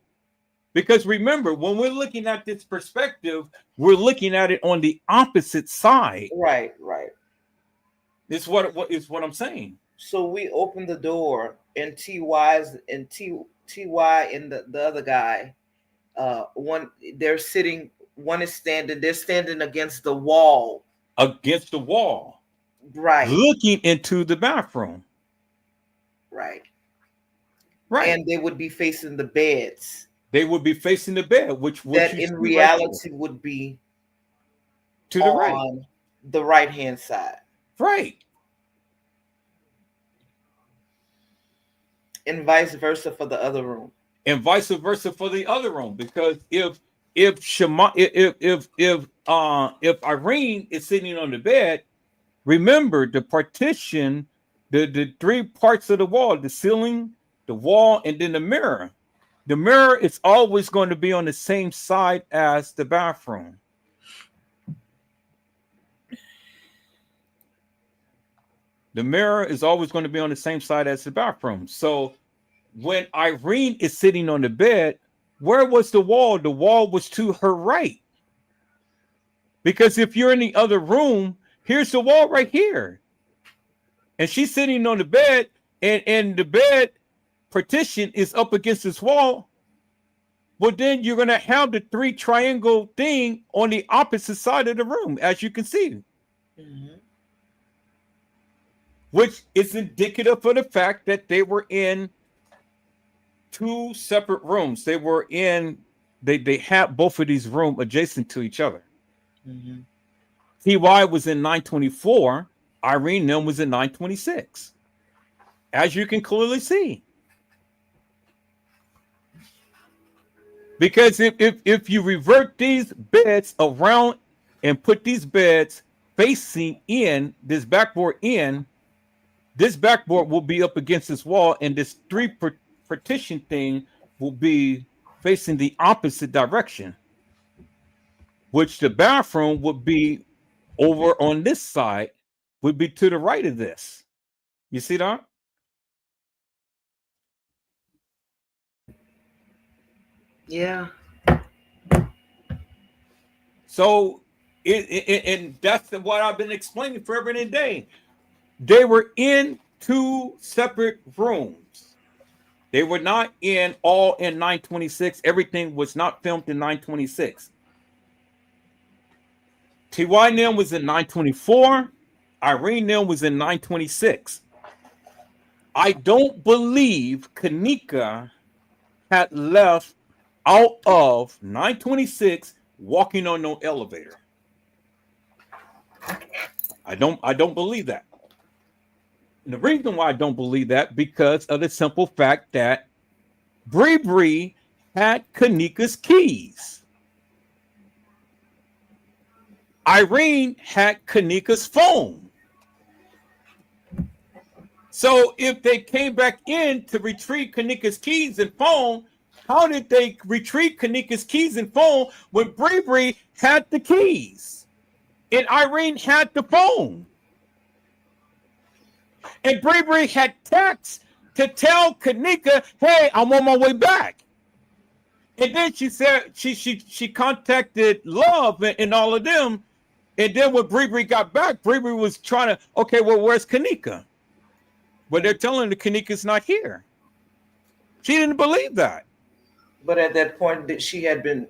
Because remember, when we're looking at this perspective, we're looking at it on the opposite side. Right, right. Is what I'm saying. So we open the door and Ty and the other guy, one they're sitting, one is standing, they're standing against the wall. Against the wall, Right, looking into the bathroom. right. Right. And they would be facing the beds. They would be facing the bed, which That you in see right there, reality would be to the right. on the right hand side. Right. And vice versa for the other room. And vice versa for the other room. Because if Irene is sitting on the bed, remember the partition, the three parts of the wall, the ceiling, the wall, and then the mirror. The mirror is always going to be on the same side as the bathroom. The mirror is always going to be on the same side as the bathroom. So when Irene is sitting on the bed, where was the wall? The wall was to her right. Because if you're in the other room, here's the wall right here. And she's sitting on the bed, and the bed partition is up against this wall. Well, then you're going to have the three triangle thing on the opposite side of the room, as you can see. Mm-hmm. Which is indicative of the fact that they were in two separate rooms. They had both of these rooms adjacent to each other. Mm-hmm. TY was in 924. Irene Nim was in 926. As you can clearly see. Because if you revert these beds around and put these beds facing in, this backboard will be up against this wall, and this three partition thing will be facing the opposite direction, which the bathroom would be over on this side, would be to the right of this. You see that? Yeah. So and that's what I've been explaining forever and a day. They were in two separate rooms. They were not all in 926. Everything was not filmed in 926. TY Nim was in 924. Irene Nim was in 926. I don't believe Kenneka had left out of 926 walking on no elevator. I don't believe that. And the reason why I don't believe that, because of the simple fact that Bree had Kenneka's keys. Irene had Kenneka's phone. So if they came back in to retrieve Kenneka's keys and phone, how did they retrieve Kenneka's keys and phone when Bree had the keys and Irene had the phone? And Bree had text to tell Kenneka, "Hey, I'm on my way back." And then she said she contacted Love and all of them. And then when Bree got back, Bree was trying to, okay, well, where's Kenneka? But they're telling her Kenneka's not here. She didn't believe that. But at that point, she had been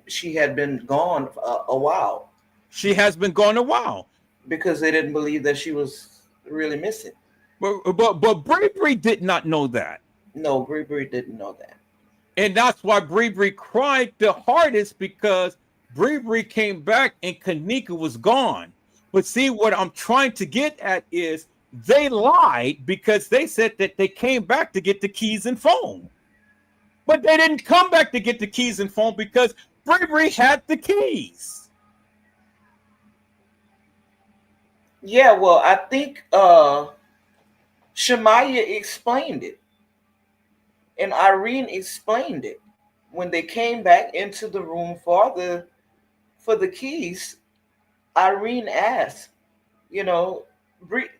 gone a while. She has been gone a while because they didn't believe that she was really missing. But Bree did not know that. No, Bree didn't know that. And that's why Bree cried the hardest, because Bree came back and Kenneka was gone. But see, what I'm trying to get at is they lied because they said that they came back to get the keys and phone. But they didn't come back to get the keys and phone because Bravery had the keys. Yeah, well, I think Shemaya explained it, and Irene explained it when they came back into the room for the keys. Irene asked, you know,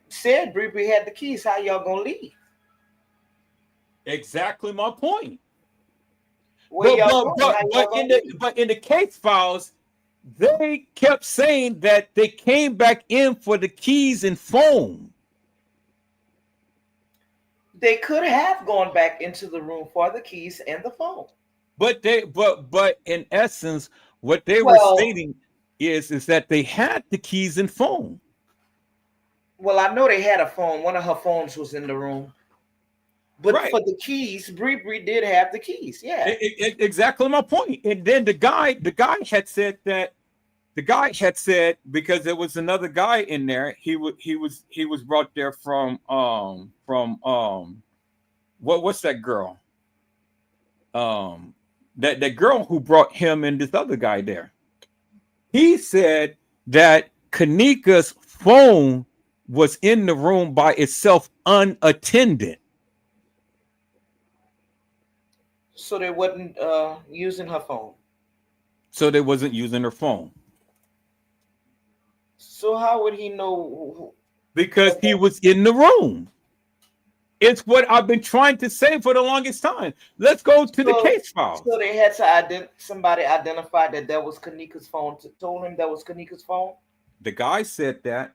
said Bree had the keys. How y'all gonna leave? Exactly my point. Where But y'all but going? but How y'all but gonna in the leave? but in the case files, they kept saying that they came back in for the keys and phone. They could have gone back into the room for the keys and the phone. But in essence, what they were Well, stating is that they had the keys and phone. well, I know they had a phone. One of her phones was in the room. But Right. for the keys, Bree did have the keys. Yeah. Exactly my point. And then the guy had said that the guy had said because there was another guy in there. He was brought there from what's that girl? That girl who brought him and this other guy there. He said that Kenneka's phone was in the room by itself unattended. So they wasn't using her phone. So they wasn't using her phone. So how would he know? Because he was in the room. It's what I've been trying to say for the longest time. Let's go to the case files. So they had to somebody identified that was Kenneka's phone. Told him that was Kenneka's phone. The guy said that.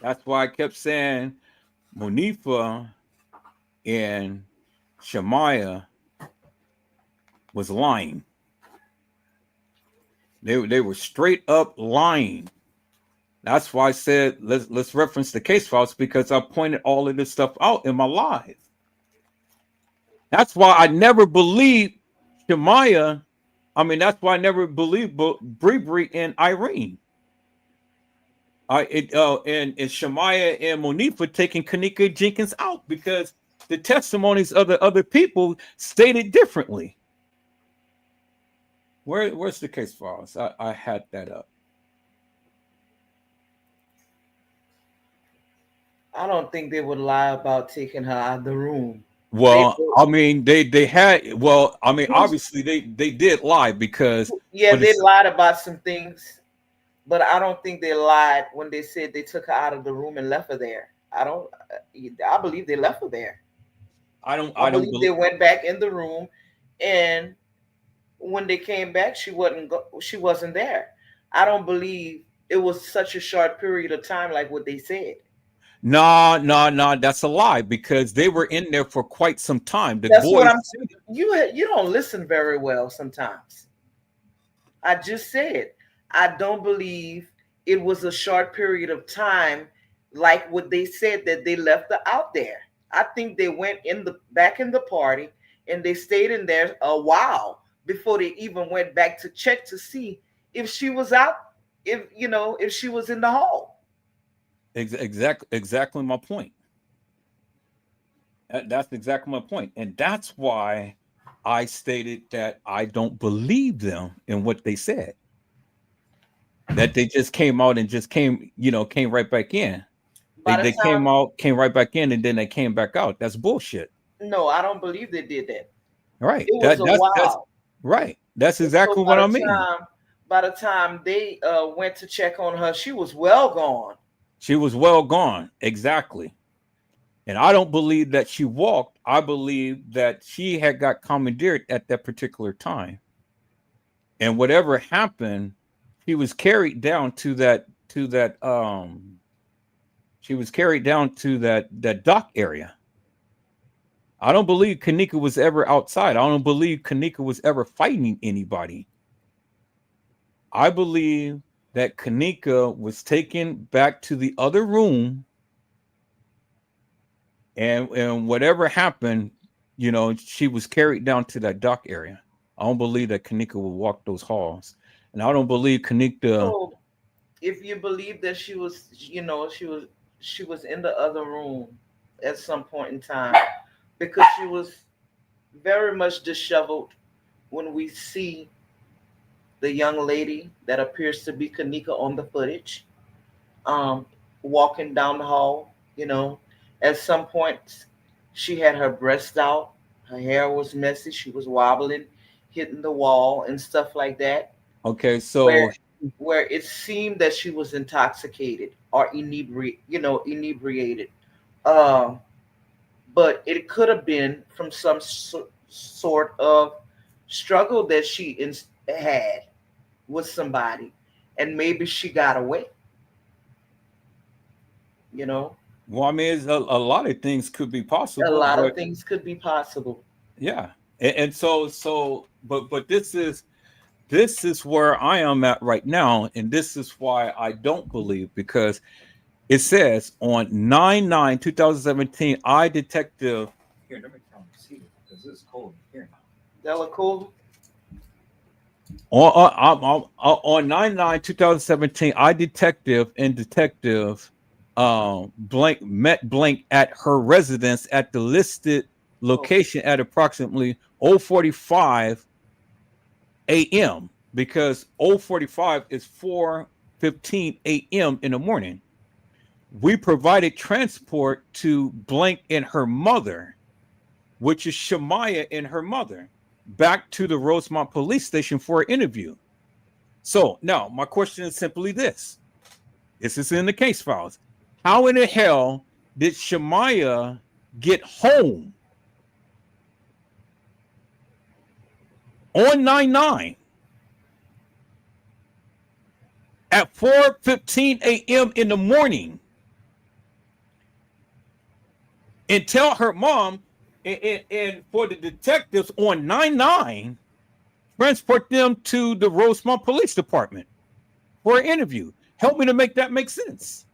That's why I kept saying Monifa and Shemaya was lying. They were straight up lying. That's why I said let's reference the case files because I pointed all of this stuff out in my live. That's why I never believed Shemaya. I mean, that's why I never believed Bree and Irene. And Shemaya and Monifa taking Kenneka Jenkins out because the testimonies of the other people stated differently. Where's the case files? I had that up. I don't think they would lie about taking her out of the room. Well, I mean, they had. Well, I mean, obviously they did lie because they lied about some things, but I don't think they lied when they said they took her out of the room and left her there. I believe they left her there. I believe they went back in the room, and when they came back, she wasn't there. I don't believe it was such a short period of time like what they said. No, that's a lie because they were in there for quite some time. That's what I'm saying. You don't listen very well sometimes. I just said I don't believe it was a short period of time like what they said that they left her out there. I think they went back in the party and they stayed in there a while before they even went back to check to see if she was out, if she was in the hall. Exactly my point. That's exactly my point. And that's why I stated that I don't believe them in what they said. That they just came out and just came right back in. They came right back in, and then they came back out. That's bullshit. No, I don't believe they did that. Right. It was a while. That's right. That's exactly what I mean. By the time they went to check on her, she was well gone. She was well gone. Exactly. And I don't believe that she walked. I believe that she had got commandeered at that particular time. And whatever happened, she was carried down to that dock area. I don't believe Kenneka was ever outside. I don't believe Kenneka was ever fighting anybody. I believe that Kenneka was taken back to the other room, and whatever happened, she was carried down to that dock area. I don't believe that Kenneka would walk those halls, and I don't believe Kenneka. if you believe that she was, she was in the other room at some point in time, because she was very much disheveled when we see the young lady that appears to be Kenneka on the footage, um, walking down the hall. At some point, she had her breast out, her hair was messy, she was wobbling, hitting the wall and stuff like that, Okay, where so where it seemed that she was intoxicated or inebriated. Um, but it could have been from some sort of struggle that she had with somebody, and maybe she got away. You know, well, I mean, a lot of things could be a possible, lot of but things could be possible. yeah, and but this is where I am at right now, and this is why I don't believe, because it says on 9/9/2017, I detective. Here, let me turn this heater because it's cold in here now. Della Cool. On 9/9/2017, I detective blank met blank at her residence at the listed Oh, location at approximately 0:45 a.m. because 0:45 is 4:15 a.m. in the morning. We provided transport to blank and her mother, which is Shemaya and her mother, back to the Rosemont police station for an interview. So now my question is simply this. This is in the case files. How in the hell did Shemaya get home on 9/9 at 4:15 a.m. in the morning and tell her mom and for the detectives on 9/9 transport them to the Rosemont Police Department for an interview? Help me to make that make sense.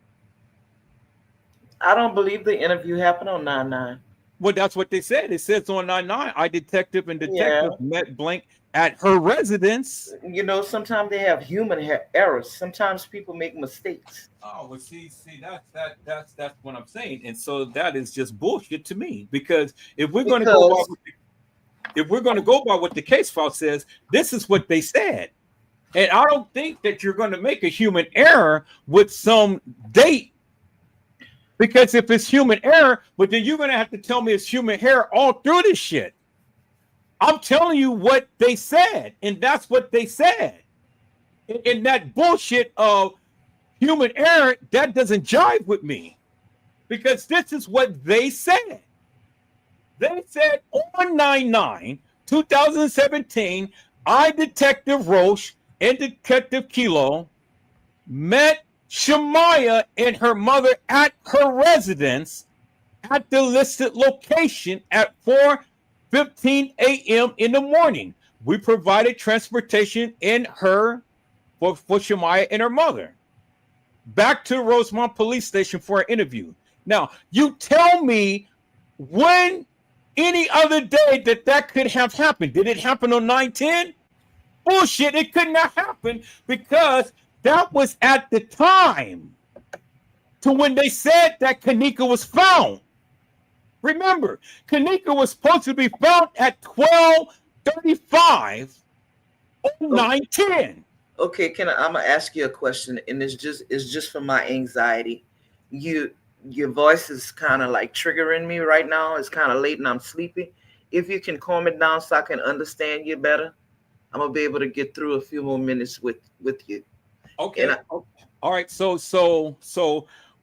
I don't believe the interview happened on 9/9. Well, that's what they said. It says on 9/9, I detective and Yeah, detective met blank at her residence. sometimes they have human errors. Sometimes people make mistakes. Oh, well, see, that's what I'm saying, and so that is just bullshit to me. Because if we're going to go by Because what the case file says, this is what they said, and I don't think that you're going to make a human error with some date. Because if it's human error, but then you're going to have to tell me it's human error all through this shit. I'm telling you what they said, and that's what they said. And that bullshit of human error, that doesn't jive with me, because this is what they said. They said on 9/9/2017, I, Detective Roche and Detective Kilo, met Shemaya and her mother at her residence at the listed location at 4:15 a.m. in the morning. We provided transportation in her for Shemaya and her mother back to Rosemont Police Station for an interview. Now, you tell me when any other day that could have happened. Did it happen on 9/10? Bullshit, it could not happen, because that was at the time to when they said that Kenneka was found. Remember, Kenneka was supposed to be found at 12:35 on okay, 9/10. okay, I'm gonna ask you a question, and it's just for my anxiety. You your voice is kind of like triggering me right now. It's kind of late and I'm sleepy. If you can calm it down so I can understand you better, I'm gonna be able to get through a few more minutes with you. And Okay. All right. So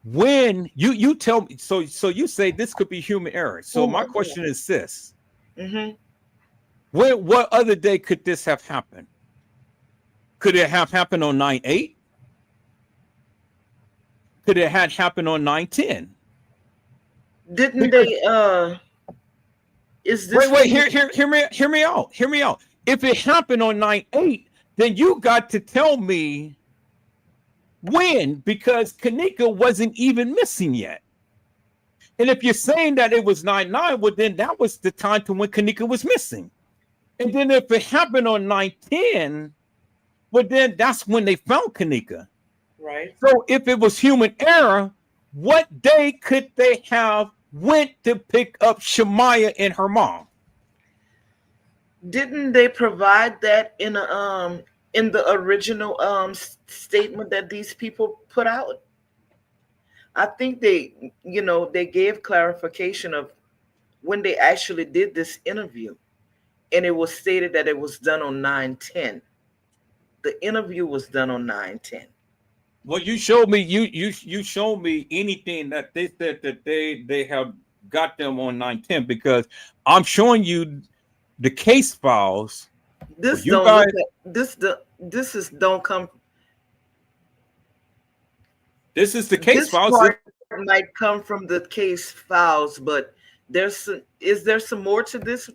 when you tell me, so you say this could be human error. So my question is this: mm-hmm. what other day could this have happened? Could it have happened on 9/8? Could it have happened on 9/10? Didn't Because they? Is this wait, when? hear me out. Hear me out. If it happened on 9/8, then you got to tell me when, because Kenneka wasn't even missing yet. And if you're saying that it was 9/9, well, then that was the time to when Kenneka was missing. And then if it happened on 9/10, well, then that's when they found Kenneka. Right. So if it was human error, what day could they have went to pick up Shemaiah and her mom? Didn't they provide that in the original statement that these people put out? I think they gave clarification of when they actually did this interview, and it was stated that it was done on 9/10. The interview was done on 9/10. Well, you showed me you showed me anything that they said that they have got them on 910 because I'm showing you the case files. This You don't guys, look at this is don't come. this is the case This files. part might come from the case files, but is there some more to this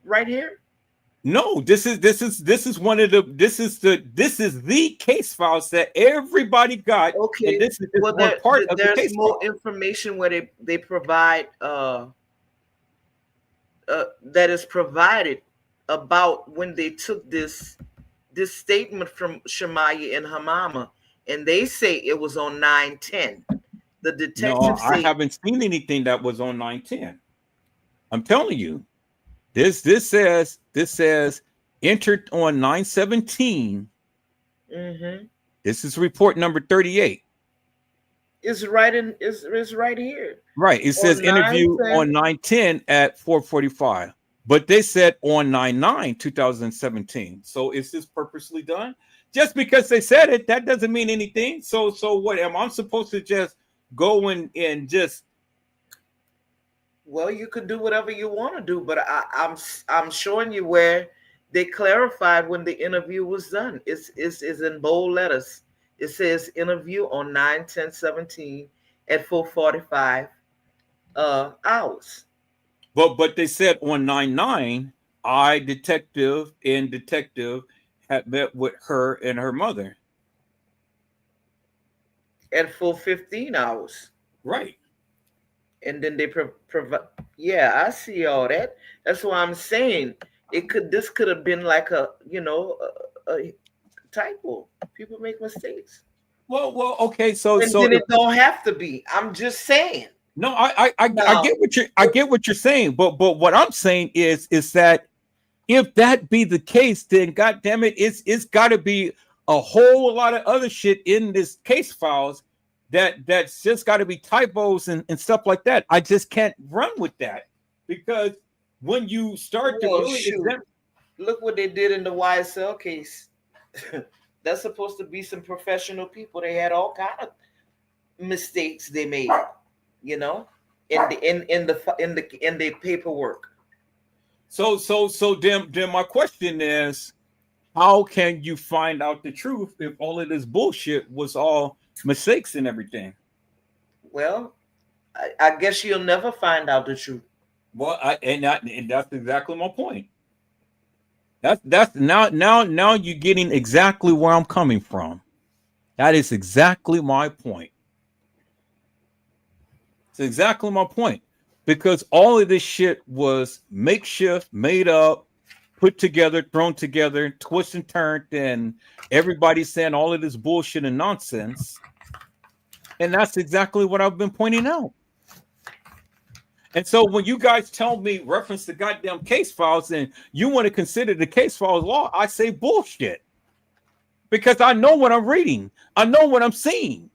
right here? No, this is one of the this is the case files that everybody got, and Okay. this is just Well, one part of the there's case more file. information where they provide that is provided about when they took this statement from Shemaiah and her mama, and they say it was on 9/10. The No, detective I say, haven't seen anything that was on 910. I'm telling you, this says entered on 917. mm-hmm. This is report number 38. It's right is right here Right. It says on interview 9/10. on 910 at 4:45. But they said on 9/9, 2017. So is this purposely done? Just because they said it, that doesn't mean anything. So what am I supposed to just go and just Well, you could do whatever you want to do, but I'm showing you where they clarified when the interview was done. It's in bold letters. It says interview on 9/10/17 at 4:45 hours. but they said on 9/9, I detective and detective had met with her and her mother. At 4:15 hours. Right. And then they provide. Yeah, I see all that. That's why I'm saying this could have been like a typo. People make mistakes. Well, okay. So And so then if it don't have to be. I'm just saying. no, I Now, get what you're saying, but what I'm saying is that if that be the case, then God damn it, it's got to be a whole lot of other shit in this case files that's just got to be typos and stuff like that. I just can't run with that because when you start to well, really shoot. Look what they did in the YSL case. That's supposed to be some professional people. They had all kind of mistakes they made, you know, in the paperwork. so then my question is, how can you find out the truth if all of this bullshit was all mistakes and everything? Well, I guess you'll never find out the truth. Well, and that's exactly my point. That's now you're getting exactly where I'm coming from. That is exactly my point. It's exactly my point. Because all of this shit was makeshift, made up, put together, thrown together, twist and turned, and everybody's saying all of this bullshit and nonsense. And that's exactly what I've been pointing out. And so when you guys tell me reference the goddamn case files and you want to consider the case files law, I say bullshit. Because I know what I'm reading. I know what I'm seeing.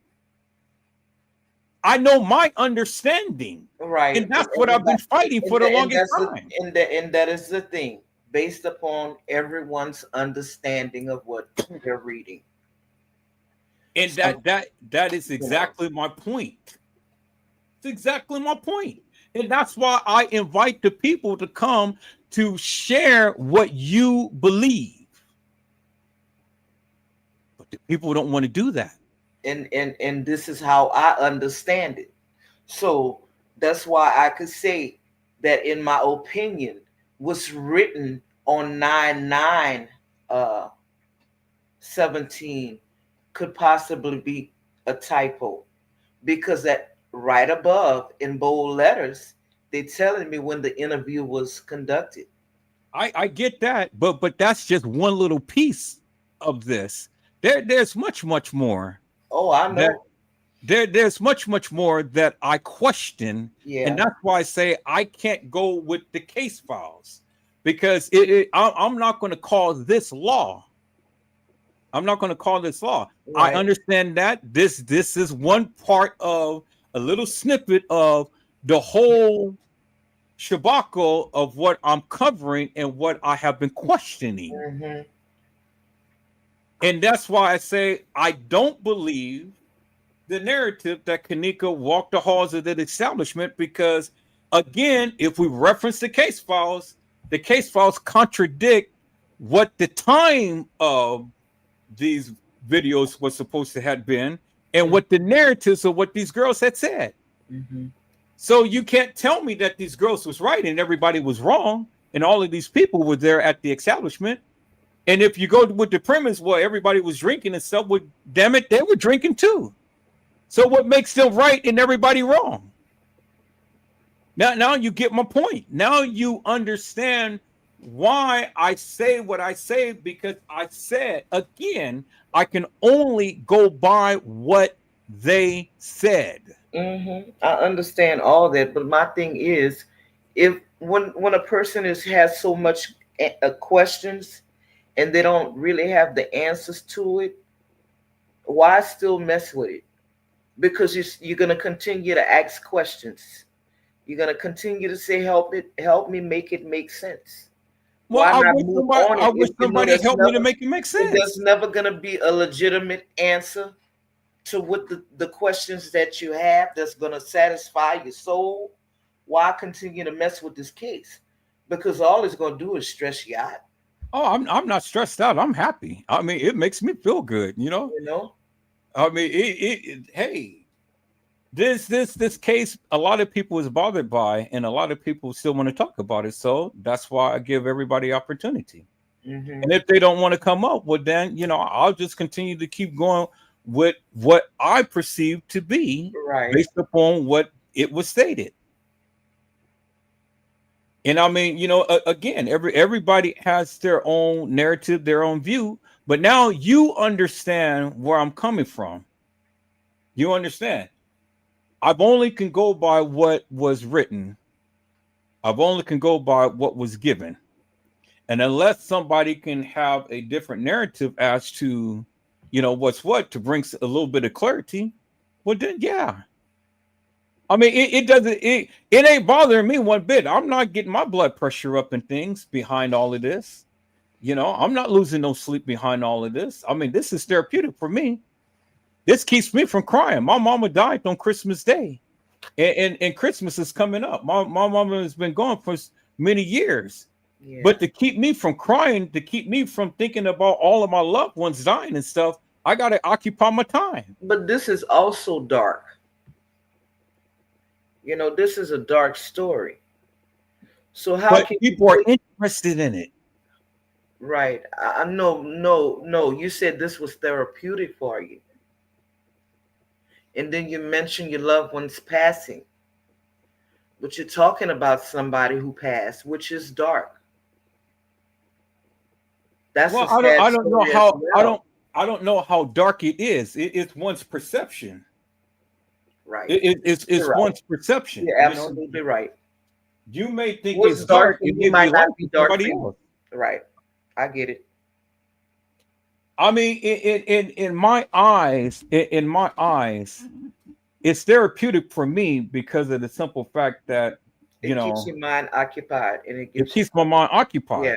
I know my understanding. Right. And that's what I've been fighting for the longest time. And that is the thing, based upon everyone's understanding of what they're reading. And that is exactly my point. It's exactly my point. And that's why I invite the people to come to share what you believe. But the people don't want to do that. And this is how I understand it. So that's why I could say that, in my opinion, what's written on 9/9 17 could possibly be a typo, because that right above in bold letters, they're telling me when the interview was conducted. I get that, but that's just one little piece of this. There's much more. Oh, I that know. there's much more that I question, and Yeah. that's why I say I can't go with the case files because I'm not going to call this law. I'm not going to call this law. I Right. understand that this is one part of a little snippet of the whole shabako of what I'm covering and what I have been questioning. Mm-hmm. And that's why I say I don't believe the narrative that Kenneka walked the halls of that establishment because, again, if we reference the case files contradict what the time of these videos was supposed to have been and what the narratives of what these girls had said. Mm-hmm. So you can't tell me that these girls was right and everybody was wrong and all of these people were there at the establishment. And if you go with the premise, well, everybody was drinking and stuff, well, damn it, they were drinking too. So what makes them right and everybody wrong? Now you get my point. Now you understand why I say what I say because I said again, I can only go by what they said. Mm-hmm. I understand all that, but my thing is, if when a person has so much questions and they don't really have the answers to it, why still mess with it? Because you're gonna continue to ask questions. You're gonna continue to say, help me make it make sense." Well, Why not move on I it wish if you know somebody helped me to make it make there's sense. never gonna be a legitimate answer to what the questions that you have that's gonna satisfy your soul? Why continue to mess with this case? Because all it's gonna do is stress you out. Oh, I'm not stressed out. I'm happy. I mean, it makes me feel good, you know. You know? I mean, hey, this case, a lot of people is bothered by, and a lot of people still want to talk about it. So that's why I give everybody opportunity. Mm-hmm. And if they don't want to come up, well, then I'll just continue to keep going with what I perceive to be Right. based upon what it was stated. And I mean, again, everybody has their own narrative, their own view. But now you understand where I'm coming from. You understand? I've only can go by what was written. I've only can go by what was given. And unless somebody can have a different narrative as to, what's what to bring a little bit of clarity, well then yeah. I mean, it doesn't it ain't bothering me one bit. I'm not getting my blood pressure up and things behind all of this. I'm not losing no sleep behind all of this. I mean, this is therapeutic for me. This keeps me from crying. My mama died on Christmas Day. And Christmas is coming up. My mama has been gone for many years. Yeah. But to keep me from crying, to keep me from thinking about all of my loved ones dying and stuff, I got to occupy my time. But this is also dark. This is a dark story. So how But can you people are put interested in it. right? I no, no, no. You said this was therapeutic for you. And then you mentioned your loved one's passing. But you're talking about somebody who passed, which is dark. That's Well, a sad I don't know story as how well. I don't know how dark it is. It's one's perception. Right. You're It's right. one's perception. You're absolutely right. You may think What's it's dark dark, for it you may be might light not be to dark for somebody you. else. Right. I get it. I mean, in my eyes, in my eyes, it's therapeutic for me because of the simple fact that It keeps your mind occupied and it it gives you keeps my mind occupied,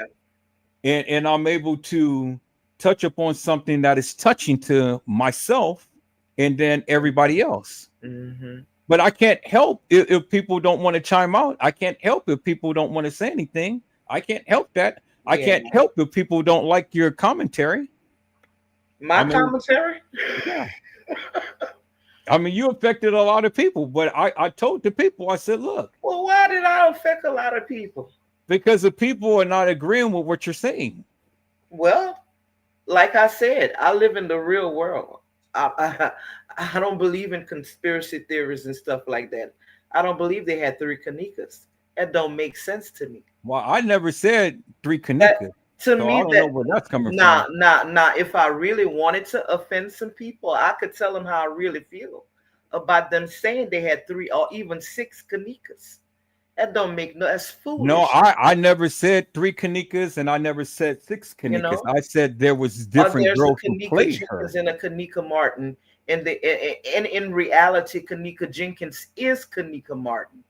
yeah. and I'm able to touch upon something that is touching to myself and then everybody else. Mm-hmm. But I can't help if people don't want to chime out. I can't help if people don't want to say anything. I can't help that. I Yeah. can't help if people don't like your commentary. I My mean, commentary? yeah. I mean, you affected a lot of people, but I told the people, I said, look, Well, why did I affect a lot of people? because the people are not agreeing with what you're saying. Well, like I said, I live in the real world. I don't believe in conspiracy theories and stuff like that. I don't believe they had three Kanekas. That don't make sense to me. Well, I never said three That Kenneka. To So I me, don't know that where that's coming nah, from. nah, nah. If I really wanted to offend some people, I could tell them how I really feel about them saying they had 3 or even 6 Kanikas. That don't make no. That's No, foolish. I never said 3 Kanikas and I never said 6 Kanikas. You know. I said there was Or different there's a girls who Kenneka played her. Jenkins and a Kenneka Martin, and in reality, Kenneka Jenkins is Kenneka Martin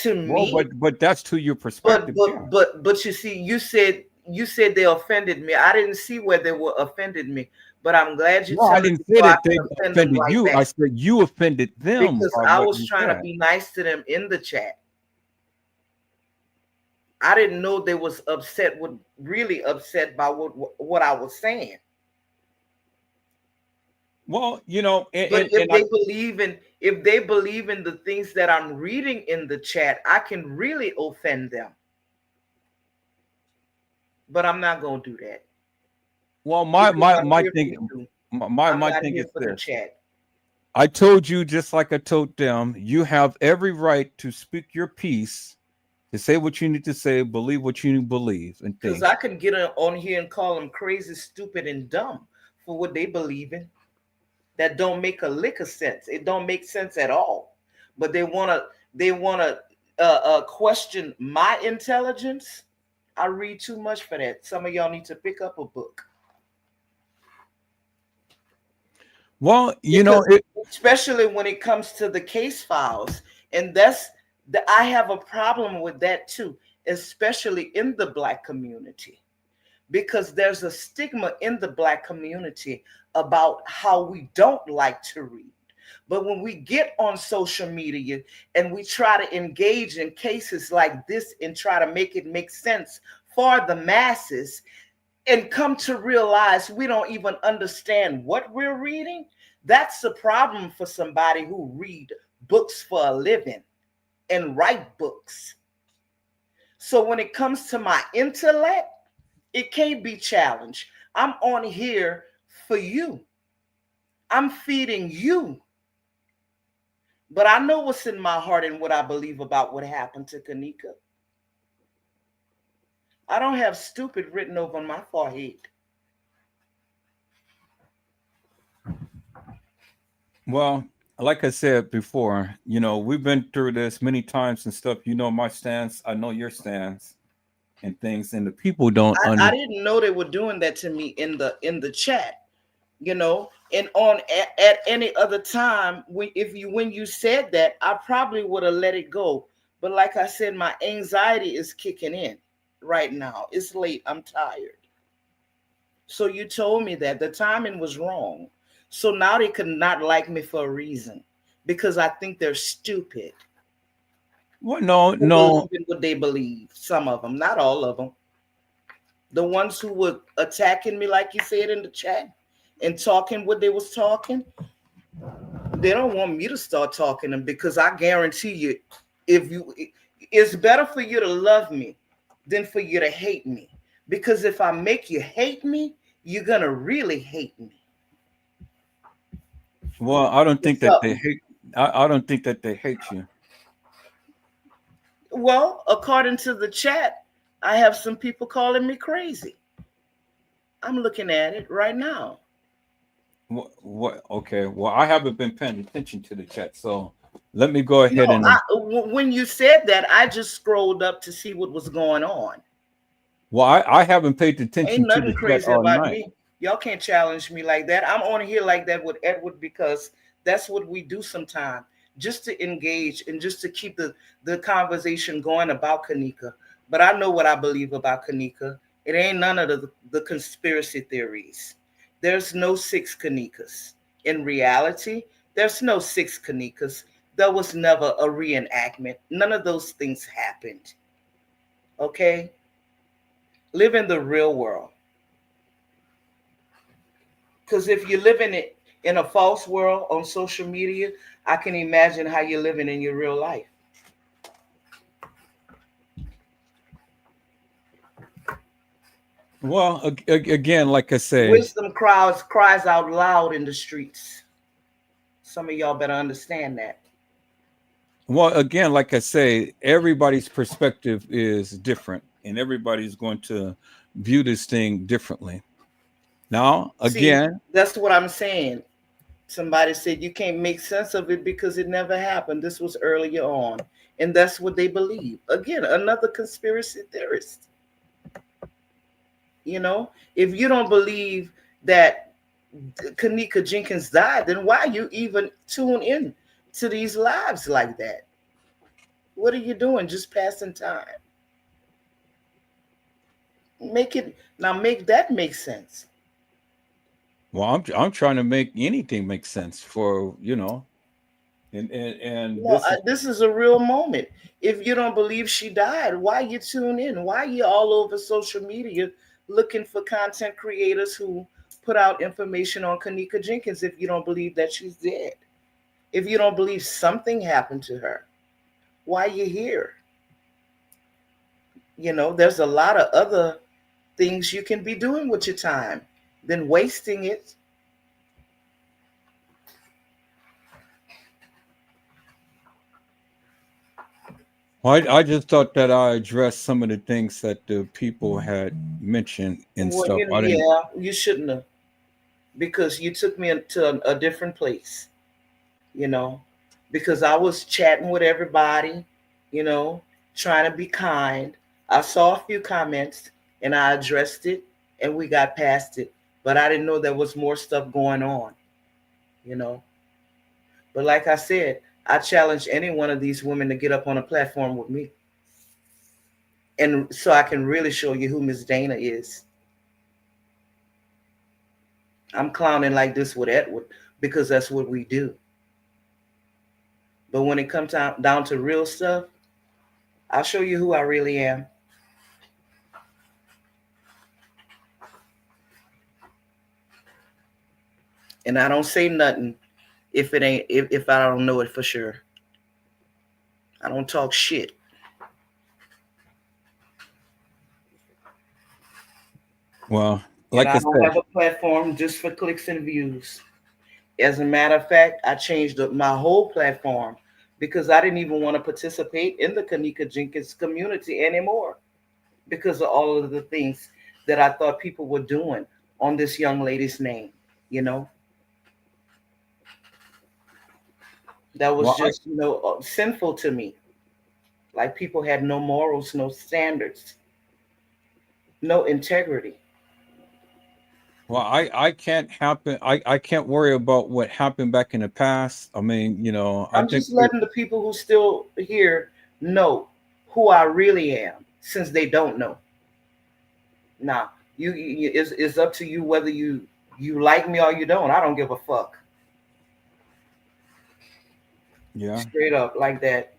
to Well, me. but that's to your But perspective. Yeah. but but but you see, you said they offended me. I didn't see where they were offended me, but I'm glad you're No, I telling didn't me say so I that can they offend them offended right you. back I said you offended them because by I what was you trying to said. be nice to them in the chat. I didn't know they was really upset by what I was saying. Well, you know, But and I if they believe in the things that I'm reading in the chat, I can really offend them. But I'm not gonna do that well because I'm my here for thing you. I'm my not thing here is for the this. chat. I told you just like I told them, you have every right to speak your piece, to say what you need to say, believe what you believe and Because think. I can get on here and call them crazy, stupid, and dumb for what they believe in. That don't make a lick of sense. It don't make sense at all. But they wanna question my intelligence. I read too much for that. Some of y'all need to pick up a book. Well, you know, Because especially when it comes to the case files, and I have a problem with that too, especially in the Black community, because there's a stigma in the Black community about how we don't like to read. But when we get on social media and we try to engage in cases like this and try to make it make sense for the masses, and come to realize we don't even understand what we're reading, that's the problem for somebody who read books for a living and write books. So when it comes to my intellect, it can't be challenged. I'm on here for you. I'm feeding you. But I know what's in my heart and what I believe about what happened to Kenneka. I don't have stupid written over my forehead. well, like I said before, you know, we've been through this many times and stuff. You know my stance, I know your stance and things, and the people don't I under. didn't know they were doing that to me in the chat, and on at any other time when you said that, I probably would have let it go. But like I said, my anxiety is kicking in right now. It's late. I'm tired. So you told me that the timing was wrong. So now they could not like me for a reason because I think they're stupid. Well, no, Who no. believe in what they believe. Some of them, not all of them. The ones who were attacking me, like you said in the chat, and talking what they was talking, they don't want me to start talking them because I guarantee you, if you, it's better for you to love me than for you to hate me. Because if I make you hate me, you're gonna really hate me. Well, I don't think What's that up? they hate. I don't think that they hate you. Well, according to the chat, I have some people calling me crazy. I'm looking at it right now. What? Okay. Well, I haven't been paying attention to the chat, so let me go No, ahead and. when you said that, I just scrolled up to see what was going on. Well, I haven't paid attention Ain't to the nothing chat crazy all about night. me. Y'all can't challenge me like that. I'm on here like that with Edward because that's what we do sometimes, just to engage and just to keep the conversation going about Kenneka. But I know what I believe about Kenneka. It ain't none of the conspiracy theories. There's no 6 Kennekas. In reality, there's no 6 Kennekas. There was never a reenactment. None of those things happened. Okay? Live in the real world. Because if you're living it in a false world on social media, I can imagine how you're living in your real life. Well, again, like I say, Wisdom cries out loud in the streets. Some of y'all better understand that. well, again, like I say, everybody's perspective is different, and everybody's going to view this thing differently. Now, See, again, that's what I'm saying. Somebody said you can't make sense of it because it never happened. This was earlier on. And that's what they believe. Again, another conspiracy theorist. You know, if you don't believe that Kenneka Jenkins died, then why you even tune in to these lives like that? What are you doing? Just passing time. Make it now. Make that make sense. well, I'm trying to make anything make sense for and No, this is this is a real moment. If you don't believe she died, why you tune in? Why you all over social media looking for content creators who put out information on Kenneka Jenkins if you don't believe that she's dead? If you don't believe something happened to her, why you here? You know, there's a lot of other things you can be doing with your time than wasting it. well, I just thought that I addressed some of the things that the people had mentioned and Well, stuff. I didn't. yeah, you shouldn't have because you took me into a different place, you know, because I was chatting with everybody, you know, trying to be kind. I saw a few comments and I addressed it and we got past it, but I didn't know there was more stuff going on, you know. But like I said, I challenge any one of these women to get up on a platform with me. And so I can really show you who Miss Dana is. I'm clowning like this with Edward because that's what we do. But when it comes down to real stuff, I'll show you who I really am. And I don't say nothing if it ain't if I don't know it for sure. I don't talk shit. Well, And like I I don't said, have a platform just for clicks and views. As a matter of fact, I changed my whole platform because I didn't even want to participate in the Kenneka Jenkins community anymore because of all of the things that I thought people were doing on this young lady's name, you know, that was well, just, sinful to me. Like people had no morals, no standards, no integrity. I can't happen. I can't worry about what happened back in the past. I mean, I I'm think just letting the people who still here know who I really am since they don't know. Now, it's up to you whether you like me or you don't. I don't give a fuck. yeah. Straight up like that.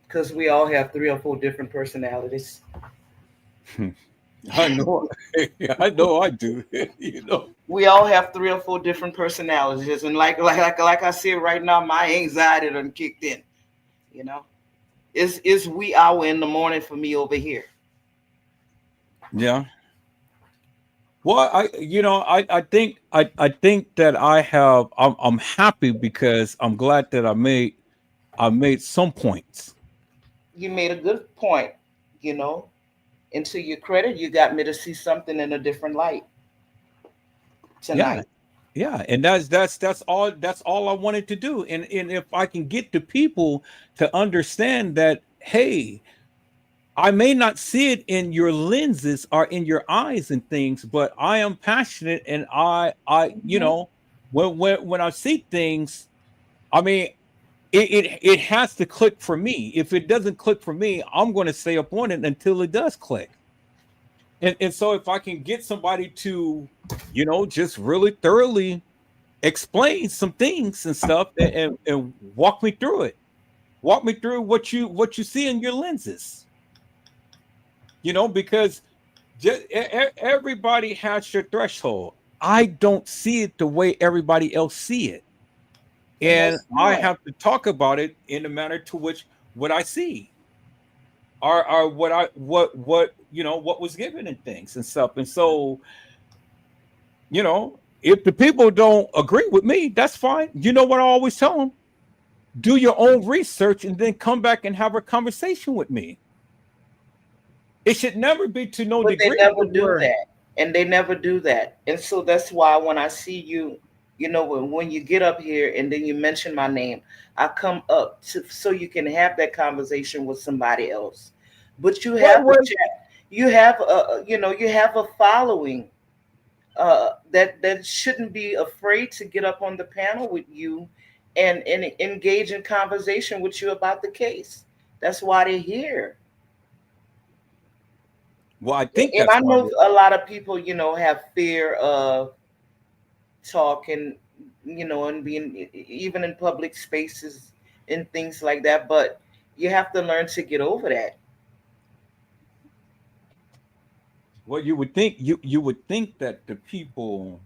Because we all have 3 or 4 different personalities. I know. I know I do. We all have 3 or 4 different personalities. And like I said right now, my anxiety done kicked in. You know? It's wee hour in the morning for me over here. Yeah. Well, I think that I'm happy because I'm glad that I made some points. You made a good point, you know. And to your credit, you got me to see something in a different light Yeah. tonight. Yeah, and that's all I wanted to do. And if I can get the people to understand that, hey, I may not see it in your lenses or in your eyes and things, but I am passionate and Mhm. when I see things, I mean, it has to click for me. If it doesn't click for me, I'm going to stay up on it until it does click. And so if I can get somebody to, just really thoroughly explain some things and stuff and walk me through it. Walk me through what you see in your lenses. Because everybody has your threshold. I don't see it the way everybody else see it. And And that's I fine. have to talk about it in the manner to which what I see are what was given in things and stuff. And so, if the people don't agree with me, that's fine. You know what I always tell them? Do your own research and then come back and have a conversation with me. It should never be to no But they degree never to do where. that, and they never do that. And so that's why when I see you, when you get up here and then you mention my name, I come up to so you can have that conversation with somebody else. But you What have a was chat, you have you have a following that shouldn't be afraid to get up on the panel with you and engage in conversation with you about the case. That's why they're here. well, I think And that's I why know a lot of people, have fear of talking, and being even in public spaces and things like that. But you have to learn to get over that. well, you would think that the people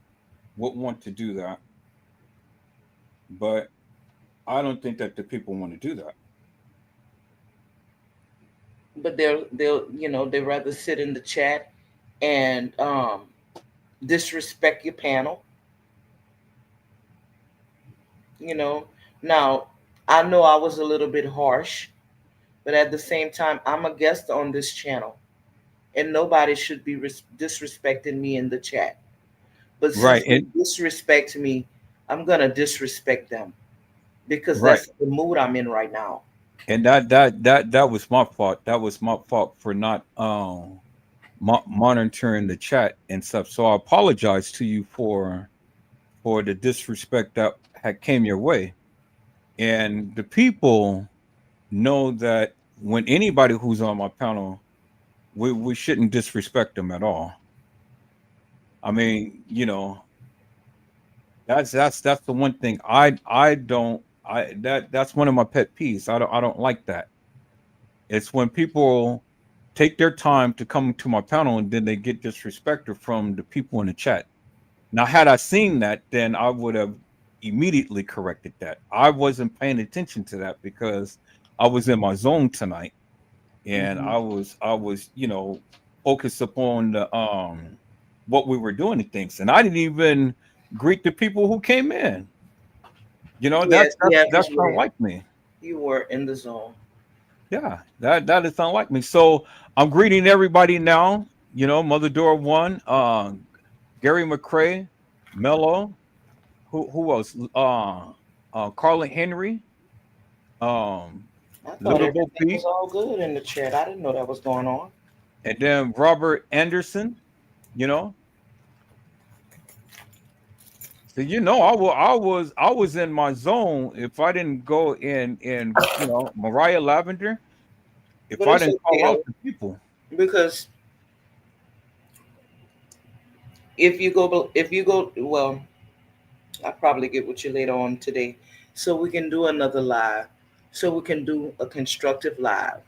would want to do that, but I don't think that the people want to do that. But they rather sit in the chat and disrespect your panel. You know, now I know I was a little bit harsh, but at the same time, I'm a guest on this channel, and nobody should be disrespecting me in the chat. But Right. since they And disrespect me, I'm gonna disrespect them because right. that's the mood I'm in right now. And that was my fault. That was my fault for not monitoring the chat and stuff. So I apologize to you for the disrespect that had came your way. And the people know that when anybody who's on my panel, we shouldn't disrespect them at all. I mean, that's the one thing I don't I that's one of my pet peeves. I don't like that. It's when people take their time to come to my panel and then they get disrespected from the people in the chat. Now, had I seen that, then I would have immediately corrected that. I wasn't paying attention to that because I was in my zone tonight, and Hmm. I was focused upon the what we were doing and things, and I didn't even greet the people who came in. Yes, yeah, because That's not like me. you were in the zone. Yeah, that is not like me. So I'm greeting everybody now. Mother Dora one, Gary McCrae, Mello, who else? Carla Henry, um, I thought Little Bo everything was Peep, all good in the chat. I didn't know that was going on. and then Robert Anderson. You know, so I was in my zone. If I didn't go in Mariah Lavender, if But I it's didn't okay call out though, the people. because if you go, well, I'll probably get with you later on today, so we can do another live, so we can do a constructive live.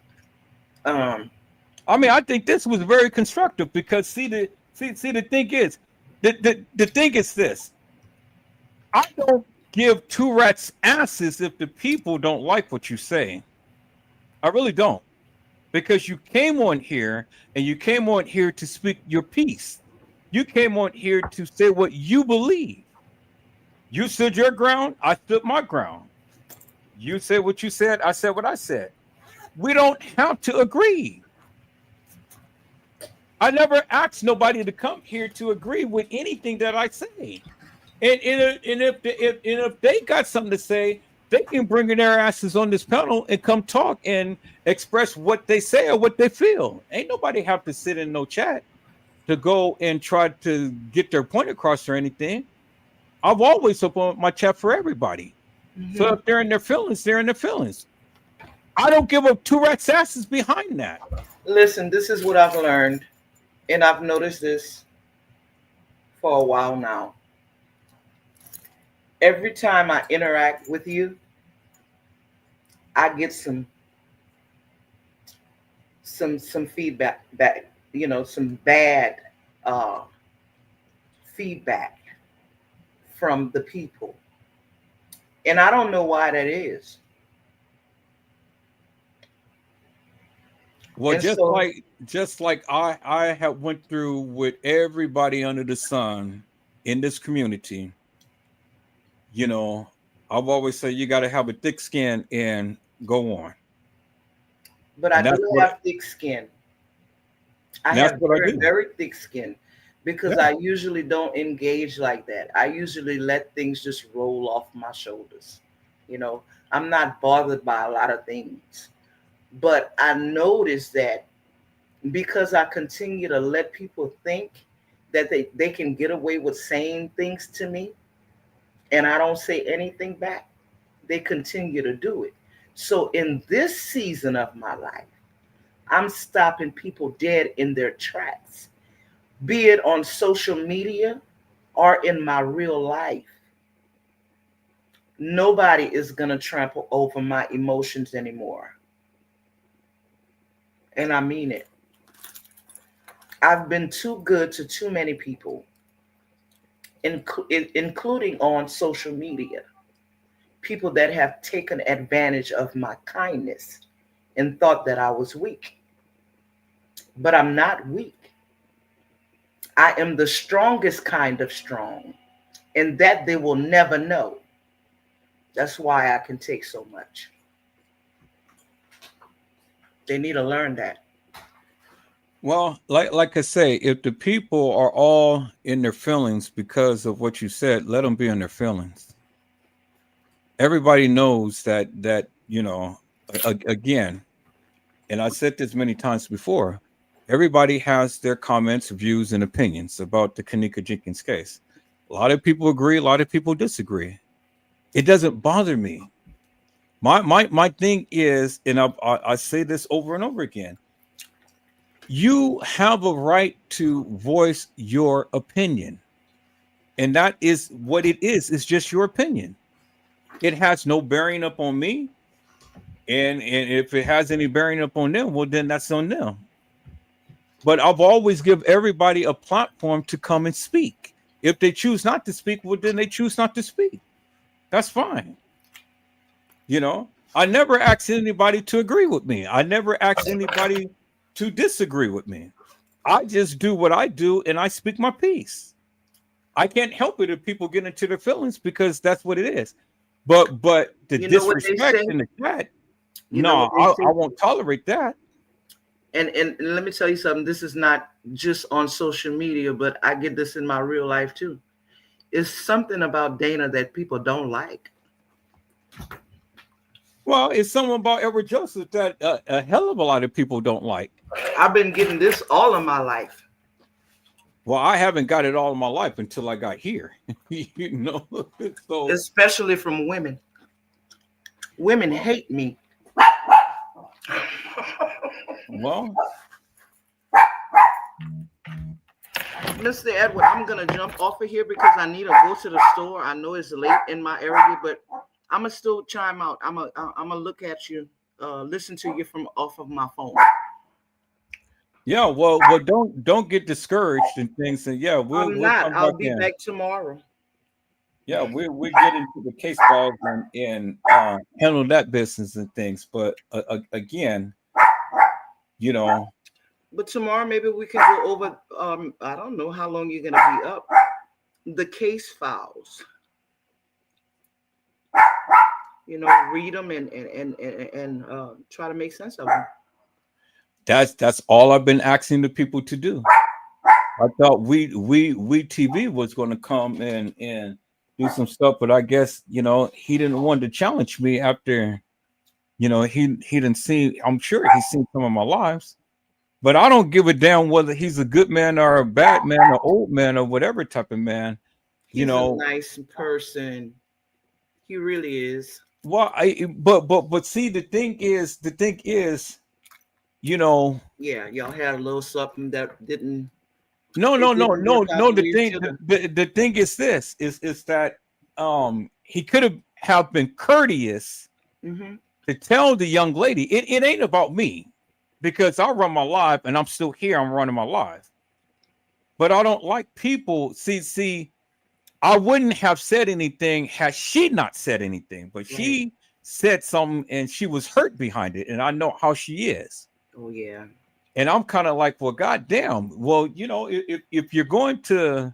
Um, I mean, I think this was very constructive because see the thing is the thing is this. I don't give two rats asses if the people don't like what you say. I really don't. Because you came on here and you came on here to speak your piece. You came on here to say what you believe. You stood your ground, I stood my ground. You said what you said, I said what I said. We don't have to agree. I never asked nobody to come here to agree with anything that I say. And if they got something to say, they can bring their asses on this panel and come talk and express what they say or what they feel. Ain't nobody have to sit in no chat to go and try to get their point across or anything. I've always opened my chat for everybody. So mhm. if they're in their feelings, they're in their feelings. I don't give up two rats asses behind that. Listen, this is what I've learned, and I've noticed this for a while now. Every time I interact with you, I get some feedback back, some bad uh, feedback from the people, and I don't know why that is. Well, And just so, like just like I have went through with everybody under the sun in this community, you know, I've always said you got to have a thick skin and go on. but And I that's do what have thick skin. I That's have what I very, do. very thick skin because Yeah. I usually don't engage like that. I usually let things just roll off my shoulders. You know, I'm not bothered by a lot of things. But I noticed that because I continue to let people think that they can get away with saying things to me and I don't say anything back, they continue to do it. So in this season of my life, I'm stopping people dead in their tracks, be it on social media or in my real life. Nobody is going to trample over my emotions anymore. And I mean it. I've been too good to too many people, including on social media. People that have taken advantage of my kindness and thought that I was weak. But I'm not weak. I am the strongest kind of strong, and that they will never know. That's why I can take so much. They need to learn that. Well, like I say, if the people are all in their feelings because of what you said, let them be in their feelings. Everybody knows that again, and I said this many times before. Everybody has their comments, views, and opinions about the Kenneka Jenkins case. A lot of people agree, a lot of people disagree. It doesn't bother me. My thing is, and I say this over and over again. You have a right to voice your opinion, and that is what it is. It's just your opinion. It has no bearing up on me, and if it has any bearing up on them, well, then that's on them. But I've always give everybody a platform to come and speak. If they choose not to speak, well, then they choose not to speak. That's fine. I never asked anybody to agree with me. I never asked anybody to disagree with me. I just do what I do and I speak my piece. I can't help it if people get into their feelings because that's what it is. But the You know what they disrespect say? in the chat, You know no, what they I say? won't tolerate that. And let me tell you something. This is not just on social media, but I get this in my real life too. It's something about Dana that people don't like. Well, it's something about Edward Joseph that a hell of a lot of people don't like. I've been getting this all of my life. Well, I haven't got it all in my life until I got here. you know, so Especially from women. Women hate me. well, Mr. Edward, I'm gonna jump off of here because I need to go to the store. I know it's late in my area, but I'm gonna still chime out. I'm gonna look at you, listen to you from off of my phone. yeah, well, don't get discouraged and things. And yeah, we'll I'm we'll not. come back I'll be in. back tomorrow. Yeah, we get into the case files and handle that business and things. But again, you know, But tomorrow maybe we can go over. I don't know how long you're gonna be up. The case files. Read them and try to make sense of them. that's all I've been asking the people to do. I thought we TV was going to come and do some stuff, but I guess he didn't want to challenge me after he didn't see. I'm sure he's seen some of my lives, but I don't give a damn whether he's a good man or a bad man or old man or whatever type of man. You He's a know, nice person. He really is. well, but see, the thing is, you know, Yeah, y'all had a little something that didn't no, it no, no, didn't work no, out no. the The way it thing, should have. the thing is this is that he could have been courteous Mm-hmm. to tell the young lady it ain't about me because I run my life and I'm still here. I'm running my life, but I don't like people. See, I wouldn't have said anything had she not said anything, but Right. she said something and she was hurt behind it, and I know how she is. Oh yeah. And I'm kind of like, well, goddamn. Well, if you're going to,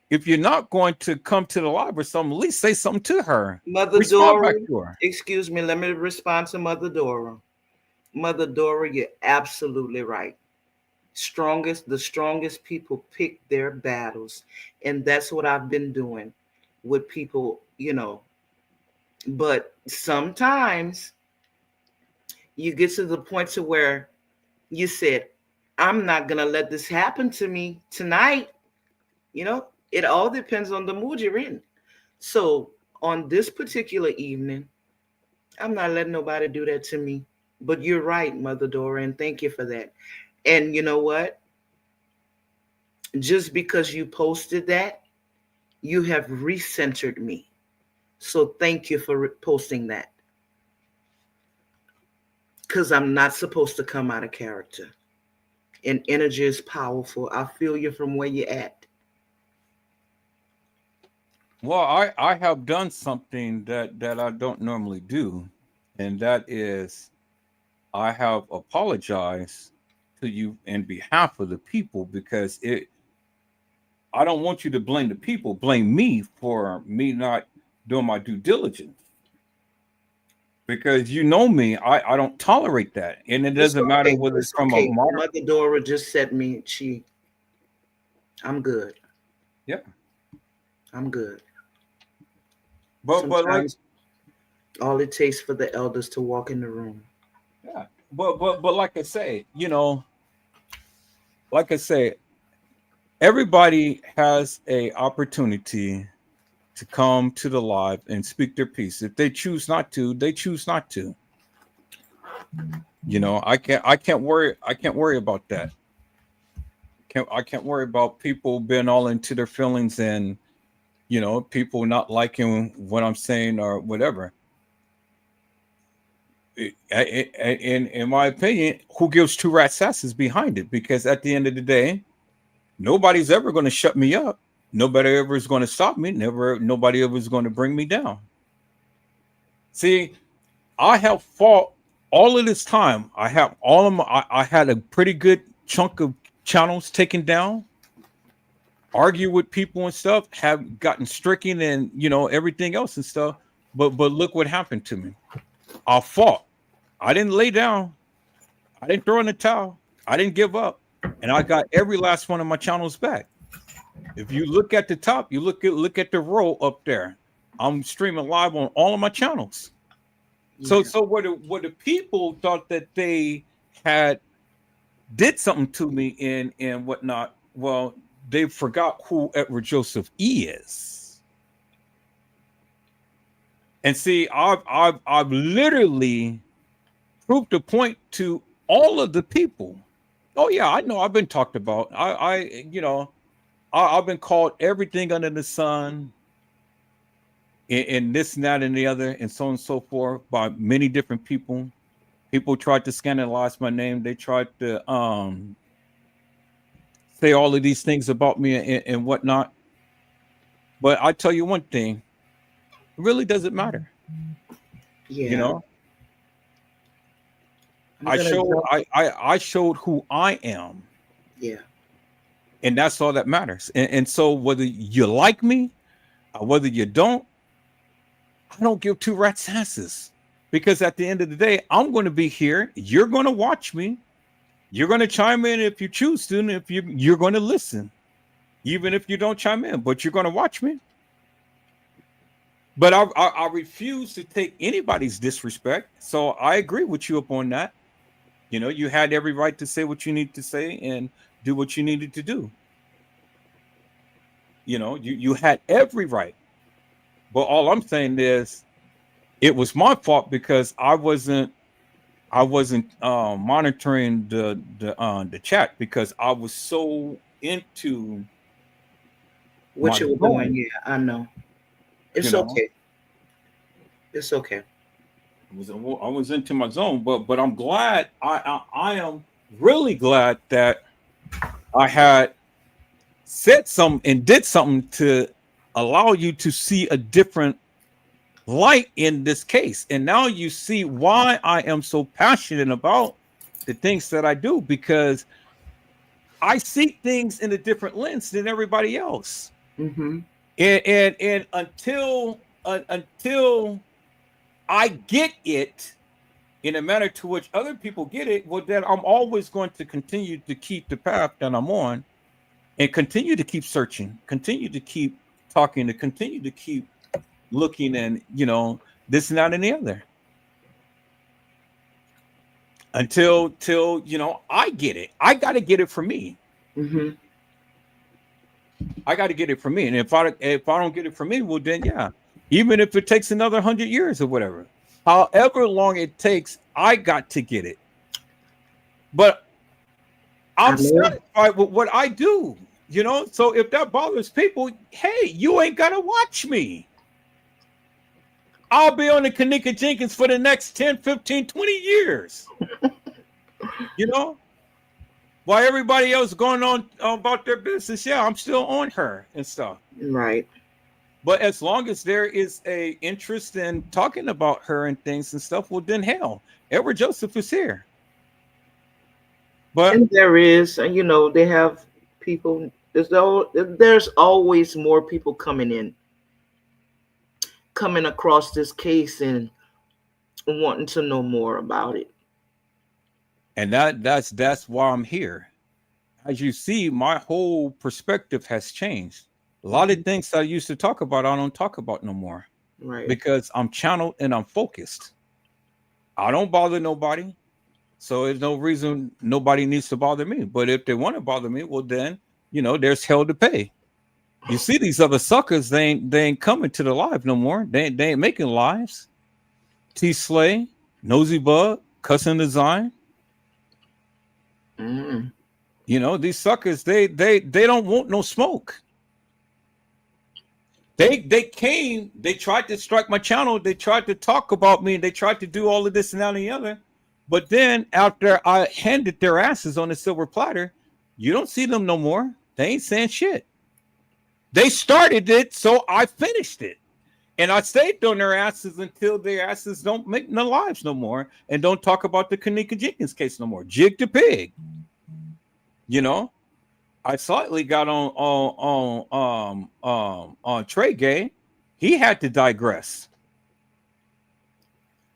if you're not going to come to the live or something, at least say something to her. Mother Respond Dora, back to her. excuse me, let me respond to Mother Dora. Mother Dora, you're absolutely right. The strongest people pick their battles. And that's what I've been doing with people, But sometimes you get to the point to where you said, I'm not gonna let this happen to me tonight. It all depends on the mood you're in. So on this particular evening, I'm not letting nobody do that to me. But you're right, Mother Dora, and thank you for that. And you know what? Just because you posted that, you have recentered me. So thank you for posting that. Because I'm not supposed to come out of character. And energy is powerful. I feel you from where you're at. Well, I have done something that I don't normally do, and that is I have apologized to you in behalf of the people because I don't want you to blame the people, blame me for me not doing my due diligence. Because you know me, I don't tolerate that. And it It's doesn't matter okay. whether it's It's from a okay. mark. Mother Dora just said me, I'm good. Yeah. I'm good. But like Sometimes all it takes for the elders to walk in the room. yeah. But like I say, like I say, everybody has a opportunity to come to the live and speak their piece. If they choose not to, they choose not to. I can't worry about that. I can't worry about people being all into their feelings and people not liking what I'm saying or whatever. In my opinion, who gives two rats asses behind it? Because at the end of the day, nobody's ever going to shut me up. Nobody ever is going to stop me. Nobody ever is going to bring me down. See, I have fought all of this time. I have all of my. I had a pretty good chunk of channels taken down. Argue with people and stuff. Have gotten stricken and everything else and stuff. But look what happened to me. I fought. I didn't lay down. I didn't throw in the towel. I didn't give up, and I got every last one of my channels back. If you look at the top, you look at the row up there. I'm streaming live on all of my channels. Yeah. So what the people thought that they had did something to me and whatnot. Well, they forgot who Edward Joseph is. And see, I've literally proved the point to all of the people. Oh yeah, I know I've been talked about. I've been called everything under the sun, and this and that and the other, and so on and so forth by many different people. People tried to scandalize my name. They tried to say all of these things about me and whatnot. But I tell you one thing, it really doesn't matter. You Yeah. know, I'm I gonna showed jump. I showed who I am, Yeah. and that's all that matters. And so whether you like me or whether you don't, I don't give two rats asses. Because at the end of the day, I'm going to be here. You're going to watch me. You're going to chime in if you choose to, and if you're going to listen, even if you don't chime in, but you're going to watch me. But I refuse to take anybody's disrespect. So I agree with you upon that. You had every right to say what you need to say and do what you needed to do. You had every right. But all I'm saying is it was my fault because I wasn't monitoring the chat because I was so into What my you were doing? zone. Yeah, I know. You It's know, okay. It's okay. I was into my zone, but I'm glad. I am really glad that I had said something and did something to allow you to see a different light in this case, and now you see why I am so passionate about the things that I do because I see things in a different lens than everybody else. Mm-hmm. And until I get it, in a manner to which other people get it, well, then I'm always going to continue to keep the path that I'm on and continue to keep searching, continue to keep talking, to continue to keep looking and, this and that and the other. Till I get it. I got to get it for me. Mm-hmm. I got to get it for me. And if I don't get it for me, well, then yeah, even if it takes another 100 years or whatever, however long it takes, I got to get it. But I'm satisfied with what I do, So if that bothers people, hey, you ain't got to watch me. I'll be on the Kenneka Jenkins for the next 10, 15, 20 years. While everybody else going on about their business, yeah, I'm still on her and stuff. Right. But as long as there is a interest in talking about her and things and stuff, well, then hell, Edward Joseph is here. But and there is, they have people. There's always more people coming across this case and wanting to know more about it. And that's why I'm here. As you see, my whole perspective has changed. A lot of things I used to talk about, I don't talk about no more. Right. Because I'm channeled and I'm focused. I don't bother nobody. So there's no reason nobody needs to bother me. But if they want to bother me, well then, there's hell to pay. You see these other suckers, they ain't coming to the live no more. They ain't making lives. T Slay, Nosy Bug, Cussing Design. Mm. These suckers, they don't want no smoke. They came, they tried to strike my channel, they tried to talk about me, and they tried to do all of this and that and the other. But then after I handed their asses on a silver platter, you don't see them no more. They ain't saying shit. They started it, so I finished it. And I stayed on their asses until their asses don't make no lives no more and don't talk about the Kenneka Jenkins case no more. Jig the pig. I slightly got on Trey Gay. He had to digress.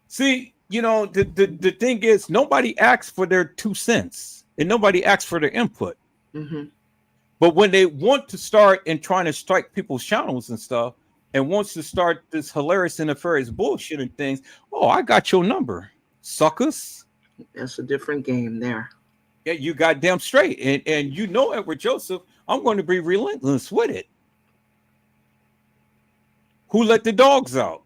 See, the thing is, nobody asks for their 2 cents and nobody asks for their input. Mm-hmm. But when they want to start and trying to strike people's channels and stuff and wants to start this hilarious and nefarious bullshit and things, oh, I got your number, suckers. That's a different game there. Yeah, you goddamn straight. And Edward Joseph, I'm going to be relentless with it. Who let the dogs out?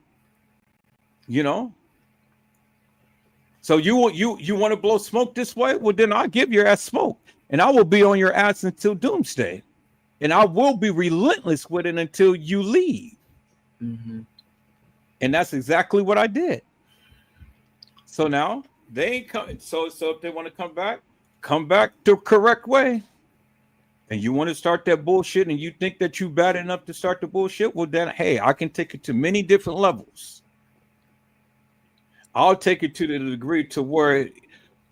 So you want to blow smoke this way? Well, then I'll give your ass smoke. And I will be on your ass until doomsday. And I will be relentless with it until you leave. Mm-hmm. And that's exactly what I did. So now they ain't coming. So if they want to come back the correct way. And you want to start that bullshit and you think that you bad enough to start the bullshit, well then, hey, I can take it to many different levels. I'll take it to the degree to where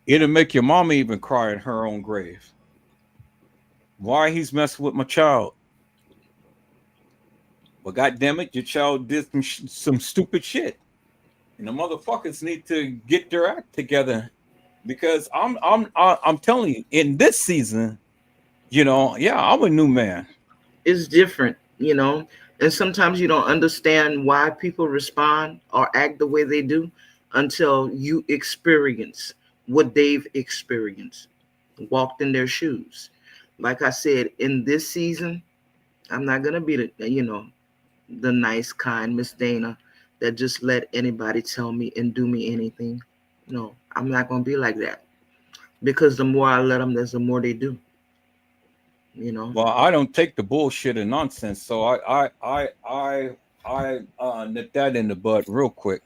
it'll make your mama even cry in her own grave. Why he's messing with my child? Well, goddamn it, your child did some stupid shit, and the motherfuckers need to get their act together. Because I'm telling you, in this season, I'm a new man. It's different, and sometimes you don't understand why people respond or act the way they do until you experience what they've experienced, walked in their shoes. Like I said, in this season, I'm not gonna be the nice, kind Miss Dana that just let anybody tell me and do me anything. No, I'm not gonna be like that, because the more I let them, the more they do. Well, I don't take the bullshit and nonsense, so I nip that in the bud real quick,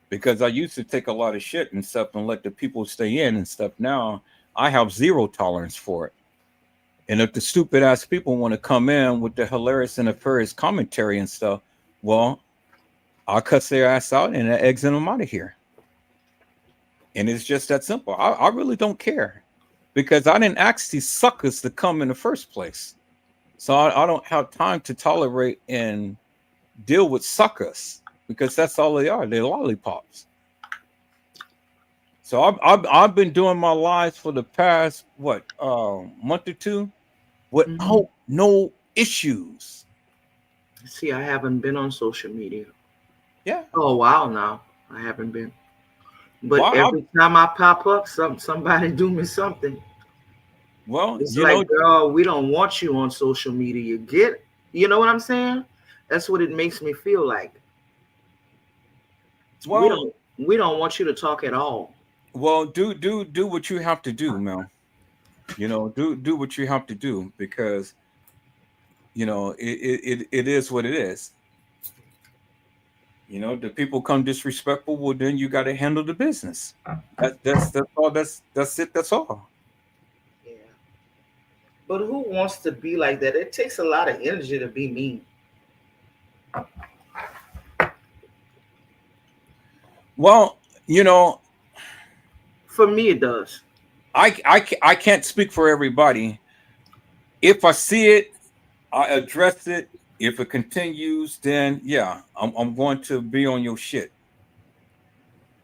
because I used to take a lot of shit and stuff and let the people stay in and stuff. Now I have zero tolerance for it. And if the stupid ass people want to come in with the hilarious and nefarious commentary and stuff, well, I'll cuss their ass out and exit them out of here. And it's just that simple. I really don't care, because I didn't ask these suckers to come in the first place. So I don't have time to tolerate and deal with suckers, because that's all they are. They're lollipops. So I've been doing my lives for the past month or two without no issues. See, I haven't been on social media. Yeah. Oh, a while now. I haven't been. But Well, every time I pop up, somebody do me something. It's you like, know, girl, we don't want you on social media. You know what I'm saying? That's what it makes me feel like. We well, don't we don't want you to talk at all. do what you have to do, Mel. You know, do what you have to do because it is what it is. You know, the people come disrespectful, well then you got to handle the business. That's all. That's it. That's all. Yeah. But who wants to be like that? It takes a lot of energy to be mean. Well, you know, For me, it does. I can't speak for everybody. If I see it, I address it. If it continues, then yeah, I'm going to be on your shit.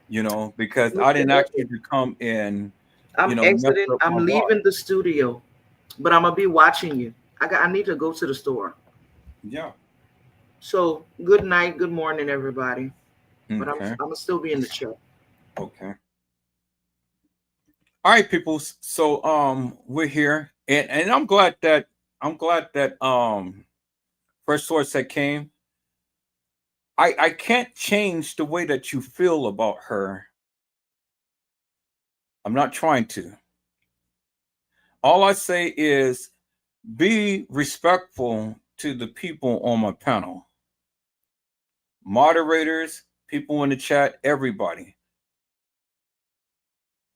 You know, because I didn't ask you Okay. to come and I'm mess exiting. up my I'm vibe. leaving the studio, but I'm gonna be watching you. I need to go to the store. Yeah. So good night, good morning, everybody. But Okay. I'm gonna still be in the chat. Okay. All right, people. So we're here, and I'm glad that first source that came. I can't change the way that you feel about her. I'm not trying to. All I say is be respectful to the people on my panel, moderators, people in the chat, everybody.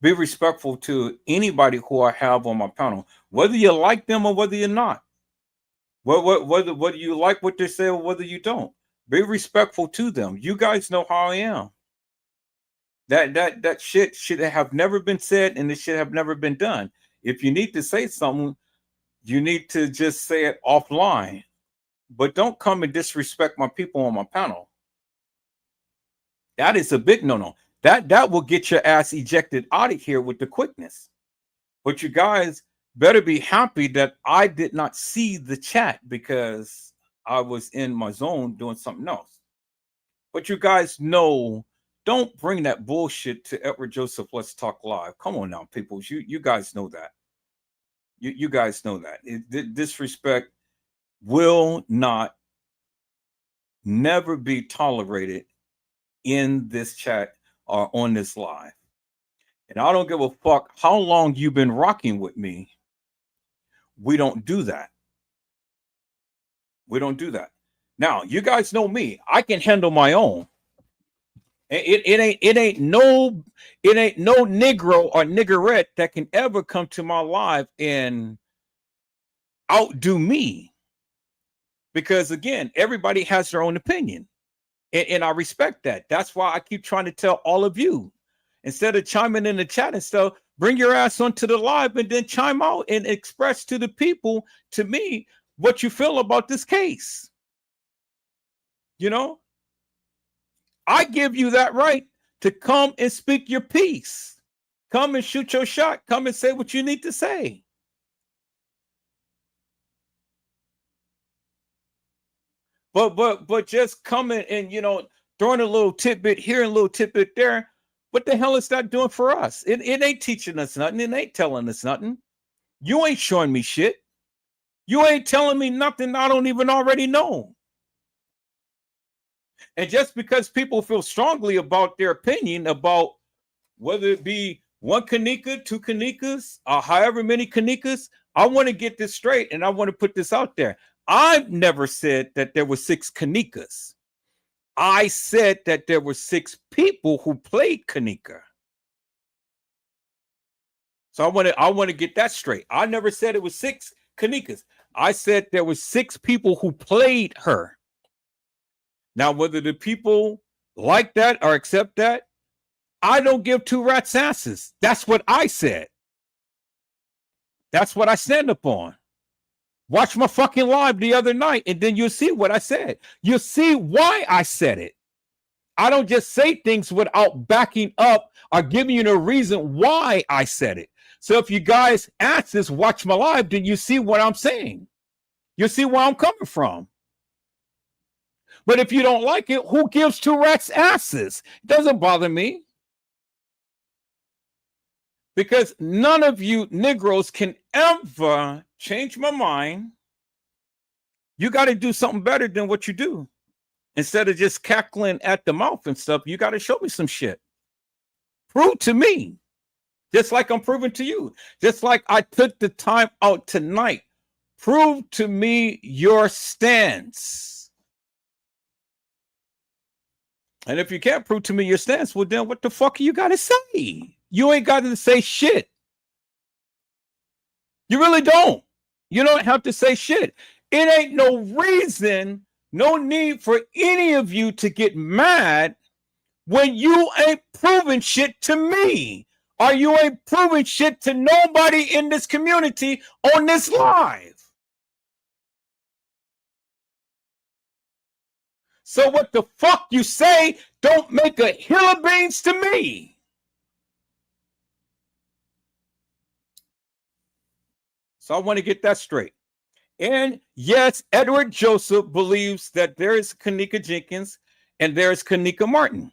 Be respectful to anybody who I have on my panel, whether you like them or whether you're not. Whether you like what they say or whether you don't. Be respectful to them. You guys know how I am. That shit should have never been said and it should have never been done. If you need to say something, you need to just say it offline. But don't come and disrespect my people on my panel. That is a big no-no. That will get your ass ejected out of here with the quickness. But you guys better be happy that I did not see the chat because I was in my zone doing something else. But you guys know, don't bring that bullshit to Edward Joseph. Let's talk live. Come on now, people. You guys know that. You guys know that. Disrespect will not never be tolerated in this chat or on this live. And I don't give a fuck how long you've been rocking with me. We don't do that. We don't do that. Now, you guys know me. I can handle my own. It ain't no Negro or niggerette that can ever come to my live and outdo me. Because again, everybody has their own opinion. And I respect that. That's why I keep trying to tell all of you. Instead of chiming in the chat and stuff, bring your ass onto the live and then chime out and express to the people, to me, what you feel about this case. You know, I give you that right to come and speak your piece. Come and shoot your shot. Come and say what you need to say. But just coming and throwing a little tidbit here and a little tidbit there. What the hell is that doing for us? It ain't teaching us nothing. It ain't telling us nothing. You ain't showing me shit. You ain't telling me nothing I don't even already know. And just because people feel strongly about their opinion about whether it be one Kenneka, two Kennekas, or however many Kennekas, I want to get this straight and I want to put this out there. I've never said that there were 6 Kennekas. I said that there were 6 people who played Kenneka. So I want to get that straight. I never said it was 6 Kennekas. I said there were 6 people who played her. Now, whether the people like that or accept that, I don't give 2 rats asses. That's what I said. That's what I stand up on. Watch my fucking live the other night, and then you'll see what I said. You'll see why I said it. I don't just say things without backing up or giving you the reason why I said it. So if you guys ask this, watch my live, then you see what I'm saying. You see where I'm coming from. But if you don't like it, who gives two rats asses? It doesn't bother me. Because none of you Negroes can ever change my mind. You got to do something better than what you do. Instead of just cackling at the mouth and stuff, you got to show me some shit. Prove to me. Just like I'm proving to you. Just like I took the time out tonight. Prove to me your stance. And if you can't prove to me your stance, well, then what the fuck you got to say? You ain't got to say shit. You really don't. You don't have to say shit. It ain't no reason, no need for any of you to get mad when you ain't proving shit to me, or you ain't proving shit to nobody in this community on this live. So what the fuck you say don't make a hill of beans to me. So I want to get that straight. And yes, Edward Joseph believes that there is Kenneka Jenkins and there is Kenneka Martin.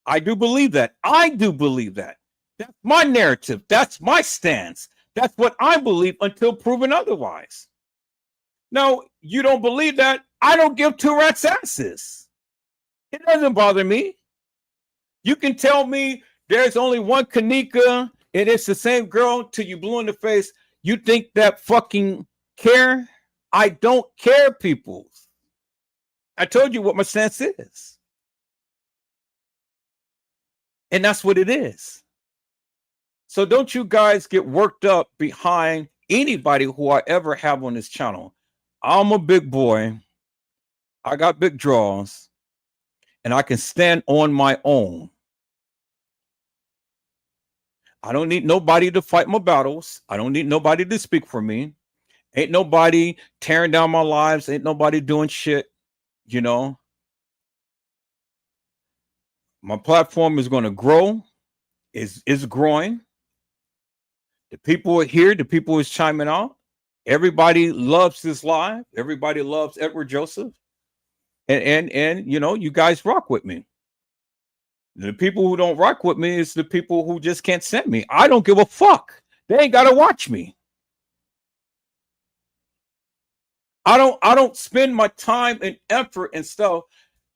I do believe that. I do believe that. That's my narrative. That's my stance. That's what I believe until proven otherwise. Now, you don't believe that. I don't give two rats asses. It doesn't bother me. You can tell me there's only one Kenneka and it's the same girl till you blue in the face. You think that fucking care? I don't care, people. I told you what my stance is. And that's what it is. So don't you guys get worked up behind anybody who I ever have on this channel. I'm a big boy. I got big draws. And I can stand on my own. I don't need nobody to fight my battles. I don't need nobody to speak for me. Ain't nobody tearing down my lives. Ain't nobody doing shit, you know. My platform is going to grow. Is growing. The people are here. The people is chiming out. Everybody loves this live. Everybody loves Edward Joseph. And you know, you guys rock with me. The people who don't rock with me is the people who just can't send me. I don't give a fuck. They ain't got to watch me. I don't spend my time and effort and stuff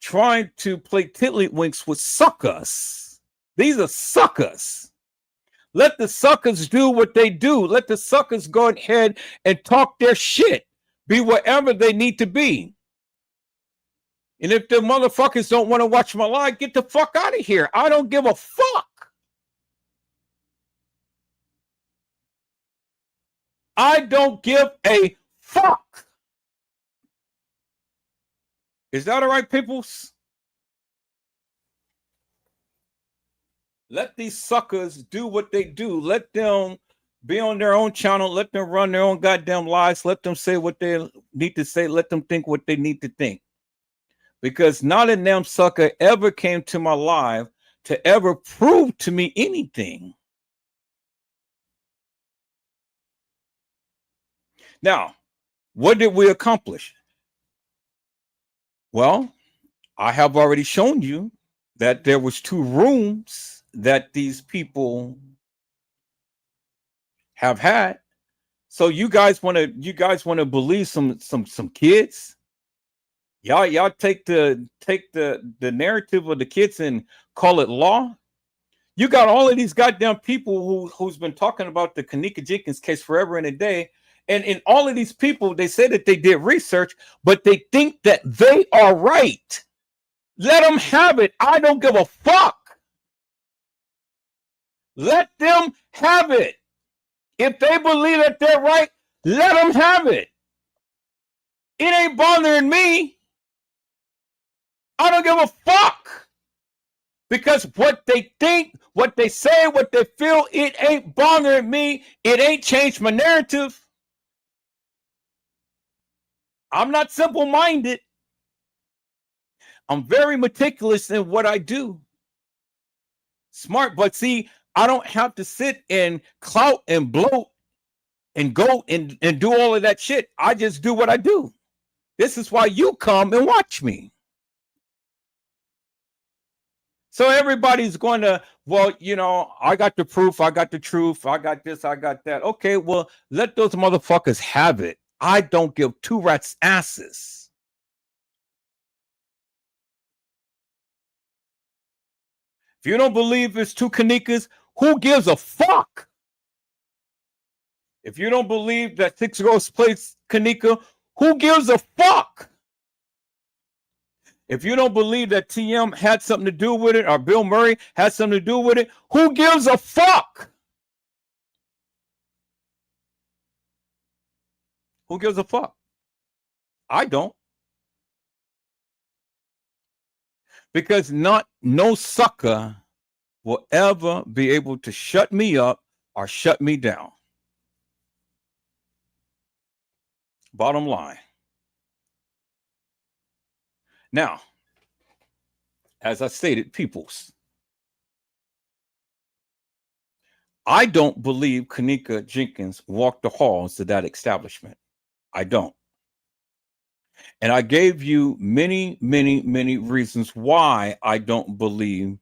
trying to play tiddlywinks with suckers. These are suckers. Let the suckers do what they do. Let the suckers go ahead and talk their shit. Be wherever they need to be. And if the motherfuckers don't want to watch my live, get the fuck out of here. I don't give a fuck. I don't give a fuck. Is that all right, peoples? Let these suckers do what they do. Let them be on their own channel. Let them run their own goddamn lives. Let them say what they need to say. Let them think what they need to think. Because not a damn sucker ever came to my live to ever prove to me anything. Now, what did we accomplish? Well, I have already shown you that there was 2 rooms that these people have had. So you guys want to believe some kids? Y'all take the narrative of the kids and call it law. You got all of these goddamn people who's been talking about the Kenneka Jenkins case forever and a day. And in all of these people, they say that they did research, but they think that they are right. Let them have it. I don't give a fuck. Let them have it. If they believe that they're right, let them have it. It ain't bothering me. I don't give a fuck. Because what they think, what they say, what they feel, it ain't bothering me. It ain't changed my narrative. I'm not simple-minded. I'm very meticulous in what I do. Smart, but see, I don't have to sit and clout and bloat and go and do all of that shit. I just do what I do. This is why you come and watch me. So everybody's going to, well, you know, I got the proof, I got the truth, I got this, I got that. Okay, well, let those motherfuckers have it. I don't give two rats' asses. If you don't believe it's two Kennekas, who gives a fuck? If you don't believe that 6 Girls plays Kenneka, who gives a fuck? If you don't believe that TM had something to do with it or Bill Murray had something to do with it, who gives a fuck? Who gives a fuck? I don't. Because no sucker will ever be able to shut me up or shut me down. Bottom line. Now, as I stated, peoples, I don't believe Kenneka Jenkins walked the halls of that establishment. I don't. And I gave you many, many, many reasons why I don't believe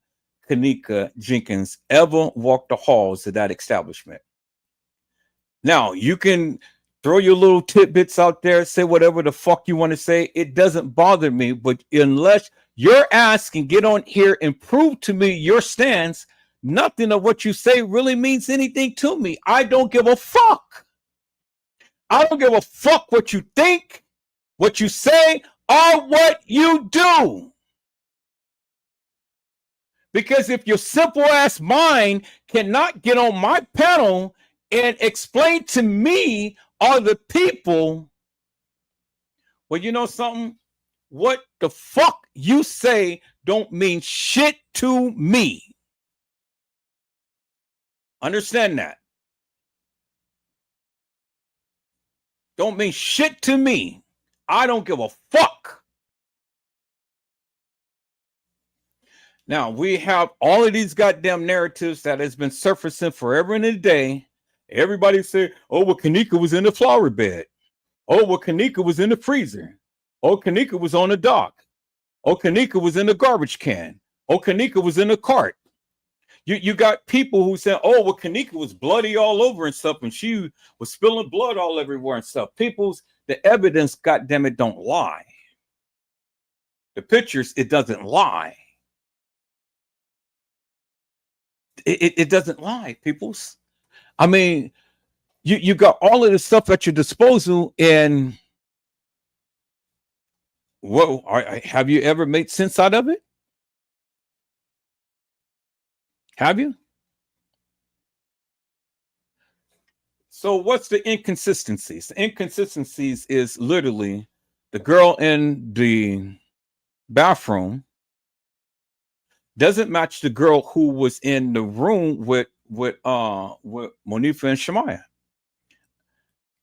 Kenneka Jenkins ever walked the halls of that establishment. Now, you can throw your little tidbits out there, say whatever the fuck you want to say. It doesn't bother me. But unless your ass can get on here and prove to me your stance, nothing of what you say really means anything to me. I don't give a fuck. I don't give a fuck what you think, what you say, or what you do. Because if your simple ass mind cannot get on my panel and explain to me or the people, well, you know something? What the fuck you say don't mean shit to me. Understand that. Don't mean shit to me. I don't give a fuck. Now, we have all of these goddamn narratives that has been surfacing forever and a day. Everybody say, oh, well, Kenneka was in the flower bed. Oh, well, Kenneka was in the freezer. Oh, Kenneka was on the dock. Oh, Kenneka was in the garbage can. Oh, Kenneka was in the cart. You got people who say, oh, well, Kenneka was bloody all over and stuff, and she was spilling blood all everywhere and stuff. The evidence, goddamn it, don't lie. The pictures, it doesn't lie. It doesn't lie, peoples. I mean, you got all of this stuff at your disposal, and have you ever made sense out of it? Have you? So what's the inconsistencies? The inconsistencies is literally the girl in the bathroom doesn't match the girl who was in the room with Monifa and Shemaya.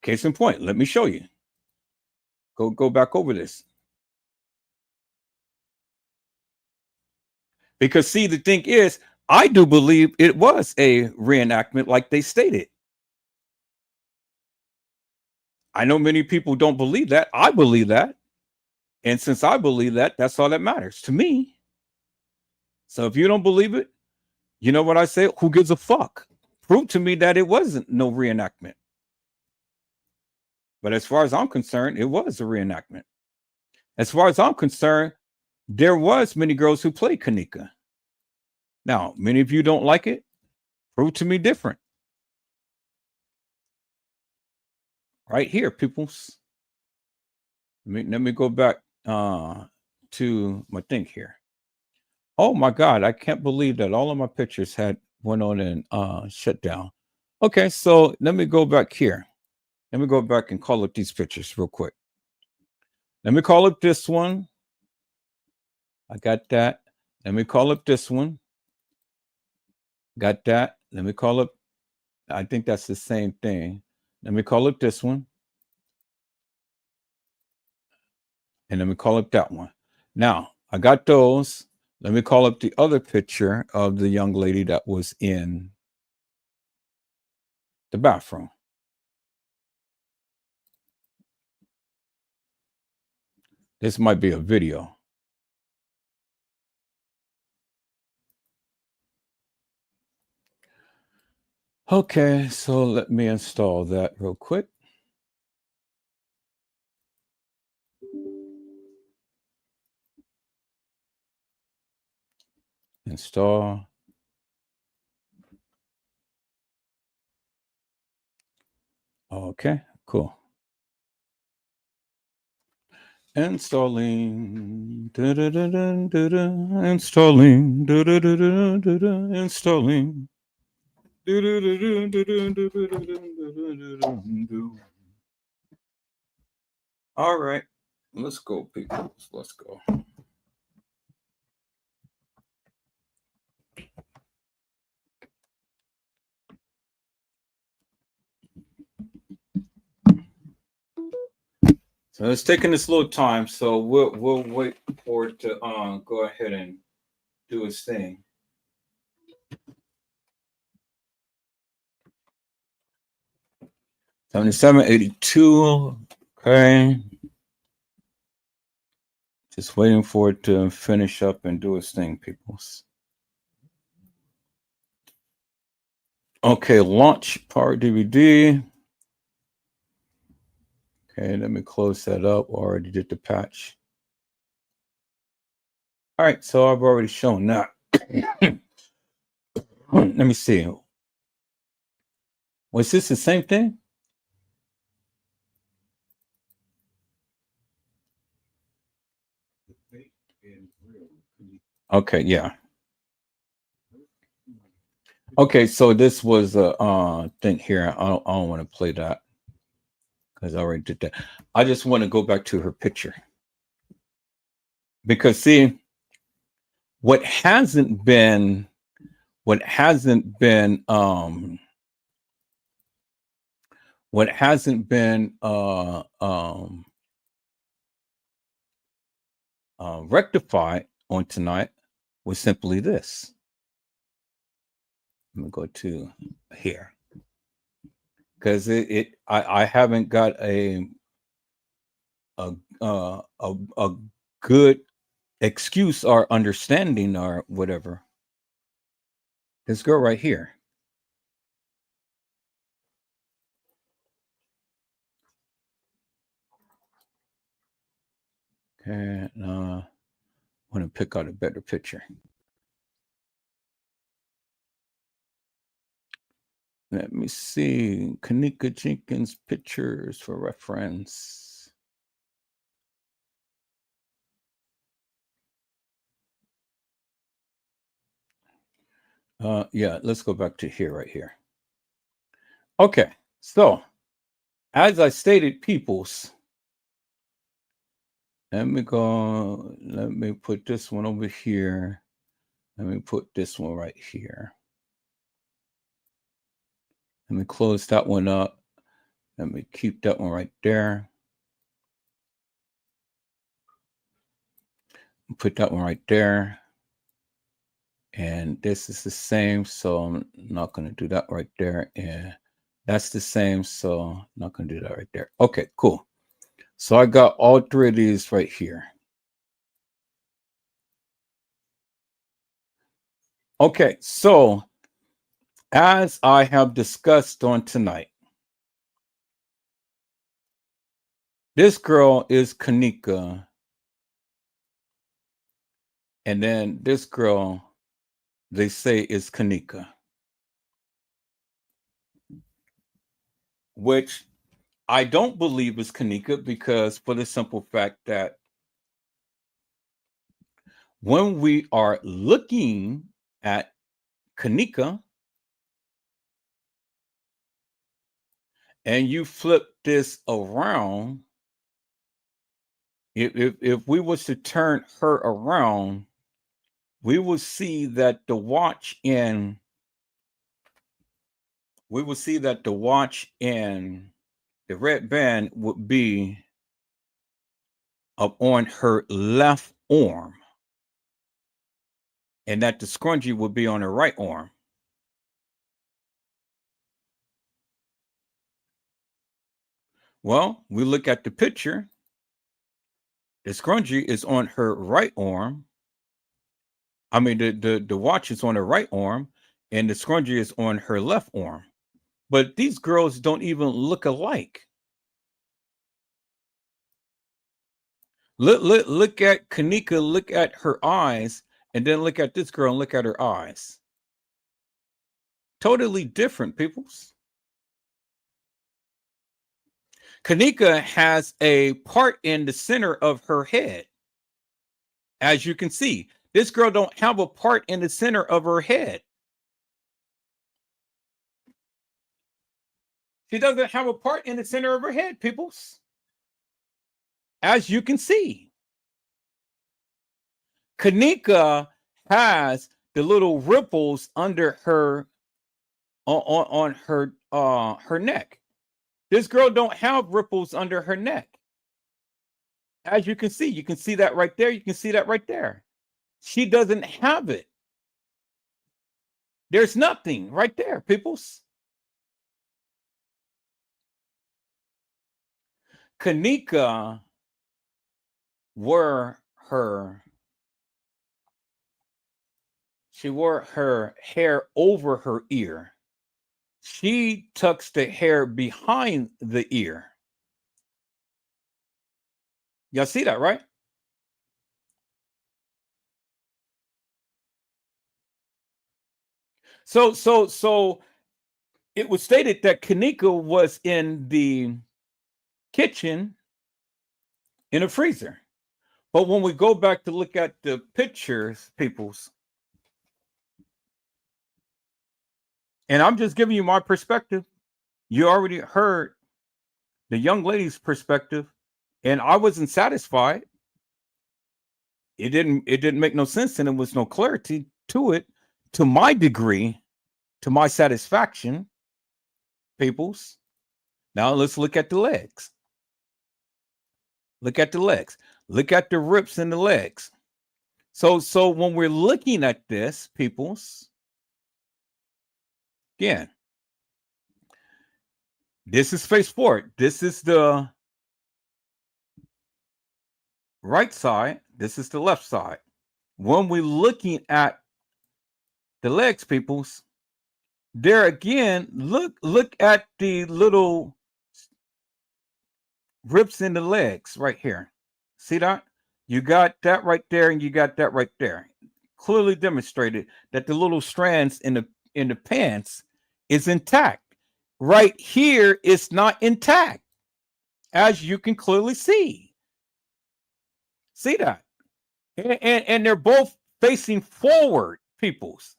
Case in point, let me show you. Go back over this. Because see, the thing is, I do believe it was a reenactment like they stated. I know many people don't believe that. I believe that. And since I believe that, that's all that matters to me. So if you don't believe it, you know what I say? Who gives a fuck? Prove to me that it wasn't no reenactment. But as far as I'm concerned, it was a reenactment. As far as I'm concerned, there was many girls who played Kenneka. Now, many of you don't like it. Prove to me different. Right here, peoples. Let me go back to my thing here. Oh my God, I can't believe that all of my pictures went on and shut down. Okay, so let me go back here. Let me go back and call up these pictures real quick. Let me call up this one. I got that. Let me call up this one. Got that. Let me call up. I think that's the same thing. Let me call up this one. And let me call up that one. Now, I got those. Let me call up the other picture of the young lady that was in the bathroom. This might be a video. Okay, so let me install that real quick. Install. Okay, cool. Installing. Installing. Installing. All right, let's go, people. Let's go. So it's taking this little time, so we'll wait for it to go ahead and do its thing. $77.82. Okay. Just waiting for it to finish up and do its thing, peoples. Okay, launch Power DVD. Okay, let me close that up. Already did the patch. All right, so I've already shown that. Let me see. Was this the same thing? Okay, yeah. Okay, so this was a thing here. I don't want to play that because I already did that. I just want to go back to her picture. Because see, what hasn't been rectified on tonight was simply this. Let me go to here. Because I haven't got a good excuse or understanding or whatever. This girl right here. Okay, I want to pick out a better picture. Let me see. Kenneka Jenkins pictures for reference. Yeah, let's go back to here, right here. Okay, so as I stated, peoples, let me put this one over here. Let me put this one right here. Let me close that one up. Let me keep that one right there. Put that one right there. And this is the same, so I'm not going to do that right there. And that's the same, so I'm not going to do that right there. Okay, cool. So I got all three of these right here. Okay, so as I have discussed on tonight, this girl is Kenneka. And then this girl, they say, is Kenneka. Which I don't believe is Kenneka because for the simple fact that when we are looking at Kenneka and you flip this around, if we was to turn her around, we will see that the watch and the red band would be up on her left arm. and that the scrunchie would be on her right arm. Well, we look at the picture. The scrunchie is on her right arm. I mean, the watch is on her right arm, and the scrunchie is on her left arm. But these girls don't even look alike. Look at Kenneka, look at her eyes, and then look at this girl and look at her eyes. Totally different, peoples. Kenneka has a part in the center of her head. As you can see, this girl don't have a part in the center of her head. She doesn't have a part in the center of her head, peoples. As you can see, Kenneka has the little ripples under her on her neck. This girl don't have ripples under her neck. As you can see that right there. You can see that right there. She doesn't have it. There's nothing right there, peoples. Kenneka she wore her hair over her ear. She tucks the hair behind the ear. Y'all see that, right? So it was stated that Kenneka was in the kitchen in a freezer. But when we go back to look at the pictures, peoples, and I'm just giving you my perspective. You already heard the young lady's perspective, and I wasn't satisfied. It didn't make no sense, and there was no clarity to it, to my degree, to my satisfaction, peoples. Now let's look at the legs. Look at the legs. Look at the rips in the legs. So when we're looking at this, peoples, again, this is face forward. This is the right side. This is the left side. When we're looking at the legs, peoples, there again, look at the little rips in the legs right here. See that? You got that right there, and you got that right there. Clearly demonstrated that the little strands in the pants is intact. Right here, it's not intact, as you can clearly see. See that? And they're both facing forward, peoples.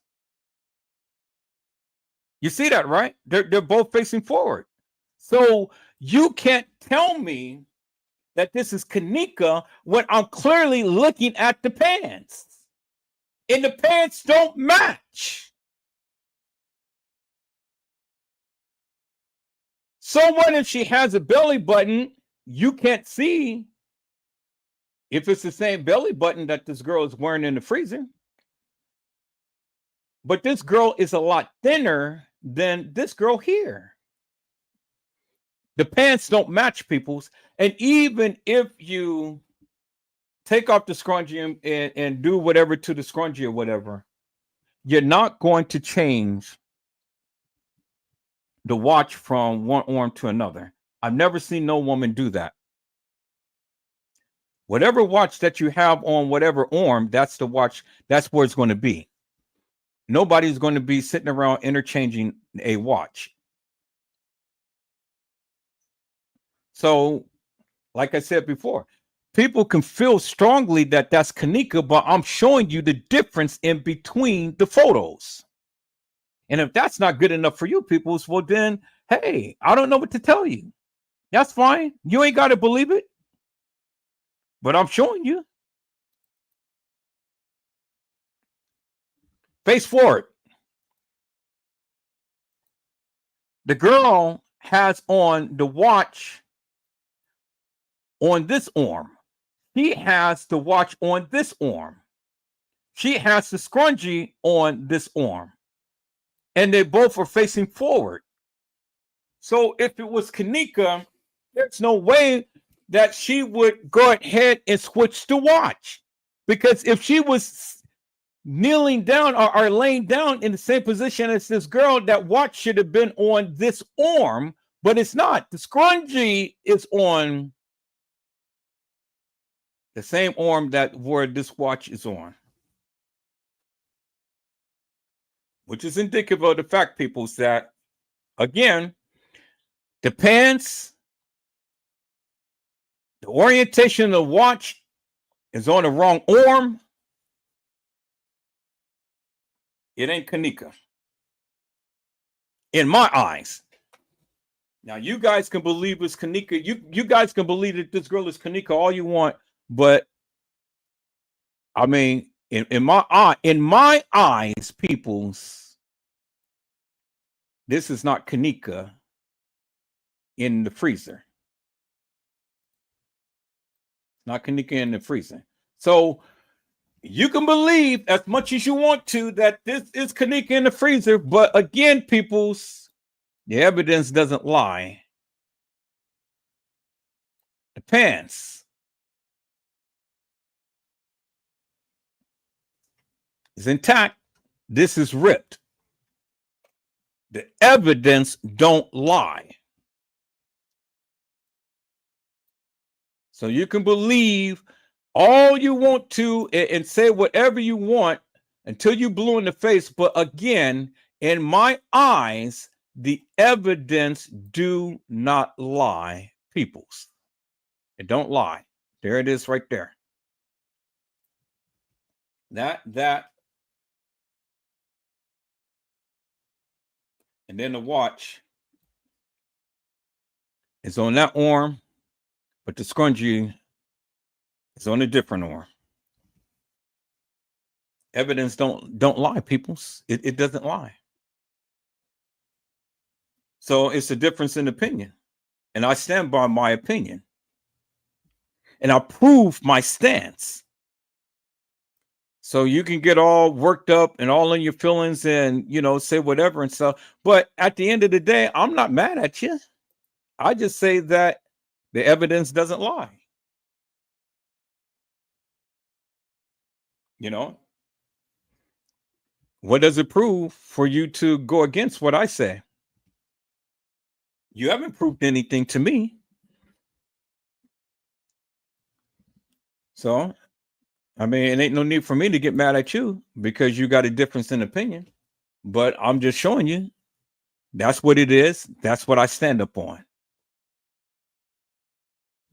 You see that, right? They're both facing forward. So you can't tell me that this is Kenneka when I'm clearly looking at the pants. And the pants don't match. So what if she has a belly button? You can't see if it's the same belly button that this girl is wearing in the freezer. But this girl is a lot thinner than this girl here. The pants don't match, peoples. And even if you take off the scrunchie and do whatever to the scrunchie or whatever, you're not going to change the watch from one arm to another. I've never seen no woman do that. Whatever watch that you have on whatever arm, that's the watch. That's where it's going to be. Nobody's going to be sitting around interchanging a watch. So, like I said before, people can feel strongly that that's Kenneka, but I'm showing you the difference in between the photos. And if that's not good enough for you people, well then, hey, I don't know what to tell you. That's fine. You ain't got to believe it. But I'm showing you. Face forward. The girl has on the watch on this arm. He has the watch on this arm. she has the scrunchie on this arm, and they both are facing forward. So if it was Kenneka, there's no way that she would go ahead and switch to watch, because if she was kneeling down or laying down in the same position as this girl, that watch should have been on this arm, but it's not. The scrunchie is on the same arm that where this watch is on, which is indicative of the fact, people, that again, the pants, the orientation of the watch is on the wrong arm. It ain't Kenneka, in my eyes. Now, you guys can believe it's Kenneka. You guys can believe that this girl is Kenneka all you want, but I mean, in my eyes, peoples, this is not Kenneka in the freezer. Not Kenneka in the freezer. So you can believe as much as you want to that this is Kenneka in the freezer, but again, peoples, the evidence doesn't lie. The pants is intact. This is ripped. The evidence don't lie. So you can believe all you want to and say whatever you want until you blue in the face. But again, in my eyes, the evidence do not lie, peoples. It don't lie. There it is right there. That. And then the watch is on that arm, but the scrunchie is on a different arm. Evidence don't lie, peoples. It doesn't lie. So it's a difference in opinion. And I stand by my opinion. And I prove my stance. So you can get all worked up and all in your feelings and, say whatever and stuff. But at the end of the day, I'm not mad at you. I just say that the evidence doesn't lie. What does it prove for you to go against what I say? You haven't proved anything to me. So, I mean, it ain't no need for me to get mad at you because you got a difference in opinion. But I'm just showing you that's what it is. That's what I stand up on.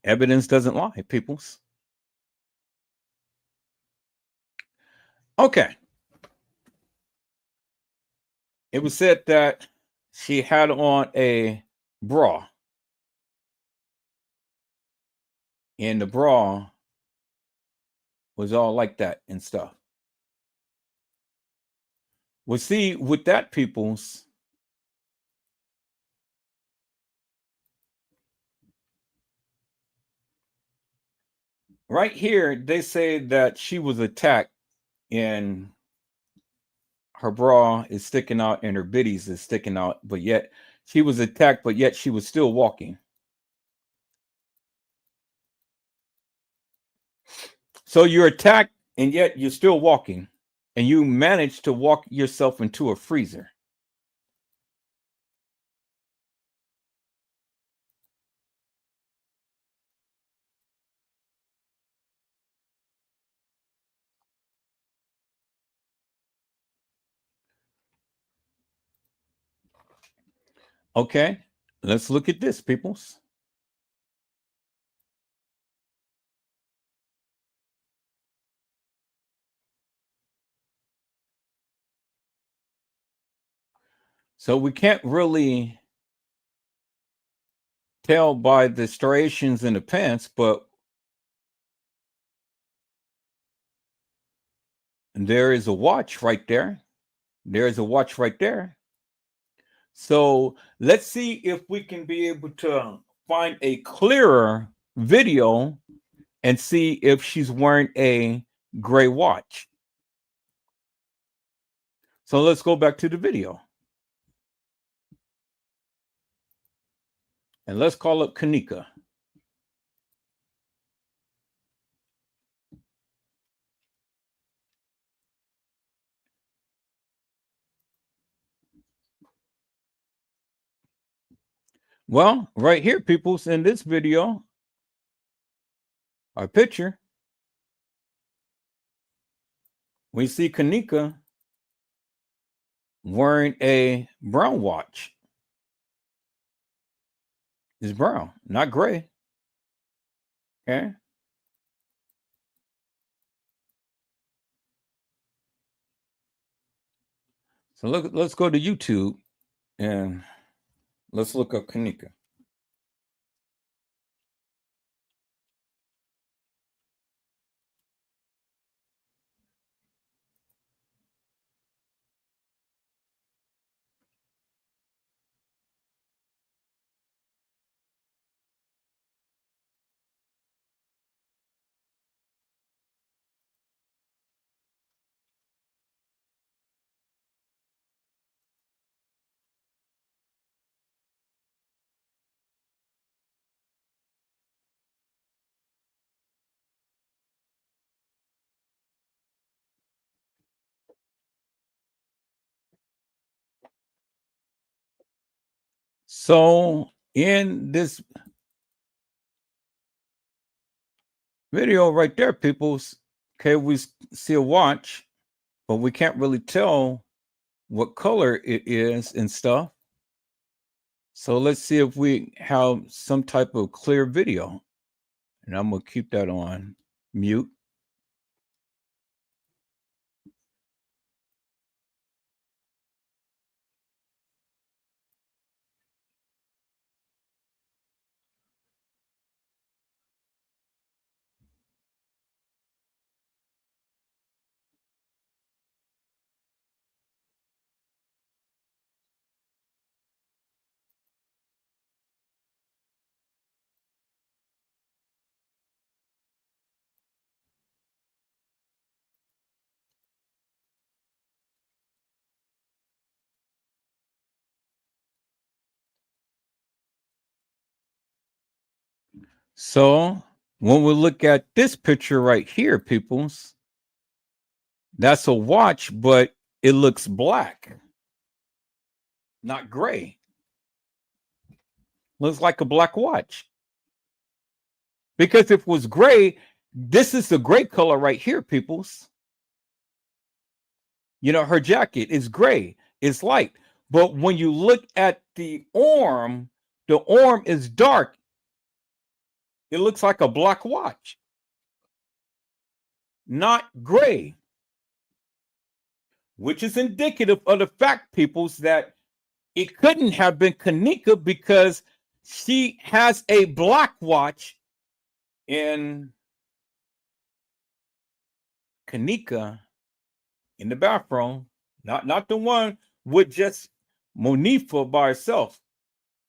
Evidence doesn't lie, peoples. Okay. It was said that she had on a bra. And the bra was all like that and stuff. Well, see, with that, peoples, right here, they say that she was attacked and her bra is sticking out and her biddies is sticking out, but yet she was attacked, but yet she was still walking. So you're attacked and yet you're still walking, and you managed to walk yourself into a freezer. Okay, let's look at this, peoples. So we can't really tell by the striations in the pants, but there is a watch right there. There is a watch right there. So let's see if we can be able to find a clearer video and see if she's wearing a gray watch. So let's go back to the video. And let's call up Kenneka. Well, right here, peoples, in this video, our picture, we see Kenneka wearing a brown watch. It's brown, not gray. Okay. So let's go to YouTube and let's look up Kenneka. So in this video right there, peoples, okay, we see a watch, but we can't really tell what color it is and stuff. So let's see if we have some type of clear video. And I'm going to keep that on mute. So when we look at this picture right here, peoples, that's a watch, but it looks black, not gray. Looks like a black watch. Because if it was gray, this is the gray color right here, peoples. You know, her jacket is gray, it's light. But when you look at the arm is dark. It looks like a black watch, not gray, which is indicative of the fact, peoples, that it couldn't have been Kenneka because she has a black watch in Kenneka in the bathroom, not the one with just Monifa by herself.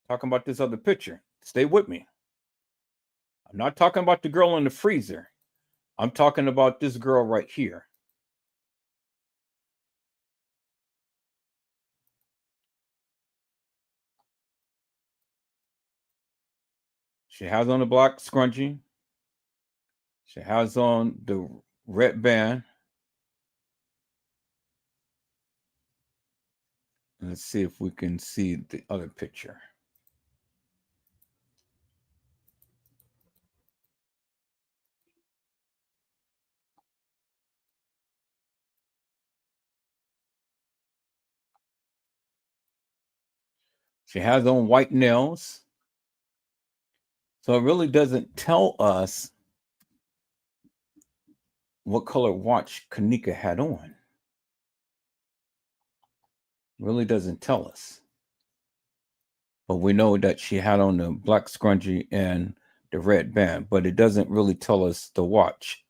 Talking about this other picture. Stay with me. I'm not talking about the girl in the freezer. I'm talking about this girl right here. She has on the black scrunchie. She has on the red band. Let's see if we can see the other picture. She has on white nails. So it really doesn't tell us what color watch Kenneka had on. Really doesn't tell us. But we know that she had on the black scrunchie and the red band, but it doesn't really tell us the watch.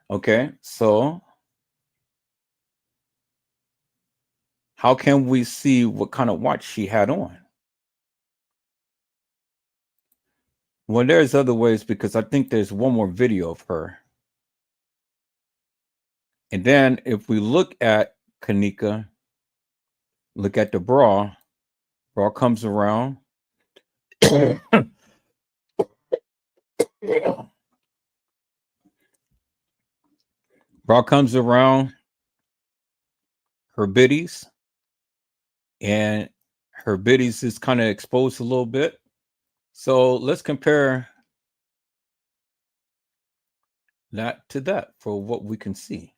Okay, so how can we see what kind of watch she had on? Well, there's other ways because I think there's one more video of her. And then if we look at Kenneka, look at the bra. Bra comes around. Bra comes around her biddies, and her biddies is kind of exposed a little bit. So let's compare that to that for what we can see.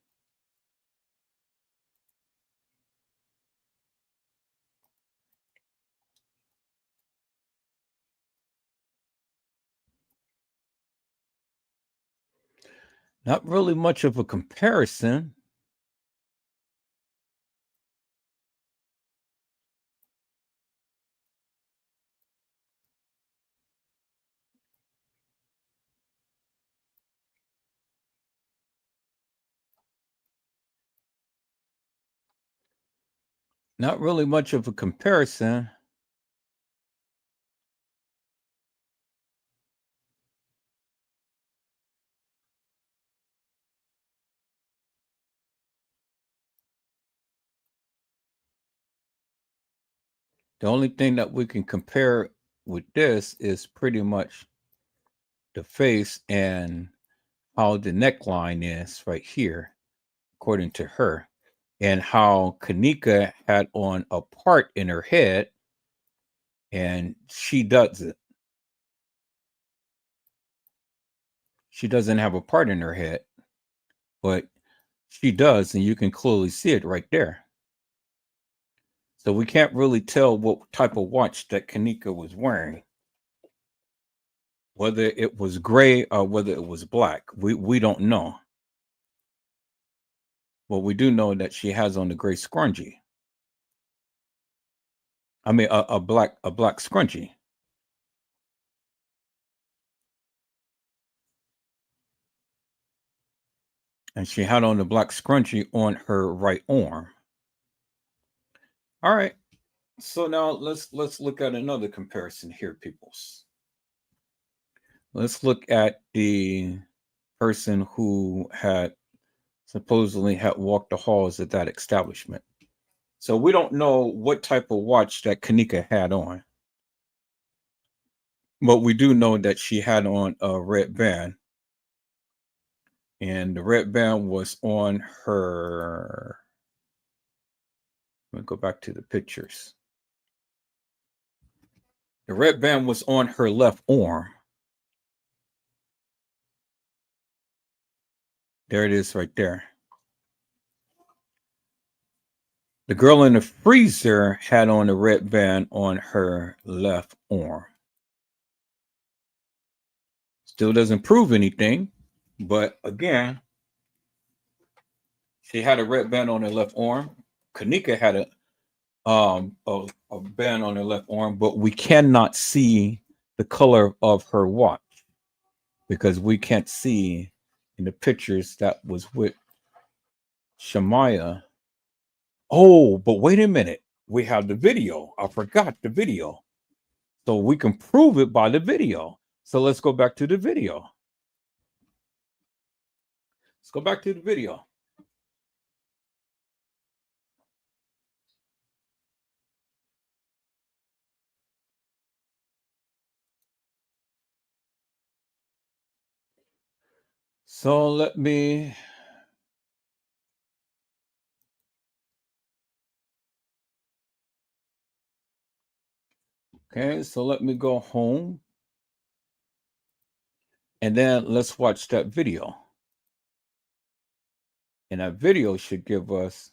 Not really much of a comparison. Not really much of a comparison. The only thing that we can compare with this is pretty much the face and how the neckline is right here, according to her, and how Kenneka had on a part in her head and she doesn't. She doesn't have a part in her head, but she does, and you can clearly see it right there. So we can't really tell what type of watch that Kenneka was wearing, whether it was gray or whether it was black. We don't know. Well, we do know that she has on the gray scrunchie. I mean, a black scrunchie, and she had on the black scrunchie on her right arm. All right. So now let's look at another comparison here, peoples. Let's look at the person who had supposedly had walked the halls at that establishment. So we don't know what type of watch that Kenneka had on, but we do know that she had on a red band, and the red band was on her. Let me go back to the pictures. The red band was on her left arm. There it is right there. The girl in the freezer had on a red band on her left arm. Still doesn't prove anything, but again, she had a red band on her left arm. Kenneka had a band on her left arm, but we cannot see the color of her watch because we can't see in the pictures that was with Shamaya. Oh, but wait a minute. We have the video. I forgot the video. So we can prove it by the video. So let's go back to the video. Let's go back to the video. So let me. Okay, so let me go home. And then let's watch that video. And that video should give us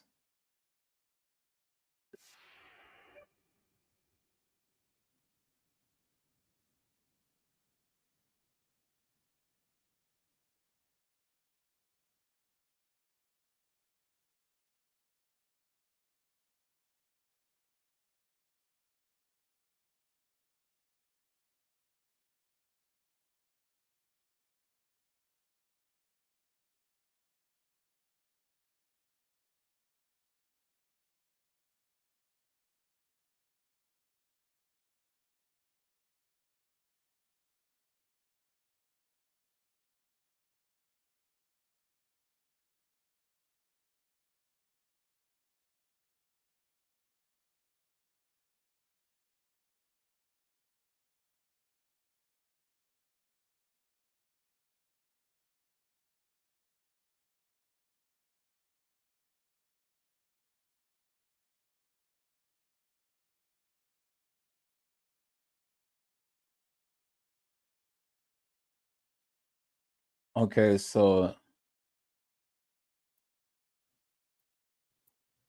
Okay, so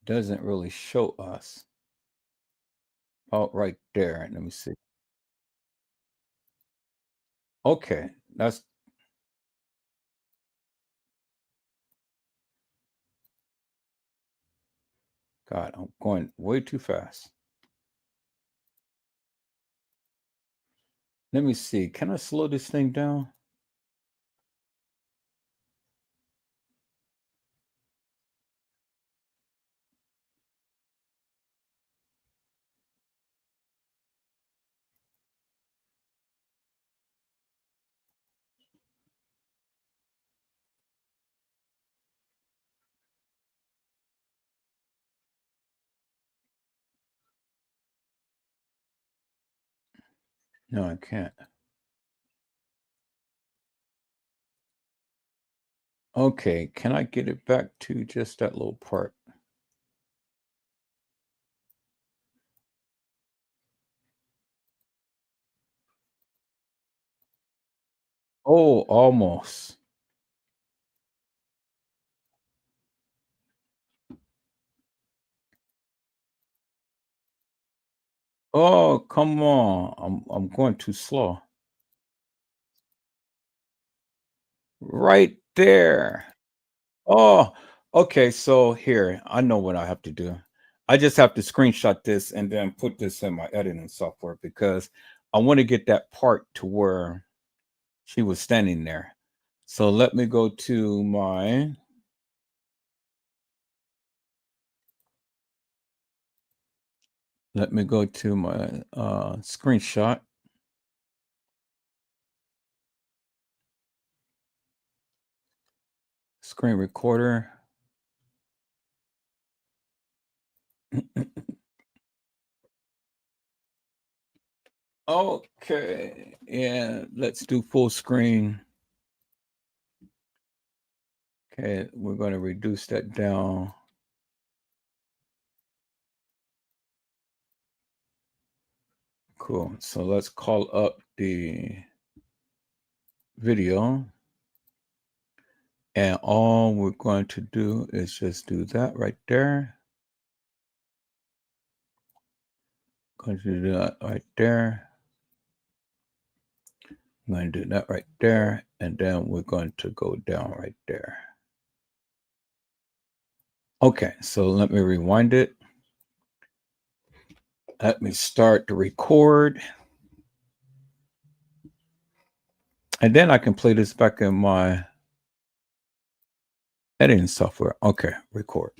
doesn't really show us. Oh, right there. Let me see. Okay, that's God. I'm going way too fast. Let me see. Can I slow this thing down? No, I can't. Okay, can I get it back to just that little part? Oh, almost. Oh, come on. I'm going too slow. Right there. Oh, okay. So here, I know what I have to do. I just have to screenshot this and then put this in my editing software because I want to get that part to where she was standing there. So let me go to my screenshot. Screen recorder. Okay, and let's do full screen. Okay, we're going to reduce that down. Cool. So let's call up the video. And all we're going to do is just do that right there. Going to do that right there. I'm going to do that right there. And then we're going to go down right there. Okay, so let me rewind it. Let me start the record. And then I can play this back in my editing software. Okay, record.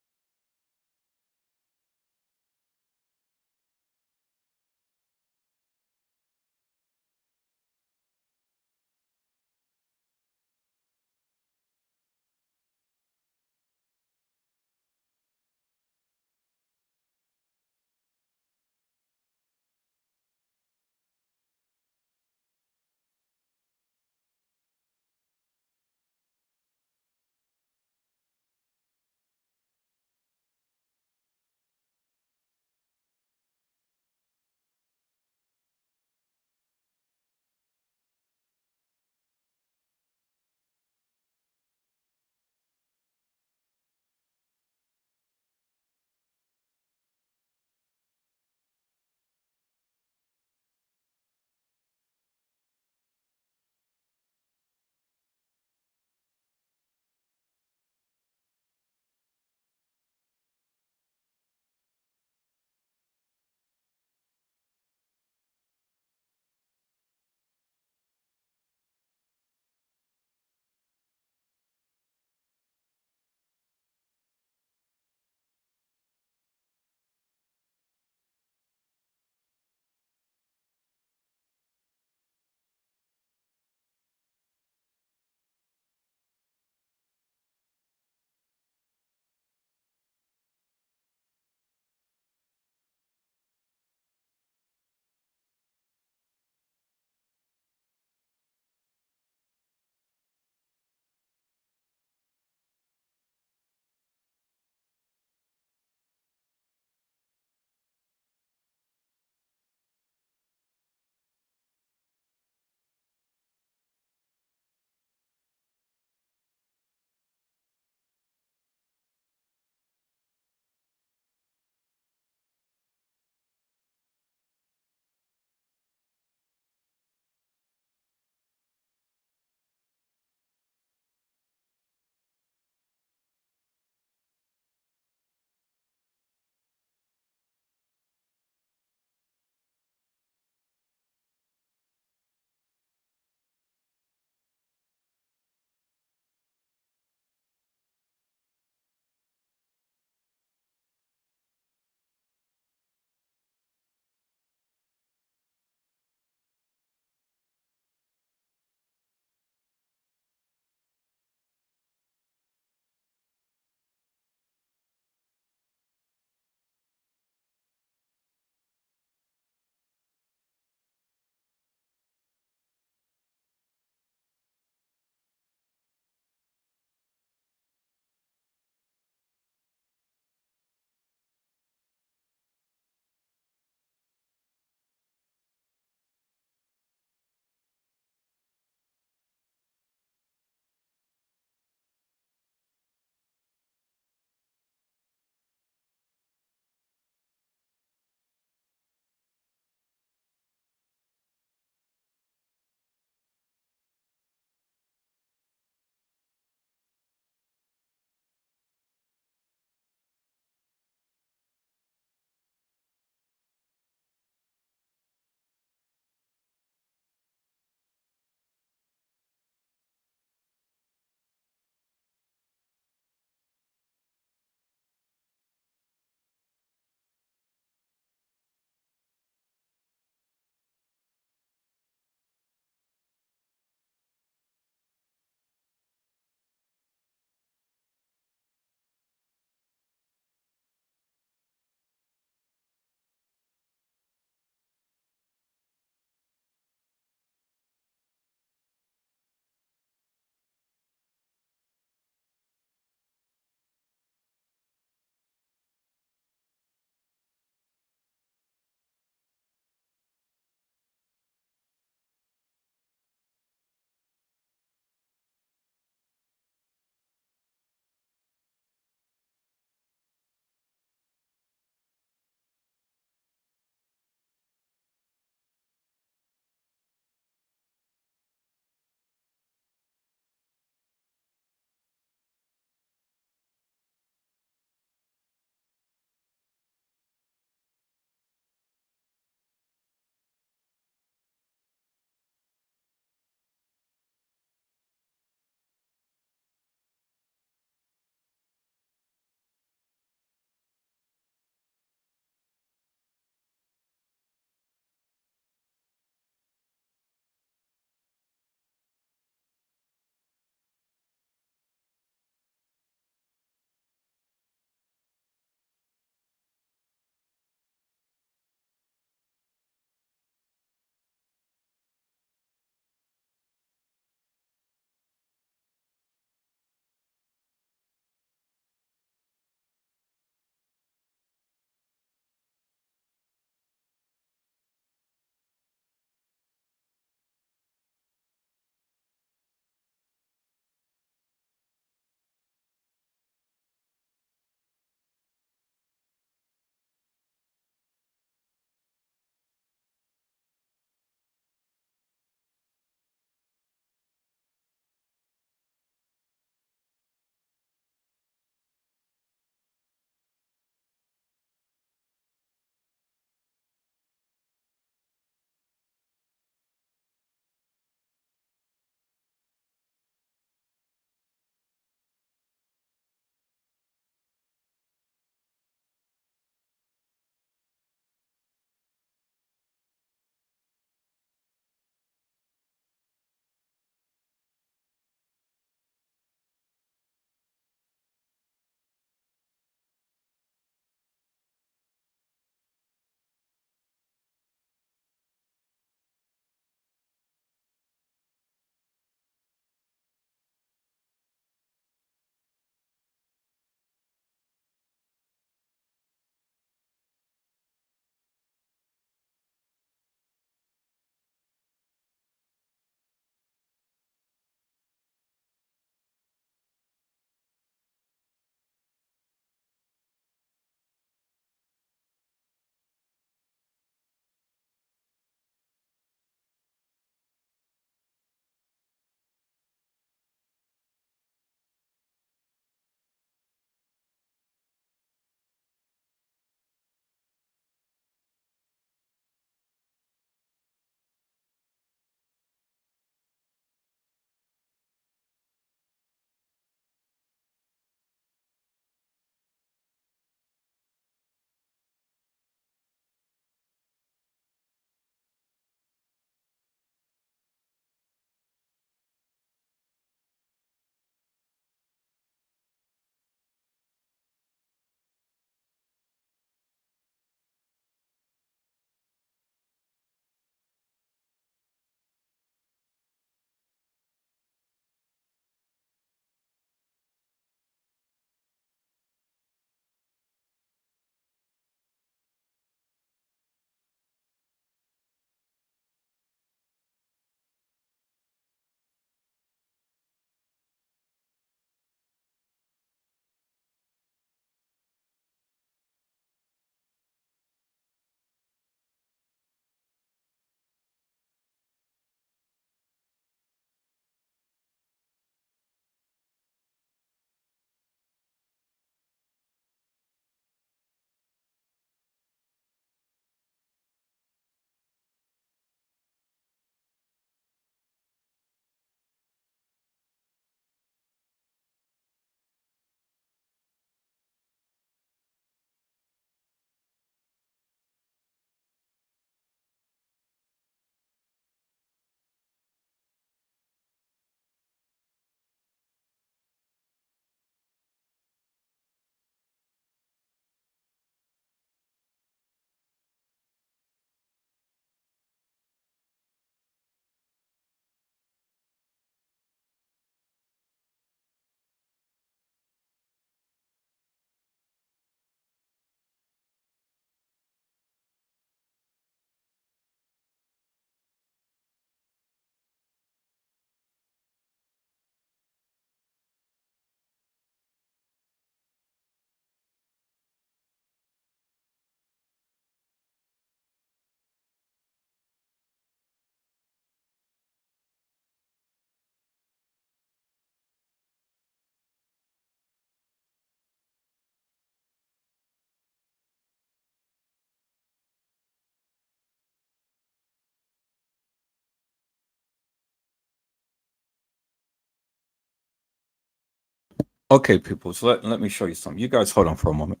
Okay, people. So let me show you something. You guys hold on for a moment.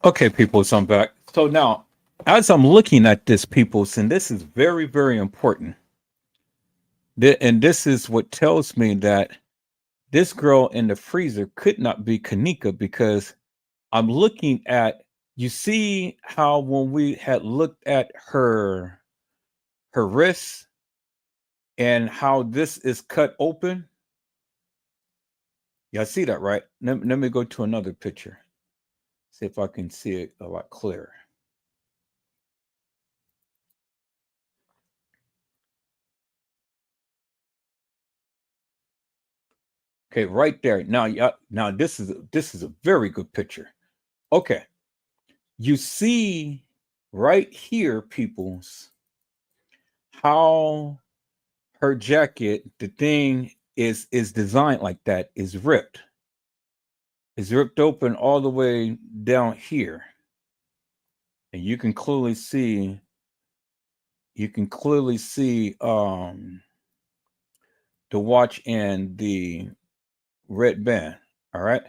Okay, people. So I'm back. So now, as I'm looking at this, people, and this is very, very important. And this is what tells me that this girl in the freezer could not be Kenneka because I'm looking at. You see how when we had looked at her wrists and how this is cut open. Yeah, I see that, right? Let me go to another picture. See if I can see it a lot clearer. Okay, right there. Now, yeah, now this is a very good picture. Okay, you see right here, peoples, how her jacket, the thing is designed like that, is ripped. It's ripped open all the way down here, and you can clearly see the watch and the red band. All right.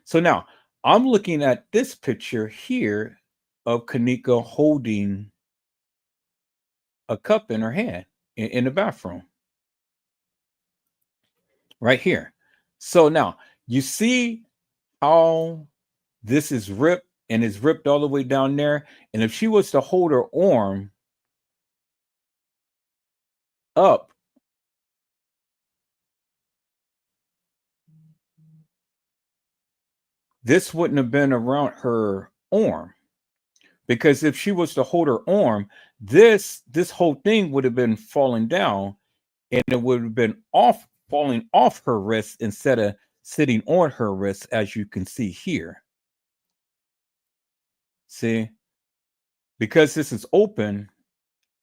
So now I'm looking at this picture here of Kenneka holding a cup in her hand in the bathroom right here. So now you see how this is ripped and is ripped all the way down there. And if she was to hold her arm up, this wouldn't have been around her arm, because if she was to hold her arm, this whole thing would have been falling down, and it would have been off falling off her wrist instead of sitting on her wrist, as you can see here. See, because this is open,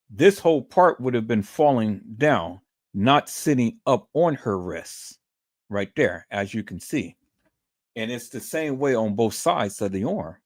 this whole part would have been falling down, not sitting up on her wrists right there, as you can see. And it's the same way on both sides of the arm.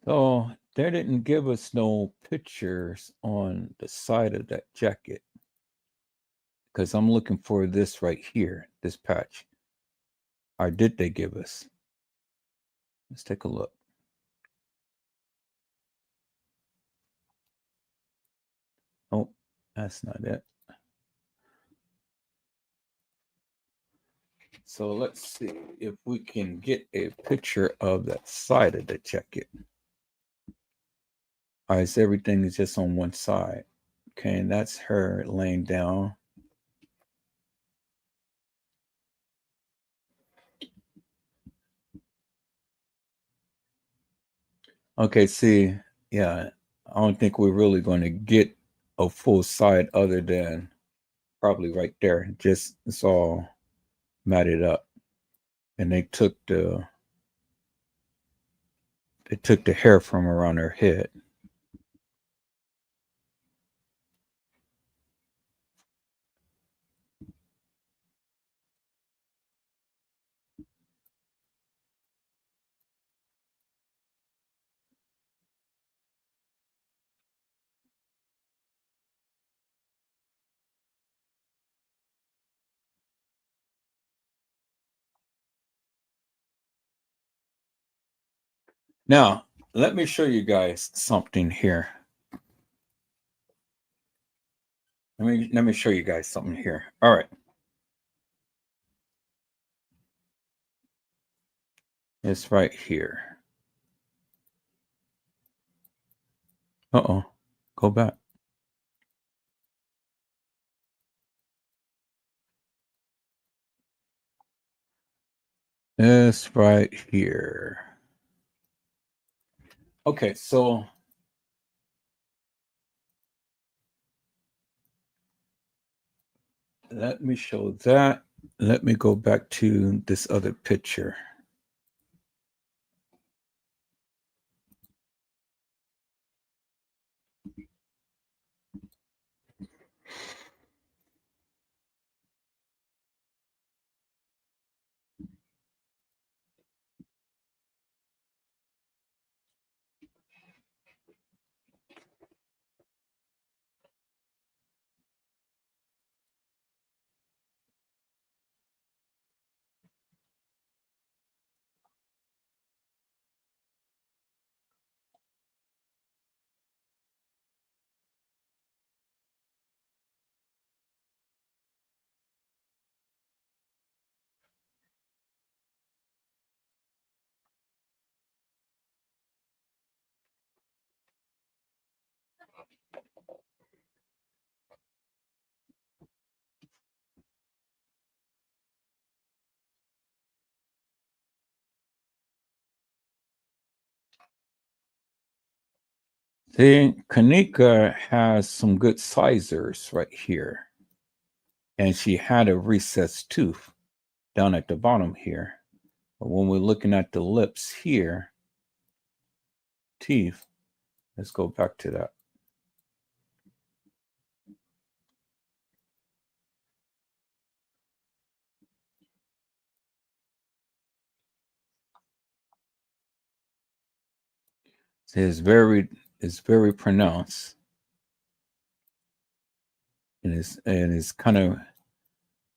So they didn't give us no pictures on the side of that jacket, because I'm looking for this right here, this patch. Or did they give us? Let's take a look. Oh, that's not it. So let's see if we can get a picture of that side of the jacket. All right, so everything is just on one side. Okay, and that's her laying down. Okay, see, yeah, I don't think we're really going to get a full side other than probably right there. Just it's all matted up, and they took the hair from around her head. Now, let me show you guys something here. Let me show you guys something here. All right. It's right here. Uh-oh. Go back. It's right here. Okay, so let me show that. Let me go back to this other picture. See, Kenneka has some good sizers right here. And she had a recessed tooth down at the bottom here. But when we're looking at the lips here, teeth, let's go back to that. See, it's very pronounced. And it's kind of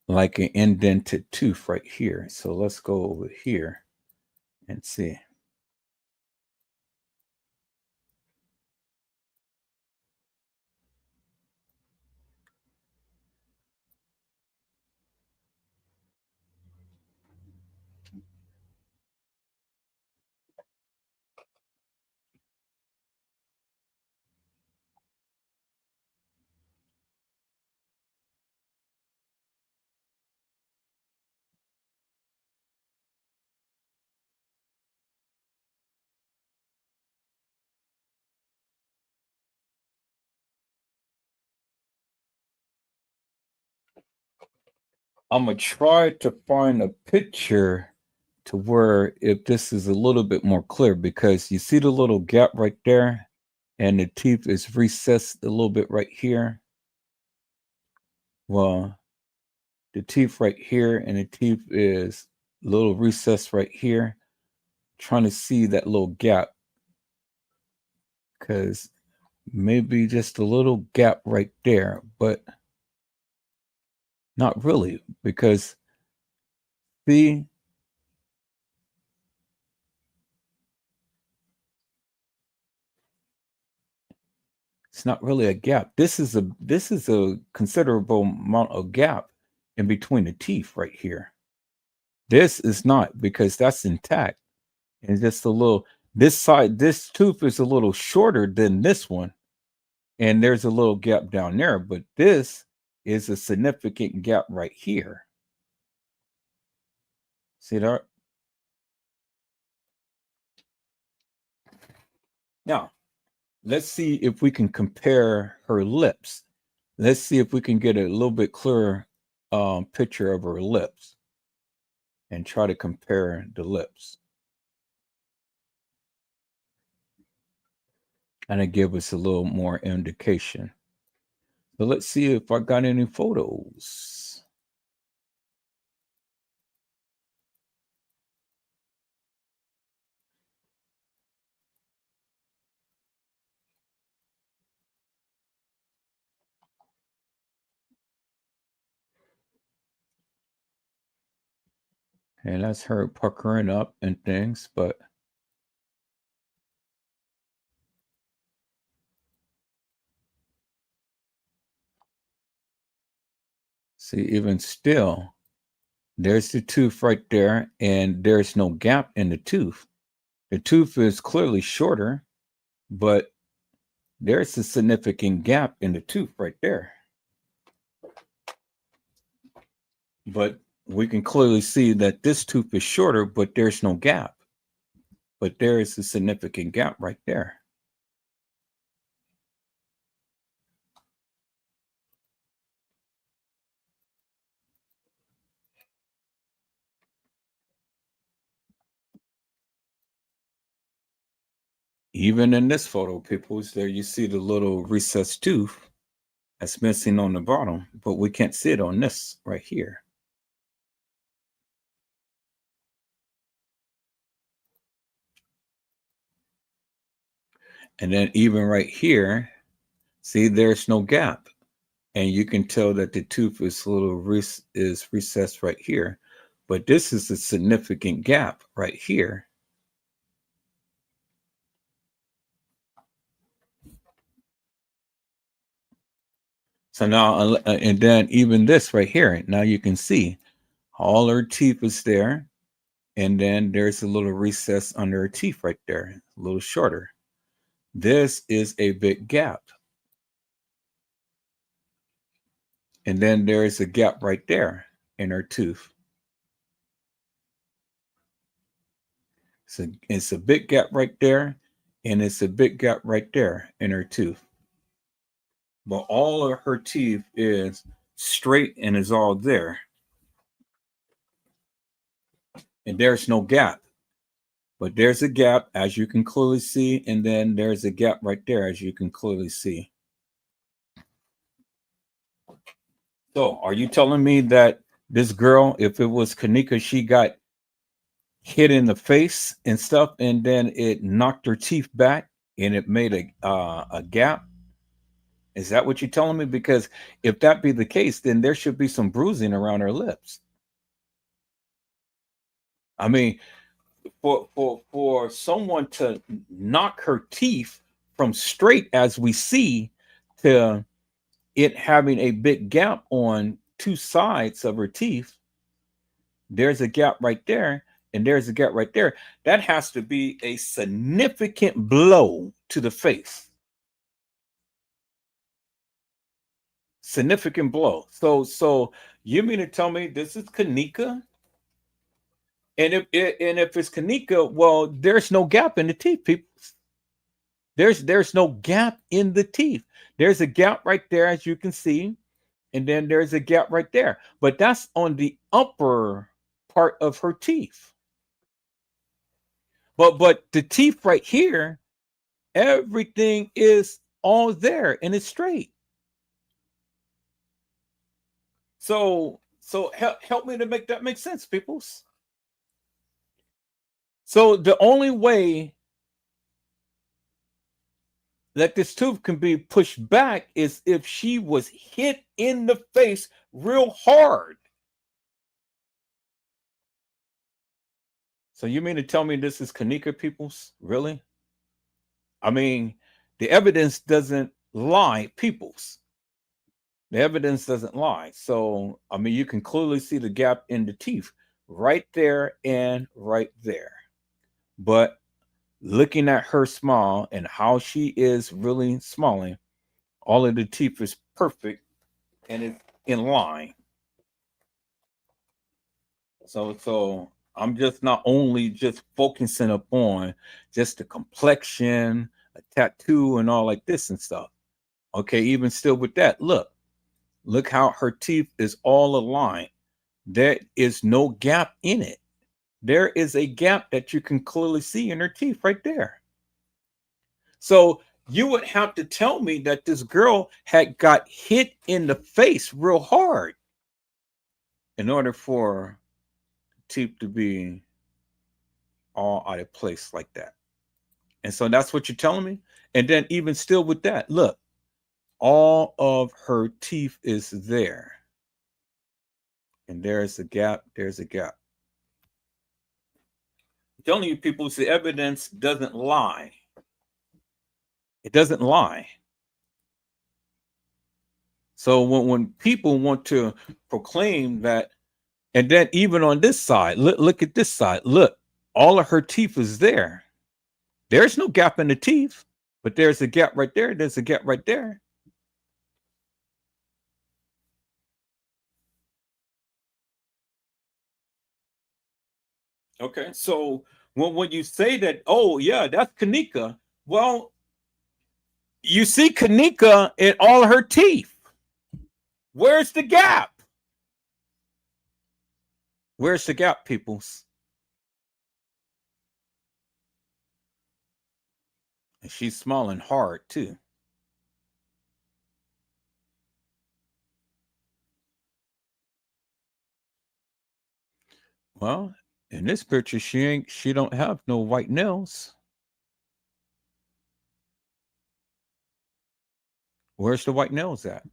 like an indented tooth right here. So let's go over here and see. I'm gonna try to find a picture to where if this is a little bit more clear, because you see the little gap right there and the teeth is recessed a little bit right here. Well, the teeth right here and the teeth is a little recessed right here. Trying to see that little gap, because maybe just a little gap right there, but not really, because see, It's not really a gap. This is a considerable amount of gap in between the teeth right here. This is not, because that's intact. And just a little, this side, this tooth is a little shorter than this one. And there's a little gap down there, but this is a significant gap right here. See that? Now, let's see if we can compare her lips. Let's see if we can get a little bit clearer picture of her lips and try to compare the lips. And it give us a little more indication. So let's see if I got any photos. And that's her puckering up and things, but see, even still, there's the tooth right there, and there's no gap in the tooth. The tooth is clearly shorter, but there's a significant gap in the tooth right there. But we can clearly see that this tooth is shorter, but there's no gap. But there is a significant gap right there. Even in this photo, peoples, there you see the little recessed tooth that's missing on the bottom, but we can't see it on this right here. And then even right here, see, there's no gap. And you can tell that the tooth is a little is recessed right here. But this is a significant gap right here. So now, and then even this right here, now you can see all her teeth is there. And then there's a little recess under her teeth right there, a little shorter. This is a big gap. And then there's a gap right there in her tooth. So it's a big gap right there, and it's a big gap right there in her tooth. But all of her teeth is straight and is all there. And there's no gap. But there's a gap, as you can clearly see, and then there's a gap right there, as you can clearly see. So are you telling me that this girl, if it was Kenneka, she got hit in the face and stuff, and then it knocked her teeth back and it made a gap? Is that what you're telling me? Because if that be the case, then there should be some bruising around her lips. I mean, for someone to knock her teeth from straight, as we see, to it having a big gap on two sides of her teeth, there's a gap right there, and there's a gap right there. That has to be a significant blow to the face. Significant blow. So you mean to tell me this is Kenneka? And if it's Kenneka, well, there's no gap in the teeth, people. There's no gap in the teeth. There's a gap right there, as you can see, and then there's a gap right there. But that's on the upper part of her teeth. But the teeth right here, everything is all there and it's straight. So help me to make that make sense, peoples. So the only way that this tooth can be pushed back is if she was hit in the face real hard. So you mean to tell me this is Kenneka, peoples? Really? I mean, the evidence doesn't lie, peoples. The evidence doesn't lie. So, I mean, you can clearly see the gap in the teeth right there and right there. But looking at her smile and how she is really smiling, all of the teeth is perfect and it's in line. So I'm just not only just focusing upon just the complexion, a tattoo, and all like this and stuff. Okay, even still with that, look how her teeth is all aligned. There is no gap in it. There is a gap that you can clearly see in her teeth right there. So you would have to tell me that this girl had got hit in the face real hard in order for teeth to be all out of place like that. And so that's what you're telling me. And then even still with that, look, all of her teeth is there. And there's a gap, there's a gap. I'm telling you people, the evidence doesn't lie. It doesn't lie. So when people want to proclaim that, and then even on this side, look at this side. Look, all of her teeth is there. There's no gap in the teeth, but there's a gap right there. There's a gap right there. Okay, so when you say that, oh yeah, that's Kenneka. Well, you see Kenneka in all her teeth. Where's the gap? Where's the gap, peoples? And she's smiling hard too. Well, in this picture, she don't have no white nails. Where's the white nails at?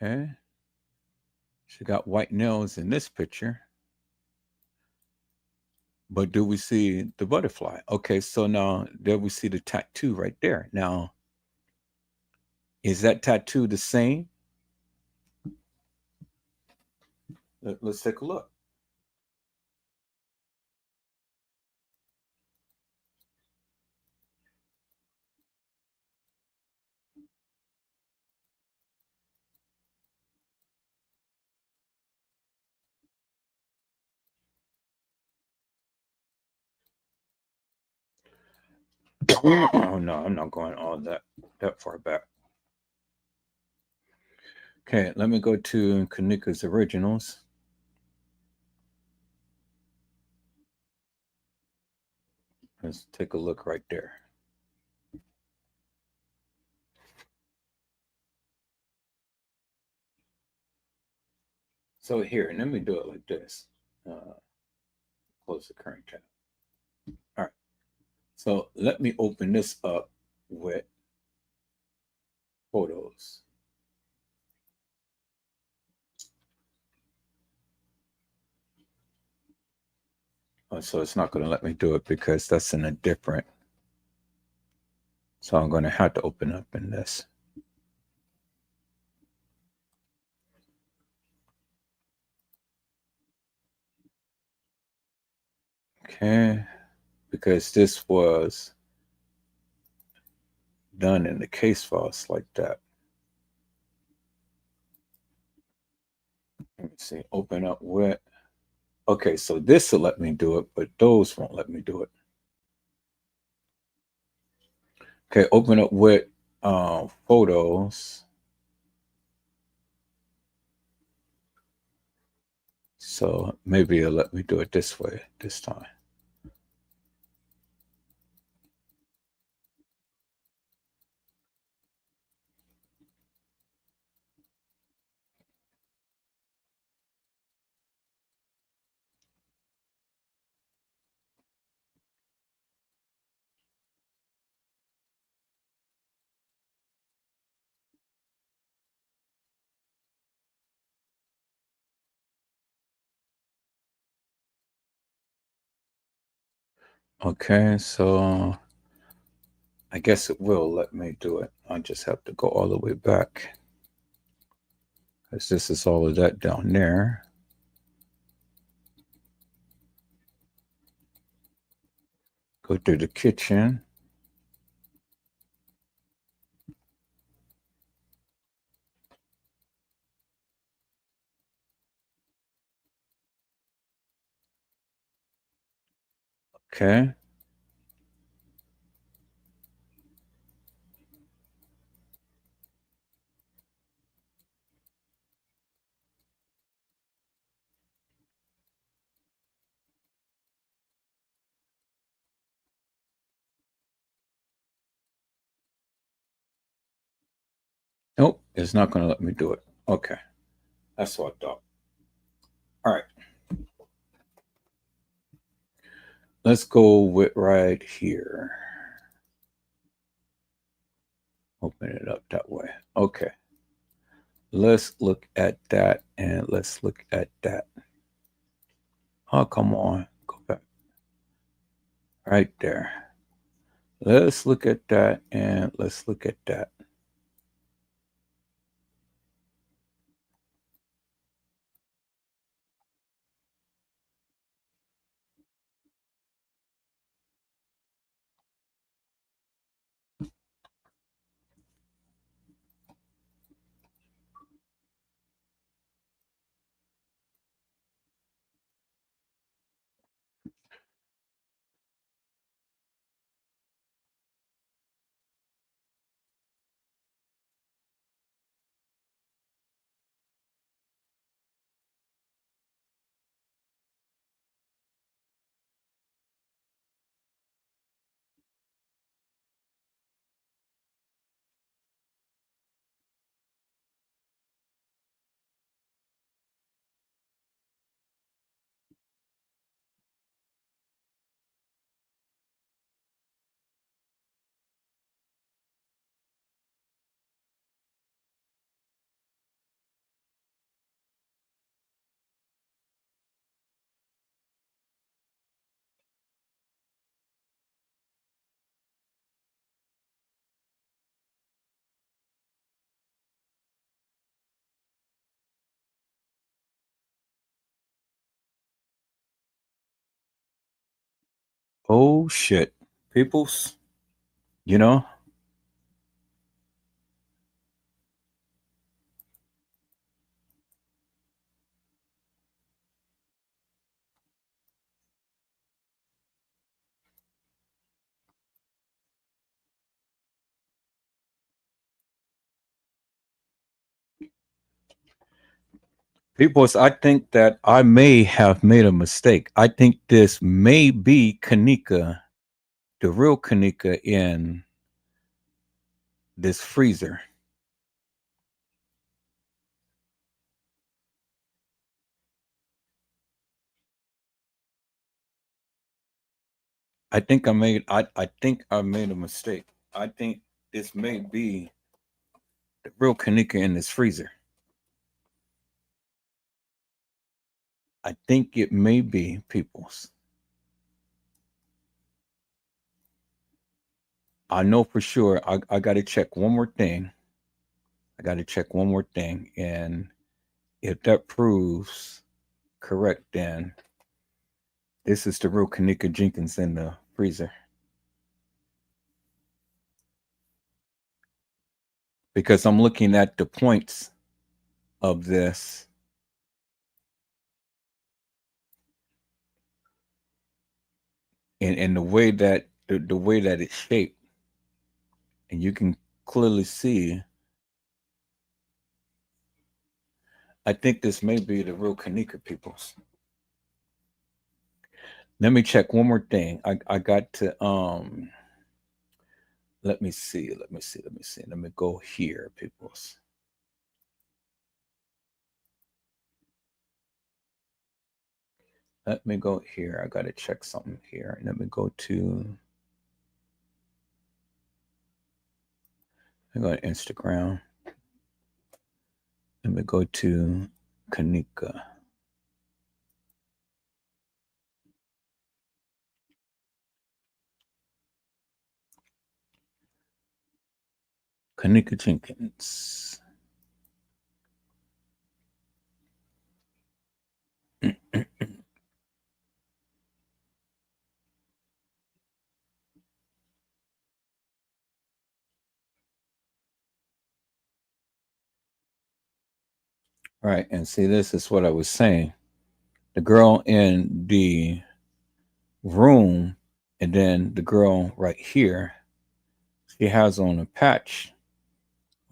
Okay. She got white nails in this picture. But do we see the butterfly? Okay, so now there we see the tattoo right there. Now, is that tattoo the same? Let's take a look. Oh no, I'm not going all that far back. Okay, let me go to Kenneka's originals. Let's take a look right there. So here, let me do it like this. Close the current tab. All right. So let me open this up with photos. Oh, so it's not going to let me do it because that's in a different. So I'm going to have to open up in this. Okay, because this was done in the case files like that. Let me see, open up with. Okay, so this will let me do it, but those won't let me do it. Okay, open up with photos. So maybe it'll let me do it this way this time. Okay, so I guess it will let me do it. I just have to go all the way back. Because this is all of that down there. Go to the kitchen. Okay. Nope, it's not going to let me do it. Okay. That's what I thought. All right. Let's go with right here. Open it up that way. Okay. Let's look at that and let's look at that. Oh, come on. Go back. Right there. Let's look at that and let's look at that. Oh shit. Peoples, you know, Peoples, I think that I may have made a mistake. I think this may be Kenneka, the real Kenneka in this freezer. I think I made a mistake. I think this may be the real Kenneka in this freezer. I think it may be Peoples. I know for sure. I got to check one more thing. I got to check one more thing. And if that proves correct, then this is the real Kenneka Jenkins in the freezer. Because I'm looking at the points of this and the way that the way that it's shaped. And you can clearly see. I think this may be the real Kenneka Peoples. Let me check one more thing. I got to let me see. Let me go here, Peoples. Let me go here. I gotta check something here. Let me go to Instagram. Let me go to Kenneka. Kenneka Jenkins. Right, and see, this is what I was saying. The girl in the room, and then the girl right here, she has on a patch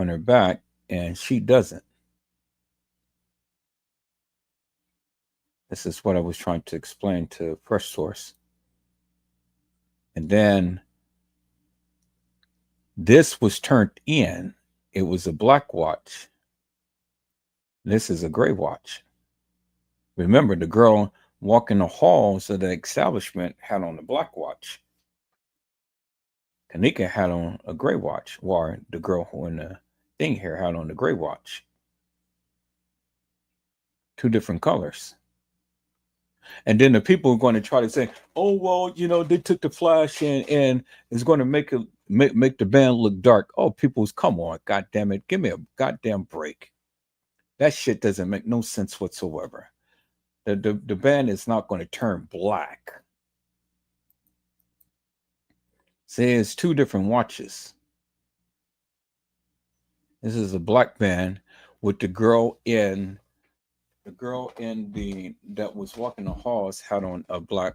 on her back, and she doesn't. This is what I was trying to explain to Fresh Source. And then this was turned in. It was a black watch. This is a gray watch. Remember, the girl walking the halls of the establishment had on a black watch. Kenneka had on a gray watch, while the girl who in the thing here had on the gray watch. Two different colors. And then the people are going to try to say, "Oh well, they took the flash and it's going to make the band look dark." Oh, people's come on, god damn it, give me a goddamn break. That shit doesn't make no sense whatsoever. The band is not going to turn black. See, it's two different watches. This is a black band with the girl in the that was walking the halls had on a black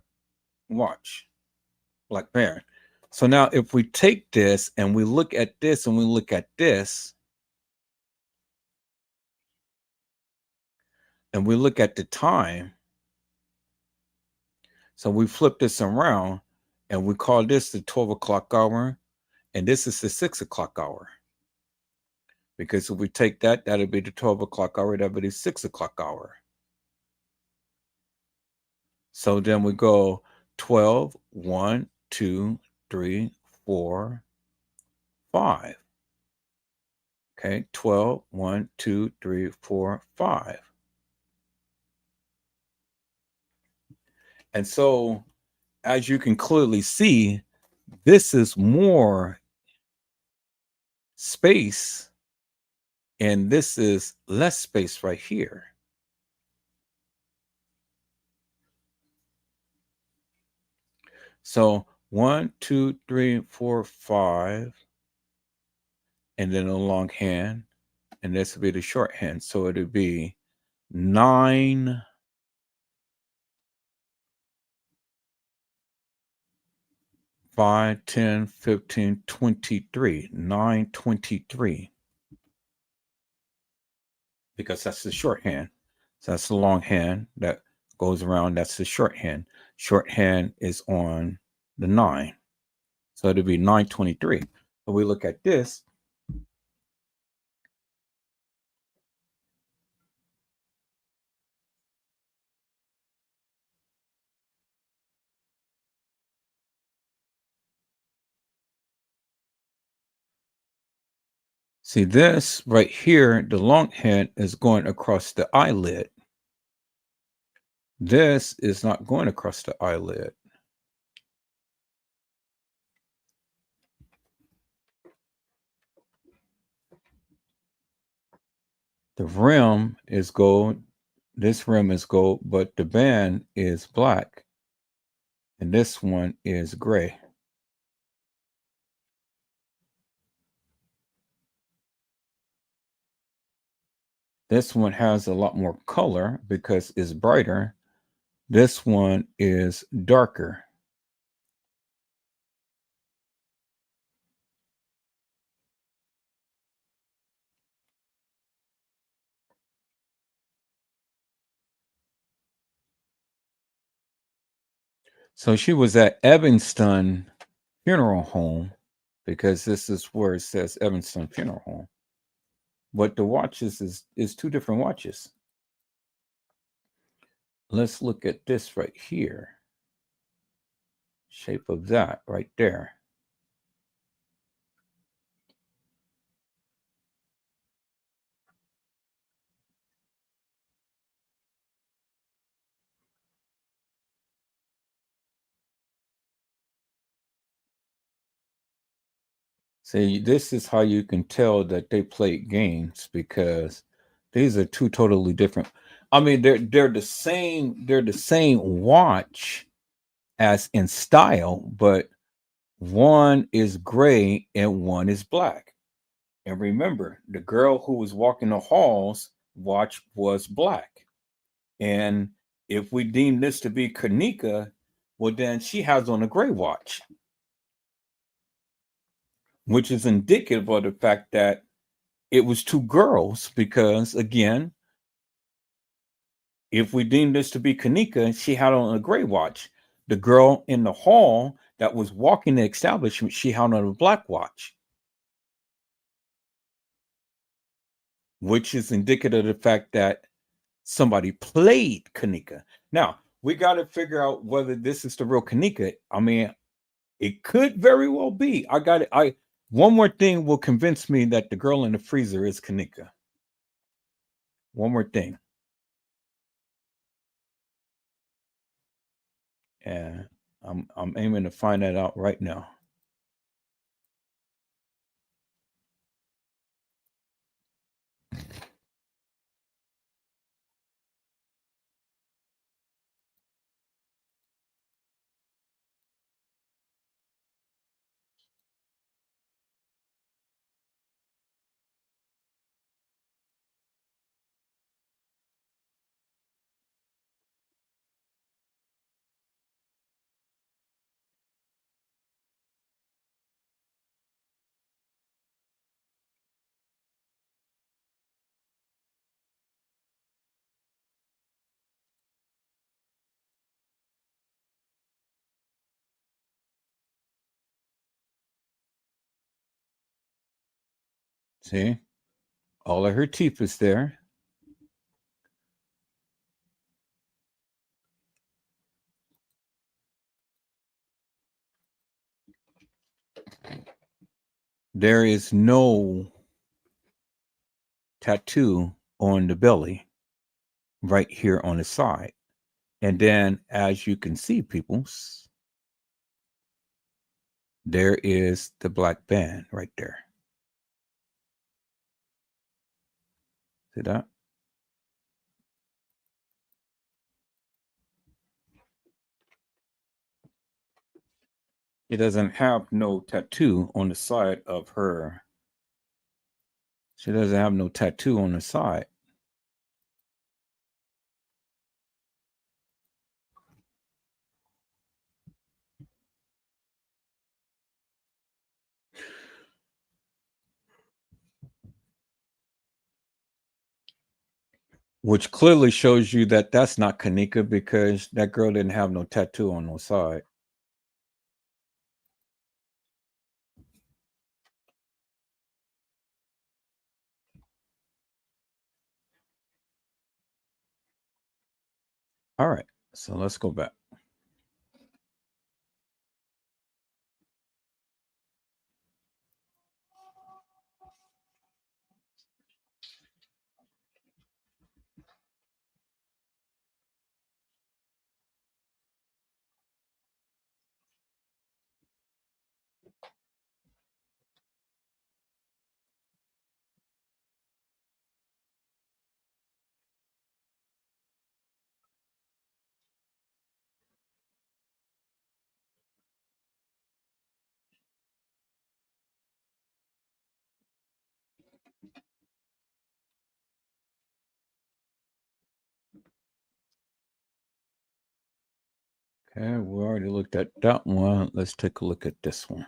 watch, black band. So now if we take this and we look at this and we look at this and we look at the time, so we flip this around and we call this the 12 o'clock hour and this is the 6 o'clock hour. Because if we take that, that'll be the 12 o'clock hour, that'll be the 6 o'clock hour. So then we go 12, 1, 2, 3, 4, 5. Okay, 12, 1, 2, 3, 4, 5. And so, as you can clearly see, this is more space, and this is less space right here. So 1, 2, 3, 4, 5, and then a long hand, and this will be the short hand. So it'll be 9, 5, 10, 15, 23, 923. Because that's the shorthand. So that's the long hand that goes around. That's the shorthand. Shorthand is on the 9. So it'll be 923. So we look at this. See this right here, the long hand is going across the eyelid. This is not going across the eyelid. The rim is gold. This rim is gold, but the band is black. And this one is gray. This one has a lot more color because it's brighter. This one is darker. So she was at Evanston Funeral Home because this is where it says Evanston Funeral Home. But the watches is two different watches. Let's look at this right here. Shape of that right there. See, this is how you can tell that they played games because these are two totally different. I mean, they're the same. They're the same watch as in style, but one is gray and one is black. And remember, the girl who was walking the halls watch was black. And if we deem this to be Kenneka, well, then she has on a gray watch, which is indicative of the fact that it was two girls. Because again, if we deem this to be Kenneka, she had on a gray watch. The girl in the hall that was walking the establishment, she had on a black watch, which is indicative of the fact that somebody played Kenneka. Now, we got to figure out whether this is the real Kenneka. I mean, it could very well be. I got it. One more thing will convince me that the girl in the freezer is Kenneka. One more thing. And I'm aiming to find that out right now. See, all of her teeth is there. There is no tattoo on the belly right here on the side. And then, as you can see, peoples, there is the black band right there. See that? It doesn't have no tattoo on the side of her. She doesn't have no tattoo on the side. Which clearly shows you that that's not Kenneka because that girl didn't have no tattoo on no side. All right, so let's go back. Okay, we already looked at that one. Let's take a look at this one.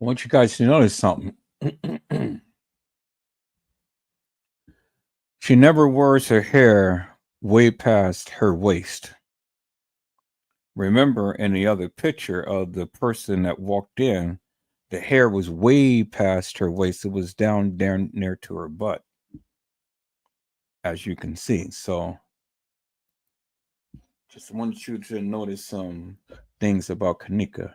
want you guys to notice something. She never wears her hair way past her waist. Remember, in the other picture of the person that walked in, the hair was way past her waist. It was down near to her butt, as you can see. So, just wanted you to notice some things about Kenneka.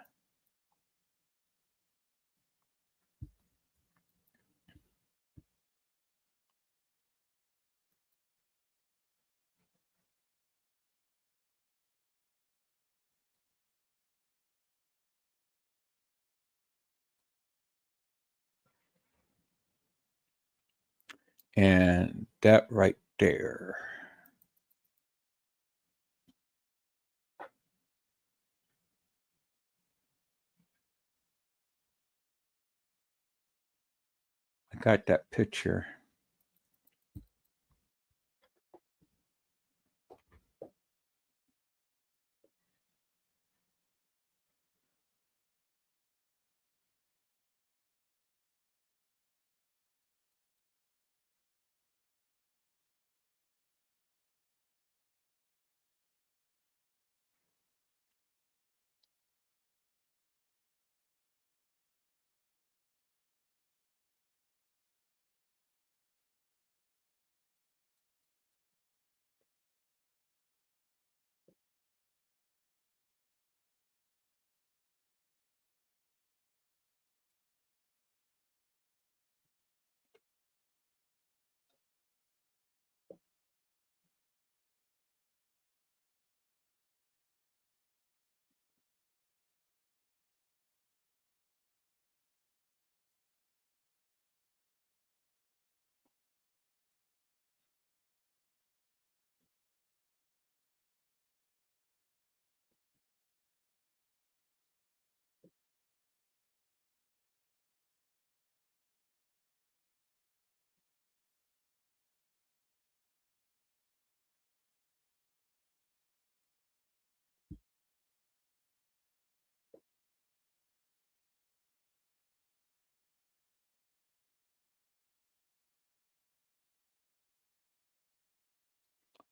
And that right there. I got that picture.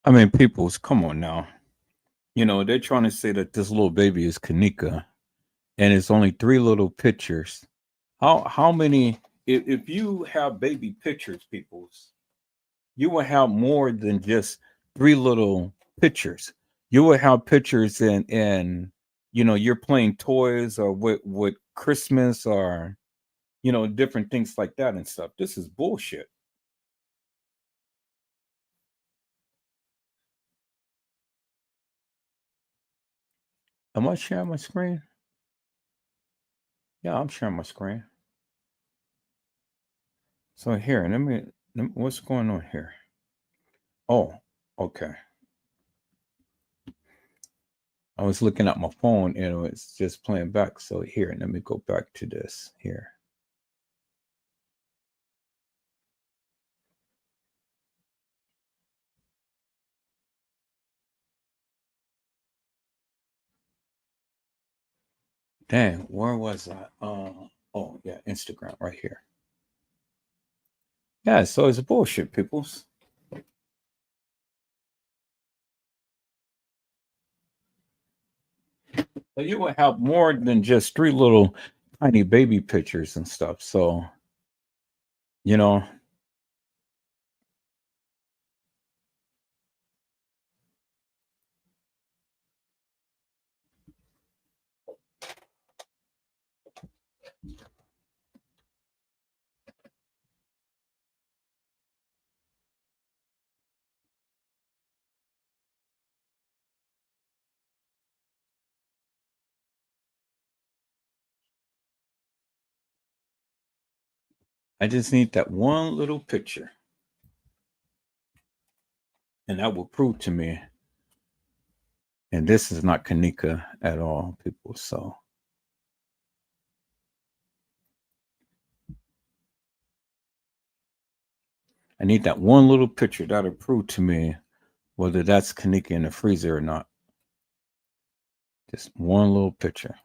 I mean, people's come on now. You know, they're trying to say that this little baby is Kenneka, and it's only 3 little pictures. How many? If you have baby pictures, people's, you will have more than just 3 little pictures. You will have pictures in you're playing toys or with Christmas or different things like that and stuff. This is bullshit. Am I sharing my screen? Yeah, I'm sharing my screen. So here, what's going on here? Oh, okay. I was looking at my phone and it's just playing back. So here, let me go back to this here. Dang, where was I? Oh yeah, Instagram right here. Yeah, so it's bullshit, peoples. So you would have more than just 3 little tiny baby pictures and stuff. So, you know, I just need that one little picture. And that will prove to me. And this is not Kenneka at all, people. So I need that one little picture that'll prove to me whether that's Kenneka in the freezer or not. Just one little picture.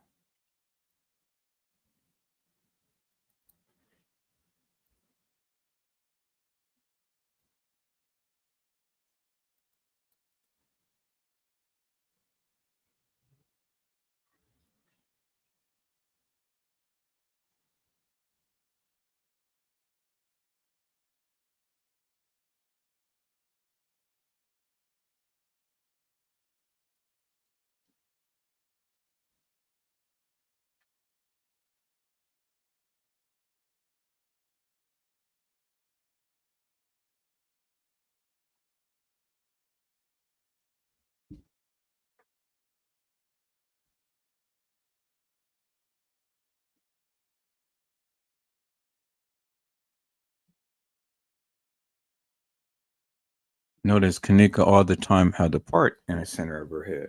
Notice Kenneka all the time had the part in the center of her head.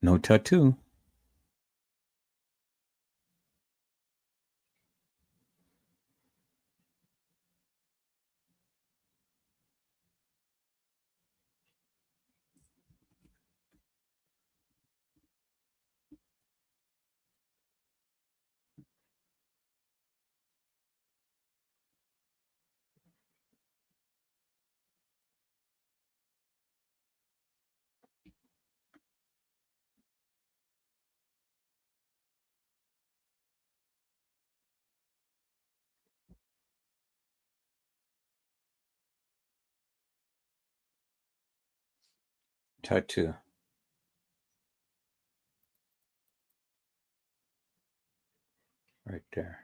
No tattoo. Tattoo. Right there.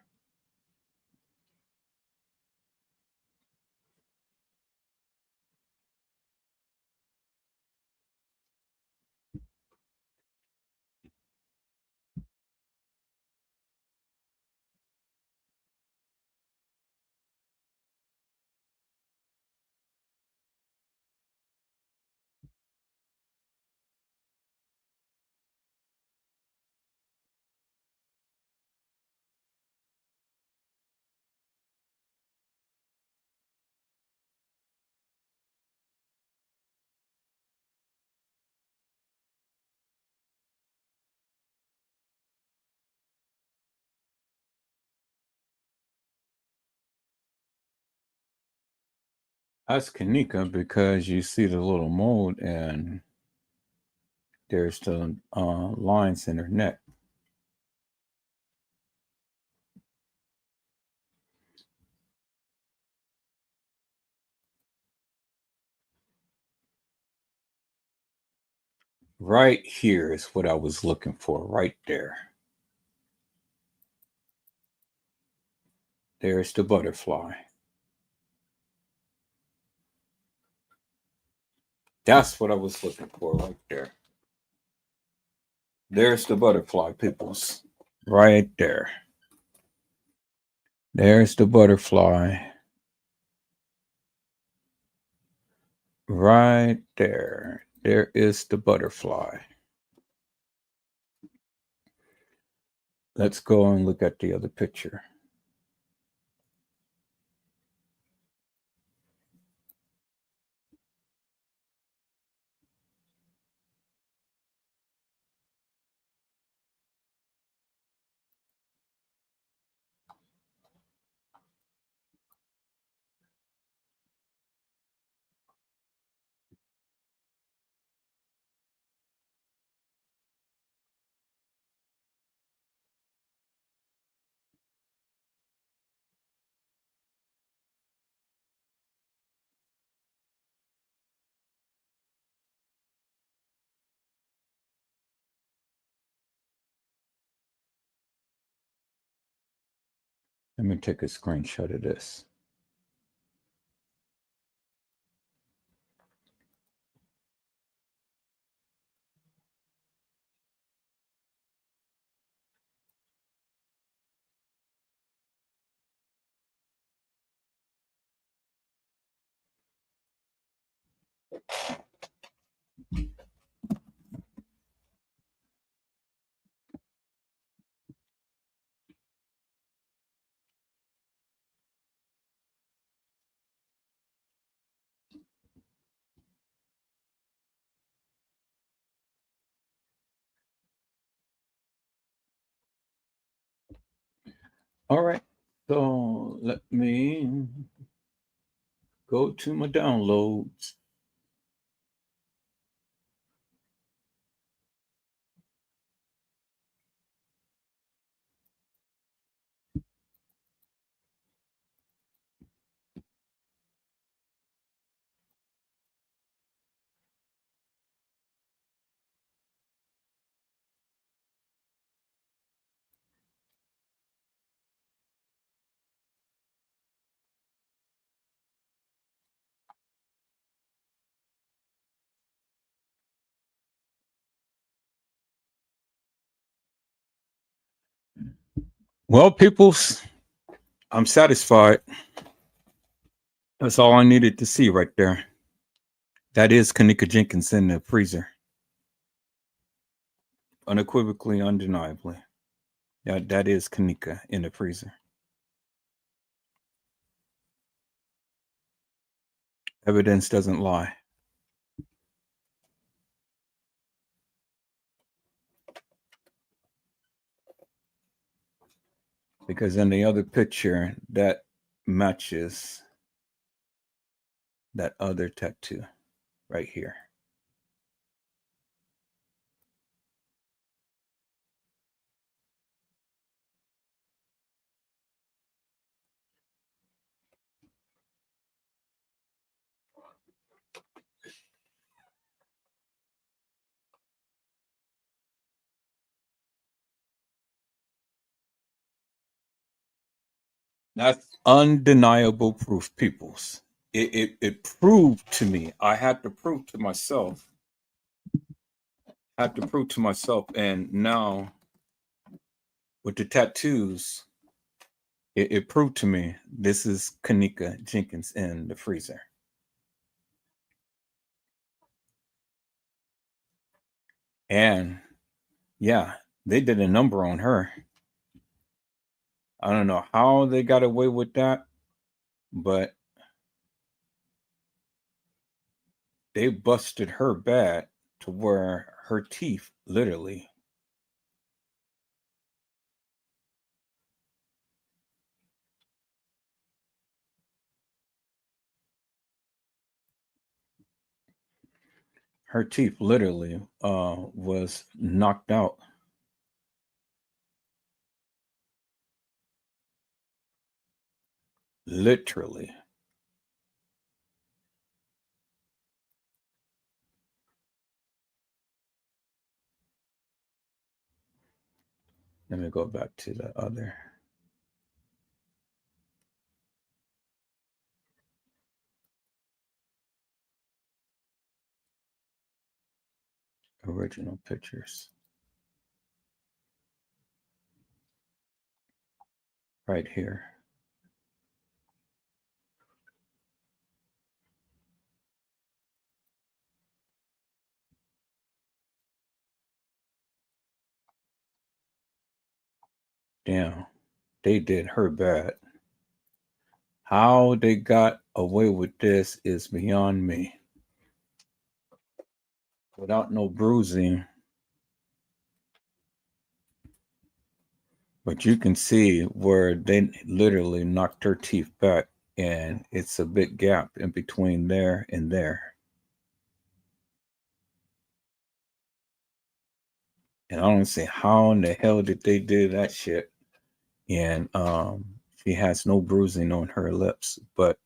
That's Kenneka because you see the little mold and there's the lines in her neck. Right here is what I was looking for, right there. There's the butterfly. That's what I was looking for right there. There's the butterfly, peoples. Right there. There's the butterfly. Right there. There is the butterfly. Let's go and look at the other picture. Let me take a screenshot of this. All right. So let me go to my downloads. Well, peoples, I'm satisfied. That's all I needed to see right there. That is Kenneka Jenkins in the freezer. Unequivocally, undeniably. That is Kenneka in the freezer. Evidence doesn't lie. Because in the other picture, that matches that other tattoo right here. That's undeniable proof, peoples. It proved to me. I had to prove to myself. Had to prove to myself, and now with the tattoos, it proved to me this is Kenneka Jenkins in the freezer. And yeah, they did a number on her. I don't know how they got away with that, but they busted her bad to where her teeth literally. Her teeth literally was knocked out. Literally. Let me go back to the other. Original pictures. Right here. Damn, they did her bad. How they got away with this is beyond me. Without no bruising. But you can see where they literally knocked her teeth back, and it's a big gap in between there and there. And I don't see how in the hell did they do that shit. And she has no bruising on her lips. But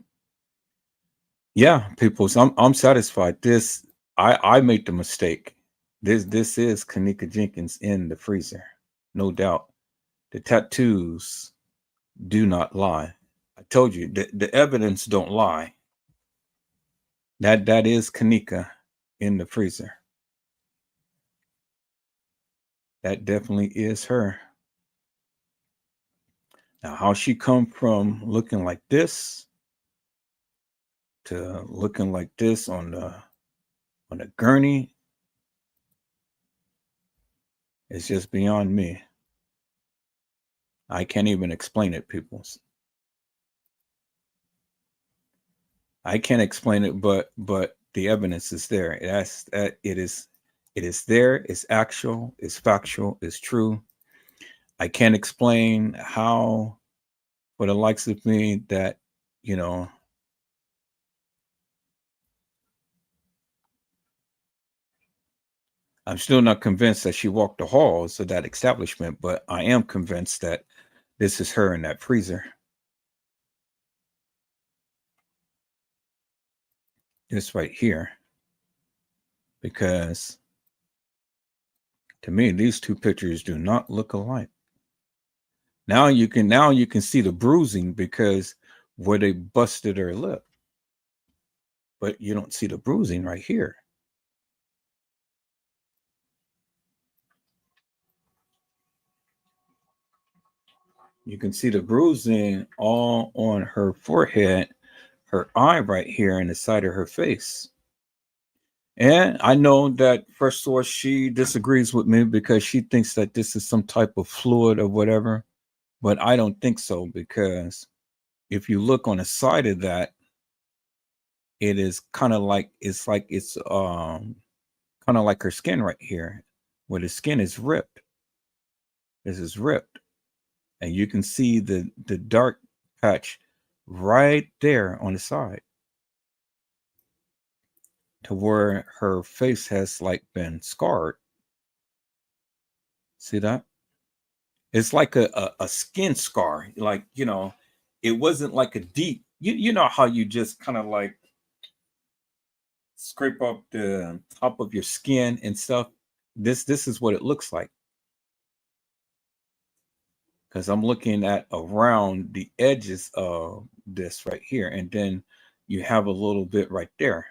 yeah, people, so I'm satisfied. This I made the mistake. This is Kenneka Jenkins in the freezer, no doubt. The tattoos do not lie. I told you the evidence don't lie. That is Kenneka in the freezer. That definitely is her. Now, how she come from looking like this to looking like this on the gurney is just beyond me. I can't even explain it, people. I can't explain it, but the evidence is there. It is there. It's actual. It's factual. It's true. I can't explain how, for the likes of me, that you know. I'm still not convinced that she walked the halls of that establishment, but I am convinced that this is her in that freezer. This right here. Because to me, these two pictures do not look alike. Now you can see the bruising because where they busted her lip. But you don't see the bruising right here. You can see the bruising all on her forehead, her eye right here, and the side of her face. And I know that First Source, she disagrees with me because she thinks that this is some type of fluid or whatever. But I don't think so, because if you look on the side of that, it is kind of like it's kind of like her skin right here, where the skin is ripped. This is ripped, and you can see the dark patch right there on the side, to where her face has like been scarred. See that? It's like a skin scar. Like, it wasn't like a deep, you know how you just kind of like scrape up the top of your skin and stuff. This is what it looks like. Because I'm looking at around the edges of this right here. And then you have a little bit right there.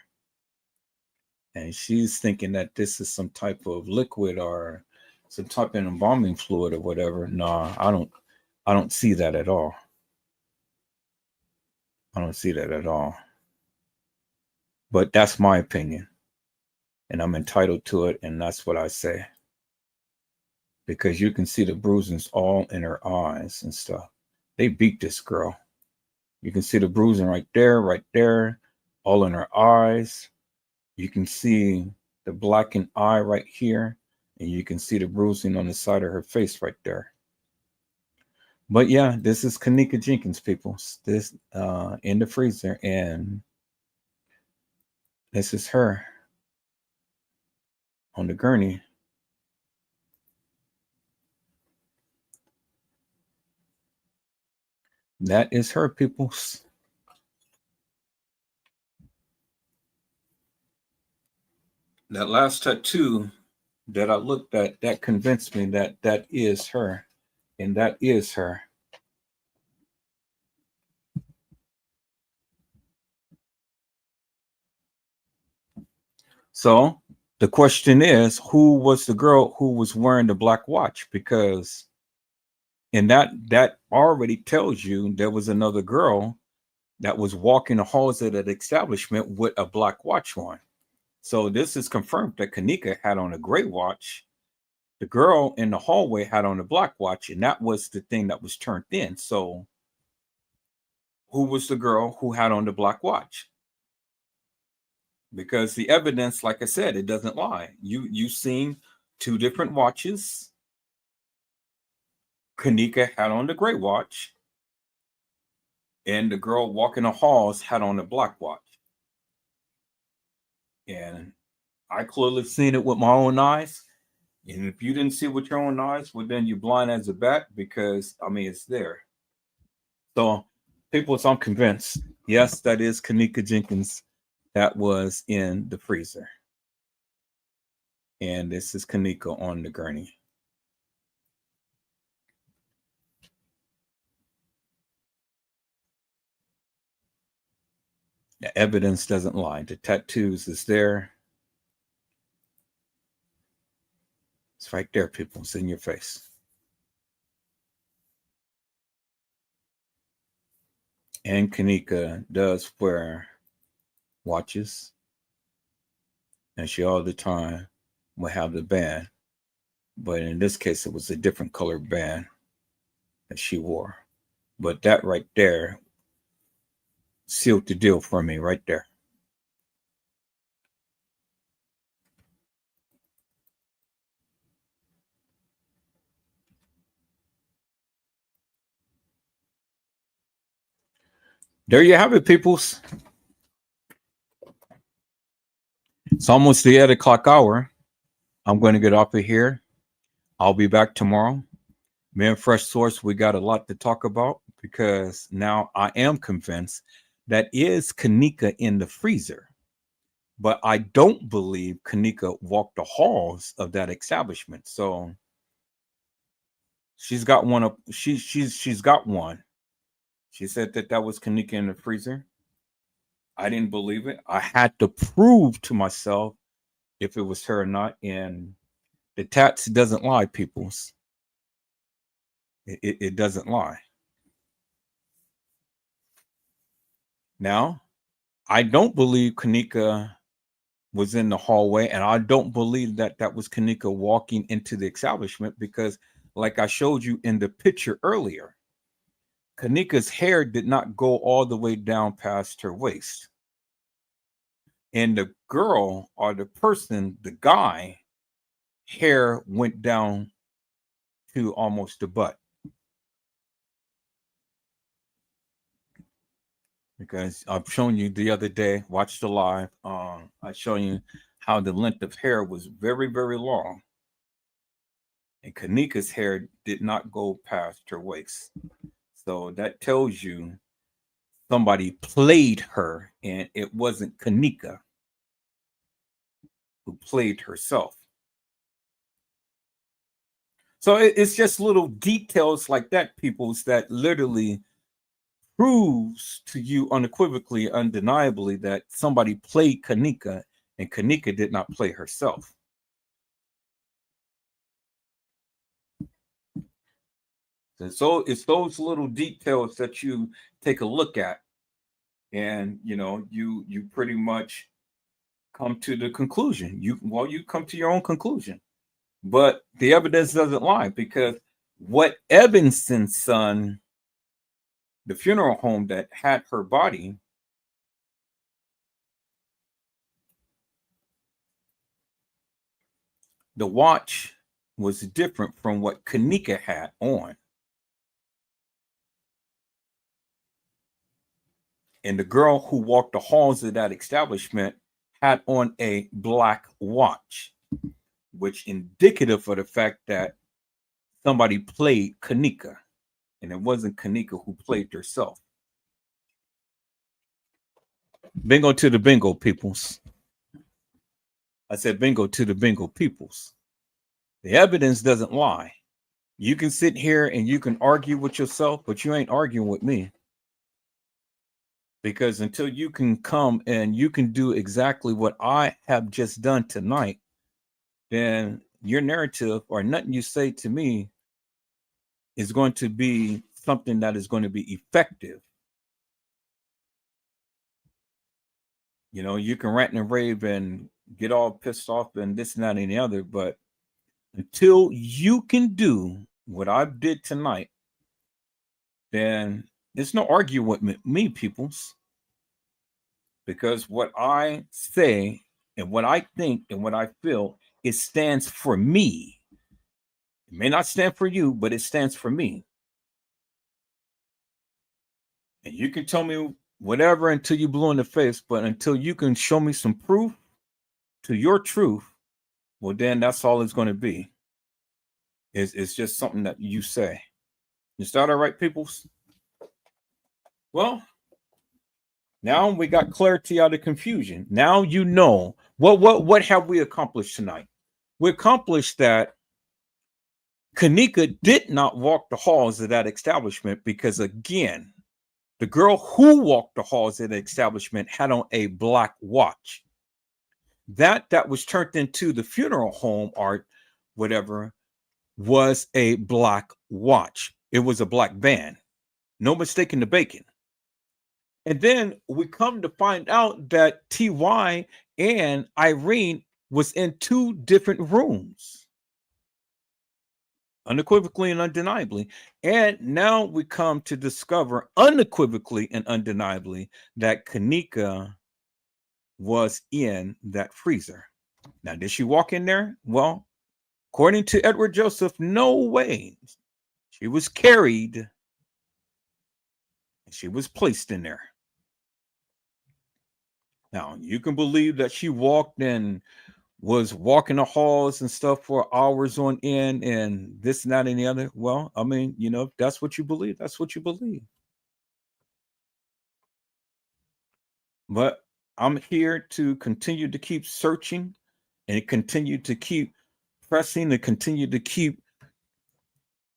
And she's thinking that this is some type of liquid or some type of embalming fluid or whatever. No, I don't see that at all. I don't see that at all. But that's my opinion. And I'm entitled to it. And that's what I say. Because you can see the bruisings all in her eyes and stuff. They beat this girl. You can see the bruising right there, all in her eyes. You can see the blackened eye right here. And you can see the bruising on the side of her face right there. But yeah, this is Kenneka Jenkins, people. This in the freezer. And this is her on the gurney. That is her, peoples. That last tattoo that I looked at, that convinced me that that is her. And that is her. So the question is, who was the girl who was wearing the black watch? Because and that already tells you there was another girl that was walking the halls of that establishment with a black watch on. So this is confirmed that Kenneka had on a gray watch. The girl in the hallway had on a black watch, and that was the thing that was turned in. So who was the girl who had on the black watch? Because the evidence, like I said, it doesn't lie. You seen two different watches. Kenneka had on the gray watch, and the girl walking the halls had on the black watch. And I clearly seen it with my own eyes. And if you didn't see it with your own eyes, well, then you're blind as a bat, because I mean it's there. So, people, so I'm convinced. Yes, that is Kenneka Jenkins that was in the freezer. And this is Kenneka on the gurney. The evidence doesn't lie. The tattoos is there. It's right there, people. It's in your face. And Kenneka does wear watches. And she all the time will have the band. But in this case, it was a different colored band that she wore. But that right there sealed the deal for me right there. There you have it, peoples. It's almost the 8 o'clock hour. I'm going to get off of here. I'll be back tomorrow. Me and Fresh Source, we got a lot to talk about, because now I am convinced that is Kenneka in the freezer. But I don't believe Kenneka walked the halls of that establishment. So she's got one up. She's got one. She said that that was Kenneka in the freezer. I didn't believe it. I had to prove to myself if it was her or not. And the tats doesn't lie, peoples. It doesn't lie. Now, I don't believe Kenneka was in the hallway, and I don't believe that that was Kenneka walking into the establishment because, like I showed you in the picture earlier, Kenneka's hair did not go all the way down past her waist. And the girl or the person, the guy, hair went down to almost the butt. Because I've shown you the other day, watch the live. I show you how the length of hair was very, very long. And Kenneka's hair did not go past her waist. So that tells you somebody played her, and it wasn't Kenneka who played herself. So it's just little details like that, peoples, that literally proves to you unequivocally, undeniably, that somebody played Kenneka, and Kenneka did not play herself. And so it's those little details that you take a look at, and you pretty much come to the conclusion. You come to your own conclusion. But the evidence doesn't lie, because what Evanston's son, the funeral home that had her body, the watch was different from what Kenneka had on. And the girl who walked the halls of that establishment had on a black watch, which indicative of the fact that somebody played Kenneka, and it wasn't Kenneka who played herself. Bingo to the bingo peoples. I said bingo to the bingo peoples. The evidence doesn't lie. You can sit here and you can argue with yourself, but you ain't arguing with me. Because until you can come and you can do exactly what I have just done tonight, then your narrative or nothing you say to me is going to be something that is going to be effective. You can rant and rave and get all pissed off and this and that and the other, but until you can do what I did tonight, then there's no arguing with me, peoples. Because what I say and what I think and what I feel, it stands for me. It may not stand for you, but it stands for me. And you can tell me whatever until you blue in the face, but until you can show me some proof to your truth, well, then that's all it's going to be. It's just something that you say. Is that all right, peoples? Well, now we got clarity out of confusion. Now you know what have we accomplished tonight? We accomplished that Kenneka did not walk the halls of that establishment because, again, the girl who walked the halls of the establishment had on a black watch. That was turned into the funeral home or whatever was a black watch. It was a black band. No mistaking the bacon. And then we come to find out that TY and Irene was in two different rooms. Unequivocally and undeniably. And now we come to discover unequivocally and undeniably that Kenneka was in that freezer. Now, did she walk in there? Well, according to Edward Joseph, no way. She was carried and she was placed in there. Now, you can believe that she walked and was walking the halls and stuff for hours on end and this and that and the other. Well, I mean, if that's what you believe, that's what you believe. But I'm here to continue to keep searching and continue to keep pressing and continue to keep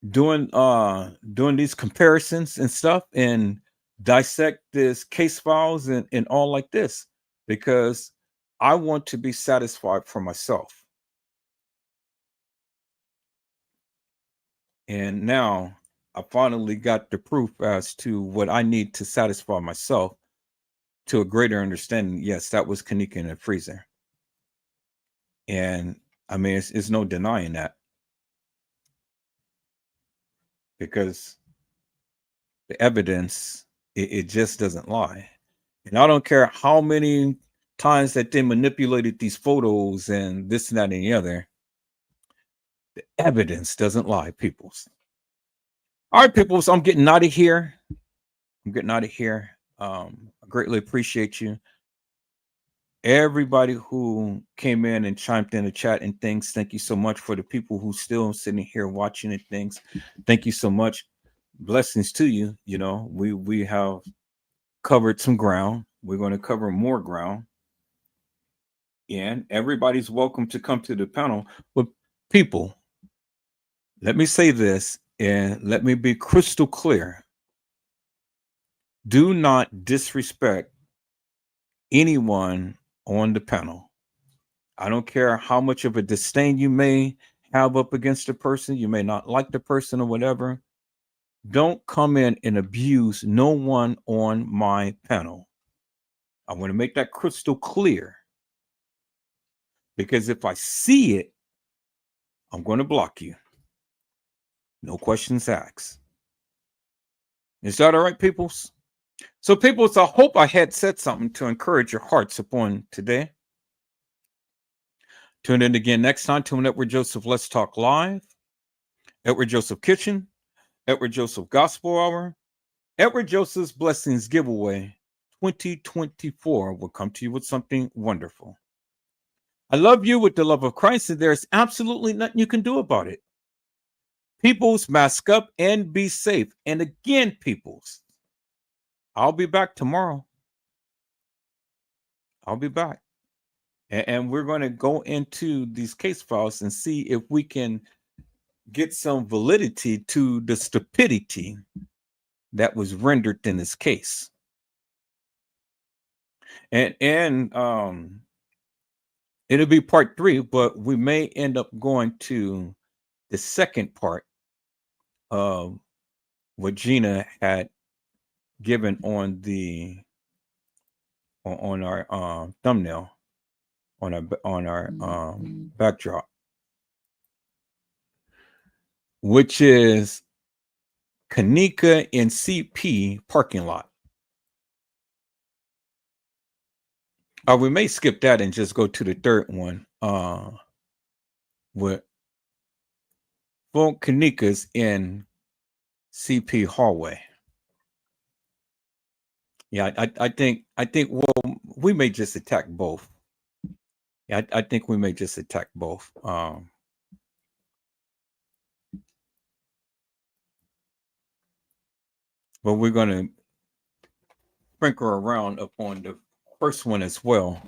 doing these comparisons and stuff and dissect this case files and all like this, because I want to be satisfied for myself. And now I finally got the proof as to what I need to satisfy myself to a greater understanding. Yes, that was Kenneka in the freezer. And I mean, it's no denying that, because the evidence, it just doesn't lie. And I don't care how many times that they manipulated these photos and this and that and the other, the evidence doesn't lie, peoples. All right, peoples, I'm getting out of here. I greatly appreciate you. Everybody who came in and chimed in the chat and things, thank you so much. For the people who still sitting here watching and things, thank you so much. Blessings to you. You know, we have covered some ground. We're going to cover more ground. And everybody's welcome to come to the panel. But people, let me say this and let me be crystal clear. Do not disrespect anyone on the panel. I don't care how much of a disdain you may have up against a person. You may not like the person or whatever. Don't come in and abuse no one on my panel. I want to make that crystal clear, because if I see it, I'm going to block you. No questions asked. Is that all right, peoples? So, peoples, I hope I had said something to encourage your hearts upon today. Tune in again next time to Edward Joseph Let's Talk Live, Edward Joseph Kitchen, Edward Joseph Gospel Hour, Edward Joseph's Blessings Giveaway 2024 will come to you with something wonderful. I love you with the love of Christ, and there's absolutely nothing you can do about it. Peoples, mask up and be safe. And again, peoples, I'll be back tomorrow. I'll be back. And we're going to go into these case files and see if we can get some validity to the stupidity that was rendered in this case. And it'll be part 3, but we may end up going to the second part of what Gina had given on the on our thumbnail, on our backdrop, which is Kenneka in CP parking lot. We may skip that and just go to the third one. With Kenneka's in CP hallway. Yeah, I think well, we may just attack both. Yeah, I think we may just attack both. But we're gonna sprinkle around upon the first one as well,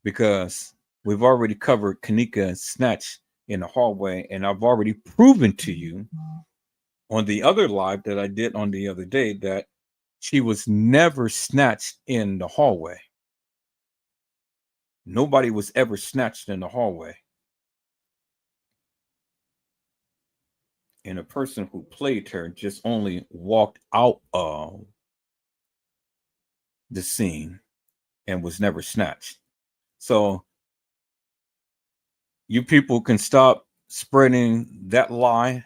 because we've already covered Kenneka snatch in the hallway, and I've already proven to you on the other live that I did on the other day that she was never snatched in the hallway. Nobody was ever snatched in the hallway. And a person who played her just only walked out of the scene and was never snatched. So you people can stop spreading that lie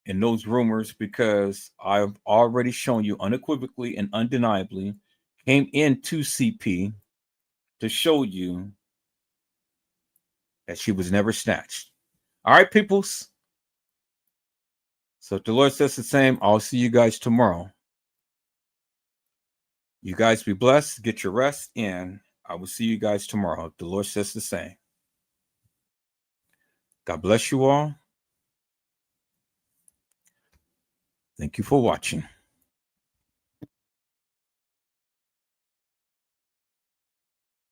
and those rumors, because I've already shown you unequivocally and undeniably, came into CP to show you that she was never snatched. All right, peoples. So if the Lord says the same, I'll see you guys tomorrow. You guys be blessed, get your rest, and I will see you guys tomorrow. If the Lord says the same. God bless you all. Thank you for watching.